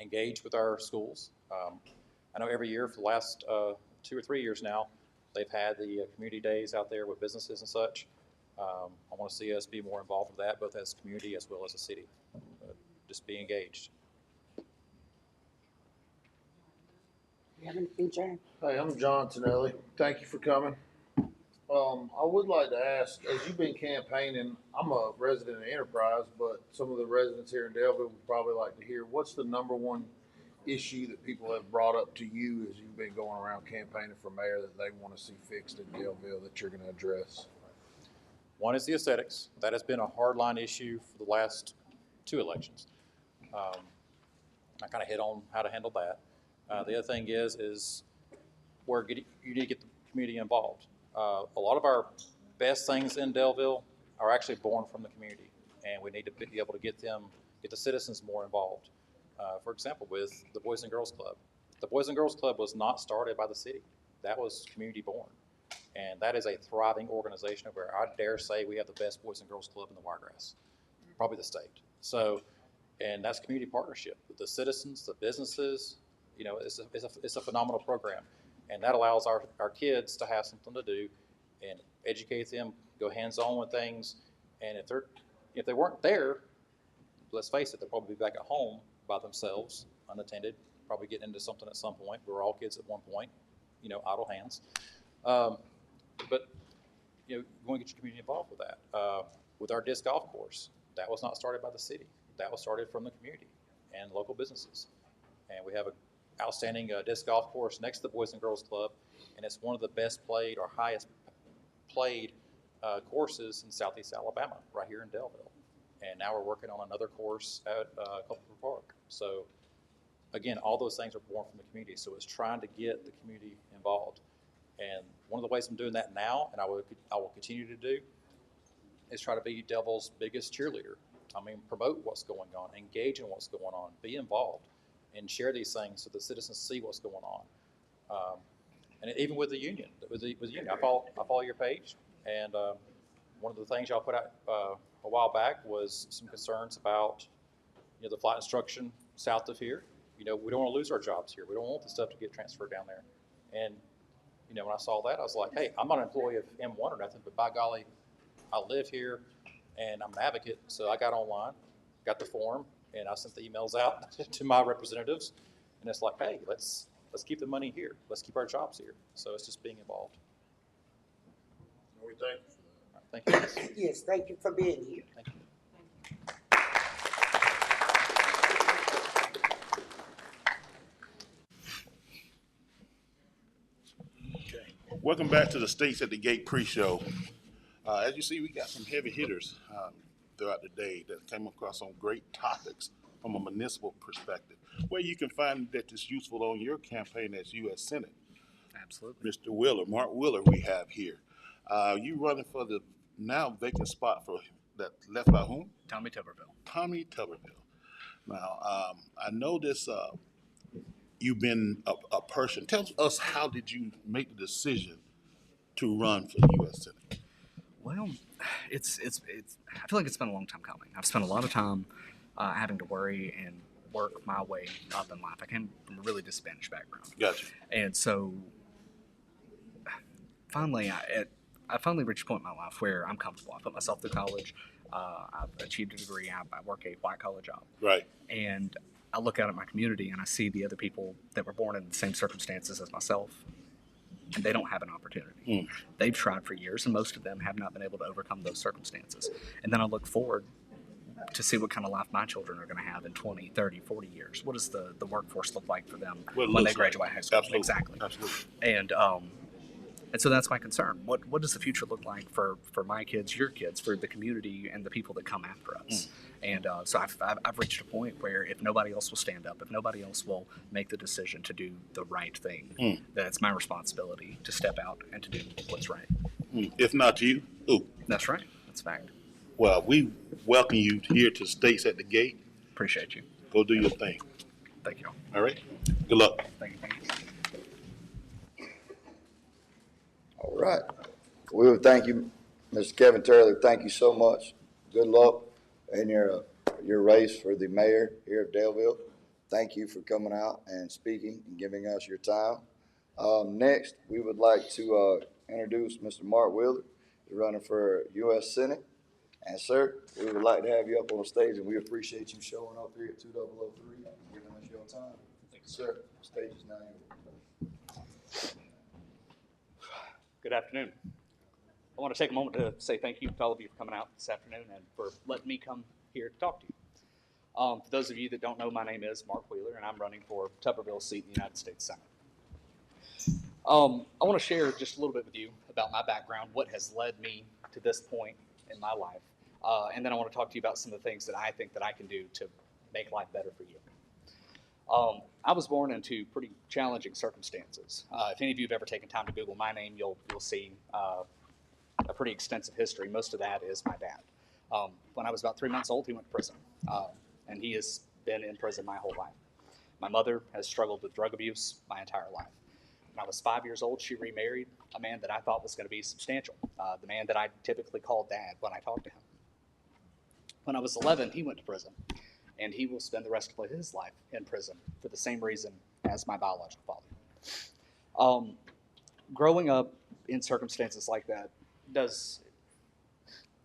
Engage with our schools. I know every year for the last 2 or 3 years now, they've had the community days out there with businesses and such. I want to see us be more involved with that, both as a community as well as a city. Just be engaged. You have anything, John? Hey, I'm John Tonelli. Thank you for coming. I would like to ask, as you've been campaigning, I'm a resident of Enterprise, but some of the residents here in Delville would probably like to hear, what's the number one issue that people have brought up to you as you've been going around campaigning for mayor that they want to see fixed in Delville that you're going to address? One is the aesthetics. That has been a hardline issue for the last 2 elections. I kind of hit on how to handle that. The other thing is where you need to get the community involved. A lot of our best things in Delville are actually born from the community, and we need to be able to get the citizens more involved. For example, with the Boys and Girls Club. The Boys and Girls Club was not started by the city. That was community born. And that is a thriving organization where I dare say we have the best Boys and Girls Club in the Wiregrass, probably the state. So, and that's community partnership with the citizens, the businesses. You know, it's a phenomenal program. And that allows our kids to have something to do and educate them, go hands-on with things. And if they weren't there, let's face it, they'll probably be back at home by themselves, unattended, probably getting into something at some point. We were all kids at one point, you know, idle hands. But, you know, you want to get your community involved with that. With our disc golf course, that was not started by the city. That was started from the community and local businesses. And we have an outstanding disc golf course next to the Boys and Girls Club, and it's one of the best played or highest played courses in Southeast Alabama, right here in Delville. And now we're working on another course at Culpeper Park. So again, all those things are born from the community. So it's trying to get the community involved. And one of the ways I'm doing that now, and I will continue to do, is try to be Delville's biggest cheerleader. I mean, promote what's going on, engage in what's going on, be involved, and share these things so the citizens see what's going on. And even with the union, I follow your page, and one of the things y'all put out a while back was some concerns about, you know, the flight instruction south of here. You know, we don't want to lose our jobs here. We don't want the stuff to get transferred down there. And you know, when I saw that, I was like, hey, I'm not an employee of M1 or nothing, but by golly, I live here and I'm an advocate. So I got online, got the form, and I sent the emails out to my representatives. And it's like, hey, let's keep the money here. Let's keep our jobs here. So it's just being involved. We thank you for that. Right, thank you. Yes, thank you for being here. Thank you. Welcome back to the States at the Gate pre-show. As you see, we got some heavy hitters throughout the day that came across some great topics from a municipal perspective, where you can find that it's useful on your campaign as U.S. Senate. Absolutely. Mr. Wheeler, Mark Wheeler, we have here. You running for the now vacant spot for that left by whom? Tommy Tuberville. Tommy Tuberville. Now, I know this. You've been a person. Tell us, how did you make the decision to run for the U.S. Senate? Well, it's. I feel like it's been a long time coming. I've spent a lot of time having to worry and work my way up in life. I came from a really Spanish background. Gotcha. And so, finally, I finally reached a point in my life where I'm comfortable. I put myself through college. I've achieved a degree. I work a white collar job. Right. And I look out at my community and I see the other people that were born in the same circumstances as myself, and they don't have an opportunity. They've tried for years, and most of them have not been able to overcome those circumstances. And then I look forward to see what kind of life my children are going to have in 20, 30, 40 years. What does the workforce look like for them when they graduate high school? Absolutely. Exactly. Absolutely. And so that's my concern. What does the future look like for my kids, your kids, for the community and the people that come after us? And so I've reached a point where if nobody else will stand up, if nobody else will make the decision to do the right thing, then it's my responsibility to step out and to do what's right. If not you, who? That's right. That's fact. Well, we welcome you here to States at the Gate. Appreciate you. Go do your thing. Thank you. All right. Good luck. Thank you. All right. We would thank you, Mr. Kevin Turley. Thank you so much. Good luck in your race for the mayor here of Daleville. Thank you for coming out and speaking and giving us your time. Next, we would like to introduce Mr. Mark Wheeler. He's running for U.S. Senate. And sir, we would like to have you up on the stage, and we appreciate you showing up here at 2003 and giving us your time. Thank you, sir. The stage is now yours. Good afternoon. I want to take a moment to say thank you to all of you for coming out this afternoon and for letting me come here to talk to you. For those of you that don't know, my name is Mark Wheeler, and I'm running for Tuberville's seat in the United States Senate. I want to share just a little bit with you about my background, what has led me to this point in my life. And then I want to talk to you about some of the things that I think that I can do to make life better for you. I was born into pretty challenging circumstances. If any of you have ever taken time to Google my name, you'll see a pretty extensive history. Most of that is my dad. When I was about 3 months old, he went to prison, and he has been in prison my whole life. My mother has struggled with drug abuse my entire life. When I was 5 years old, she remarried a man that I thought was going to be substantial, the man that I typically called Dad when I talked to him. When I was 11, he went to prison, and he will spend the rest of his life in prison for the same reason as my biological father. Growing up in circumstances like that does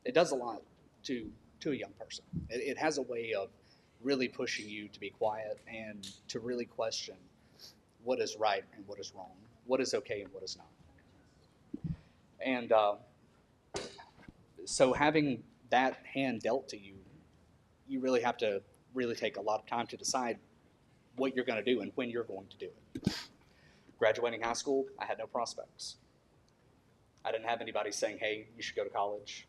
a lot to a young person. It has a way of really pushing you to be quiet and to really question what is right and what is wrong, what is okay and what is not. And so having that hand dealt to you, you really have to really take a lot of time to decide what you're going to do and when you're going to do it. Graduating high school, I had no prospects. I didn't have anybody saying, hey, you should go to college.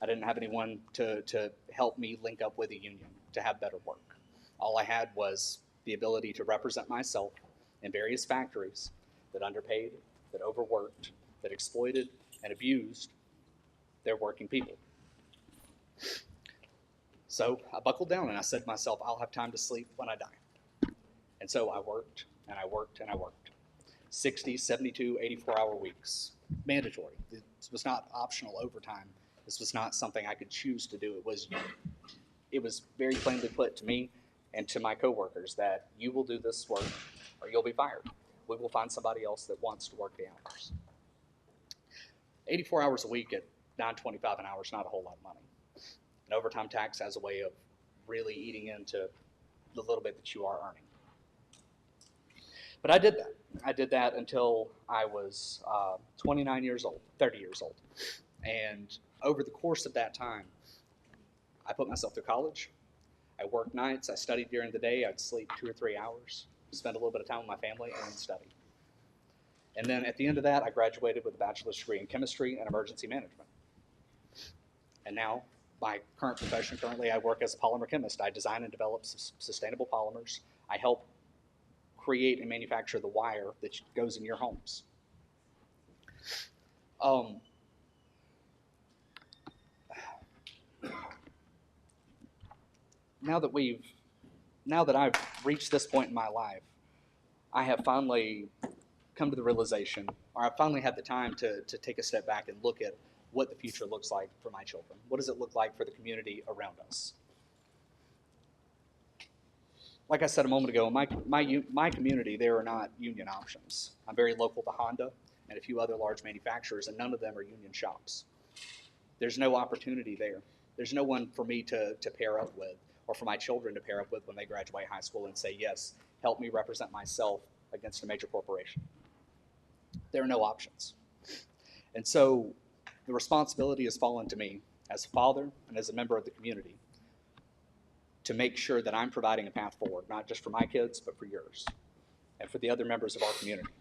I didn't have anyone to help me link up with a union to have better work. All I had was the ability to represent myself in various factories that underpaid, that overworked, that exploited and abused their working people. So I buckled down and I said to myself, I'll have time to sleep when I die. And so I worked and I worked and I worked. 60, 72, 84-hour weeks, mandatory. This was not optional overtime. This was not something I could choose to do. It was very plainly put to me and to my coworkers that you will do this work or you'll be fired. We will find somebody else that wants to work the hours. 84 hours a week at $9.25 an hour is not a whole lot of money. And overtime tax has a way of really eating into the little bit that you are earning. But I did that. I did that until I was 29 years old, 30 years old. And over the course of that time, I put myself through college. I worked nights. I studied during the day. I'd sleep 2 or 3 hours, spend a little bit of time with my family, and then study. And then at the end of that, I graduated with a bachelor's degree in chemistry and emergency management. And now, my current profession, currently I work as a polymer chemist. I design and develop sustainable polymers. I help create and manufacture the wire that goes in your homes. Now that I've reached this point in my life, I have finally come to the realization, or I've finally had the time to take a step back and look at what the future looks like for my children. What does it look like for the community around us? Like I said a moment ago, in my community, there are not union options. I'm very local to Honda and a few other large manufacturers, and none of them are union shops. There's no opportunity there. There's no one for me to pair up with, or for my children to pair up with when they graduate high school and say, yes, help me represent myself against a major corporation. There are no options. And so the responsibility has fallen to me as a father and as a member of the community to make sure that I'm providing a path forward, not just for my kids, but for yours and for the other members of our community.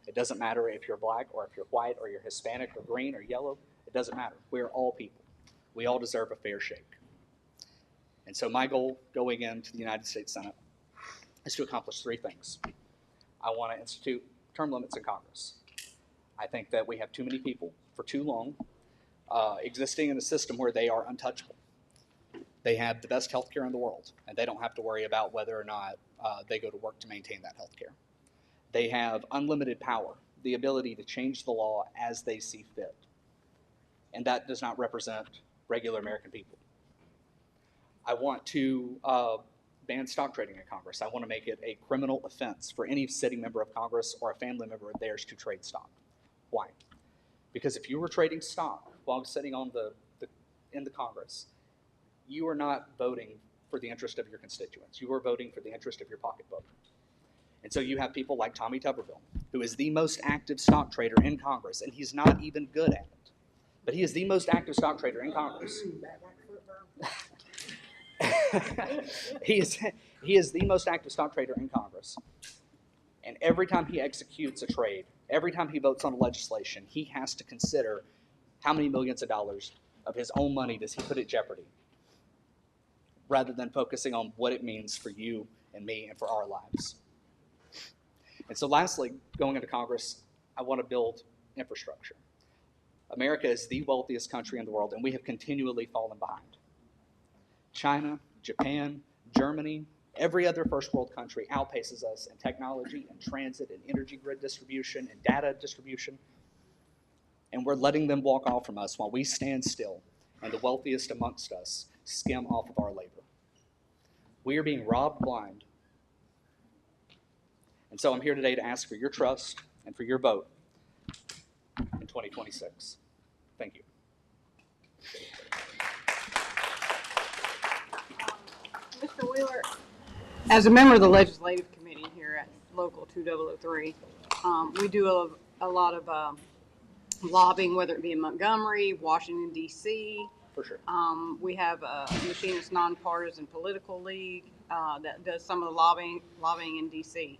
It doesn't matter if you're black or if you're white or you're Hispanic or green or yellow. It doesn't matter. We're all people. We all deserve a fair shake. And so my goal going into the United States Senate is to accomplish 3 things. I want to institute term limits in Congress. I think that we have too many people for too long existing in a system where they are untouchable. They have the best health care in the world, and they don't have to worry about whether or not they go to work to maintain that health care. They have unlimited power, the ability to change the law as they see fit. And that does not represent regular American people. I want to ban stock trading in Congress. I want to make it a criminal offense for any sitting member of Congress or a family member of theirs to trade stock. Why? Because if you were trading stock while sitting on in the Congress, you are not voting for the interest of your constituents. You are voting for the interest of your pocketbook. And so you have people like Tommy Tuberville, who is the most active stock trader in Congress, and he's not even good at it. But he is the most active stock trader in Congress. He is the most active stock trader in Congress. And every time he executes a trade, every time he votes on legislation, he has to consider how many millions of dollars of his own money does he put at jeopardy, rather than focusing on what it means for you and me and for our lives? And so lastly, going into Congress, I want to build infrastructure. America is the wealthiest country in the world, and we have continually fallen behind. China, Japan, Germany, every other first world country outpaces us in technology and transit and energy grid distribution and data distribution. And we're letting them walk off from us while we stand still and the wealthiest amongst us skim off of our labor. We are being robbed blind. And so I'm here today to ask for your trust and for your vote in 2026. Thank you. Mr. Wheeler, as a member of the Legislative Committee here at Local 2003, we do a lot of lobbying, whether it be in Montgomery, Washington, D.C. For sure. We have a Machinist Nonpartisan Political League that does some of the lobbying in D.C.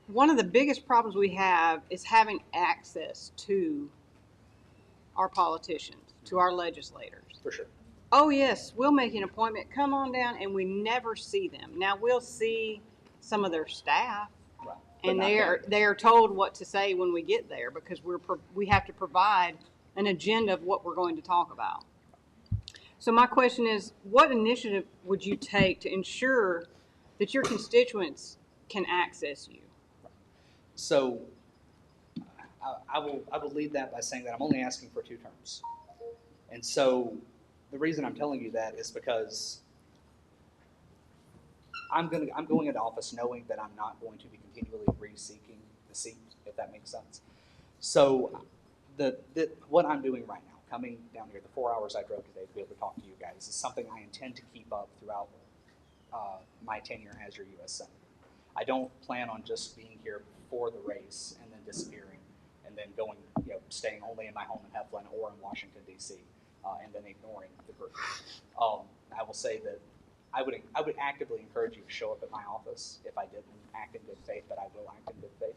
One of the biggest problems we have is having access to our politicians, to our legislators. For sure. Oh yes, we'll make an appointment, come on down, and we never see them. Now we'll see some of their staff, right, and they are told what to say when we get there, because we have to provide an agenda of what we're going to talk about. So my question is, what initiative would you take to ensure that your constituents can access you? So I will lead that by saying that I'm only asking for 2 terms. And so the reason I'm telling you that is because I'm going into office knowing that I'm not going to be continually re-seeking the seat, if that makes sense. So what I'm doing right now, coming down here, the 4 hours I drove today to be able to talk to you guys, is something I intend to keep up throughout my tenure as your U.S. Senator. I don't plan on just being here for the race and then disappearing and then going, staying only in my home in Heflin or in Washington, D.C., and then ignoring the group. I will say that I would actively encourage you to show up at my office if I didn't act in good faith, but I will act in good faith.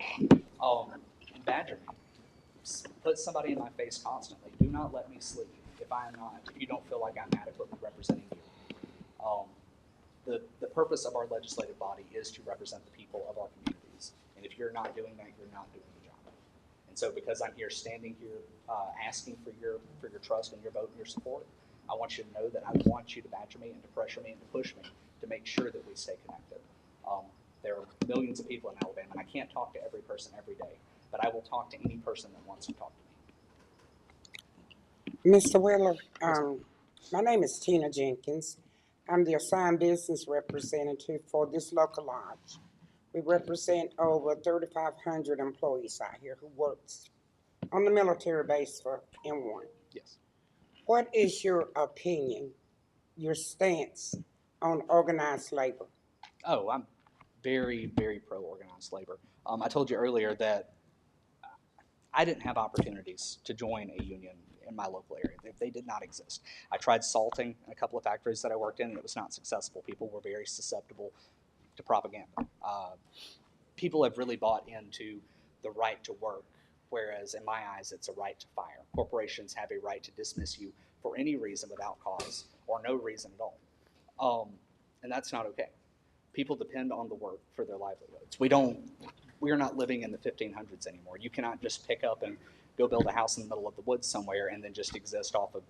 And badger me. Put somebody in my face constantly. Do not let me sleep if you don't feel like I'm adequately representing you. The purpose of our legislative body is to represent the people of our communities. And if you're not doing that, you're not doing the job. And so because I'm here standing here asking for your trust and your vote and your support, I want you to know that I want you to badger me and to pressure me and to push me to make sure that we stay connected. There are millions of people in Alabama, and I can't talk to every person every day, but I will talk to any person that wants to talk to me. Mr. Wheeler, my name is Tina Jenkins. I'm the assigned business representative for this local lodge. We represent over 3,500 employees out here who works on the military base for M1. Yes. What is your opinion, your stance on organized labor? Oh, I'm very, very pro-organized labor. I told you earlier that I didn't have opportunities to join a union in my local area. They did not exist. I tried salting in a couple of factories that I worked in, and it was not successful. People were very susceptible to propaganda. People have really bought into the right to work, whereas in my eyes, it's a right to fire. Corporations have a right to dismiss you for any reason without cause or no reason at all. And that's not okay. People depend on the work for their livelihoods. We are not living in the 1500s anymore. You cannot just pick up and go build a house in the middle of the woods somewhere and then just exist off of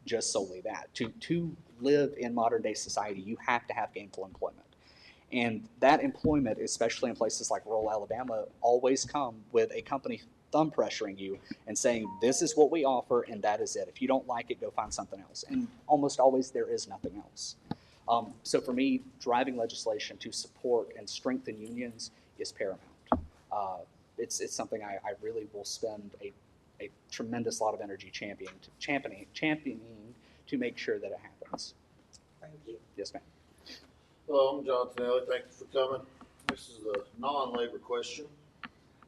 just solely that. To live in modern day society, you have to have gainful employment. And that employment, especially in places like rural Alabama, always come with a company thumb pressuring you and saying, this is what we offer and that is it. If you don't like it, go find something else. And almost always there is nothing else. So for me, driving legislation to support and strengthen unions is paramount. It's something I really will spend a tremendous lot of energy championing to make sure that it happens. Thank you. Yes, ma'am. Hello, I'm John Tonelli. Thank you for coming. This is a non-labor question.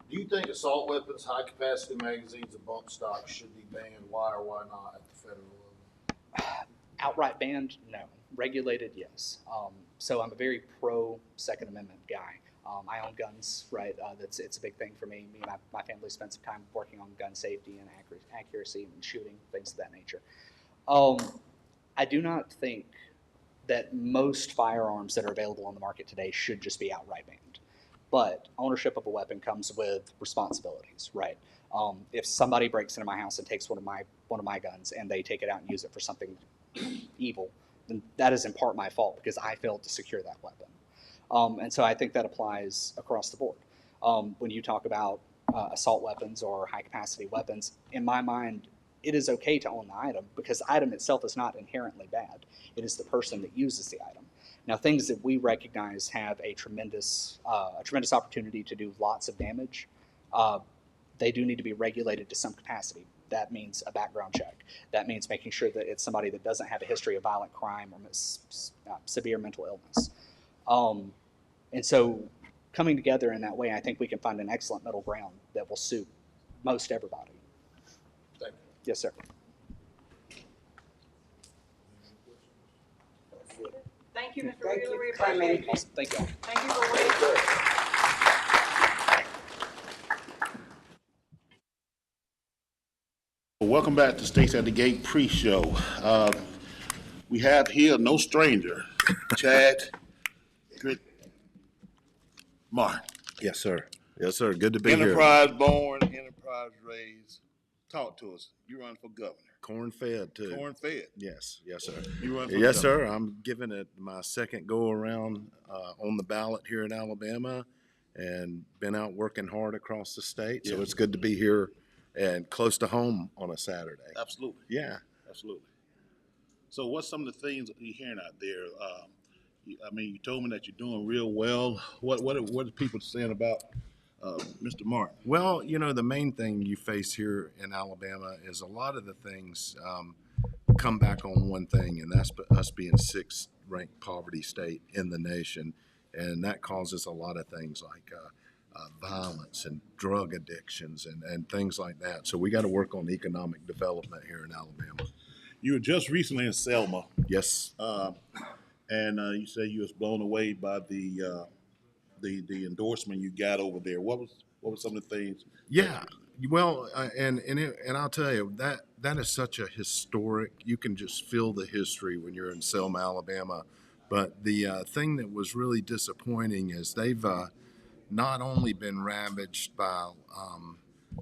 Do you think assault weapons, high-capacity magazines, and bump stocks should be banned? Why or why not at the federal level? Outright banned? No. Regulated? Yes. So I'm a very pro Second Amendment guy. I own guns, right? It's a big thing for me. Me and my family spent some time working on gun safety and accuracy and shooting, things of that nature. I do not think that most firearms that are available on the market today should just be outright banned. But ownership of a weapon comes with responsibilities, right? If somebody breaks into my house and takes one of my guns and they take it out and use it for something evil, then that is in part my fault because I failed to secure that weapon. And so I think that applies across the board. When you talk about assault weapons or high capacity weapons, in my mind, it is okay to own the item because the item itself is not inherently bad. It is the person that uses the item. Now, things that we recognize have a tremendous opportunity to do lots of damage, they do need to be regulated to some capacity. That means a background check. That means making sure that it's somebody that doesn't have a history of violent crime or severe mental illness. And so coming together in that way, I think we can find an excellent middle ground that will suit most everybody. Thank you. Yes, sir. Thank you, Mr. Thank Wheeler. you We for coming. appreciate you. Awesome. Thank you all. Thank you for waiting. Welcome back to States at the Gate pre-show. We have here no stranger, Chad Martin. Yes, sir. Yes, sir. Good to be here. Enterprise born, enterprise raised. Talk to us. You run for governor. Corn fed too. Corn fed. Yes, yes, sir. You run for Yes, governor. sir. I'm giving it my second go around on the ballot here in Alabama, and been out working hard across the state. So Yeah. it's good to be here and close to home on a Saturday. Absolutely. Yeah. Absolutely. So what's some of the things you're hearing out there? I mean, you told me that you're doing real well. What are people saying about Mr. Martin? Well, you know, the main thing you face here in Alabama is a lot of the things come back on one thing, and that's us being sixth ranked poverty state in the nation. And that causes a lot of things like violence and drug addictions and things like that. So we got to work on economic development here in Alabama. You were just recently in Selma. Yes. And you said you was blown away by the endorsement you got over there. What were some of the things? Yeah, well, and I'll tell you that is such a historic. You can just feel the history when you're in Selma, Alabama. But the thing that was really disappointing is they've not only been ravaged by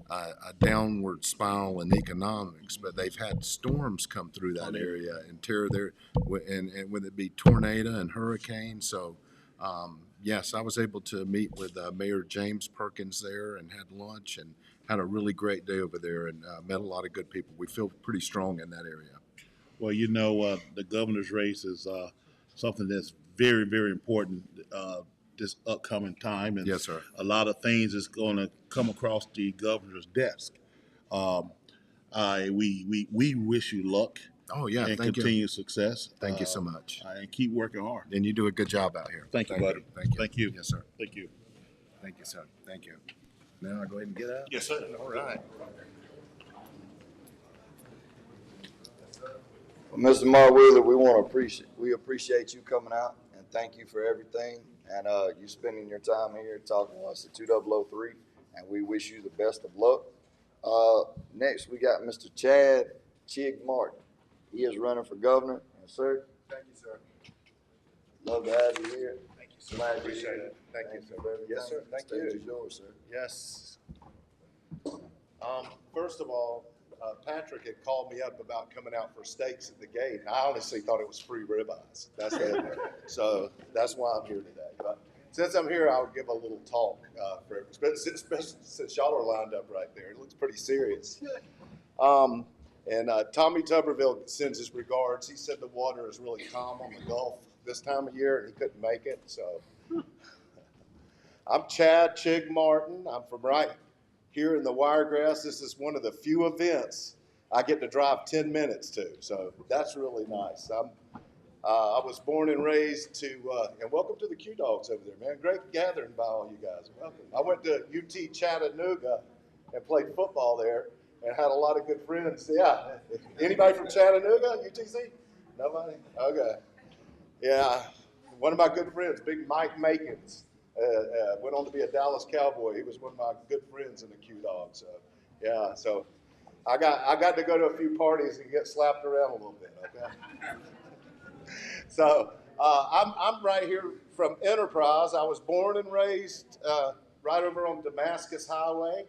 a downward spiral in economics, but they've had storms come through that area and tear their, and whether it be tornado and hurricane. So, yes, I was able to meet with Mayor James Perkins there and had lunch and had a really great day over there and met a lot of good people. We feel pretty strong in that area. Well, you know, the governor's race is something that's very, very important this upcoming time. And yes, sir. A lot of things is going to come across the governor's desk. We wish you luck. Oh, yeah. And thank continued you. success. Thank you so much. And keep working hard. And you do a good job out here. Thank you, buddy. Thank you. Thank you. Yes, sir. Thank you. Thank you, sir. Thank you. Now I'll go ahead and get out. Yes, sir. All right. Well, Mr. Mark Wheeler, we appreciate you coming out and thank you for everything and you spending your time here talking to us at 2003, and we wish you the best of luck. Next, we got Mr. Chad Chig Martin. He is running for governor. Yes, sir. Thank you, sir. Love to have you here. Thank you, sir. Glad Appreciate you're here. it. Thank you, sir. for everything. Yes, sir. Thank Stage you. is yours, sir. Yes. First of all, Patrick had called me up about coming out for steaks at the gate, and I honestly thought it was free ribeyes. That's it. So that's why I'm here today. But since I'm here, I'll give a little talk especially since y'all are lined up right there. It looks pretty serious. And Tommy Tuberville sends his regards. He said the water is really calm on the Gulf this time of year, and he couldn't make it. So I'm Chad Chig Martin. I'm from right here in the Wiregrass. This is one of the few events I get to drive 10 minutes to, so that's really nice. I was born and raised and welcome to the Q Dogs over there, man. Great gathering by all you guys. Welcome. I went to UT Chattanooga and played football there and had a lot of good friends. Yeah. Anybody from Chattanooga, UTC? Nobody? Okay. Yeah. One of my good friends, Big Mike Makins. Went on to be a Dallas Cowboy. He was one of my good friends in the Q Dog. So, yeah, so I got to go to a few parties and get slapped around a little bit. Okay. So I'm right here from Enterprise. I was born and raised right over on Damascus Highway.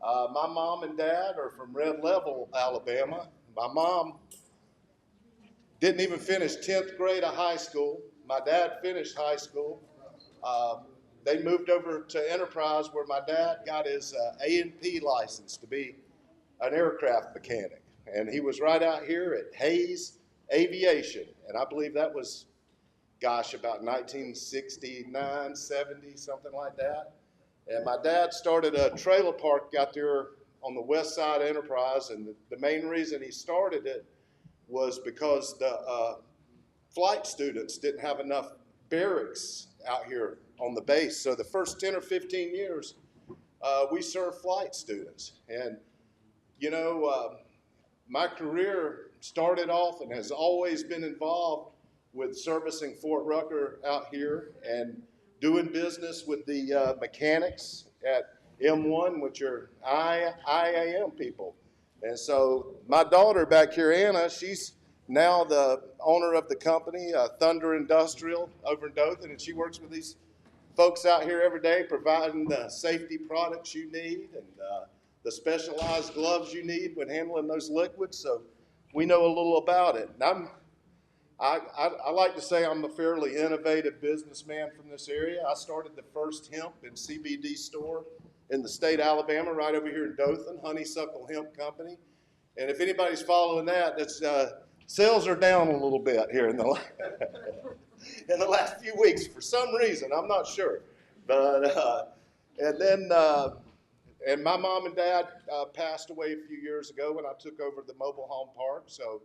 My mom and dad are from Red Level, Alabama. My mom didn't even finish 10th grade of high school. My dad finished high school. They moved over to Enterprise where my dad got his A&P license to be an aircraft mechanic. And he was right out here at Hayes Aviation. And I believe that was, gosh, about 1969, 70, something like that. And my dad started a trailer park out there on the west side of Enterprise. And the main reason he started it was because the flight students didn't have enough barracks out here on the base. So the first 10 or 15 years, we served flight students. And, you know, my career started off and has always been involved with servicing Fort Rucker out here and doing business with the mechanics at M1, which are IAM people. And so my daughter back here, Anna, she's now the owner of the company, Thunder Industrial over in Dothan, and she works with these folks out here every day providing the safety products you need and the specialized gloves you need when handling those liquids. So we know a little about it. And I like to say I'm a fairly innovative businessman from this area. I started the first hemp and CBD store in the state of Alabama, right over here in Dothan, Honeysuckle Hemp Company. And if anybody's following that, that's sales are down a little bit here in the in the last few weeks for some reason. I'm not sure, but and then and my mom and dad passed away a few years ago when I took over the mobile home park. So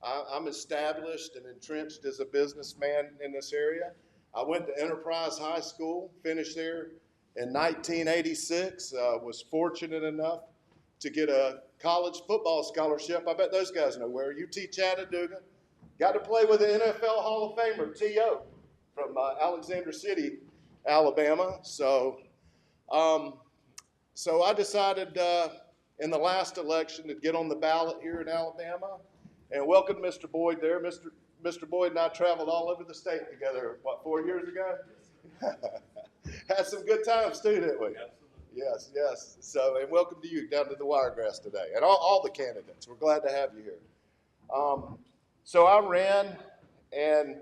I'm established and entrenched as a businessman in this area. I went to Enterprise High School, finished there in 1986. Was fortunate enough to get a college football scholarship. I bet those guys know where. UT Chattanooga. Got to play with the NFL Hall of Famer, T.O., from Alexander City, Alabama. So I decided in the last election to get on the ballot here in Alabama and welcome Mr. Boyd there. Mr. Boyd and I traveled all over the state together, what, 4 years ago? Had some good times too, didn't we? Yes, yes. So, and welcome to you down to the Wiregrass today, and all the candidates. We're glad to have you here. So I ran, and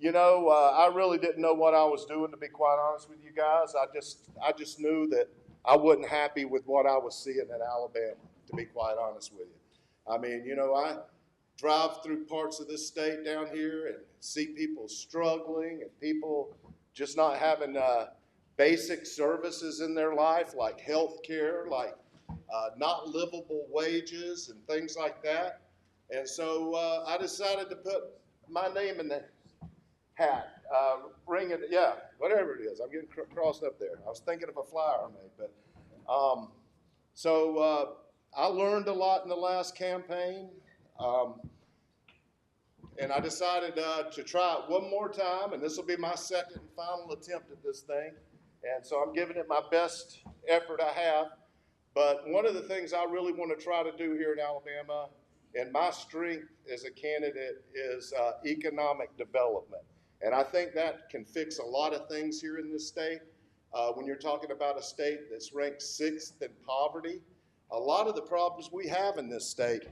you know, I really didn't know what I was doing, to be quite honest with you guys. I just knew that I wasn't happy with what I was seeing in Alabama, to be quite honest with you. I mean, you know, I drive through parts of this state down here and see people struggling and people just not having basic services in their life, like health care, like not livable wages and things like that. And so I decided to put my name in the hat, ring it, yeah, whatever it is. I'm getting crossed up there. I was thinking of a flyer I made, but I learned a lot in the last campaign. And I decided to try it one more time, and this will be my second and final attempt at this thing. And so I'm giving it my best effort I have. But one of the things I really want to try to do here in Alabama, and my strength as a candidate, is economic development. And I think that can fix a lot of things here in this state. When you're talking about a state that's ranked 6th in poverty, a lot of the problems we have in this state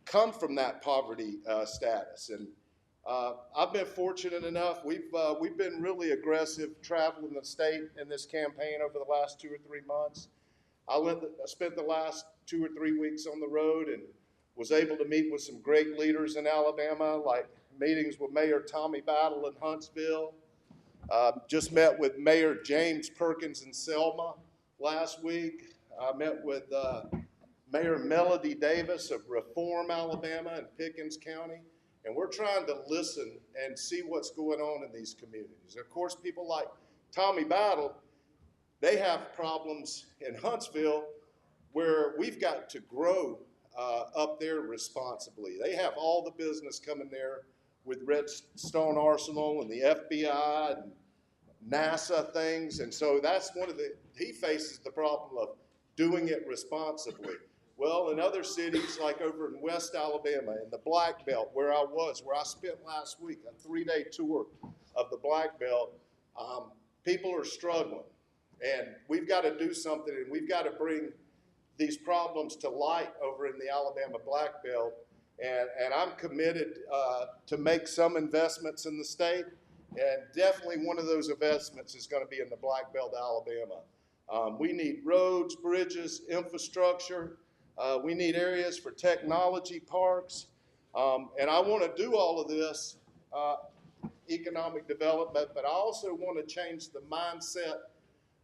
come from that poverty status. And I've been fortunate enough. We've been really aggressive traveling the state in this campaign over the last 2 or 3 months. I spent the last 2 or 3 weeks on the road and was able to meet with some great leaders in Alabama, like meetings with Mayor Tommy Battle in Huntsville. Just met with Mayor James Perkins in Selma last week. I met with Mayor Melody Davis of Reform, Alabama in Pickens County. And we're trying to listen and see what's going on in these communities. Of course, people like Tommy Battle, they have problems in Huntsville where we've got to grow up there responsibly. They have all the business coming there with Redstone Arsenal and the FBI and NASA things. And so that's he faces the problem of doing it responsibly. Well, in other cities, like over in West Alabama, in the Black Belt, where I spent last week, a 3-day tour of the Black Belt, people are struggling. And we've got to do something, and we've got to bring these problems to light over in the Alabama Black Belt. And I'm committed to make some investments in the state. And definitely one of those investments is going to be in the Black Belt, Alabama. We need roads, bridges, infrastructure. We need areas for technology parks. And I want to do all of this economic development, but I also want to change the mindset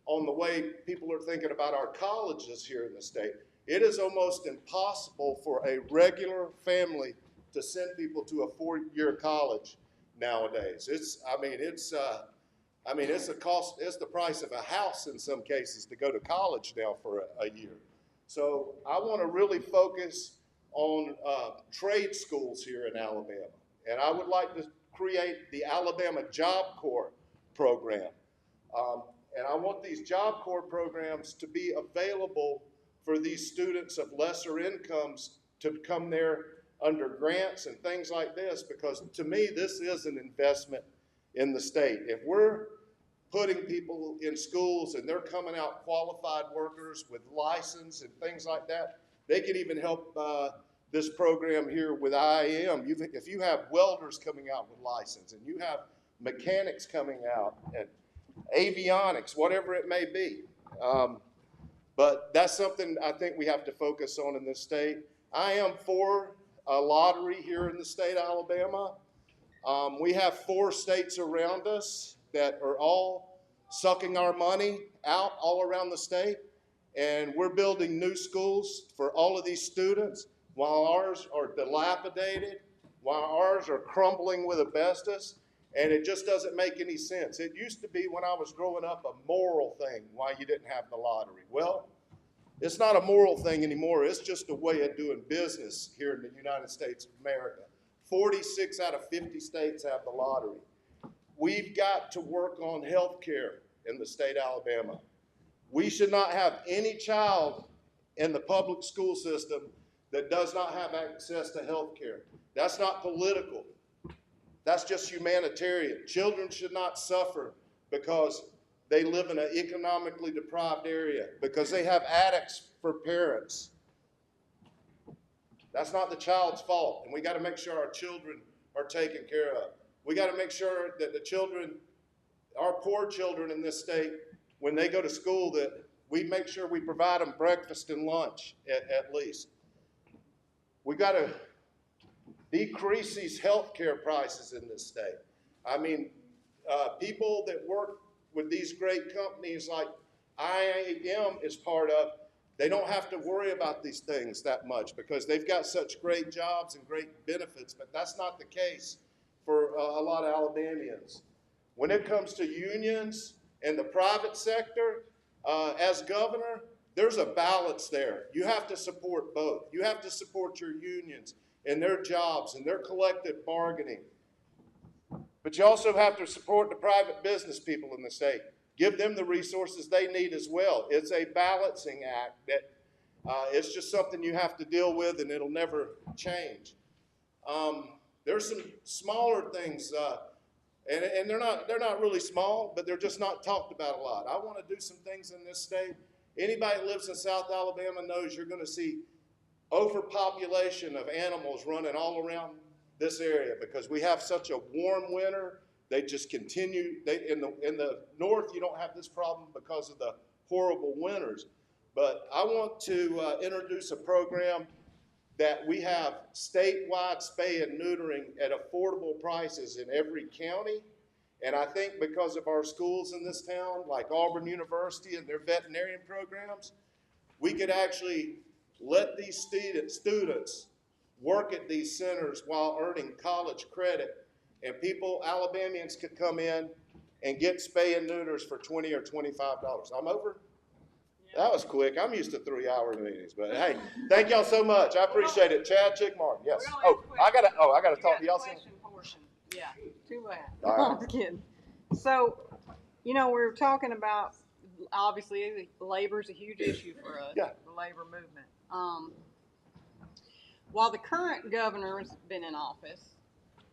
on the way people are thinking about our colleges here in the state. It is almost impossible for a regular family to send people to a 4-year college nowadays. It's the price of a house in some cases to go to college now for a year. So I want to really focus on trade schools here in Alabama. And I would like to create the Alabama Job Corps program. And I want these Job Corps programs to be available for these students of lesser incomes to come there under grants and things like this, because to me, this is an investment in the state. If we're putting people in schools and they're coming out qualified workers with license and things like that, they can even help this program here with IAM. If you have welders coming out with license and you have mechanics coming out and avionics, whatever it may be. But that's something I think we have to focus on in this state. I am for a lottery here in the state of Alabama. We have 4 states around us that are all sucking our money out all around the state. And we're building new schools for all of these students while ours are dilapidated, while ours are crumbling with asbestos. And it just doesn't make any sense. It used to be when I was growing up a moral thing why you didn't have the lottery. Well, it's not a moral thing anymore. It's just a way of doing business here in the United States of America. 46 out of 50 states have the lottery. We've got to work on health care in the state of Alabama. We should not have any child in the public school system that does not have access to health care. That's not political. That's just humanitarian. Children should not suffer because they live in an economically deprived area, because they have addicts for parents. That's not the child's fault, and we got to make sure our children are taken care of. We got to make sure that the children, our poor children in this state, when they go to school, that we make sure we provide them breakfast and lunch at least. We got to decrease these health care prices in this state. I mean, people that work with these great companies like IAM is part of, they don't have to worry about these things that much because they've got such great jobs and great benefits, but that's not the case for a lot of Alabamians. When it comes to unions and the private sector, as governor, there's a balance there. You have to support both. You have to support your unions and their jobs and their collective bargaining. But you also have to support the private business people in the state. Give them the resources they need as well. It's a balancing act that it's just something you have to deal with, and it'll never change. There's some smaller things, and they're not really small, but they're just not talked about a lot. I want to do some things in this state. Anybody that lives in South Alabama knows you're going to see overpopulation of animals running all around this area because we have such a warm winter. They just continue. In the north, you don't have this problem because of the horrible winters. But I want to introduce a program that we have statewide spay and neutering at affordable prices in every county. And I think because of our schools in this town, like Auburn University and their veterinarian programs, we could actually let these students work at these centers while earning college credit. And people, Alabamians, could come in and get spay and neuters for $20 or $25. I'm over? That was quick. I'm used to 3-hour meetings, but hey, thank y'all so much. I appreciate it. Chad Chickmartin, yes. I gotta talk to y'all soon. Yeah, too bad. All right. I'm kidding. So You know, we're talking about, obviously, labor is a huge issue for us. Yeah. The labor movement. While the current governor's been in office,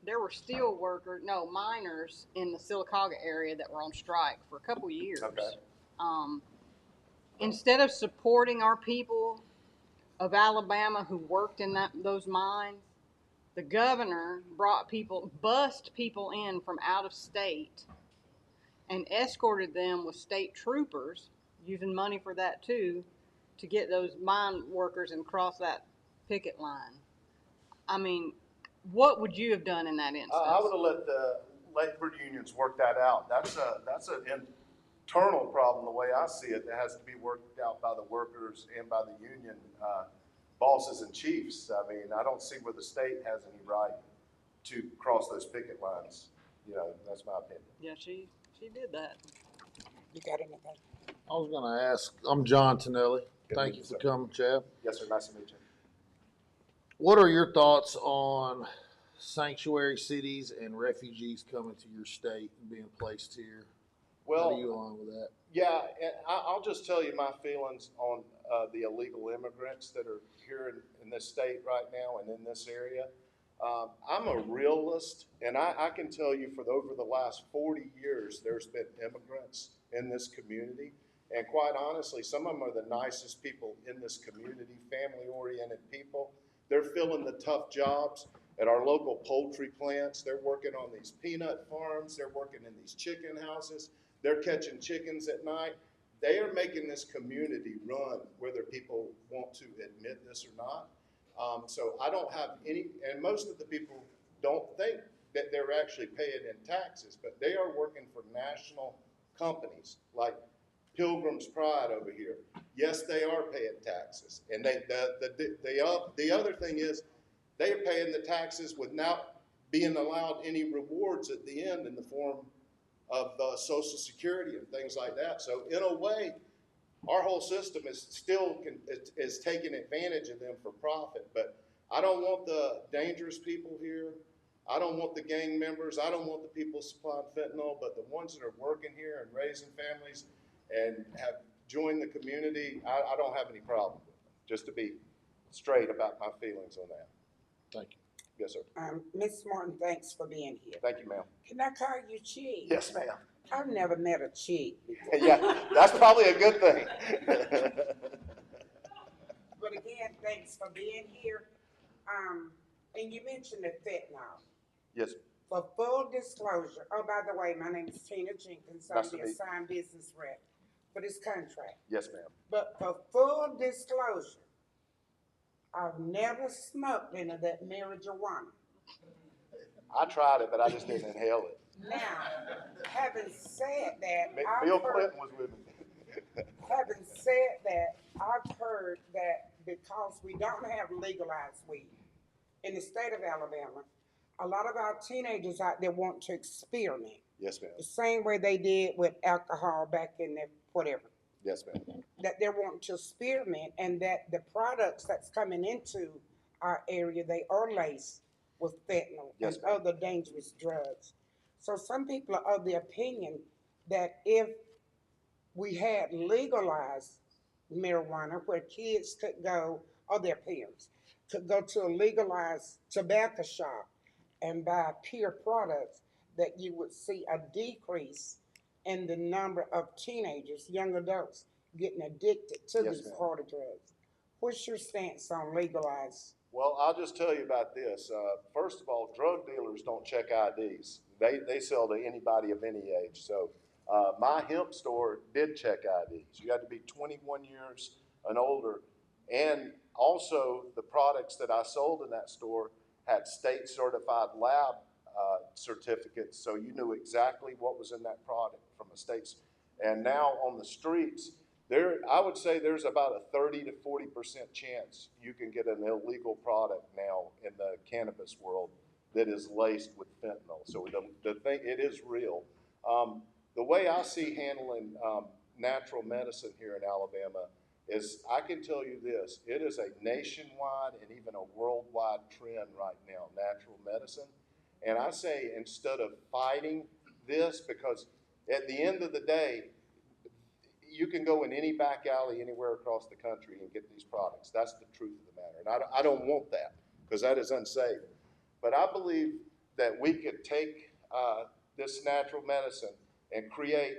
there were steel workers, no, miners in the Sylacauga area that were on strike for a couple years. Okay. Instead of supporting our people of Alabama who worked in those mines, the governor bussed people in from out of state and escorted them with state troopers, using money for that too, to get those mine workers and cross that picket line. I mean, what would you have done in that instance? I would have let the labor unions work that out. That's an internal problem, the way I see it, that has to be worked out by the workers and by the union bosses and chiefs. I mean, I don't see where the state has any right to cross those picket lines. You know, that's my opinion. Yeah, she did that. You got anything? I was gonna ask, I'm John Tonelli. Good Thank meeting you for you, sir. coming, Chad. Yes, sir. Nice to meet you. What are your thoughts on sanctuary cities and refugees coming to your state and being placed here? Well, how do you align with that? Yeah, and I'll just tell you my feelings on the illegal immigrants that are here in this state right now and in this area. I'm a realist, and I can tell you over the last 40 years, there's been immigrants in this community. And quite honestly, some of them are the nicest people in this community, family-oriented people. They're filling the tough jobs at our local poultry plants. They're working on these peanut farms. They're working in these chicken houses. They're catching chickens at night. They are making this community run, whether people want to admit this or not. So I don't have any, and most of the people don't think that they're actually paying in taxes, but they are working for national companies like Pilgrim's Pride over here. Yes, they are paying taxes. And the other thing is they are paying the taxes without being allowed any rewards at the end in the form of Social Security and things like that. So in a way, our whole system is taking advantage of them for profit. But I don't want the dangerous people here. I don't want the gang members. I don't want the people supplying fentanyl, but the ones that are working here and raising families and have joined the community, I don't have any problem with them, just to be straight about my feelings on that. Thank you. Yes, sir. Ms. Martin, thanks for being here. Thank you, ma'am. Can I call you Chief? Yes, ma'am. I've never met a chief before. Yeah, that's probably a good thing. But again, thanks for being here. And you mentioned the fentanyl. Yes. For full disclosure, oh, by the way, my name is Tina Jenkins. I'm Nice to the meet you. assigned business rep for this contract. Yes, ma'am. But for full disclosure, I've never smoked any of that marijuana. I tried it, but I just didn't inhale it. Now, having said that, Bill Clinton was with me. having said that, I've heard that because we don't have legalized weed in the state of Alabama, a lot of our teenagers out there want to experiment. Yes, ma'am. The same way they did with alcohol back in the whatever. Yes, ma'am. That they're wanting to experiment, and that the products that's coming into our area, they are laced with fentanyl Yes, and ma'am. other dangerous drugs. So some people are of the opinion that if we had legalized marijuana where kids could go, or their parents, could go to a legalized tobacco shop and buy pure products, that you would see a decrease in the number of teenagers, young adults, getting addicted to Yes, these ma'am. harder drugs. What's your stance on legalized? Well, I'll just tell you about this. First of all, drug dealers don't check IDs. They sell to anybody of any age. So my hemp store did check IDs. You had to be 21 years and older. And also the products that I sold in that store had state certified lab certificates. So you knew exactly what was in that product from the states. And now on the streets, I would say there's about a 30 to 40% chance you can get an illegal product now in the cannabis world that is laced with fentanyl. So the thing, it is real. The way I see handling natural medicine here in Alabama is, I can tell you this, it is a nationwide and even a worldwide trend right now, natural medicine. And I say, instead of fighting this, because At the end of the day, you can go in any back alley anywhere across the country and get these products. That's the truth of the matter. And I don't want that, because that is unsafe. But I believe that we could take this natural medicine and create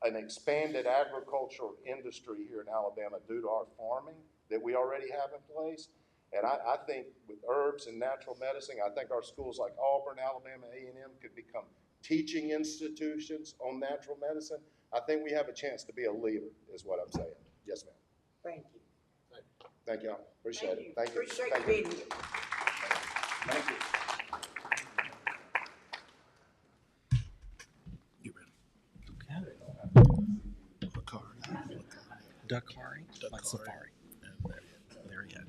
an expanded agricultural industry here in Alabama due to our farming that we already have in place. And I think with herbs and natural medicine, I think our schools like Auburn, Alabama, A&M could become teaching institutions on natural medicine. I think we have a chance to be a leader, is what I'm saying. Yes, ma'am. Thank you. Thank y'all. Appreciate it. Thank you. Appreciate Thank you you. being here. Thank you. Dakari, like safari. There he is.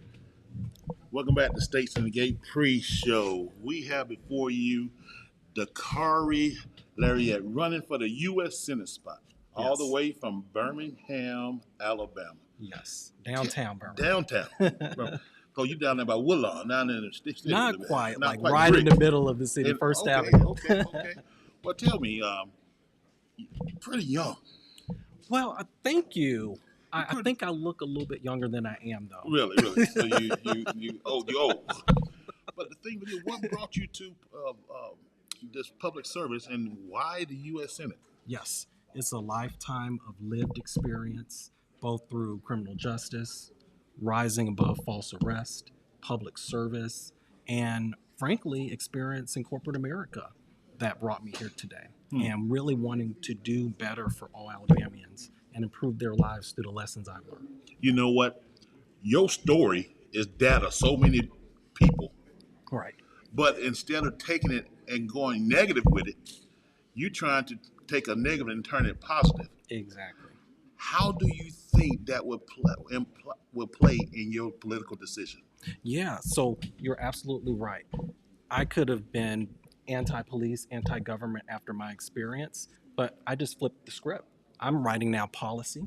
Welcome back to States in the Gate pre-show. We have before you Dakari Lariat running for the U.S. Senate spot, all the way from Birmingham, Alabama. Yes, downtown Birmingham. Downtown. So you down there by Woodlawn, down there in the sticks. Not quite, like right in the middle of the city, First Avenue. Okay. Well, tell me, you're pretty young. Well, thank you. I think I look a little bit younger than I am, though. Really. So you old. But the thing with you, what brought you to this public service, and why the U.S. Senate? Yes, it's a lifetime of lived experience, both through criminal justice, rising above false arrest, public service, and frankly, experience in corporate America that brought me here today. And really wanting to do better for all Alabamians and improve their lives through the lessons I've learned. You know what? Your story is that of so many people. Right. But instead of taking it and going negative with it, you're trying to take a negative and turn it positive. Exactly. How do you think that would play in your political decision? Yeah, so you're absolutely right. I could have been anti-police, anti-government after my experience, but I just flipped the script. I'm writing now policy.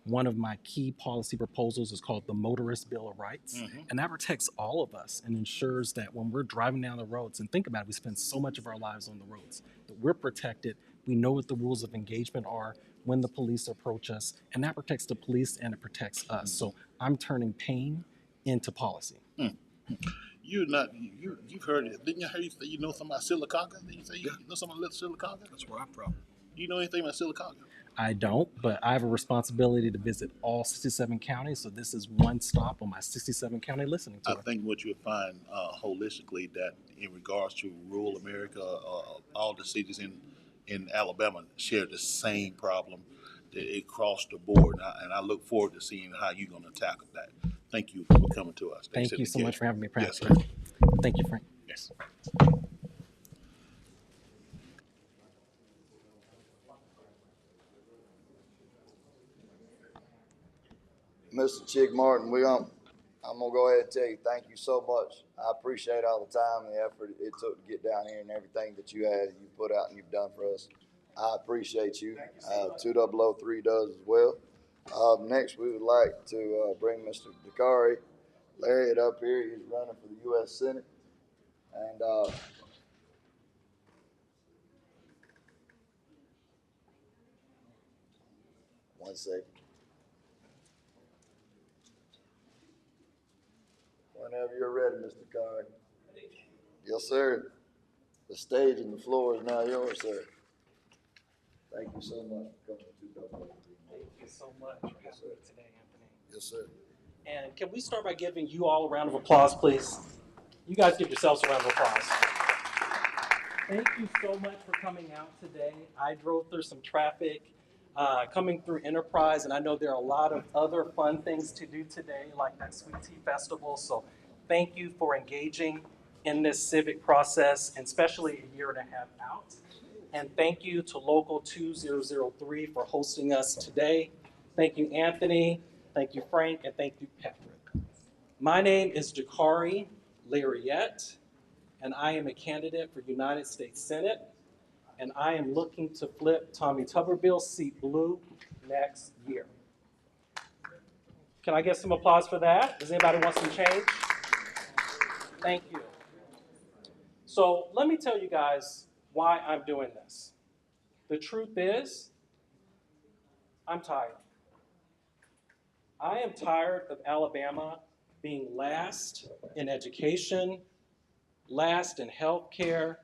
One of my key policy proposals is called the Motorist Bill of Rights, and that protects all of us and ensures that when we're driving down the roads, and think about it, we spend so much of our lives on the roads, that we're protected. We know what the rules of engagement are when the police approach us, and that protects the police and it protects us. So I'm turning pain into policy. You've heard it. Didn't you hear you say you know something about Sylacauga? Did you say you know something about Sylacauga? That's where I'm from. Do you know anything about Sylacauga? I don't, but I have a responsibility to visit all 67 counties, so this is one stop on my 67 county listening tour. I think what you'll find holistically that in regards to rural America, all the cities in Alabama share the same problem across the board, and I look forward to seeing how you're going to tackle that. Thank you for coming to us. Thank you so much for having me, Pastor. Yes, thank you, Frank. Yes. Mr. Chick Martin, I'm gonna go ahead and tell you, thank you so much. I appreciate all the time and the effort it took to get down here and everything that you had and you put out and you've done for us. I appreciate you. 2003 does as well. Next, we would like to bring Mr. Dakari Lariat up here. He's running for the U.S. Senate. And one second. Whenever you're ready, Mr. Dakari. Yes, sir. The stage and the floor is now yours, sir. Thank you so much for coming to 2003. Thank you so much for having me today, Anthony. Yes, sir. And can we start by giving you all a round of applause, please? You guys give yourselves a round of applause. Thank you so much for coming out today. I drove through some traffic coming through Enterprise, and I know there are a lot of other fun things to do today, like that Sweet Tea Festival. So thank you for engaging in this civic process, and especially a year and a half out. And thank you to Local 2003 for hosting us today. Thank you, Anthony. Thank you, Frank, and thank you, Patrick. My name is Dakari Lariat, and I am a candidate for United States Senate, and I am looking to flip Tommy Tuberville's seat blue next year. Can I get some applause for that? Does anybody want some change? Thank you. So let me tell you guys why I'm doing this. The truth is, I'm tired. I am tired of Alabama being last in education, last in healthcare,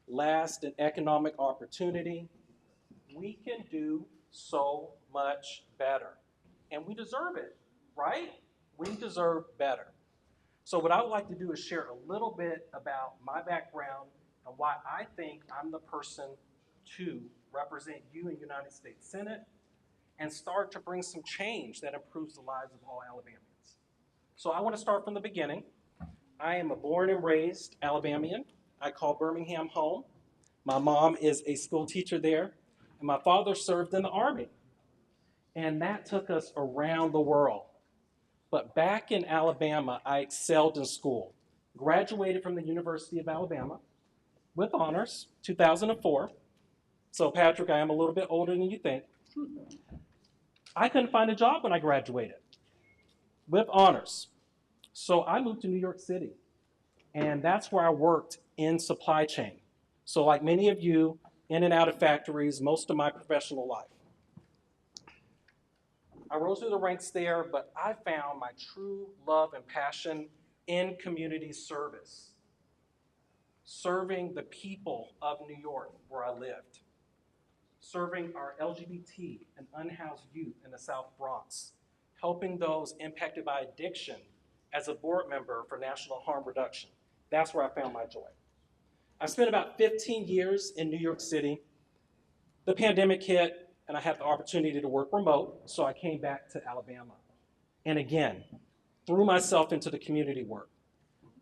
last in economic opportunity. We can do so much better. And we deserve it, right? We deserve better. So what I would like to do is share a little bit about my background and why I think I'm the person to represent you in United States Senate and start to bring some change that improves the lives of all Alabamians. So I want to start from the beginning. I am a born and raised Alabamian. I call Birmingham home. My mom is a school teacher there, and my father served in the Army. And that took us around the world. But back in Alabama, I excelled in school. Graduated from the University of Alabama with honors, 2004. So Patrick, I am a little bit older than you think. I couldn't find a job when I graduated with honors. So I moved to New York City, and that's where I worked in supply chain. So like many of you, in and out of factories most of my professional life. I rose through the ranks there, but I found my true love and passion in community service, serving the people of New York where I lived, serving our LGBT and unhoused youth in the South Bronx, helping those impacted by addiction as a board member for National Harm Reduction. That's where I found my joy. I spent about 15 years in New York City. The pandemic hit, and I had the opportunity to work remote, so I came back to Alabama. And again, threw myself into the community work,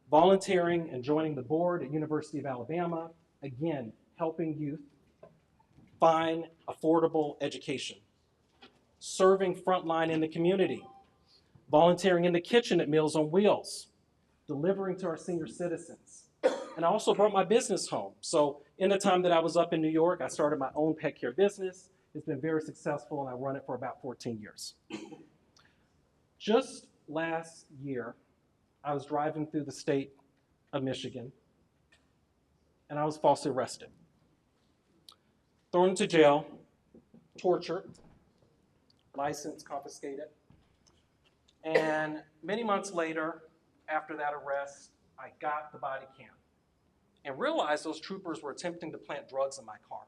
volunteering and joining the board at University of Alabama, again, helping youth find affordable education, serving frontline in the community, volunteering in the kitchen at Meals on Wheels, delivering to our senior citizens. And I also brought my business home. So in the time that I was up in New York, I started my own pet care business. It's been very successful, and I run it for about 14 years. Just last year, I was driving through the state of Michigan, and I was falsely arrested, thrown into jail, tortured, license confiscated. And many months later, after that arrest, I got the body cam and realized those troopers were attempting to plant drugs in my car.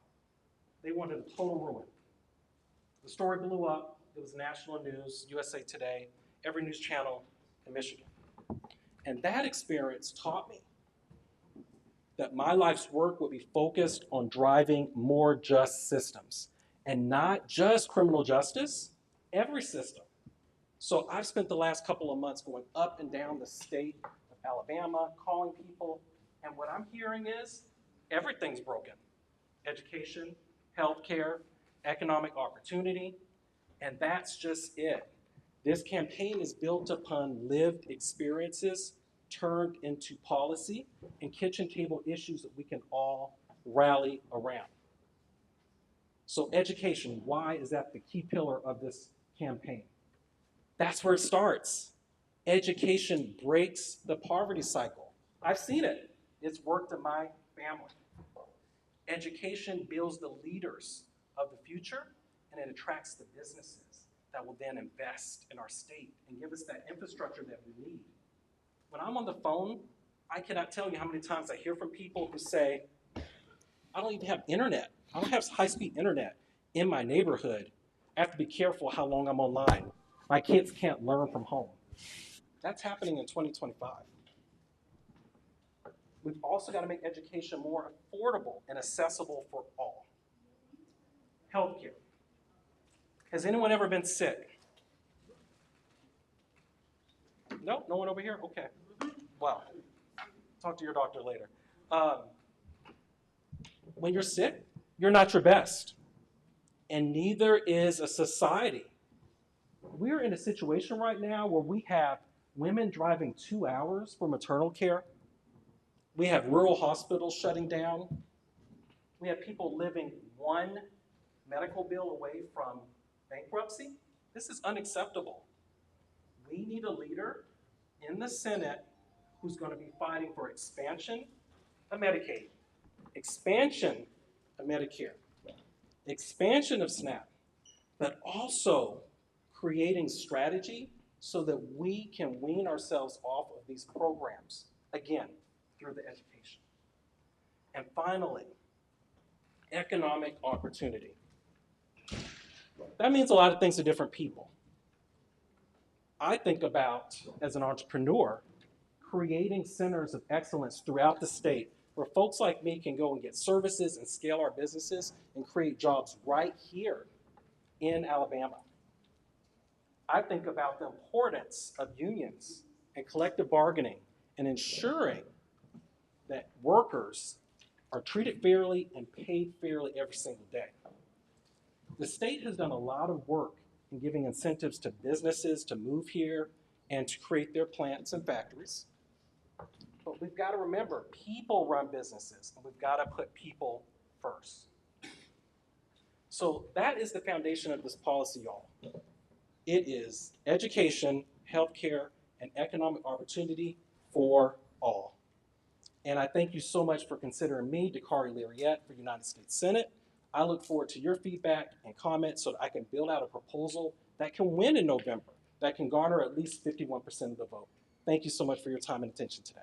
They wanted a total ruin. The story blew up. It was national news, USA Today, every news channel in Michigan. And that experience taught me that my life's work would be focused on driving more just systems, and not just criminal justice, every system. So I've spent the last couple of months going up and down the state of Alabama, calling people, and what I'm hearing is everything's broken. Education, healthcare, economic opportunity, and that's just it. This campaign is built upon lived experiences turned into policy and kitchen table issues that we can all rally around. So education, why is that the key pillar of this campaign? That's where it starts. Education breaks the poverty cycle. I've seen it. It's worked in my family. Education builds the leaders of the future, and it attracts the businesses that will then invest in our state and give us that infrastructure that we need. When I'm on the phone, I cannot tell you how many times I hear from people who say, I don't even have internet. I don't have high-speed internet in my neighborhood. I have to be careful how long I'm online. My kids can't learn from home. That's happening in 2025. We've also got to make education more affordable and accessible for all. Healthcare. Has anyone ever been sick? No, no one over here? Okay. Wow. Talk to your doctor later. When you're sick, you're not your best. And neither is a society. We're in a situation right now where we have women driving 2 hours for maternal care. We have rural hospitals shutting down. We have people living one medical bill away from bankruptcy. This is unacceptable. We need a leader in the Senate who's going to be fighting for expansion of Medicaid, expansion of Medicare, expansion of SNAP, but also creating strategy so that we can wean ourselves off of these programs, again, through the education. And finally, economic opportunity. That means a lot of things to different people. I think about, as an entrepreneur, creating centers of excellence throughout the state where folks like me can go and get services and scale our businesses and create jobs right here in Alabama. I think about the importance of unions and collective bargaining and ensuring that workers are treated fairly and paid fairly every single day. The state has done a lot of work in giving incentives to businesses to move here and to create their plants and factories. But we've got to remember, people run businesses, and we've got to put people first. So that is the foundation of this policy, y'all. It is education, healthcare, and economic opportunity for all. And I thank you so much for considering me, Dakari Lariat, for United States Senate. I look forward to your feedback and comments so that I can build out a proposal that can win in November, that can garner at least 51% of the vote. Thank you so much for your time and attention today.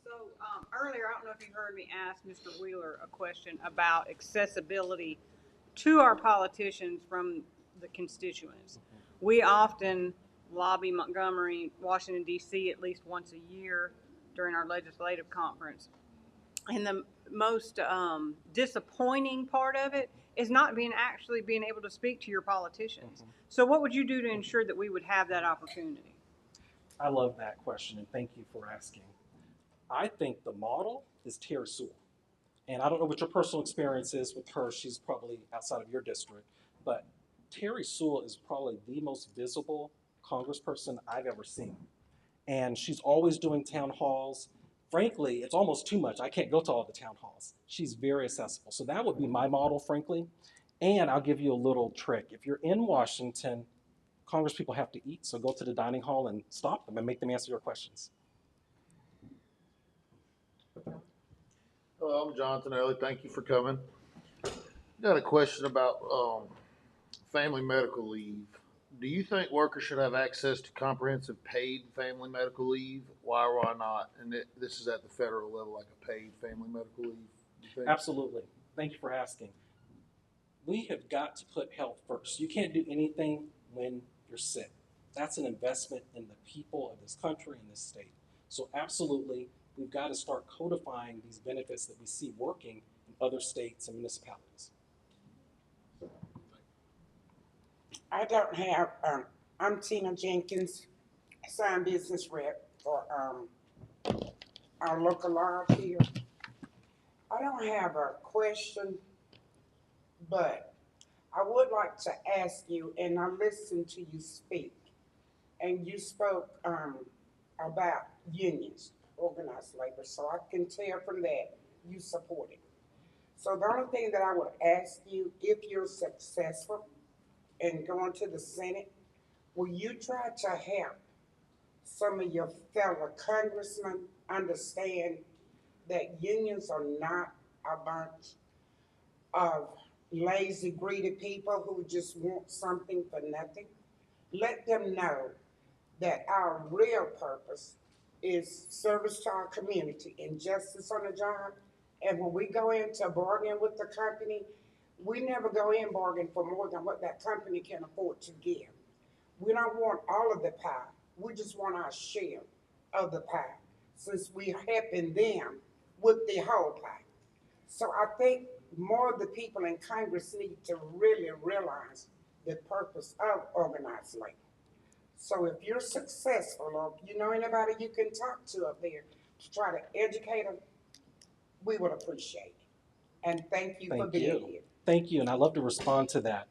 So earlier, I don't know if you heard me ask Mr. Wheeler a question about accessibility to our politicians from the constituents. We often lobby Montgomery, Washington, D.C. at least once a year during our legislative conference. And the most disappointing part of it is not actually being able to speak to your politicians. So what would you do to ensure that we would have that opportunity? I love that question, and thank you for asking. I think the model is Terry Sewell. And I don't know what your personal experience is with her. She's probably outside of your district. But Terry Sewell is probably the most visible congressperson I've ever seen. And she's always doing town halls. Frankly, it's almost too much. I can't go to all the town halls. She's very accessible. So that would be my model, frankly. And I'll give you a little trick. If you're in Washington, congresspeople have to eat. So go to the dining hall and stop them and make them answer your questions. Hello, I'm Jonathan Ellie. Thank you for coming. Got a question about family medical leave. Do you think workers should have access to comprehensive paid family medical leave? Why or why not? And this is at the federal level, like a paid family medical leave. Absolutely. Thank you for asking. We have got to put health first. You can't do anything when you're sick. That's an investment in the people of this country and this state. So absolutely, we've got to start codifying these benefits that we see working in other states and municipalities. I don't have, I'm Tina Jenkins, sign business rep for our local lodge here. I don't have a question, but I would like to ask you, and I listened to you speak, and you spoke about unions, organized labor, so I can tell from that you support it. So the only thing that I would ask you, if you're successful in going to the Senate, will you try to help some of your fellow congressmen understand that unions are not a bunch of lazy, greedy people who just want something for nothing? Let them know that our real purpose is service to our community and justice on the job. And when we go into bargain with the company, we never go in bargain for more than what that company can afford to give. We don't want all of the pie. We just want our share of the pie, since we're helping them with the whole pie. So I think more of the people in Congress need to really realize the purpose of organized labor. So if you're successful, or if you know anybody you can talk to up there to try to educate them, we would appreciate it. And thank you for being here. Thank you, and I'd love to respond to that.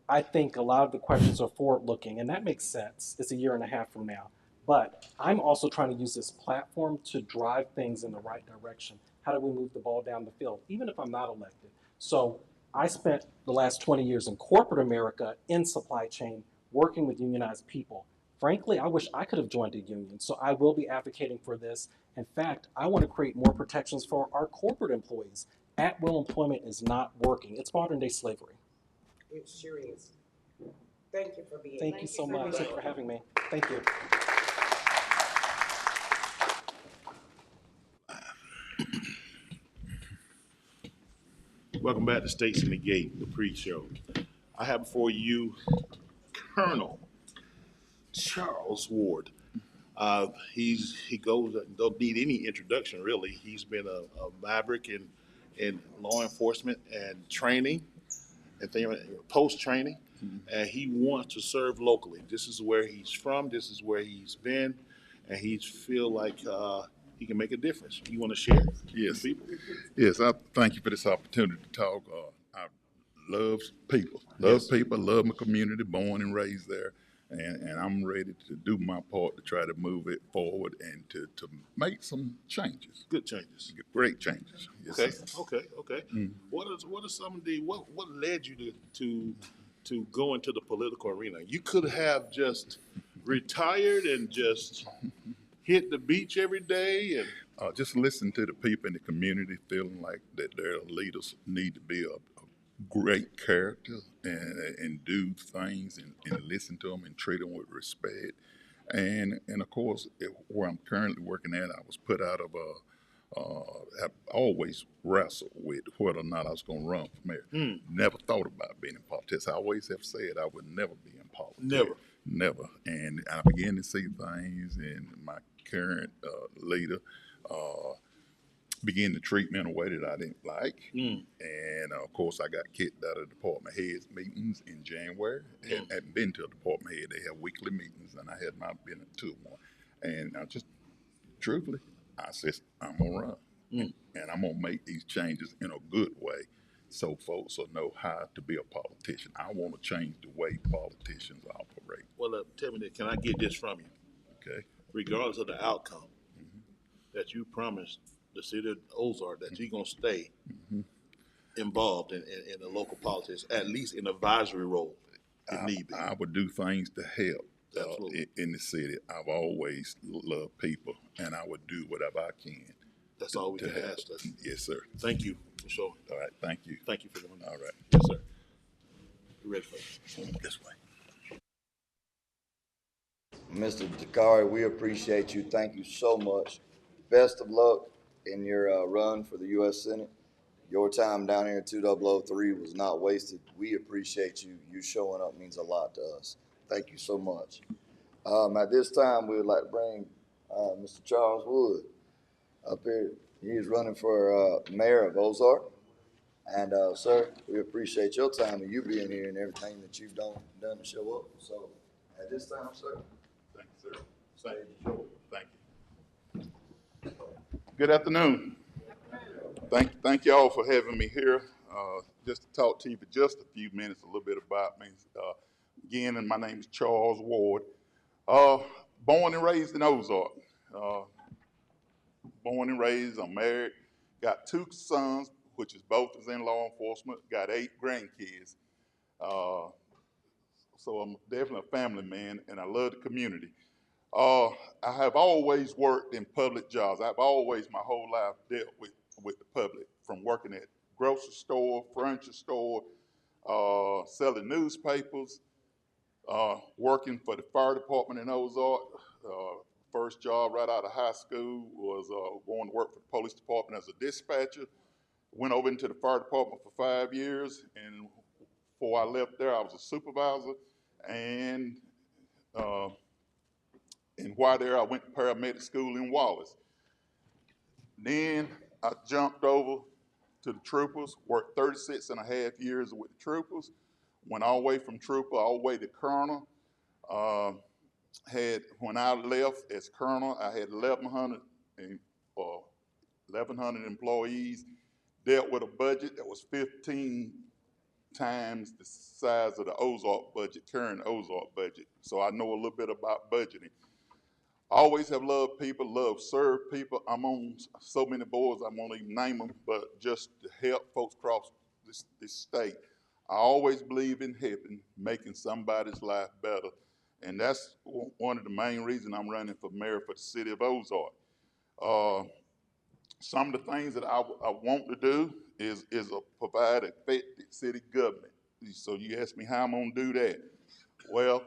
I think a lot of the questions are forward-looking, and that makes sense. It's a year and a half from now. But I'm also trying to use this platform to drive things in the right direction. How do we move the ball down the field, even if I'm not elected? So I spent the last 20 years in corporate America in supply chain, working with unionized people. Frankly, I wish I could have joined a union, so I will be advocating for this. In fact, I want to create more protections for our corporate employees. At-will employment is not working. It's modern-day slavery. It sure is. Thank you for being here. Thank you so much for having me. Thank you. Welcome back to States in the Gate, the pre-show. I have before you Colonel Charles Ward. He don't need any introduction really. He's been a maverick in law enforcement and training and post training, and he wants to serve locally. This is where he's from. This is where he's been, and he feel like he can make a difference. You want to share? Yes. People? Yes, I thank you for this opportunity to talk. I love people, love my community, born and raised there. And I'm ready to do my part to try to move it forward and to make some changes. Good changes. Great changes. Yes, Okay, sir. okay. Mm. What are some of the what led you to go into the political arena? You could have just retired and just hit the beach every day and Just listen to the people in the community feeling like that their leaders need to be a great character and do things and listen to them and treat them with respect. And of course, where I'm currently working at, I was put out of I've always wrestled with whether or not I was going to run for mayor. Never thought about being in politics. I always have said I would never be in politics. Never. And I began to see things, and my current leader began to treat me in a way that I didn't like. And of course, I got kicked out of department heads meetings in January. Hadn't been to a department head. They have weekly meetings, and I had not been to one. And I just, truthfully, I said, I'm going to run. And I'm going to make these changes in a good way so folks will know how to be a politician. I want to change the way politicians operate. well, tell me this, can I get this from you? Okay. Regardless of the outcome, that you promised the city of Ozark that you're going to stay involved in the local politics, at least in advisory role, if need be. I would do things to help Absolutely. in the city. I've always loved people, and I would do whatever I can. That's all we to can help. ask us. Yes, sir. Thank you for showing. All right, thank you. Thank you for doing that. All right. Yes, sir. You ready for it? This way. Mr. Dakari, we appreciate you. Thank you so much. Best of luck in your run for the U.S. Senate. Your time down here at 2003 was not wasted. We appreciate you. You showing up means a lot to us. Thank you so much. At this time, we would like to bring Mr. Charles Wood up here. He is running for mayor of Ozark. And sir, we appreciate your time and you being here and everything that you've done to show up. So at this time, sir. Thank you, sir. Thank you. Good afternoon. Thank you all for having me here. Just to talk to you for just a few minutes, a little bit about me. Again, and my name is Charles Ward. Born and raised in Ozark. Born and raised, I'm married, got 2 sons, which is both is in law enforcement, got 8 grandkids. So I'm definitely a family man, and I love the community. I have always worked in public jobs. I've always, my whole life, dealt with the public, from working at grocery store, furniture store, selling newspapers, working for the fire department in Ozark. First job right out of high school was going to work for the police department as a dispatcher. Went over into the fire department for 5 years, and before I left there, I was a supervisor. And while there, I went to paramedic school in Wallace. Then I jumped over to the troopers, worked 36 and a half years with the troopers, went all the way from trooper all the way to colonel. When I left as colonel, I had 1,100 employees, dealt with a budget that was 15 times the size of the Ozark budget, current Ozark budget. So I know a little bit about budgeting. I always have loved people, love serve people. I'm on so many boards, I won't even name them, but just to help folks across this state. I always believe in helping, making somebody's life better. And that's one of the main reasons I'm running for mayor for the city of Ozark. Uh, some of the things that I want to do is provide effective city government. So you ask me how I'm gonna do that. Well,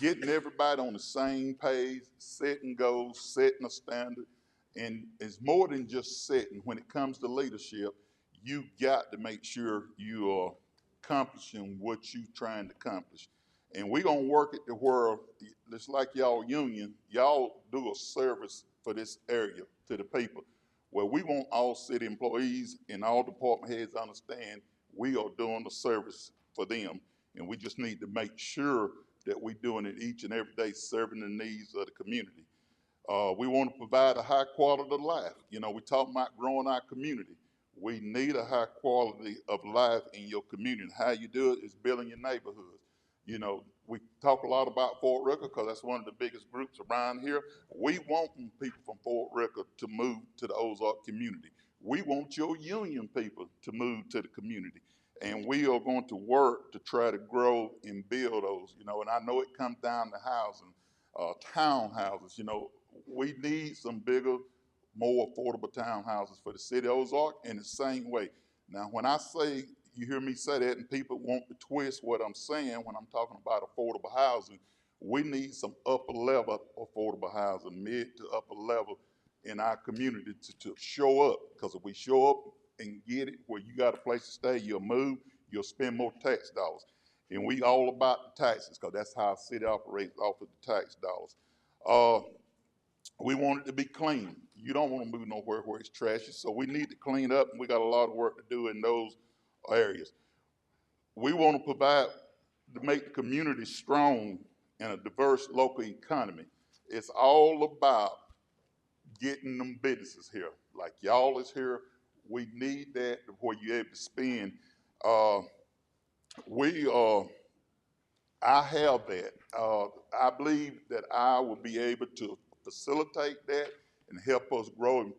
getting everybody on the same page, setting goals, setting a standard, and it's more than just setting. When it comes to leadership, you got to make sure you are accomplishing what you're trying to accomplish. And we're gonna work it to where, just like y'all union, y'all do a service for this area to the people. Where we want all city employees and all department heads to understand we are doing a service for them. And we just need to make sure that we're doing it each and every day, serving the needs of the community. We want to provide a high quality of life. You know, we talk about growing our community. We need a high quality of life in your community. How you do it is building your neighborhoods. You know, we talk a lot about Fort Ricker because that's one of the biggest groups around here. We want people from Fort Ricker to move to the Ozark community. We want your union people to move to the community. And we are going to work to try to grow and build those, you know, and I know it comes down to housing, townhouses, you know, we need some bigger, more affordable townhouses for the city of Ozark in the same way. Now, when I say, you hear me say that and people want to twist what I'm saying when I'm talking about affordable housing, we need some upper level affordable housing, mid to upper level in our community to show up. Because if we show up and get it where you got a place to stay, you'll move, you'll spend more tax dollars. And we all about the taxes because that's how our city operates, off of the tax dollars. We want it to be clean. You don't want to move nowhere where it's trashy, so we need to clean up, and we got a lot of work to do in those areas. We want to provide to make the community strong and a diverse local economy. It's all about getting them businesses here. Like y'all is here, we need that where you're able to spend. I have that. I believe that I will be able to facilitate that and help us grow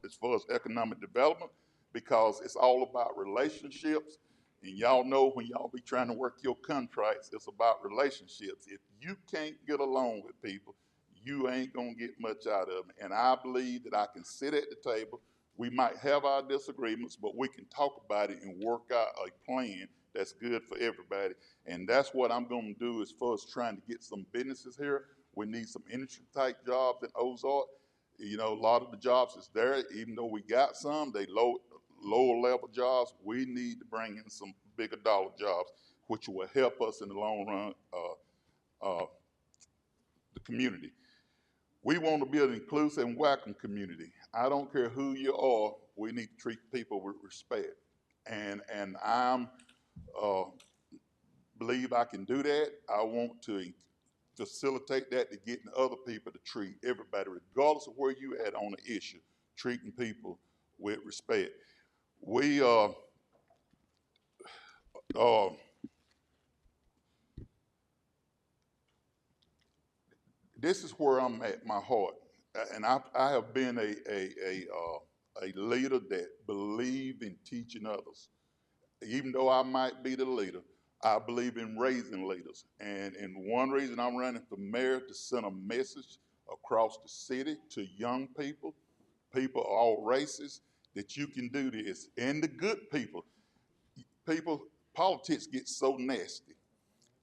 as far as economic development because it's all about relationships. And y'all know when y'all be trying to work your contracts, it's about relationships. If you can't get along with people, you ain't gonna get much out of them. And I believe that I can sit at the table. We might have our disagreements, but we can talk about it and work out a plan that's good for everybody. And that's what I'm gonna do as far as trying to get some businesses here. We need some industry type jobs in Ozark. You know, a lot of the jobs is there, even though we got some, they lower level jobs. We need to bring in some bigger dollar jobs, which will help us in the long run, the community. We want to build an inclusive and welcome community. I don't care who you are, we need to treat people with respect. And I'm believe I can do that. I want to facilitate that to getting other people to treat everybody, regardless of where you at on the issue, treating people with respect. We this is where I'm at, my heart, and I have been a leader that believe in teaching others. Even though I might be the leader, I believe in raising leaders. And one reason I'm running for mayor to send a message across the city to young people, people of all races, that you can do this. And the good people, politics gets so nasty.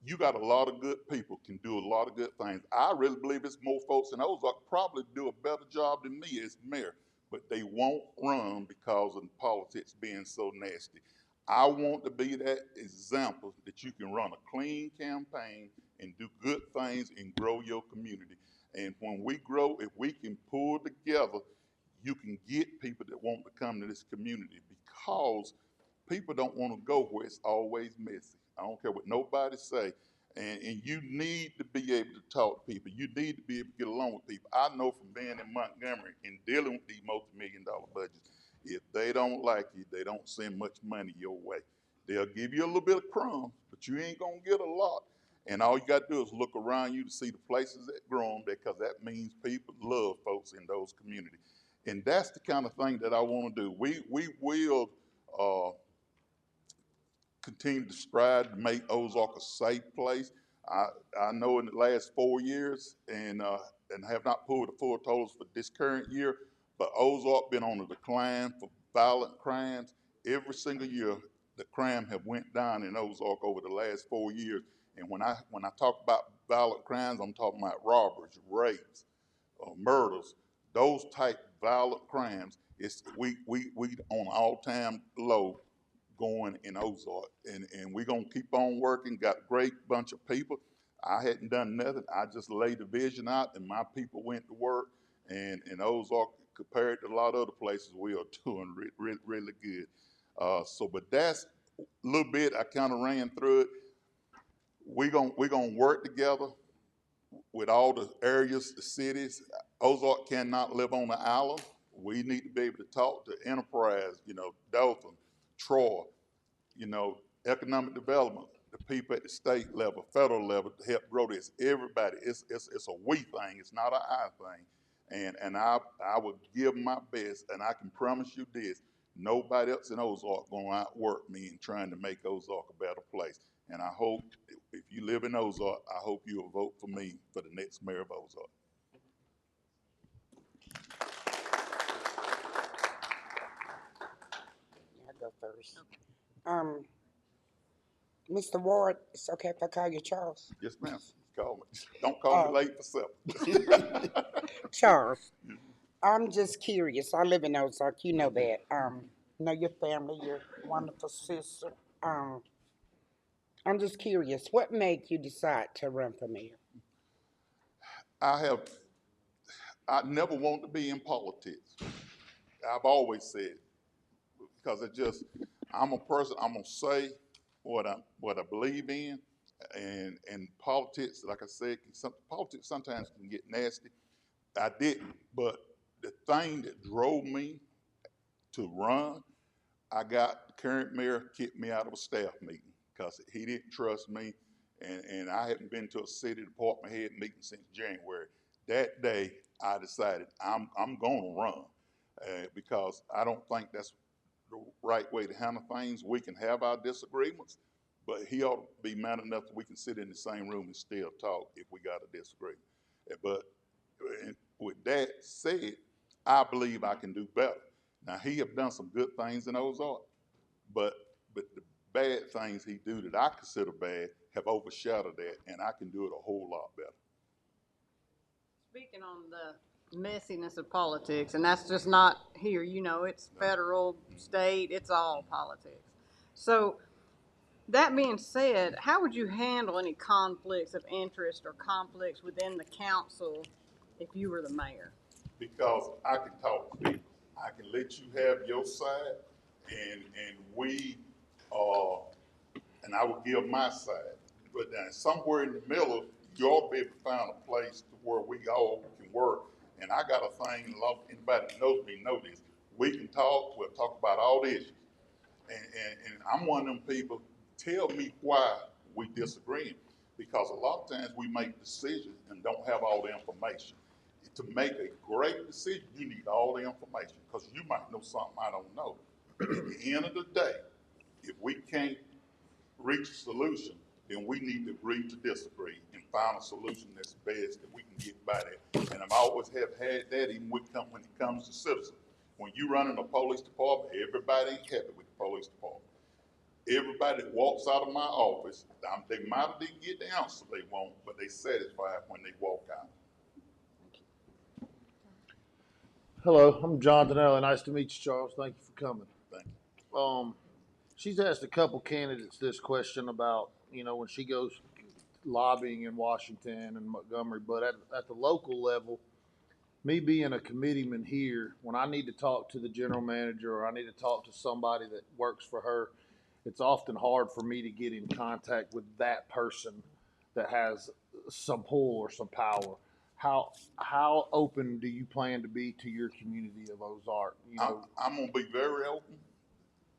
You got a lot of good people can do a lot of good things. I really believe it's more folks in Ozark probably do a better job than me as mayor, but they won't run because of politics being so nasty. I want to be that example that you can run a clean campaign and do good things and grow your community. And when we grow, if we can pull together, you can get people that want to come to this community because people don't want to go where it's always messy. I don't care what nobody say. And you need to be able to talk to people. You need to be able to get along with people. I know from being in Montgomery and dealing with these multi-million-dollar budgets, if they don't like you, they don't send much money your way. They'll give you a little bit of crumbs, but you ain't gonna get a lot. And all you got to do is look around you to see the places that grow them, because that means people love folks in those communities. And that's the kind of thing that I want to do. We will continue to strive to make Ozark a safe place. I know in the last 4 years, and have not pulled the full totals for this current year, but Ozark been on a decline for violent crimes. Every single year, the crime have went down in Ozark over the last 4 years. And when I talk about violent crimes, I'm talking about robberies, rapes, murders, those type violent crimes. It's we on all-time low going in Ozark, and we're gonna keep on working. Got a great bunch of people. I hadn't done nothing. I just laid the vision out, and my people went to work. And in Ozark, compared to a lot of other places, we are doing really good. But that's a little bit. I kind of ran through it. We're gonna work together with all the areas, the cities. Ozark cannot live on the island. We need to be able to talk to Enterprise, Dothan, Troy, economic development, the people at the state level, federal level to help grow this. Everybody, it's a we thing. It's not an I thing. And I would give my best, and I can promise you this: nobody else in Ozark gonna outwork me in trying to make Ozark a better place. And I hope if you live in Ozark, I hope you will vote for me for the next mayor of Ozark. I'll go first. Mr. Ward, it's okay if I call you Charles? Yes, ma'am. Call me. Don't call me late for supper. Charles, I'm just curious. I live in Ozark, you know that. Know your family, your wonderful sister. I'm just curious, what made you decide to run for mayor? I never wanted to be in politics. I've always said, because I'm a person, I'm gonna say what I believe in, and politics, like I said, politics sometimes can get nasty. I didn't, but the thing that drove me to run, I got the current mayor kicked me out of a staff meeting because he didn't trust me, and I hadn't been to a city department head meeting since January. That day, I decided I'm going to run because I don't think that's the right way to handle things. We can have our disagreements, but he ought to be man enough that we can sit in the same room and still talk if we got a disagreement. But with that said, I believe I can do better. Now, he have done some good things in Ozark, but the bad things he do that I consider bad have overshadowed that, and I can do it a whole lot better. Speaking on the messiness of politics, and that's just not here, it's federal, state, it's all politics. So that being said, how would you handle any conflicts of interest or conflicts within the council if you were the mayor? Because I can talk to people. I can let you have your side, and and I will give my side. But then somewhere in the middle, you ought to be able to find a place to where we all can work. And I got a thing, anybody that knows me know this. We can talk, we'll talk about all the issues. And I'm one of them people, tell me why we disagree. Because a lot of times we make decisions and don't have all the information. To make a great decision, you need all the information because you might know something I don't know. But at the end of the day, if we can't reach a solution, then we need to agree to disagree and find a solution that's best that we can get by that. And I've always have had that even when it comes to citizens. When you run in a police department, everybody ain't happy with the police department. Everybody that walks out of my office, they might have didn't get the answer they want, but they satisfied when they walk out. Hello, I'm Jonathan Allen. Nice to meet you, Charles. Thank you for coming. Thank you. She's asked a couple candidates this question about, when she goes lobbying in Washington and Montgomery, but at the local level, me being a committeeman here, when I need to talk to the general manager or I need to talk to somebody that works for her, it's often hard for me to get in contact with that person that has some pull or some power. How open do you plan to be to your community of Ozark? I'm gonna be very open.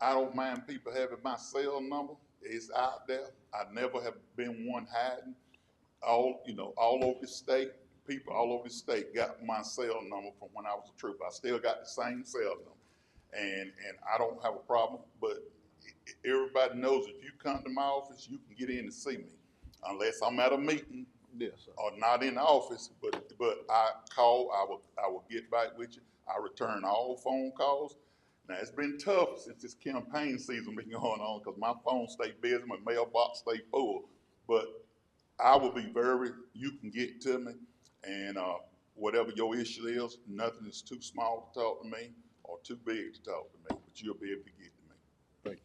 I don't mind people having my cell number. It's out there. I never have been one hiding. All over the state, people all over the state got my cell number from when I was a trooper. I still got the same cell number, and I don't have a problem. But everybody knows if you come to my office, you can get in and see me. unless I'm at a meeting Yes, sir. or not in the office, but I call, I will get back with you. I return all phone calls. Now, it's been tough since this campaign season been going on because my phone stay busy, my mailbox stay full. But I will be you can get to me, and whatever your issue is, nothing is too small to talk to me or too big to talk to me, but you'll be able to get to me. Thank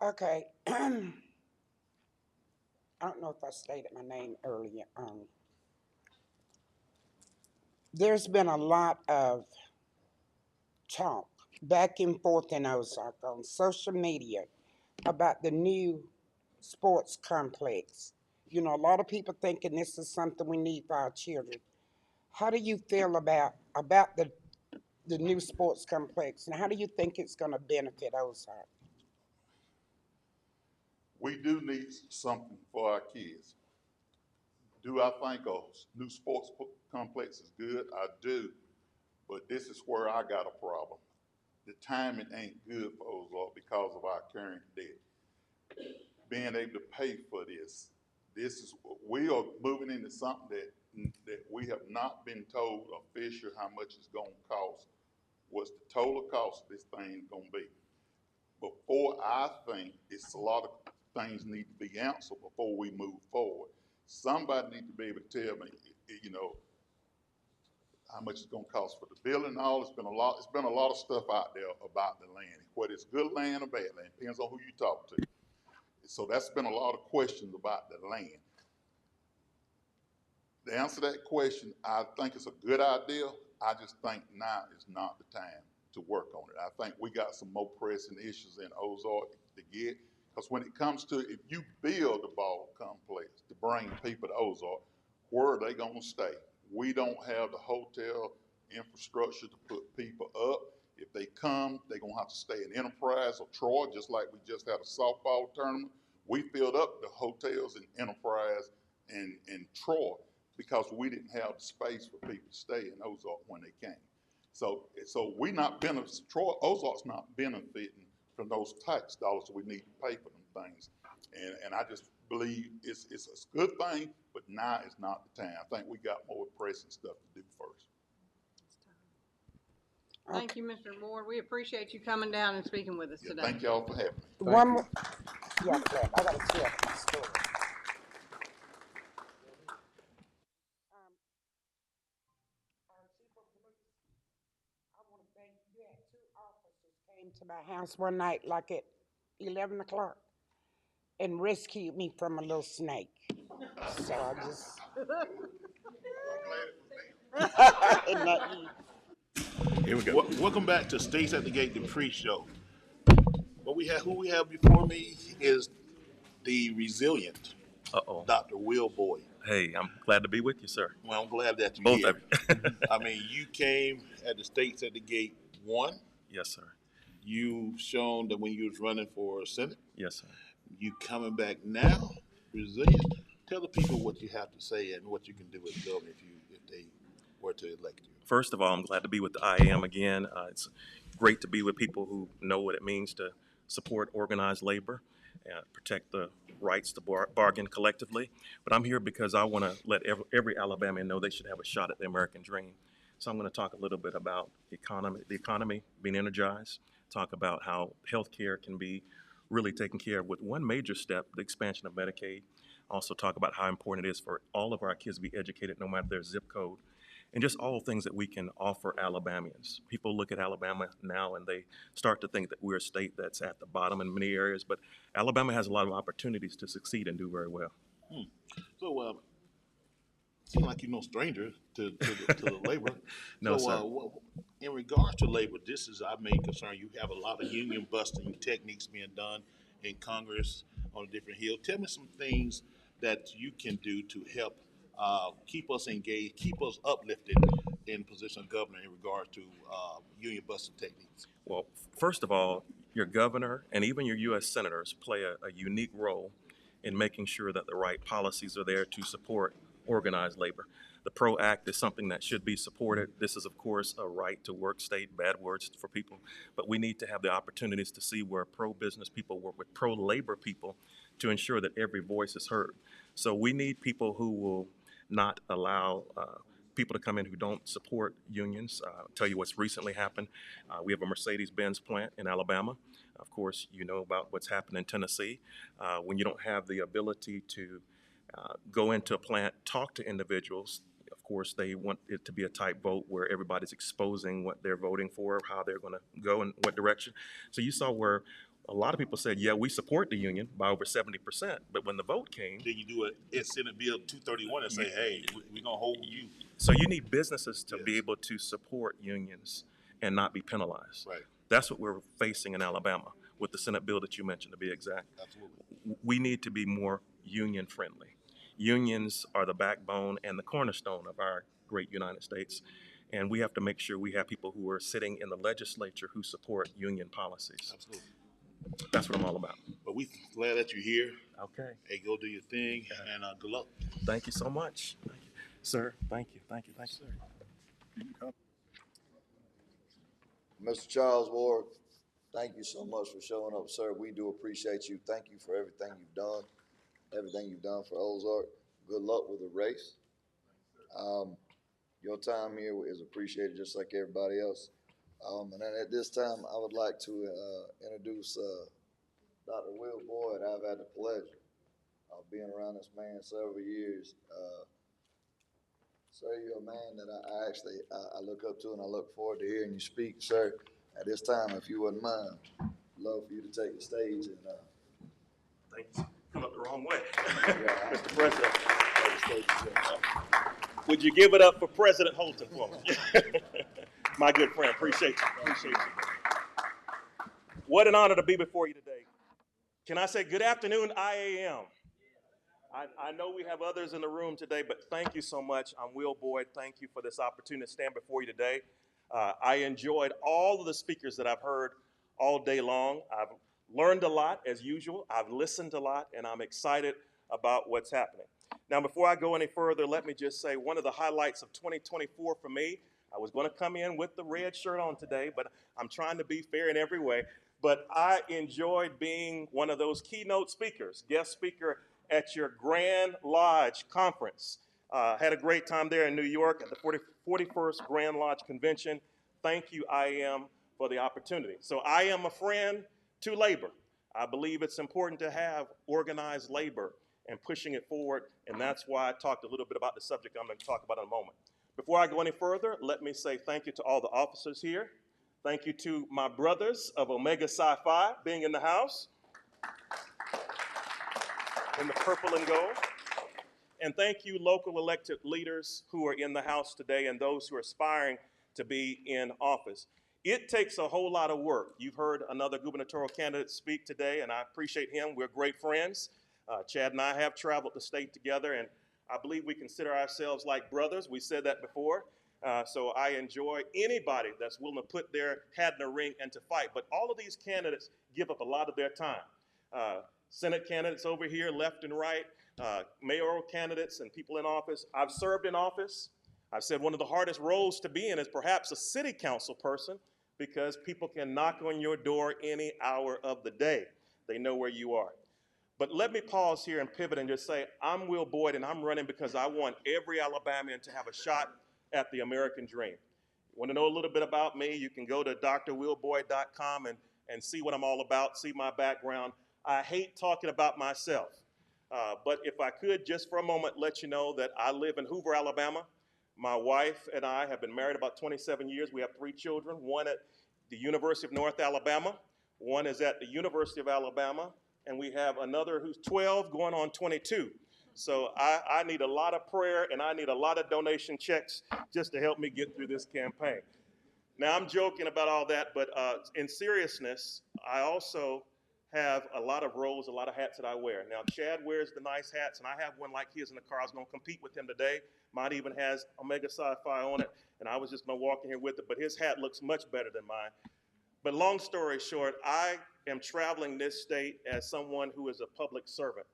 you. Okay. I don't know if I stated my name earlier. There's been a lot of talk back and forth in Ozark on social media about the new sports complex. You know, a lot of people thinking this is something we need for our children. How do you feel about the new sports complex, and how do you think it's going to benefit Ozark? We do need something for our kids. Do I think a new sports complex is good? I do, but this is where I got a problem. The timing ain't good for Ozark because of our current debt. Being able to pay for this we are moving into something that we have not been told official how much it's going to cost. What's the total cost of this thing going to be? Before I think it's a lot of things need to be answered before we move forward. Somebody needs to be able to tell me, you know, how much it's going to cost for the building and all. It's been a lot of stuff out there about the land, whether it's good land or bad land. Depends on who you talk to. So that's been a lot of questions about the land. To answer that question, I think it's a good idea. I just think now is not the time to work on it. I think we got some more pressing issues in Ozark to get, because when it comes to, if you build a ball complex to bring people to Ozark, where are they going to stay? We don't have the hotel infrastructure to put people up. If they come, they're going to have to stay in Enterprise or Troy, just like we just had a softball tournament. We filled up the hotels in Enterprise and Troy because we didn't have the space for people to stay in Ozark when they came. So we not benefiting, Ozark's not benefiting from those tax dollars that we need to pay for them things. And I just believe it's a good thing, but now is not the time. I think we got more pressing stuff to do first. Thank you, Mr. Ward. We appreciate you coming down and speaking with us today. Thank y'all for having me. One more. Yeah, I got to tell my story. Our chief of police, I want to thank you. Had two officers came to my house one night, like at 11 o'clock, and rescued me from a little snake. So I just. Not you. Here we go. Welcome back to States at the Gate, the pre-show. Who we have before me is the resilient Dr. Will Boyd. Hey, I'm glad to be with you, sir. Well, I'm glad that you're Both here. of you. I mean, you came at the States at the Gate 1. Yes, sir. You've shown that when you was running for Senate. Yes, sir. You coming back now, resilient. Tell the people what you have to say and what you can do as governor if they were to elect you. First of all, I'm glad to be with the IAM again. It's great to be with people who know what it means to support organized labor and protect the rights to bargain collectively. But I'm here because I want to let every Alabamian know they should have a shot at the American dream. So I'm going to talk a little bit about the economy being energized, talk about how healthcare can be really taken care of with one major step, the expansion of Medicaid. Also talk about how important it is for all of our kids to be educated no matter their zip code, and just all the things that we can offer Alabamians. People look at Alabama now and they start to think that we're a state that's at the bottom in many areas, but Alabama has a lot of opportunities to succeed and do very well. So, seem like you're no stranger to the labor. No, so, sir. In regards to labor, this is our main concern. You have a lot of union busting techniques being done in Congress on a different hill. Tell me some things that you can do to help keep us engaged, keep us uplifted in position of governor in regard to union busting techniques. Well, first of all, your governor and even your U.S. senators play a unique role in making sure that the right policies are there to support organized labor. The PRO Act is something that should be supported. This is, of course, a right to work state, bad words for people, but we need to have the opportunities to see where pro-business people work with pro-labor people to ensure that every voice is heard. So we need people who will not allow people to come in who don't support unions. I'll tell you what's recently happened. We have a Mercedes-Benz plant in Alabama. Of course, you know about what's happened in Tennessee. When you don't have the ability to go into a plant, talk to individuals, of course, they want it to be a tight vote where everybody's exposing what they're voting for, how they're going to go in what direction. So you saw where a lot of people said, yeah, we support the union by over 70%, but when the vote came, Then you do a Senate Bill 231 and say, hey, we're going to hold you. so you need businesses to be able to support unions and not be penalized. Right. That's what we're facing in Alabama with the Senate bill that you mentioned, to be exact. Absolutely. We need to be more union friendly. Unions are the backbone and the cornerstone of our great United States. And we have to make sure we have people who are sitting in the legislature who support union policies. Absolutely. That's what I'm all about. But we glad that you're here. Okay. Hey, go do your thing, and good luck. Thank you so much. Thank you. Sir, thank you. Thank you. Thank you. Mr. Charles Ward, thank you so much for showing up, sir. We do appreciate you. Thank you for everything you've done for Ozark. Good luck with the race. Your time here is appreciated just like everybody else. And then at this time, I would like to introduce Dr. Will Boyd. I've had the pleasure of being around this man several years. Sir, you're a man that I look up to, and I look forward to hearing you speak, sir. At this time, if you wouldn't mind, I'd love for you to take the stage and Thank you. Come up the wrong way. yeah, Mr. President, would you give it up for President Holton for me? My good friend, appreciate you. Appreciate you. What an honor to be before you today. Can I say good afternoon, IAM? I know we have others in the room today, but thank you so much. I'm Will Boyd. Thank you for this opportunity to stand before you today. I enjoyed all of the speakers that I've heard all day long. I've learned a lot, as usual. I've listened a lot, and I'm excited about what's happening. Now, before I go any further, let me just say one of the highlights of 2024 for me, I was going to come in with the red shirt on today, but I'm trying to be fair in every way. But I enjoyed being one of those keynote speakers, guest speaker at your Grand Lodge conference. Had a great time there in New York at the 41st Grand Lodge Convention. Thank you, IAM, for the opportunity. So I am a friend to labor. I believe it's important to have organized labor and pushing it forward, and that's why I talked a little bit about the subject I'm going to talk about in a moment. Before I go any further, let me say thank you to all the officers here. Thank you to my brothers of Omega Psi Phi being in the house, in the purple and gold. And thank you, local elected leaders who are in the house today and those who are aspiring to be in office. It takes a whole lot of work. You've heard another gubernatorial candidate speak today, and I appreciate him. We're great friends. Chad and I have traveled the state together, and I believe we consider ourselves like brothers. We said that before. So I enjoy anybody that's willing to put their hat in the ring and to fight. But all of these candidates give up a lot of their time. Senate candidates over here, left and right, mayoral candidates and people in office. I've served in office. I've said one of the hardest roles to be in is perhaps a city council person, because people can knock on your door any hour of the day. They know where you are. But let me pause here and pivot and just say, I'm Will Boyd, and I'm running because I want every Alabamian to have a shot at the American dream. You want to know a little bit about me? You can go to drwillboyd.com and see what I'm all about, see my background. I hate talking about myself, but if I could just for a moment let you know that I live in Hoover, Alabama. My wife and I have been married about 27 years. We have 3 children, one at the University of North Alabama, one is at the University of Alabama, and we have another who's 12 going on 22. So I need a lot of prayer, and I need a lot of donation checks just to help me get through this campaign. Now, I'm joking about all that, but in seriousness, I also have a lot of roles, a lot of hats that I wear. Now, Chad wears the nice hats, and I have one like his in the car. I was going to compete with him today. Mine even has Omega Psi Phi on it, and I was just going to walk in here with it, but his hat looks much better than mine. But long story short, I am traveling this state as someone who is a public servant.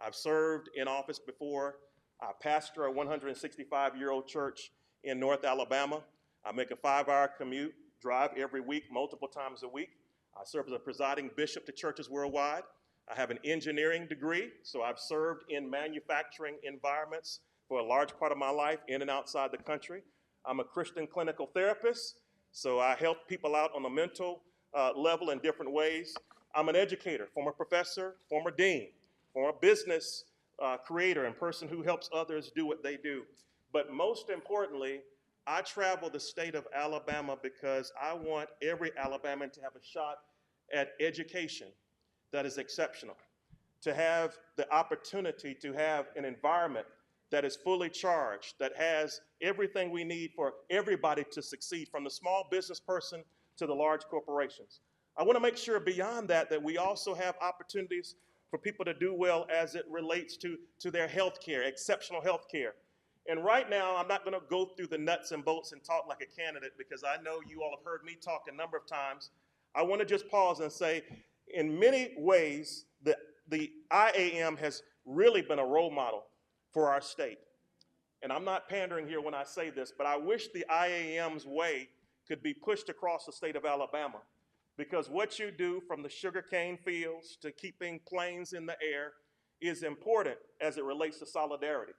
I've served in office before. I pastor a 165-year-old church in North Alabama. I make a 5-hour commute, drive every week, multiple times a week. I serve as a presiding bishop to churches worldwide. I have an engineering degree, so I've served in manufacturing environments for a large part of my life, in and outside the country. I'm a Christian clinical therapist, so I help people out on the mental level in different ways. I'm an educator, former professor, former dean, former business creator and person who helps others do what they do. But most importantly, I travel the state of Alabama because I want every Alabamian to have a shot at education that is exceptional, to have the opportunity to have an environment that is fully charged, that has everything we need for everybody to succeed, from the small business person to the large corporations. I want to make sure beyond that that we also have opportunities for people to do well as it relates to their health care, exceptional health care. And right now, I'm not going to go through the nuts and bolts and talk like a candidate because I know you all have heard me talk a number of times. I want to just pause and say, in many ways, the IAM has really been a role model for our state. And I'm not pandering here when I say this, but I wish the IAM's way could be pushed across the state of Alabama. Because what you do, from the sugarcane fields to keeping planes in the air, is important as it relates to solidarity.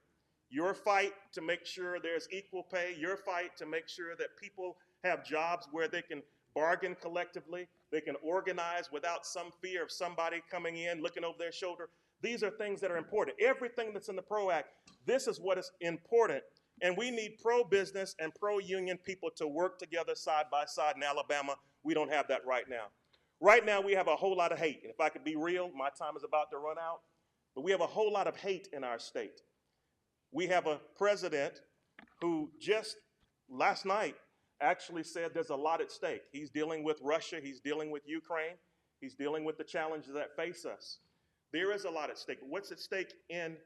Your fight to make sure there's equal pay, your fight to make sure that people have jobs where they can bargain collectively, they can organize without some fear of somebody coming in, looking over their shoulder. These are things that are important. Everything that's in the PRO Act, this is what is important. And we need pro-business and pro-union people to work together side by side. In Alabama, we don't have that right now. Right now, we have a whole lot of hate. And if I could be real, my time is about to run out. But we have a whole lot of hate in our state. We have a president who just last night actually said there's a lot at stake. He's dealing with Russia. He's dealing with Ukraine. He's dealing with the challenges that face us. There is a lot at stake. But what's at stake in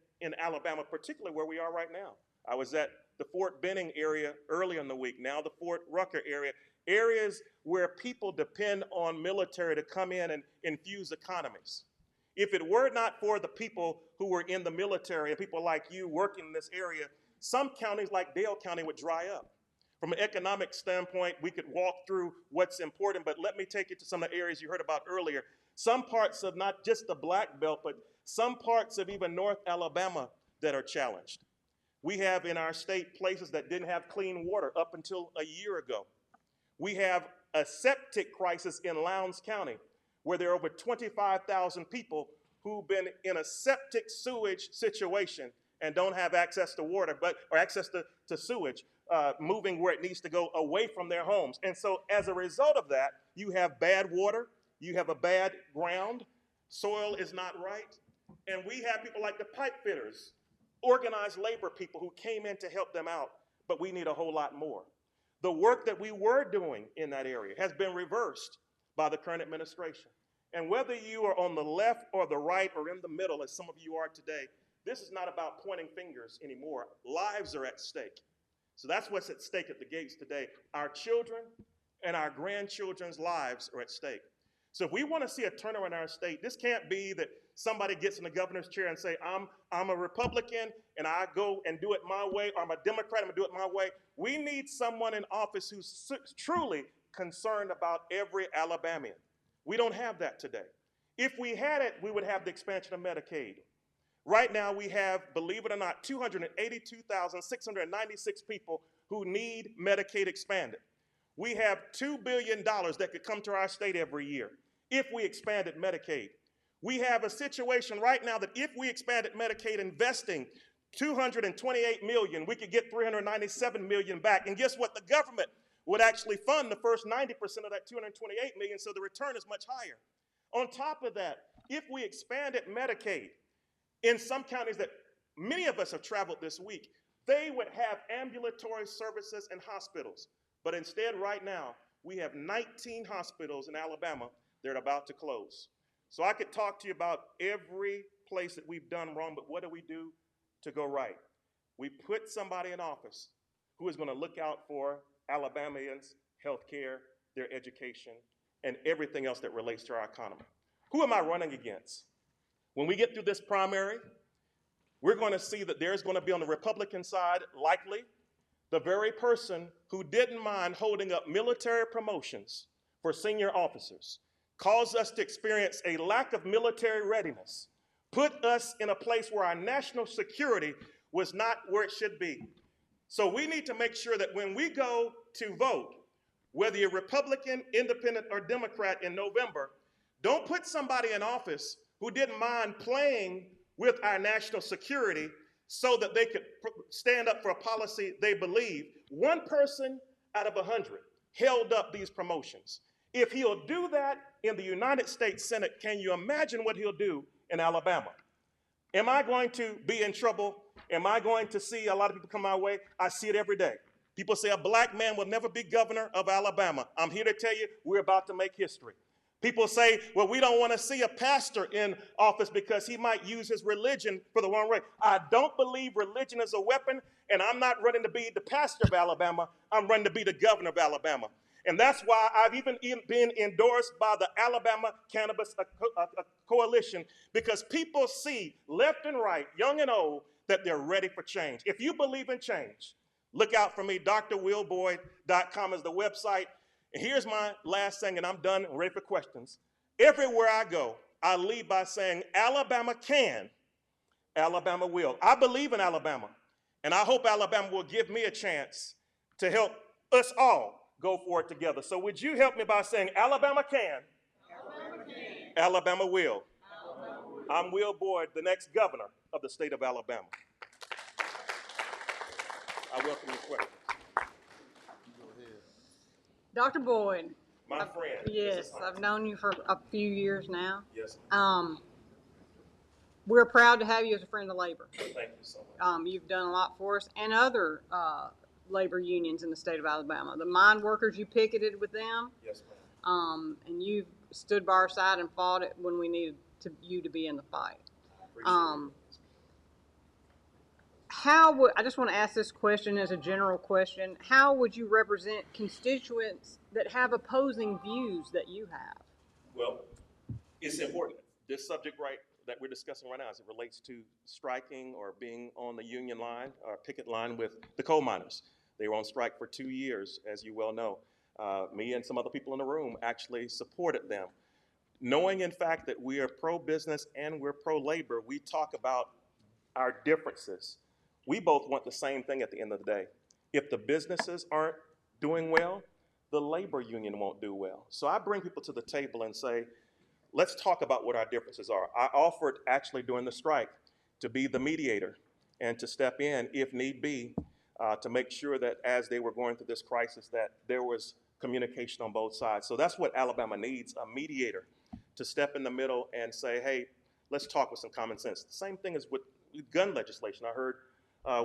Alabama, particularly where we are right now? I was at the Fort Benning area earlier in the week, now the Fort Rucker area, areas where people depend on military to come in and infuse economies. If it were not for the people who were in the military and people like you working in this area, some counties like Dale County would dry up. From an economic standpoint, we could walk through what's important, but let me take you to some of the areas you heard about earlier. Some parts of not just the Black Belt, but some parts of even North Alabama that are challenged. We have in our state places that didn't have clean water up until a year ago. We have a septic crisis in Lowndes County, where there are over 25,000 people who've been in a septic sewage situation and don't have access to water, or access to sewage, moving where it needs to go away from their homes. And so as a result of that, you have bad water, you have a bad ground, soil is not right, and we have people like the pipe fitters, organized labor people who came in to help them out, but we need a whole lot more. The work that we were doing in that area has been reversed by the current administration. And whether you are on the left or the right or in the middle, as some of you are today, this is not about pointing fingers anymore. Lives are at stake. So that's what's at stake at the gates today. Our children and our grandchildren's lives are at stake. So if we want to see a turnaround in our state, this can't be that somebody gets in the governor's chair and say, I'm a Republican and I go and do it my way, or I'm a Democrat, I'm gonna do it my way. We need someone in office who's truly concerned about every Alabamian. We don't have that today. If we had it, we would have the expansion of Medicaid. Right now we have, believe it or not, 282,696 people who need Medicaid expanded. We have $2 billion that could come to our state every year if we expanded Medicaid. We have a situation right now that if we expanded Medicaid, investing $228 million, we could get $397 million back. And guess what? The government would actually fund the first 90% of that $228 million, so the return is much higher. On top of that, if we expanded Medicaid in some counties that many of us have traveled this week, they would have ambulatory services and hospitals. But instead, right now, we have 19 hospitals in Alabama that are about to close. So I could talk to you about every place that we've done wrong, but what do we do to go right? We put somebody in office who is going to look out for Alabamians' health care, their education, and everything else that relates to our economy. Who am I running against? When we get through this primary, we're going to see that there's going to be on the Republican side, likely, the very person who didn't mind holding up military promotions for senior officers, caused us to experience a lack of military readiness, put us in a place where our national security was not where it should be. So we need to make sure that when we go to vote, whether you're Republican, Independent, or Democrat in November, don't put somebody in office who didn't mind playing with our national security so that they could stand up for a policy they believe. One person out of 100 held up these promotions. If he'll do that in the United States Senate, can you imagine what he'll do in Alabama? Am I going to be in trouble? Am I going to see a lot of people come my way? I see it every day. People say a black man will never be governor of Alabama. I'm here to tell you, we're about to make history. People say, well, we don't want to see a pastor in office because he might use his religion for the wrong way. I don't believe religion is a weapon, and I'm not running to be the pastor of Alabama. I'm running to be the governor of Alabama. And that's why I've even been endorsed by the Alabama Cannabis Coalition, because people see left and right, young and old, that they're ready for change. If you believe in change, look out for me. drwillboyd.com is the website. And here's my last thing, and I'm done and ready for questions. Everywhere I go, I lead by saying, Alabama can, Alabama will. I believe in Alabama, and I hope Alabama will give me a chance to help us all go forward together. So would you help me by saying, Alabama can, Alabama will. I'm Will Boyd, the next governor of the state of Alabama. I welcome your questions. Dr. Boyd. My friend. Yes, I've known you for a few years now. Yes. We're proud to have you as a friend of labor. Thank you so much. You've done a lot for us and other labor unions in the state of Alabama. The mine workers, you picketed with them. Yes, ma'am. And you've stood by our side and fought it when we needed you to be in the fight. I just want to ask this question as a general question. How would you represent constituents that have opposing views that you have? Well, it's important. This subject that we're discussing right now, as it relates to striking or being on the union line or picket line with the coal miners. They were on strike for 2 years, as you well know. Me and some other people in the room actually supported them. Knowing, in fact, that we are pro-business and we're pro-labor, we talk about our differences. We both want the same thing at the end of the day. If the businesses aren't doing well, the labor union won't do well. So I bring people to the table and say, let's talk about what our differences are. I offered actually during the strike to be the mediator and to step in if need be to make sure that as they were going through this crisis that there was communication on both sides. So that's what Alabama needs, a mediator to step in the middle and say, hey, let's talk with some common sense. The same thing is with gun legislation. I heard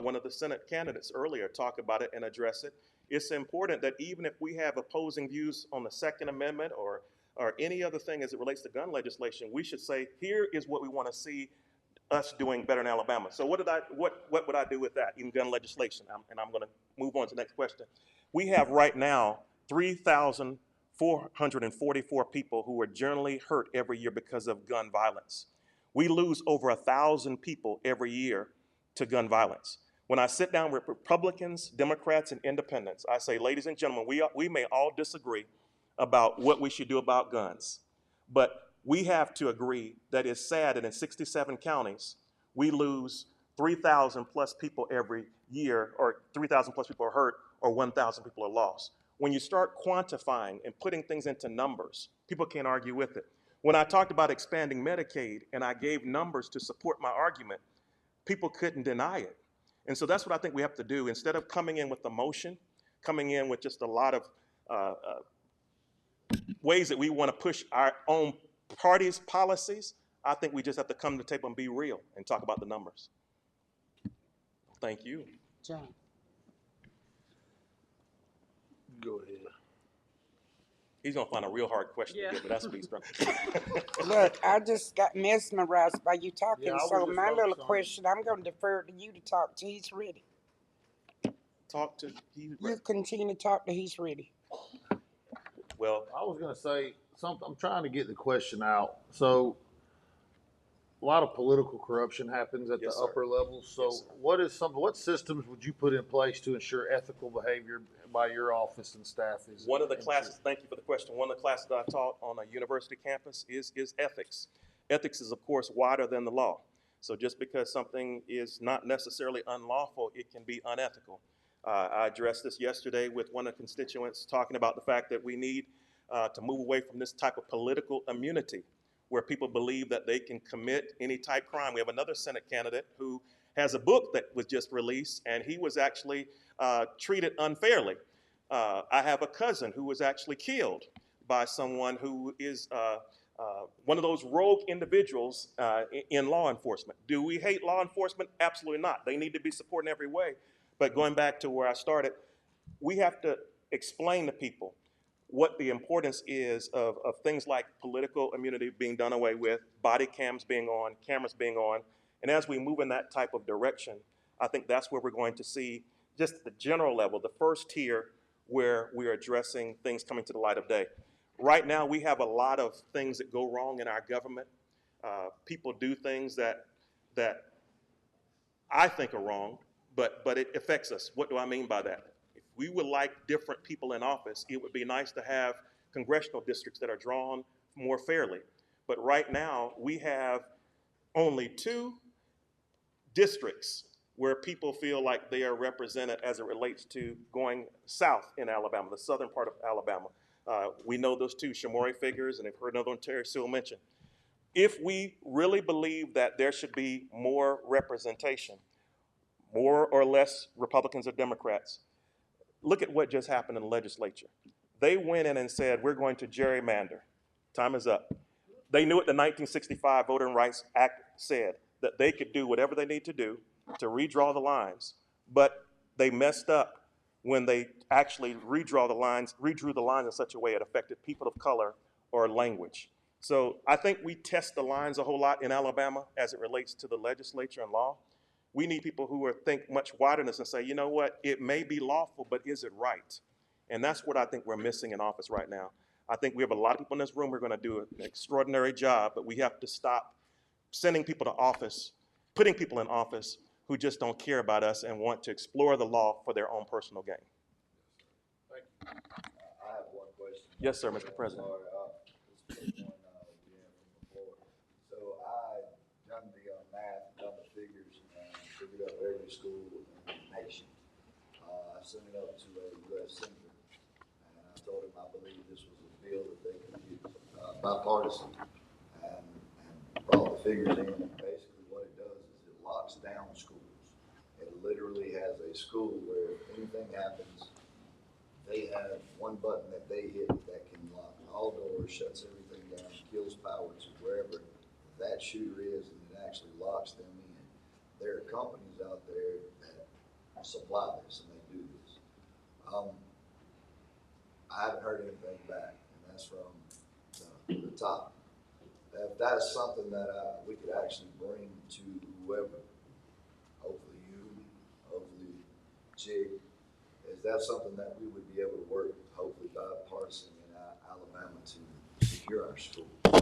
one of the Senate candidates earlier talk about it and address it. It's important that even if we have opposing views on the Second Amendment or any other thing as it relates to gun legislation, we should say, here is what we want to see us doing better in Alabama. So what would I do with that in gun legislation? And I'm going to move on to the next question. We have right now 3,444 people who are generally hurt every year because of gun violence. We lose over 1,000 people every year to gun violence. When I sit down with Republicans, Democrats, and independents, I say, ladies and gentlemen, we may all disagree about what we should do about guns, but we have to agree that it's sad that in 67 counties, we lose 3,000 plus people every year, or 3,000 plus people are hurt, or 1,000 people are lost. When you start quantifying and putting things into numbers, people can't argue with it. When I talked about expanding Medicaid and I gave numbers to support my argument, people couldn't deny it. And so that's what I think we have to do. Instead of coming in with emotion, coming in with just a lot of ways that we want to push our own party's policies, I think we just have to come to the table and be real and talk about the numbers. Thank you. John. Go ahead. He's going to find a real hard question to get, but that's what he's trying to do. Look, I just got mesmerized by you talking, Yeah, so my little question, I'm going to defer to you to talk to. He's ready. You continue to talk to he's ready. Well, I was going to say something. I'm trying to get the question out. So a lot of political corruption happens at Yes, the sir. upper levels. So Yes, sir. what systems would you put in place to ensure ethical behavior by your office and staff is One of the ensured? classes, thank you for the question. One of the classes that I taught on a university campus is ethics. Ethics is, of course, wider than the law. So just because something is not necessarily unlawful, it can be unethical. I addressed this yesterday with one of the constituents talking about the fact that we need to move away from this type of political immunity where people believe that they can commit any type crime. We have another Senate candidate who has a book that was just released, and he was actually treated unfairly. I have a cousin who was actually killed by someone who is one of those rogue individuals in law enforcement. Do we hate law enforcement? Absolutely not. They need to be supported in every way. But going back to where I started, we have to explain to people what the importance is of things like political immunity being done away with, body cams being on, cameras being on. And as we move in that type of direction, I think that's where we're going to see just the general level, the first tier where we're addressing things coming to the light of day. Right now, we have a lot of things that go wrong in our government. People do things that I think are wrong, but it affects us. What do I mean by that? If we would like different people in office, it would be nice to have congressional districts that are drawn more fairly. But right now, we have only 2 districts where people feel like they are represented as it relates to going south in Alabama, the southern part of Alabama. We know those 2, Shamori figures, and I've heard another one Terry Sewell mention. If we really believe that there should be more representation, more or less Republicans or Democrats, look at what just happened in the legislature. They went in and said, we're going to gerrymander. Time is up. They knew what the 1965 Voting Rights Act said, that they could do whatever they need to do to redraw the lines, but they messed up when they actually redrew the lines in such a way it affected people of color or language. So I think we test the lines a whole lot in Alabama as it relates to the legislature and law. We need people who think much wider than this and say, you know what, it may be lawful, but is it right? And that's what I think we're missing in office right now. I think we have a lot of people in this room who are going to do an extraordinary job, but we have to stop sending people to office, putting people in office who just don't care about us and want to explore the law for their own personal gain. I have one question. Yes, sir, Mr. President. This is one we had from before. So I done the math, done the figures, and figured up every school in the nation. I sent it up to a U.S. senator, and I told him I believe this was a bill that they could use, bipartisan, and brought the figures in. And basically what it does is it locks down schools. It literally has a school where if anything happens, they have one button that they hit that can lock all doors, shuts everything down, kills power to wherever that shooter is, and it actually locks them in. There are companies out there that supply this and they do this. I haven't heard anything back, and that's from the top. If that's something that we could actually bring to whoever, hopefully you, hopefully Jig, is that something that we would be able to work, hopefully bipartisan in Alabama to secure our schools? Look,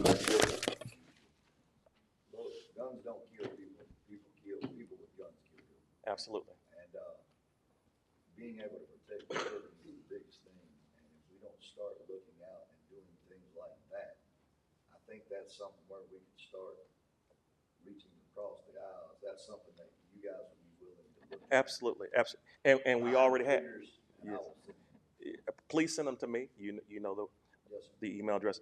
guns don't kill people. People kill people with guns kill people. Absolutely. And being able to protect children is the biggest thing. And if we don't start looking out and doing things like that, I think that's something where we can start reaching across the aisle. Is that something that you guys would be willing to look at? Absolutely, absolutely. And we already have. Yes. Please send them to me. You know the email address.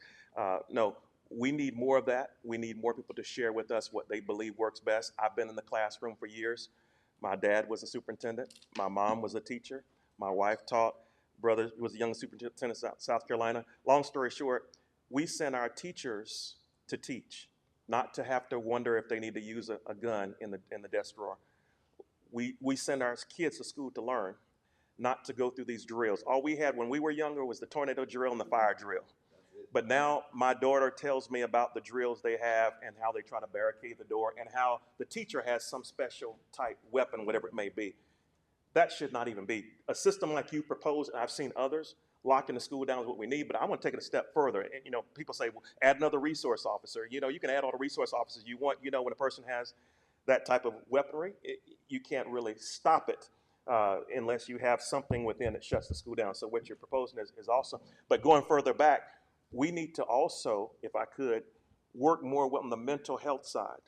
No, we need more of that. We need more people to share with us what they believe works best. I've been in the classroom for years. My dad was a superintendent. My mom was a teacher. My wife taught. Brother was a young superintendent in South Carolina. Long story short, we send our teachers to teach, not to have to wonder if they need to use a gun in the desk drawer. We send our kids to school to learn, not to go through these drills. All we had when we were younger was the tornado drill and the fire drill. But now my daughter tells me about the drills they have and how they try to barricade the door and how the teacher has some special type weapon, whatever it may be. That should not even be. A system like you propose, and I've seen others, locking the school down is what we need, but I want to take it a step further. And, you know, people say, well, add another resource officer. You know, you can add all the resource officers you want. You know, when a person has that type of weaponry, you can't really stop it unless you have something within that shuts the school down. So what you're proposing is awesome. But going further back, we need to also, if I could, work more on the mental health side,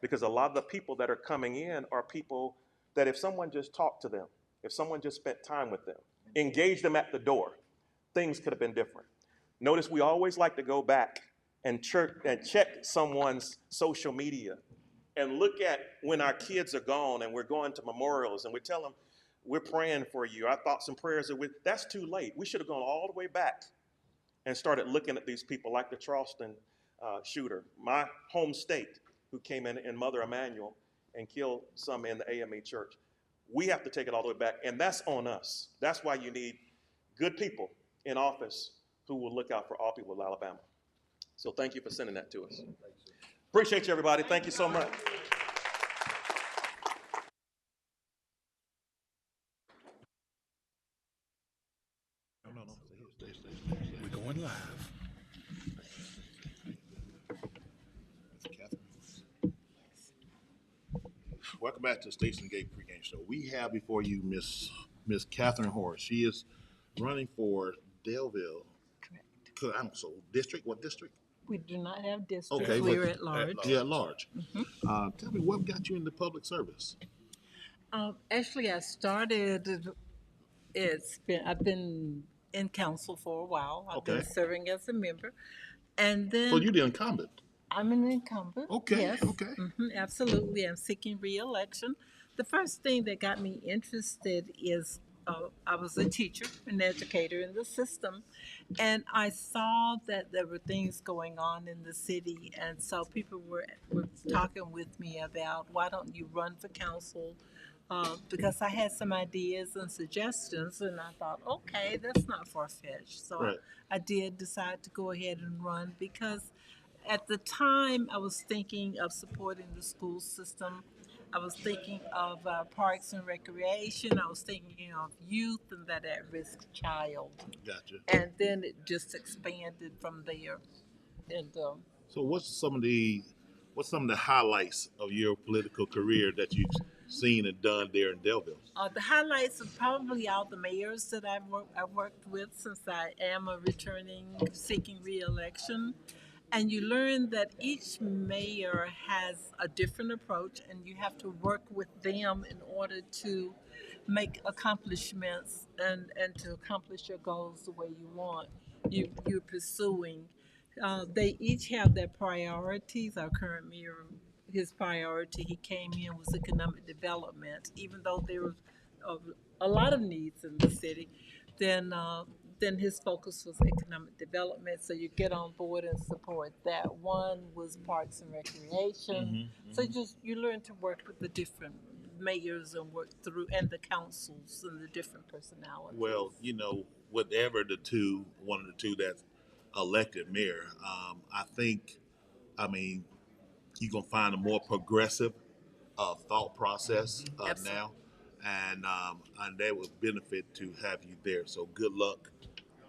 because a lot of the people that are coming in are people that if someone just talked to them, if someone just spent time with them, engaged them at the door, things could have been different. Notice we always like to go back and check someone's social media and look at when our kids are gone and we're going to memorials and we tell them, we're praying for you. Our thoughts and prayers are with. That's too late. We should have gone all the way back and started looking at these people like the Charleston shooter, my home state, who came in Mother Emanuel and killed some in the AME church. We have to take it all the way back, and that's on us. That's why you need good people in office who will look out for all people of Alabama. So thank you for sending that to us. Appreciate you, everybody. Thank you so much. No. Stay. We're going live. Welcome back to the Station Gate pregame show. We have before you Miss Catherine Horace. She is running for Delville. Correct. So district? What district? We do not have districts. Okay, We're at large. Yeah, at large. Mm-hmm. Tell me, what got you into public service? Actually, I started. I've been in council for a while. I've been serving as a member, and then. So you're the incumbent. I'm an incumbent. Okay. Yes. Okay. Mm-hmm, absolutely. I'm seeking re-election. The first thing that got me interested is I was a teacher, an educator in the system, and I saw that there were things going on in the city, and so people were talking with me about, why don't you run for council? Because I had some ideas and suggestions, and I thought, okay, that's not far-fetched. So I did decide to go ahead and run, because at the time I was thinking of supporting the school system. I was thinking of parks and recreation. I was thinking of youth and that at-risk child. Gotcha. And then it just expanded from there. And so what's some of the highlights of your political career that you've seen and done there in Delville? The highlights are probably all the mayors that I've worked with, since I am a returning seeking re-election. And you learn that each mayor has a different approach, and you have to work with them in order to make accomplishments and to accomplish your goals the way you're pursuing. They each have their priorities. Our current mayor, his priority, he came in, was economic development, even though there was a lot of needs in the city. Then his focus was economic development, so you get on board and support that. One was parks and recreation. So you learn to work with the different mayors and work through, and the councils and the different personalities. Well, whatever one of the two that's elected mayor, I think, you're going to find a more progressive thought process now. And that would benefit to have you there. So good luck.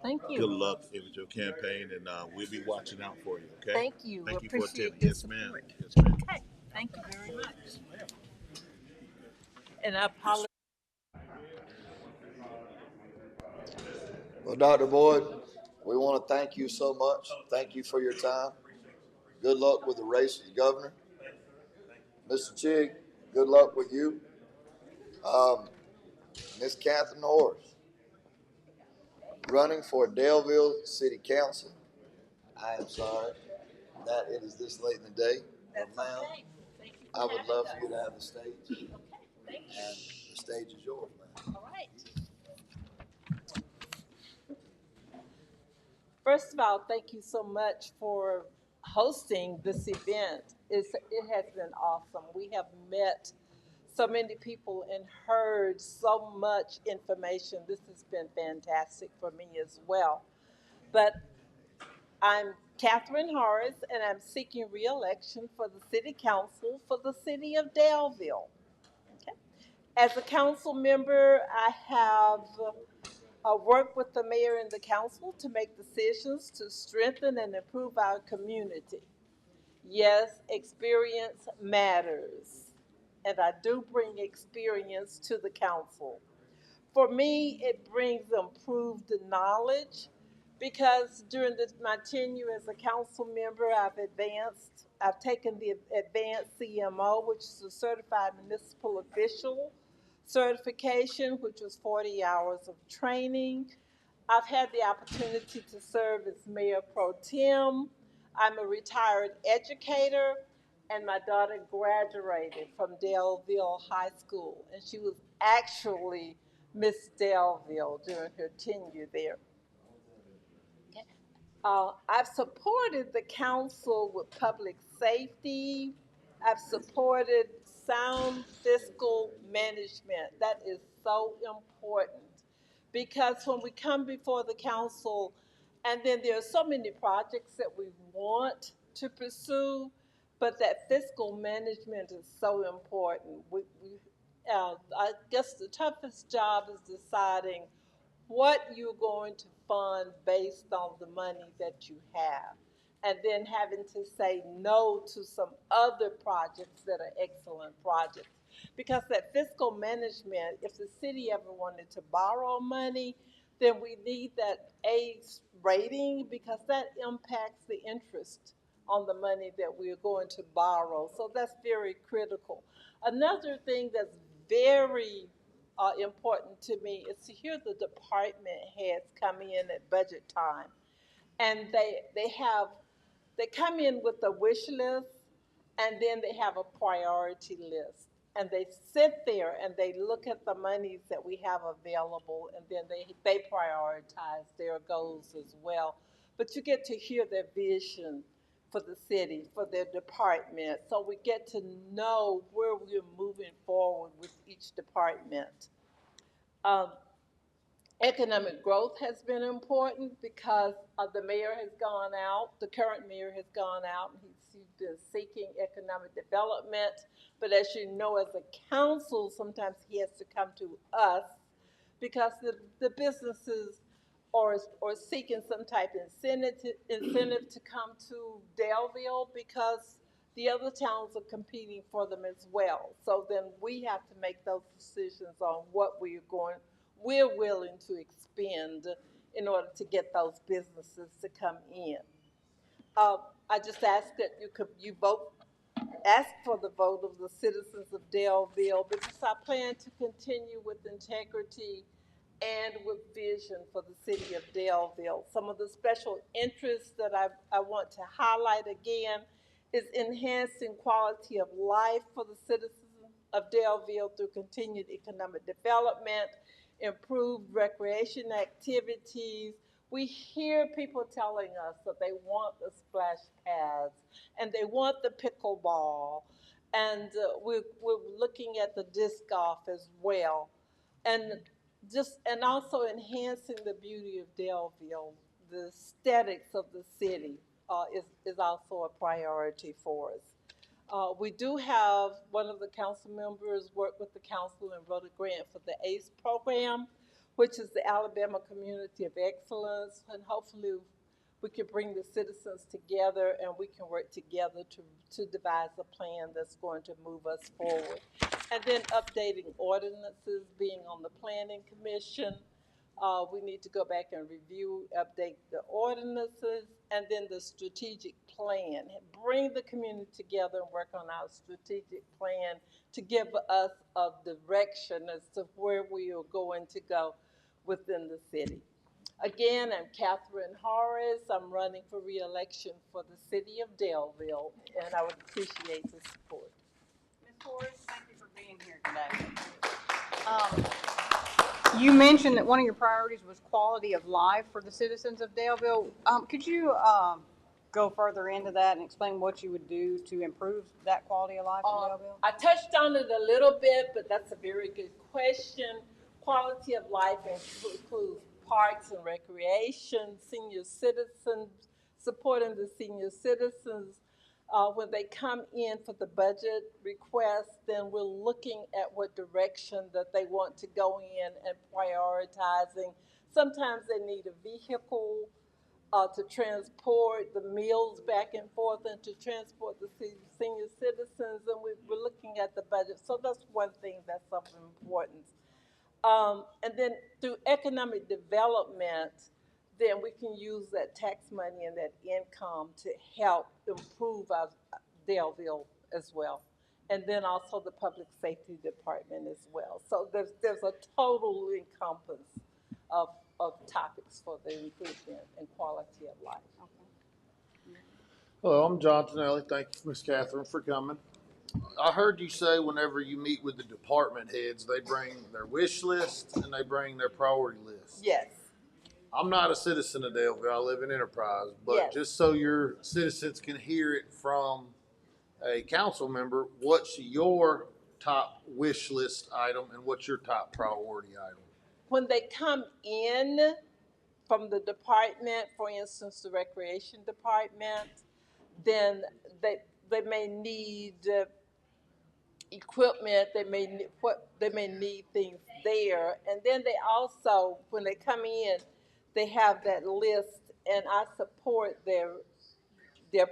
Thank you. Good luck with your campaign, and we'll be watching out for you. Okay. Thank you. Thank you for Appreciate attending. your Yes, support. ma'am. Yes, ma'am. Okay. Thank you very much. And I apologize. Well, Dr. Boyd, we want to thank you so much. Thank you for your time. Good luck with the race for the governor. Mr. Chig, good luck with you. Ms. Catherine Horace, running for Delville City Council. I am sorry that it is this late in the day. But ma'am, I would love for you to have the stage. Okay, thank you. And the stage is yours, ma'am. All right. First of all, thank you so much for hosting this event. It has been awesome. We have met so many people and heard so much information. This has been fantastic for me as well. But I'm Catherine Horace, and I'm seeking re-election for the City Council for the City of Delville. Okay. As a council member, I have work with the mayor and the council to make decisions to strengthen and improve our community. Yes, experience matters, and I do bring experience to the council. For me, it brings improved knowledge because during my tenure as a council member, I've taken the advanced CMO, which is a certified municipal official certification, which was 40 hours of training. I've had the opportunity to serve as mayor pro tem. I'm a retired educator, and my daughter graduated from Delville High School, and she was actually Miss Delville during her tenure there. I've supported the council with public safety. I've supported sound fiscal management. That is so important because when we come before the council, and then there are so many projects that we want to pursue, but that fiscal management is so important. I guess the toughest job is deciding what you're going to fund based on the money that you have, and then having to say no to some other projects that are excellent projects. Because that fiscal management, if the city ever wanted to borrow money, then we need that A rating because that impacts the interest on the money that we're going to borrow. So that's very critical. Another thing that's very important to me is to hear the department heads come in at budget time, and they come in with a wish list, and then they have a priority list, and they sit there and they look at the monies that we have available, and then they prioritize their goals as well. But you get to hear their vision for the city, for their department, so we get to know where we're moving forward with each department. Um, Economic growth has been important because the mayor has gone out, the current mayor has gone out, and he's been seeking economic development. But as you know, as a council, sometimes he has to come to us because the businesses are seeking some type of incentive to come to Daleville because the other towns are competing for them as well. So then we have to make those decisions on what we're willing to expend in order to get those businesses to come in. I just ask that you vote, ask for the vote of the citizens of Daleville because I plan to continue with integrity and with vision for the city of Daleville. Some of the special interests that I want to highlight again is enhancing quality of life for the citizens of Daleville through continued economic development, improved recreation activities. We hear people telling us that they want the splash pads and they want the pickleball, and we're looking at the disc golf as well. And and also enhancing the beauty of Daleville, the aesthetics of the city is also a priority for us. We do have one of the council members worked with the council and wrote a grant for the ACE program, which is the Alabama Community of Excellence, and hopefully we can bring the citizens together and we can work together to devise a plan that's going to move us forward. And then updating ordinances, being on the planning commission. We need to go back and review, update the ordinances, and then the strategic plan. Bring the community together and work on our strategic plan to give us a direction as to where we are going to go within the city. Again, I'm Catherine Horace. I'm running for re-election for the city of Daleville, and I would appreciate the support. Ms. Horace, thank you for being here today. You mentioned that one of your priorities was quality of life for the citizens of Daleville. Could you go further into that and explain what you would do to improve that quality of life in Daleville? I touched on it a little bit, but that's a very good question. Quality of life includes parks and recreation, senior citizens, supporting the senior citizens. When they come in for the budget request, then we're looking at what direction that they want to go in and prioritizing Sometimes they need a vehicle to transport the meals back and forth and to transport the senior citizens, and we're looking at the budget. So that's one thing that's of importance. And then through economic development, then we can use that tax money and that income to help improve our Delville as well. And then also the public safety department as well. So there's a total encompass of topics for the improvement and quality of life. Hello, I'm John Tonelli. Thank you, Miss Catherine, for coming. I heard you say whenever you meet with the department heads, they bring their wish list and they bring their priority list. Yes. I'm not a citizen of Delville. I live in Enterprise, but Yes. just so your citizens can hear it from a council member, what's your top wish list item and what's your top priority item? When they come in from the department, for instance, the recreation department, then they may need equipment. They may need things there, and then they also, when they come in, they have that list, and I support their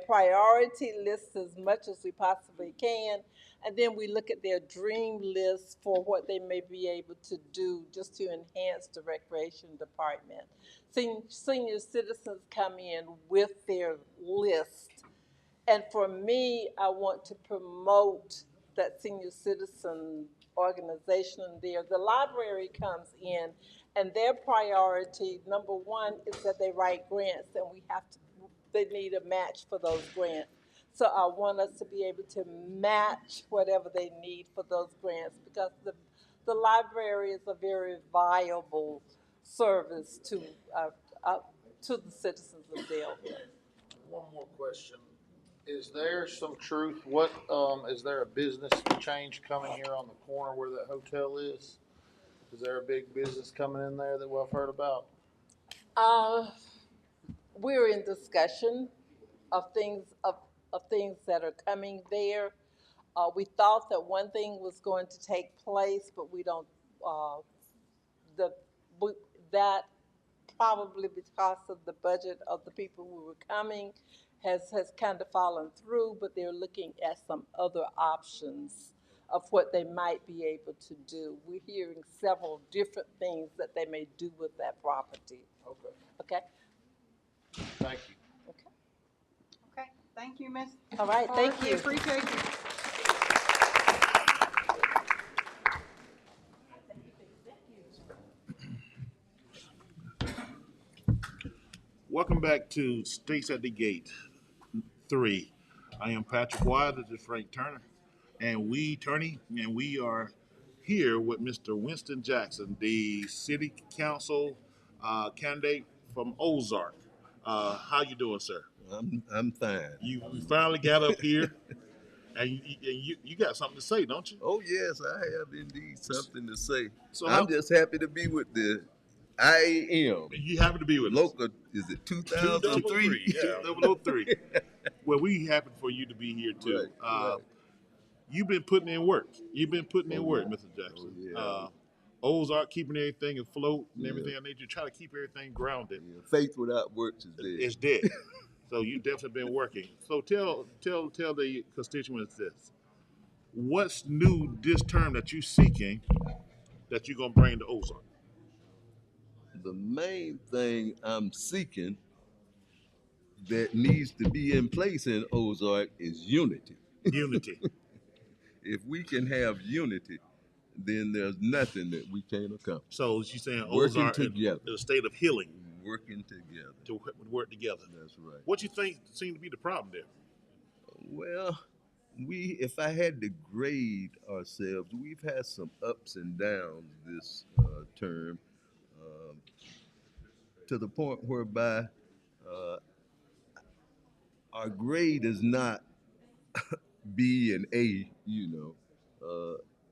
priority list as much as we possibly can. And then we look at their dream list for what they may be able to do just to enhance the recreation department. Senior citizens come in with their list. And for me, I want to promote that senior citizen organization there. The library comes in, and their priority, number one, is that they write grants, and they need a match for those grants. So I want us to be able to match whatever they need for those grants, because the library is a very viable service to the citizens of Delville. One more question. Is there some truth? Is there a business change coming here on the corner where that hotel is? Is there a big business coming in there that we've heard about? We're in discussion of things that are coming there. We thought that one thing was going to take place, but we don't. That probably because of the budget of the people who were coming has kind of fallen through. But they're looking at some other options of what they might be able to do. We're hearing several different things that they may do with that property. Okay. Okay. Thank you. Okay, thank you, Ms. All right, thank We you. appreciate you. Welcome back to States at the Gate 3. I am Patrick Wise. This is Frank Turner. And we are here with Mr. Winston Jackson, the city council candidate from Ozark. How you doing, sir? I'm fine. You finally got up here, and you got something to say, don't you? Oh yes, I have indeed something to say. So I'm just happy to be with the IAM. You happy to be with local? Is it 2003? 2003. Well, we happy for you to be here too. Right. You've been putting in work. Mr. Jackson. Yeah. Ozark keeping everything afloat and everything. I need you to try to keep everything grounded. Yeah. Faith without works is dead. It's dead. So you definitely been working. So tell the constituents this. What's new this term that you're seeking that you're gonna bring to Ozark? The main thing I'm seeking that needs to be in place in Ozark is unity. Unity. If we can have unity, then there's nothing that we can't accomplish. So she's saying Working Ozark together. is a state of healing. Working together. To work together. That's right. What you think seems to be the problem there? Well, if I had to grade ourselves, we've had some ups and downs this term, to the point whereby our grade is not B and A,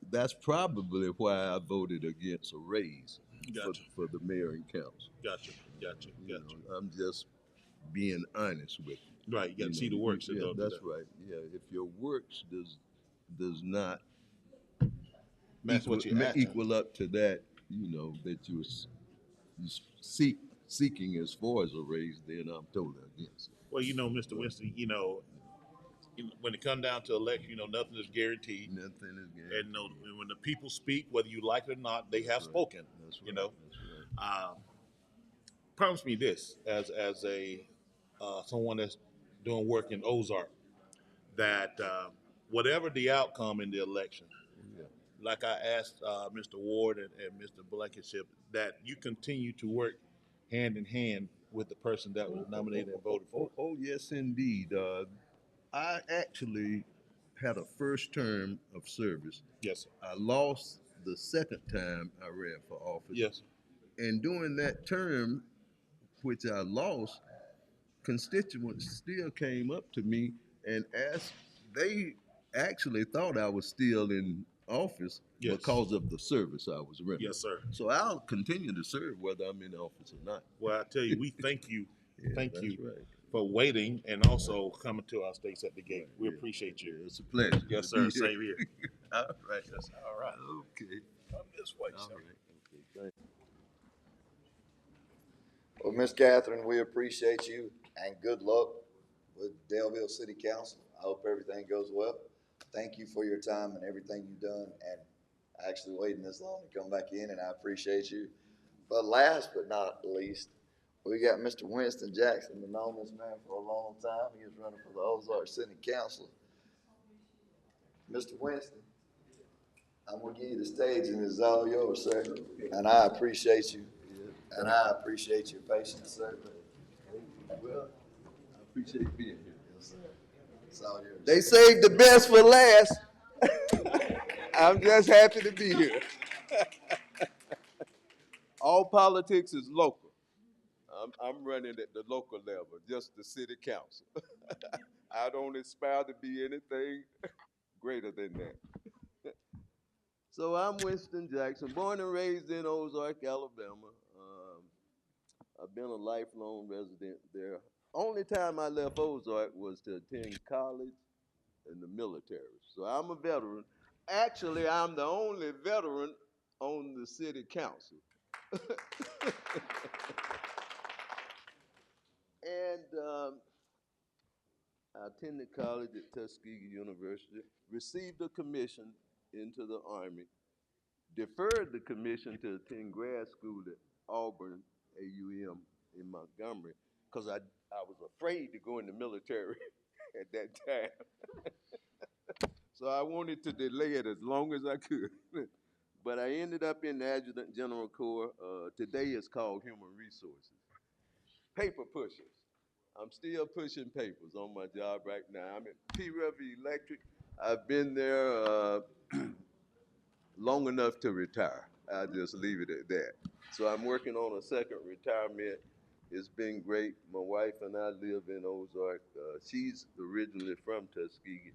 that's probably why I voted against a raise for the mayor and council. Gotcha. I'm just being honest with you. Right, you got to see the works. Yeah, that's right. Yeah, if your works does not match what you're equal up to that, that seeking as far as a raise, then I'm totally against it. Well, Mr. Winston, when it comes down to election, nothing is guaranteed. Nothing is guaranteed. And when the people speak, whether you like it or not, they have spoken. That's right. You know, That's right. promise me this as a someone that's doing work in Ozark, that whatever the outcome in the election, Yeah. like I asked Mr. Ward and Mr. Blankenship, that you continue to work hand in hand with the person that was nominated and voted for. Oh, yes, indeed. I actually had a first term of service. Yes, sir. I lost the second time I ran for office. Yes. And during that term, which I lost, constituents still came up to me and asked, they actually thought I was still in office Yes. because of the service I was rendering. Yes, sir. So I'll continue to serve whether I'm in office or not. Well, I tell you, we thank you. Yeah, Thank that's you right. for waiting and also coming to our States at the Gate. We appreciate you. It's a pleasure. Yes, to be sir. here. Same here. All right. Yes, all right. Okay. Come this way, All sir. right. Okay. Thank you. Well, Miss Catherine, we appreciate you and good luck with Daleville City Council. I hope everything goes well. Thank you for your time and everything you've done and actually waiting this long to come back in, and I appreciate you. But last but not least, we got Mr. Winston Jackson, been known this man for a long time. He was running for the Ozark City Council. Mr. Winston, I'm gonna give you the stage and it's all yours, sir. And I appreciate you. And I appreciate your patience, sir. Well, I appreciate being here. Yes, sir. It's all yours. They saved the best for last. I'm just happy to be here. All politics is local. I'm running at the local level, just the city council. I don't aspire to be anything greater than that. So I'm Winston Jackson, born and raised in Ozark, Alabama. I've been a lifelong resident there. Only time I left Ozark was to attend college and the military. So I'm a veteran. Actually, I'm the only veteran on the city council. And I attended college at Tuskegee University, received a commission into the Army, deferred the commission to attend grad school at Auburn, AUM in Montgomery, because I was afraid to go in the military at that time. So I wanted to delay it as long as I could. But I ended up in the Adjutant General Corps. Today it's called Human Resources. Paper pushers. I'm still pushing papers on my job right now. I'm at P-Rev Electric. I've been there long enough to retire. I'll just leave it at that. So I'm working on a second retirement. It's been great. My wife and I live in Ozark. She's originally from Tuskegee.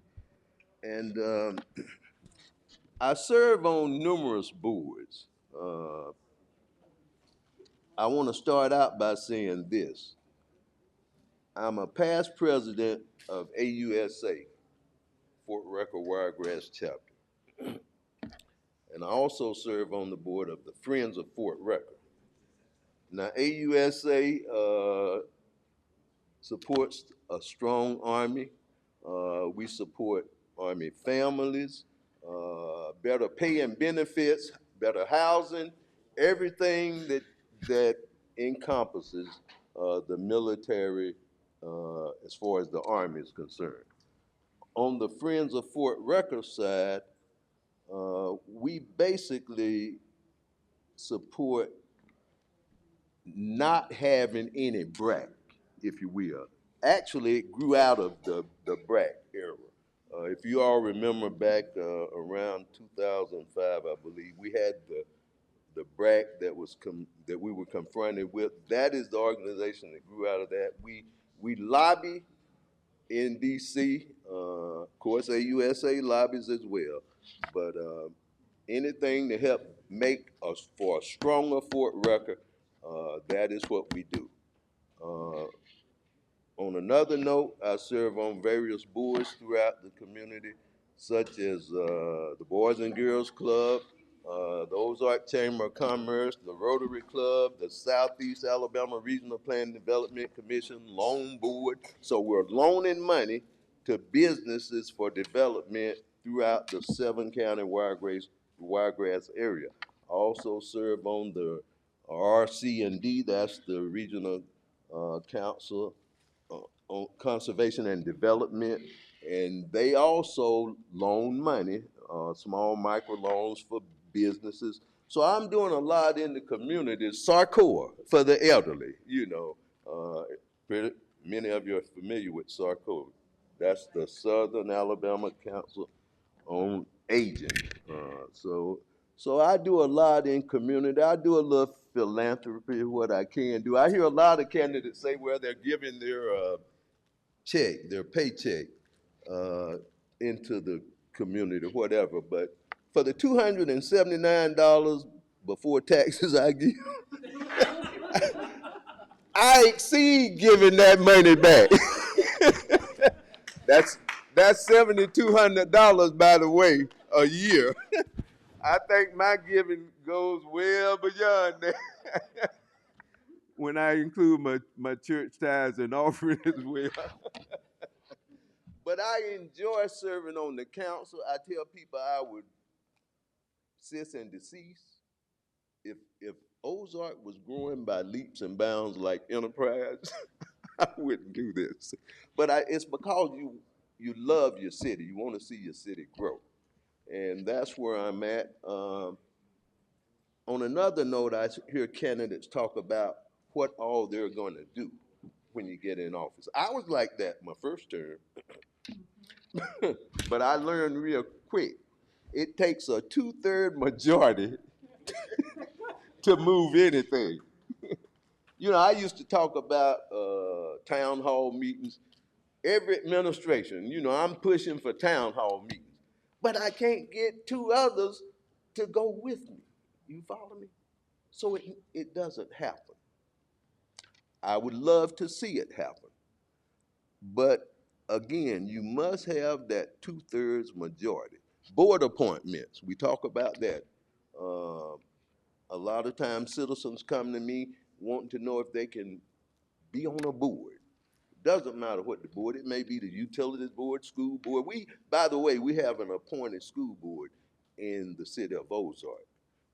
And I serve on numerous boards. I want to start out by saying this. I'm a past president of AUSA, Fort Rucker Wiregrass Chapter. And I also serve on the board of the Friends of Fort Rucker. Now, AUSA supports a strong Army. We support Army families, better pay and benefits, better housing, everything that encompasses the military as far as the Army is concerned. On the Friends of Fort Rucker side, we basically support not having any BRAC, if you will. Actually, it grew out of the BRAC era. If you all remember back around 2005, I believe, we had the BRAC that we were confronted with. That is the organization that grew out of that. We lobby in D.C. Of course, AUSA lobbies as well. But anything to help make us for a stronger Fort Rucker, that is what we do. On another note, I serve on various boards throughout the community, such as the Boys and Girls Club, the Ozark Chamber of Commerce, the Rotary Club, the Southeast Alabama Regional Planning Development Commission, Loan Board. So we're loaning money to businesses for development throughout the 7-county Wiregrass area. I also serve on the RC&D, that's the Regional Council on Conservation and Development, and they also loan money, small micro loans for businesses. So I'm doing a lot in the community. Sarcoa for the elderly, many of you are familiar with Sarcoa. That's the Southern Alabama Council on Aging. So I do a lot in community. I do a little philanthropy, what I can do. I hear a lot of candidates say, well, they're giving their paycheck into the community, whatever. But for the $279 before taxes I give, I exceed giving that money back. That's $7,200, by the way, a year. I think my giving goes well beyond that when I include my church tithes and offering as well. But I enjoy serving on the council. I tell people I would cease and desist if Ozark was growing by leaps and bounds like Enterprise. I wouldn't do this. But it's because you love your city. You want to see your city grow. And that's where I'm at. On another note, I hear candidates talk about what all they're going to do when you get in office. I was like that my first term, but I learned real quick. It takes a 2/3 majority to move anything. I used to talk about town hall meetings. Every administration, I'm pushing for town hall meetings, but I can't get 2 others to go with me. You follow me? So it doesn't happen. I would love to see it happen. But again, you must have that 2/3 majority. Board appointments, we talk about that. A lot of times citizens come to me wanting to know if they can be on a board. Doesn't matter what the board, it may be the utilities board, school board. By the way, we have an appointed school board in the city of Ozark.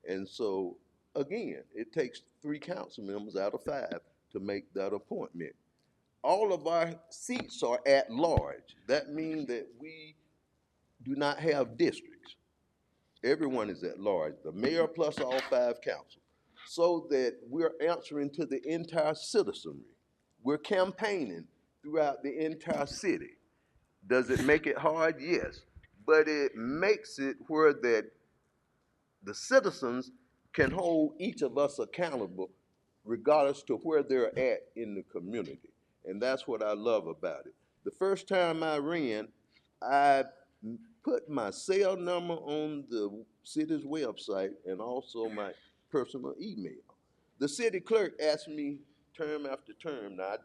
And so, again, it takes 3 council members out of 5 to make that appointment. All of our seats are at large. That means that we do not have districts. Everyone is at large, the mayor plus all 5 councils, so that we're answering to the entire citizenry. We're campaigning throughout the entire city. Does it make it hard? Yes. But it makes it where that the citizens can hold each of us accountable regardless to where they're at in the community. And that's what I love about it. The first time I ran, I put my cell number on the city's website and also my personal email. The city clerk asked me term after term. Now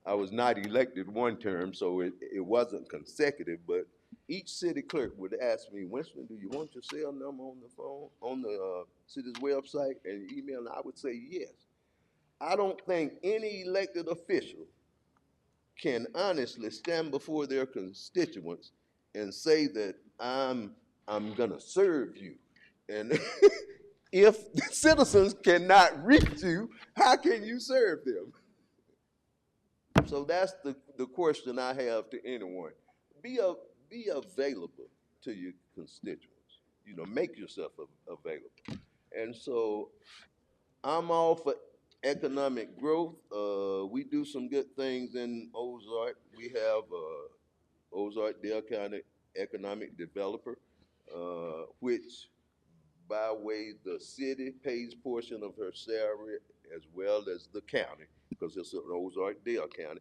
I was not elected one term, so it wasn't consecutive, but each city clerk would ask me, Winston, do you want your cell number on the phone, on the city's website and email? And I would say yes. I don't think any elected official can honestly stand before their constituents and say that I'm gonna serve you. And if the citizens cannot reach you, how can you serve them? So that's the question I have to anyone. Be available to your constituents. Make yourself available. And so I'm all for economic growth. We do some good things in Ozark. We have Ozark Dale County Economic Developer, which by way the city pays portion of her salary as well as the county, because it's an Ozark Dale County.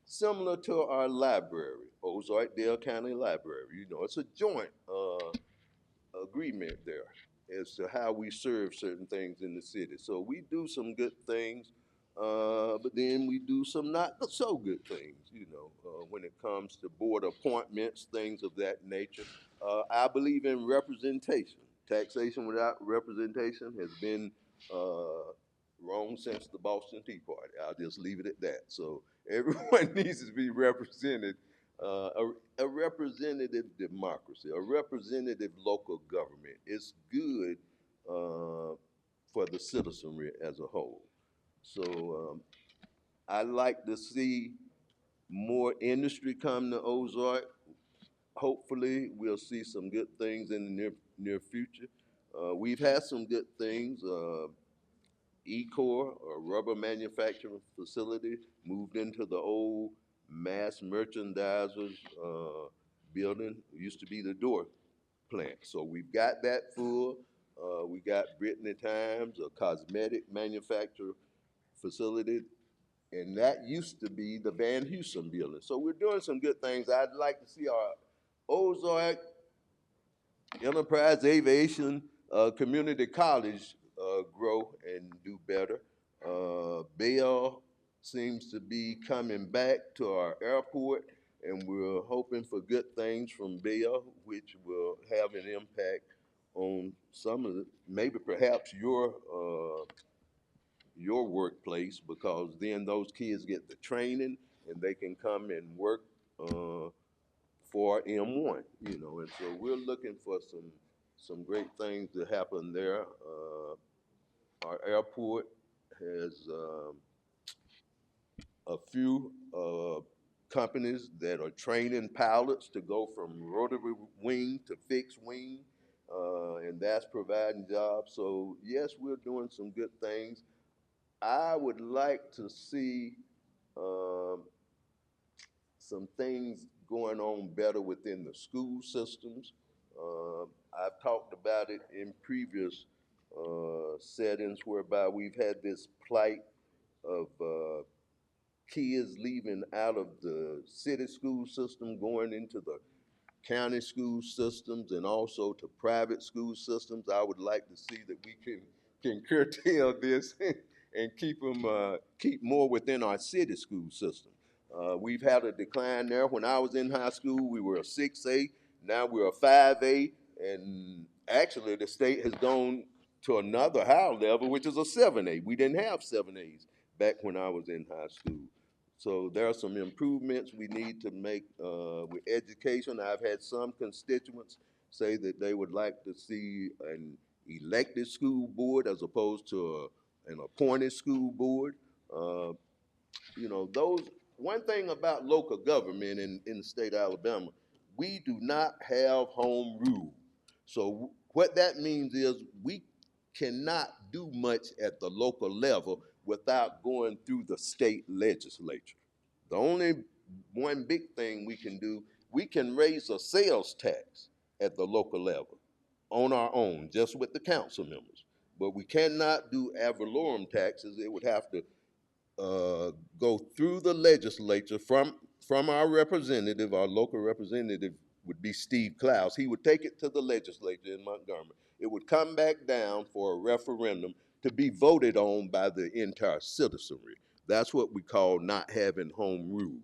Similar to our library, Ozark Dale County Library. It's a joint agreement there as to how we serve certain things in the city. So we do some good things. But then we do some not so good things, when it comes to board appointments, things of that nature. I believe in representation. Taxation without representation has been wrong since the Boston Tea Party. I'll just leave it at that. So everyone needs to be represented. A representative democracy, a representative local government is good for the citizenry as a whole. So I like to see more industry come to Ozark. Hopefully, we'll see some good things in the near future. We've had some good things. Ecor, a rubber manufacturing facility, moved into the old mass merchandisers building. It used to be the door plant. So we've got that full. We got Brittany Times, a cosmetic manufacturer facility, and that used to be the Van Houston building. So we're doing some good things. I'd like to see our Ozark Enterprise Aviation Community College grow and do better. Bell seems to be coming back to our airport, and we're hoping for good things from Bell, which will have an impact on some of the, maybe perhaps your workplace, because then those kids get the training and they can come and work for M1, and so we're looking for some great things to happen there. Our airport has a few companies that are training pilots to go from rotary wing to fixed wing, and that's providing jobs. So yes, we're doing some good things. I would like to see some things going on better within the school systems. I've talked about it in previous settings whereby we've had this plight of kids leaving out of the city school system, going into the county school systems and also to private school systems. I would like to see that we can curtail this and keep them keep more within our city school system. We've had a decline there. When I was in high school, we were a 6A. Now we're a 5A, and actually the state has gone to another higher level, which is a 7A. We didn't have 7As back when I was in high school. So there are some improvements we need to make with education. I've had some constituents say that they would like to see an elected school board as opposed to an appointed school board. Those, one thing about local government in the state of Alabama, we do not have home rule. So what that means is we cannot do much at the local level without going through the state legislature. The only one big thing we can do, we can raise a sales tax at the local level on our own, just with the council members. But we cannot do ad valorem taxes. It would have to go through the legislature from our representative. Our local representative would be Steve Klaus. He would take it to the legislature in Montgomery. It would come back down for a referendum to be voted on by the entire citizenry. That's what we call not having home rule.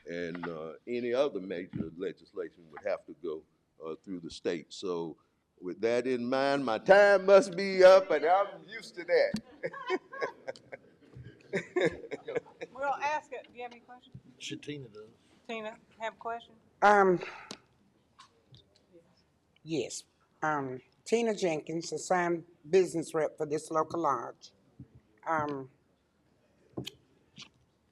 And any other major legislation would have to go through the state. So with that in mind, my time must be up, and I'm used to that. We're gonna ask it. Do you have any questions? Tina does. Tina, have a question? Yes. Tina Jenkins, assigned business rep for this local lodge.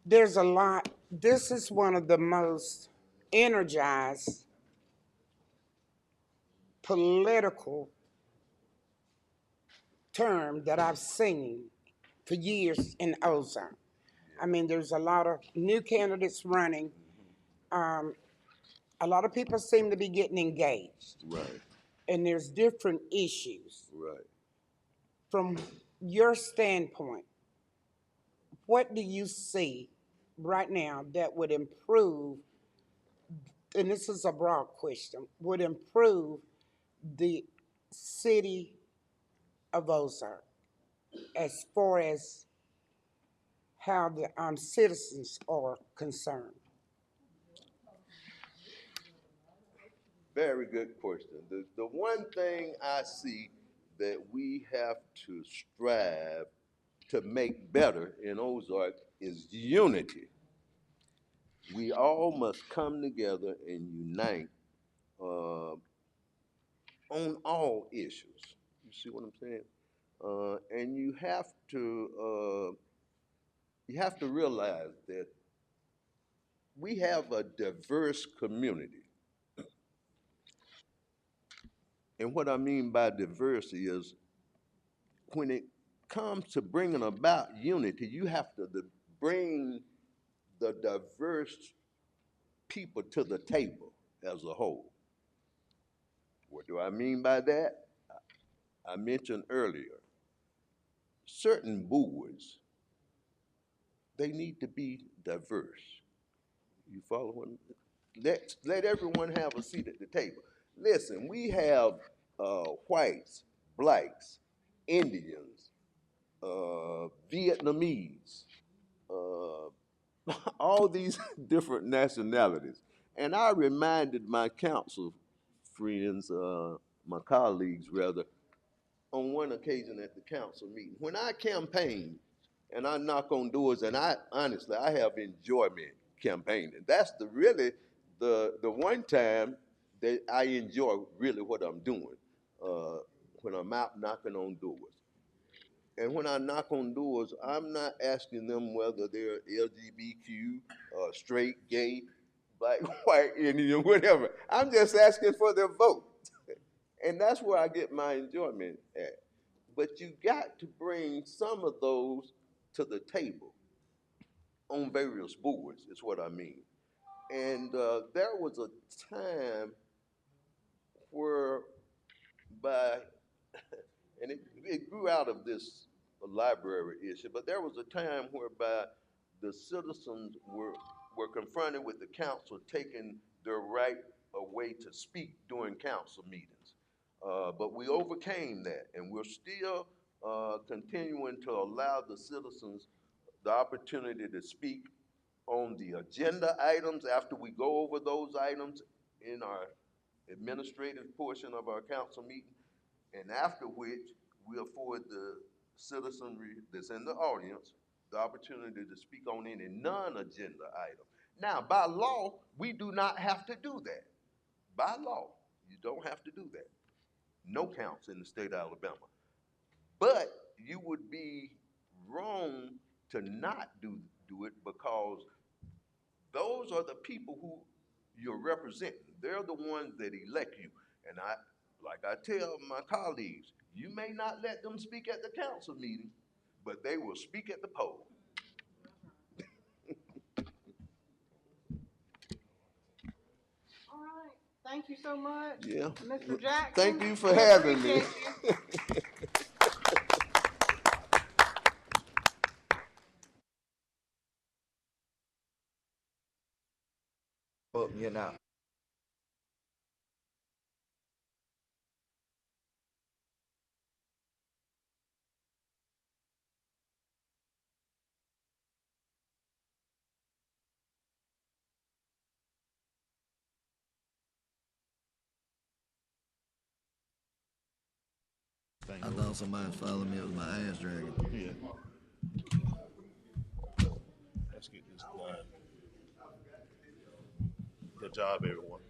There's a lot. This is one of the most energized political term that I've seen for years in Ozark. I mean, there's a lot of new candidates running. A lot of people seem to be getting engaged. Right. And there's different issues. Right. From your standpoint, what do you see right now that would improve, and this is a broad question, would improve the city of Ozark as far as how the citizens are concerned? Very good question. The one thing I see that we have to strive to make better in Ozark is unity. We all must come together and unite on all issues. You see what I'm saying? And you have to realize that we have a diverse community. And what I mean by diversity is when it comes to bringing about unity, you have to bring the diverse people to the table as a whole. What do I mean by that? I mentioned earlier, certain boards, they need to be diverse. You follow what let everyone have a seat at the table. Listen, we have whites, blacks, Indians, Vietnamese, all these different nationalities. And I reminded my council friends, my colleagues rather, on one occasion at the council meeting, when I campaign and I knock on doors, and I honestly, I have enjoyment campaigning. That's the one time that I enjoy really what I'm doing, when I'm out knocking on doors. And when I knock on doors, I'm not asking them whether they're LGBTQ, straight, gay, black, white, Indian, whatever. I'm just asking for their vote. And that's where I get my enjoyment at. But you got to bring some of those to the table on various boards, is what I mean. And there was a time where by and it grew out of this library issue, but there was a time whereby the citizens were confronted with the council taking their right away to speak during council meetings. But we overcame that, and we're still continuing to allow the citizens the opportunity to speak on the agenda items after we go over those items in our administrative portion of our council meeting, and after which we afford the citizenry that's in the audience the opportunity to speak on any non-agenda item. Now, by law, we do not have to do that. By law, you don't have to do that. No counts in the state of Alabama. But you would be wrong to not do it because those are the people who you're representing. They're the ones that elect you. And like I tell my colleagues, you may not let them speak at the council meeting, but they will speak at the poll. All right. Thank you so much. Yeah. Mr. Jackson. Thank you for we having me. appreciate you. Well, you know. I thought somebody was following me. It was my ass dragging. Yeah. Let's get this done. Good job, everyone.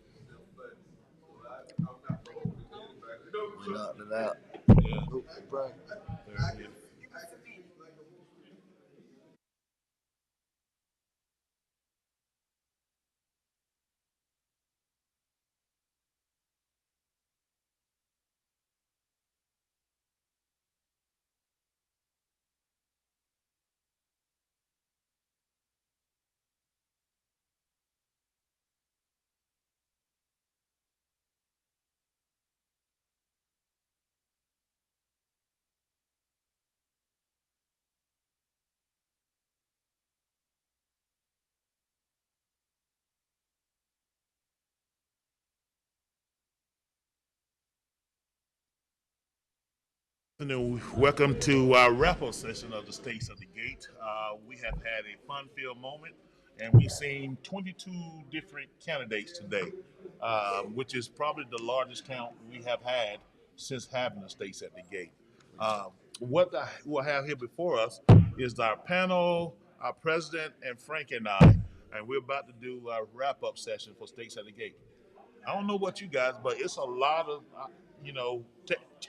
We knocked it out. Yeah. Right. Very good. Welcome to our wrap-up session of the States of the Gate. We have had a fun-filled moment, and we've seen 22 different candidates today, which is probably the largest count we have had since having the States at the Gate. We'll have here before us is our panel, our president, and Frank and I, and we're about to do our wrap-up session for States at the Gate. I don't know about you guys, but it's a lot of,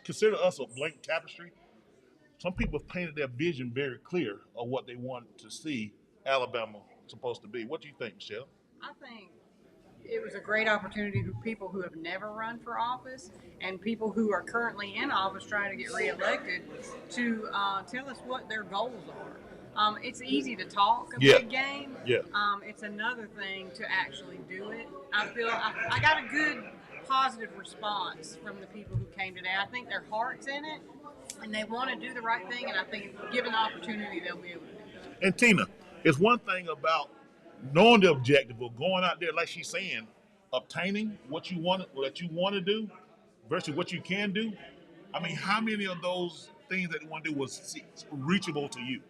consider us a blank tapestry. Some people have painted their vision very clear of what they want to see Alabama supposed to be. What do you think, Michelle? I think it was a great opportunity for people who have never run for office and people who are currently in office trying to get reelected to tell us what their goals are. It's easy to talk a big game. Yeah. It's another thing to actually do it. I feel I got a good positive response from the people who came today. I think their heart's in it and they want to do the right thing, and I think given the opportunity, they'll be able to do it. And Tina, it's one thing about knowing the objective of going out there, like she's saying, obtaining what you want to do versus what you can do. I mean, how many of those things that you want to do was reachable to you?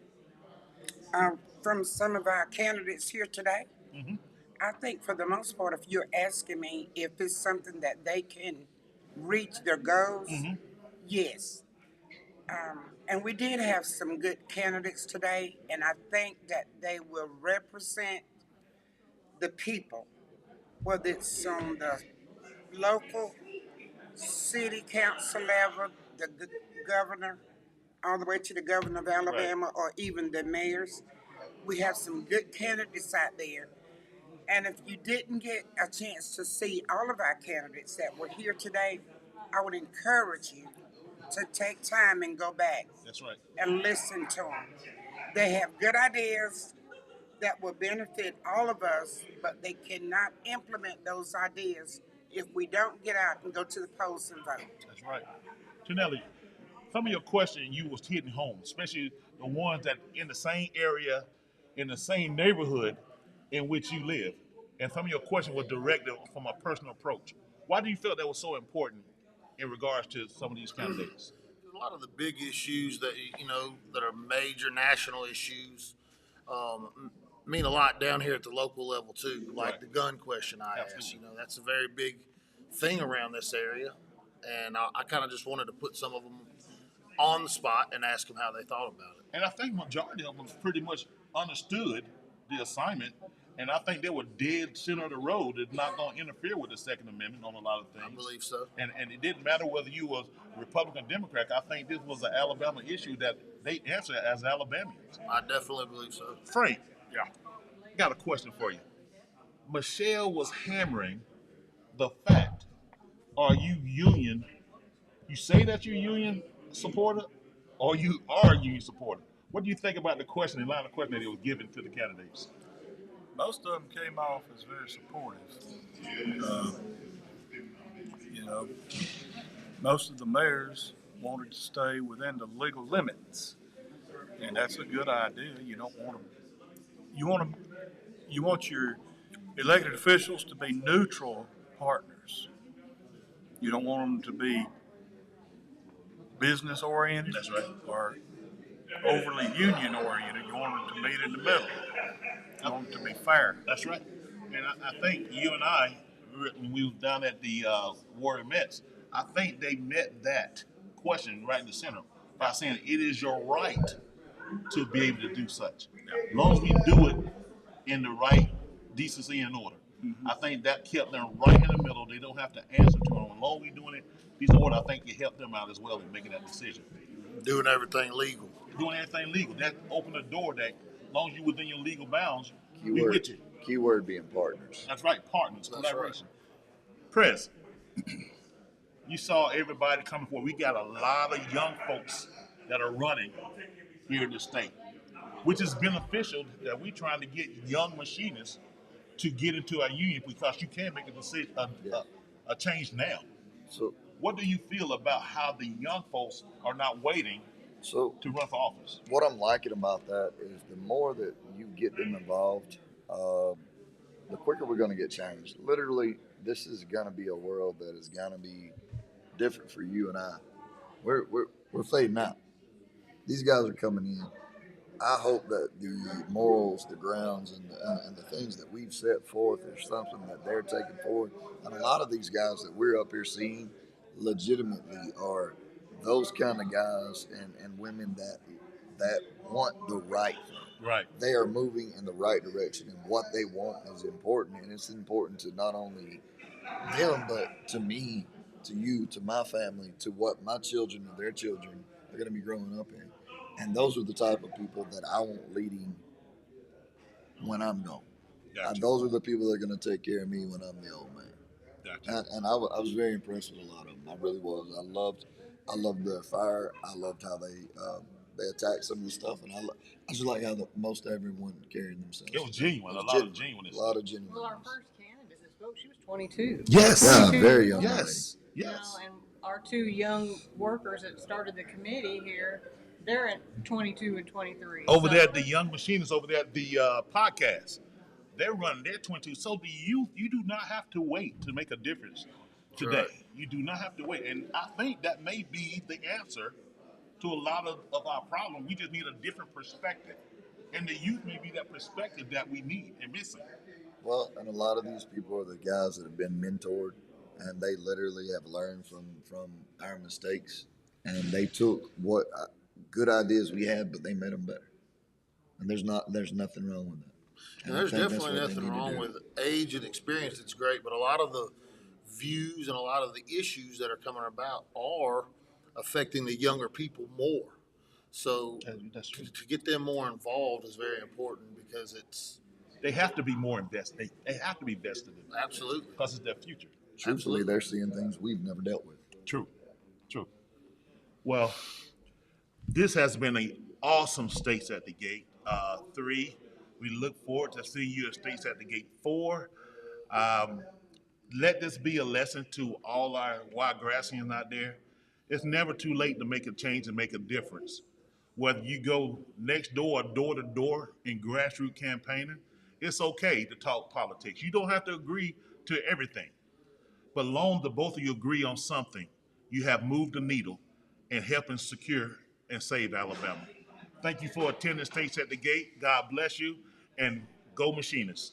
From some of our candidates here today, Mm-hmm. I think for the most part, if you're asking me if it's something that they can reach their goals, Mm-hmm. yes. And we did have some good candidates today, and I think that they will represent the people, whether it's on the local, city council level, the governor, all the way to the governor of Alabama, or even the mayors. We have some good candidates out there. And if you didn't get a chance to see all of our candidates that were here today, I would encourage you to take time and go back. That's right. And listen to them. They have good ideas that will benefit all of us, but they cannot implement those ideas if we don't get out and go to the polls and vote. That's right. Janelli, some of your questions you was hitting home, especially the ones that in the same area, in the same neighborhood in which you live. And some of your questions were directed from a personal approach. Why do you feel that was so important in regards to some of these candidates? A lot of the big issues that that are major national issues mean a lot down here at the local level too. Like the gun question I asked. That's a very big thing around this area, and I kind of just wanted to put some of them on the spot and ask them how they thought about it. And I think majority of them pretty much understood the assignment, and I think they were dead center of the road. It's not going to interfere with the Second Amendment on a lot of things. I believe so. And it didn't matter whether you was Republican, Democrat. I think this was an Alabama issue that they answered as Alabamians. I definitely believe so. Frank, got a question for you. Michelle was hammering the fact: are you union? You say that you're union supporter, or you are union supporter? What do you think about the question, the line of question that it was given to the candidates? Most of them came off as very supportive. Most of the mayors wanted to stay within the legal limits, and that's a good idea. You don't want them. You want your elected officials to be neutral partners. You don't want them to be business oriented. That's right. Or overly union oriented. You want them to meet in the middle. You want them to be fair. That's right. And I think you and I, when we was down at the Warrior Mets, I think they met that question right in the center by saying it is your right to be able to do such. As long as we do it in the right decency and order. Mm-hmm. I think that kept them right in the middle. They don't have to answer to them. As long as we're doing it decent order, I think it helped them out as well in making that decision. Doing everything legal. Doing everything legal. That opened the door that as long as you're within your legal bounds, we with you. Keyword being partners. That's right, partners, That's collaboration. Right. Chris, you saw everybody coming forward. We got a lot of young folks that are running here in the state, which is beneficial that we're trying to get young machinists to get into our union because you can make a decision, a change now. So, what do you feel about how the young folks are not waiting to run for office? What I'm liking about that is the more that you get them involved, the quicker we're going to get changed. Literally, this is going to be a world that is going to be different for you and I. we're fading out. These guys are coming in. I hope that the morals, the grounds, and the things that we've set forth is something that they're taking forward. And a lot of these guys that we're up here seeing legitimately are those kind of guys and women that want the right thing. Right. They are moving in the right direction, and what they want is important. And it's important to not only them, but to me, to you, to my family, to what my children and their children are going to be growing up in. And those are the type of people that I want leading when I'm gone. Gotcha. Those are the people that are going to take care of me when I'm the old man. Gotcha. And I was very impressed with a lot of them. I really was. I loved their fire. I loved how they attacked some of the stuff, and I just like how most everyone carried themselves. It was genuine. It was a lot of genuineness. A lot of genuine. Well, our first candidate that spoke, she was 22. Yes. Yeah, 22, very young. Yes. you know, and our two young workers that started the committee here, they're at 22 and 23. Over So- there, the young machinists over there at the podcast, they're running their 22. So the youth, you do not have to wait to make a difference today. Right. You do not have to wait. And I think that may be the answer to a lot of our problem. We just need a different perspective. And the youth may be that perspective that we need and missing. Well, and a lot of these people are the guys that have been mentored, and they literally have learned from our mistakes, and they took what good ideas we had, but they made them better. And there's nothing wrong with that. And I there's think that's definitely what they nothing need to wrong do. with age and experience. It's great, but a lot of the views and a lot of the issues that are coming about are affecting the younger people more. So That's true. to get them more involved is very important because it's They have to be more invested. They have to be vested in it absolutely. because it's their future. Truthfully, they're seeing things we've never dealt with. True. True. Well, this has been an awesome States at the Gate 3. We look forward to seeing you at States at the Gate 4. Let this be a lesson to all our Wiregrassians out there. It's never too late to make a change and make a difference. Whether you go next door or door to door in grassroots campaigning, it's okay to talk politics. You don't have to agree to everything. But long as the both of you agree on something, you have moved the needle and helping secure and save Alabama. Thank you for attending States at the Gate. God bless you, and go Machinists.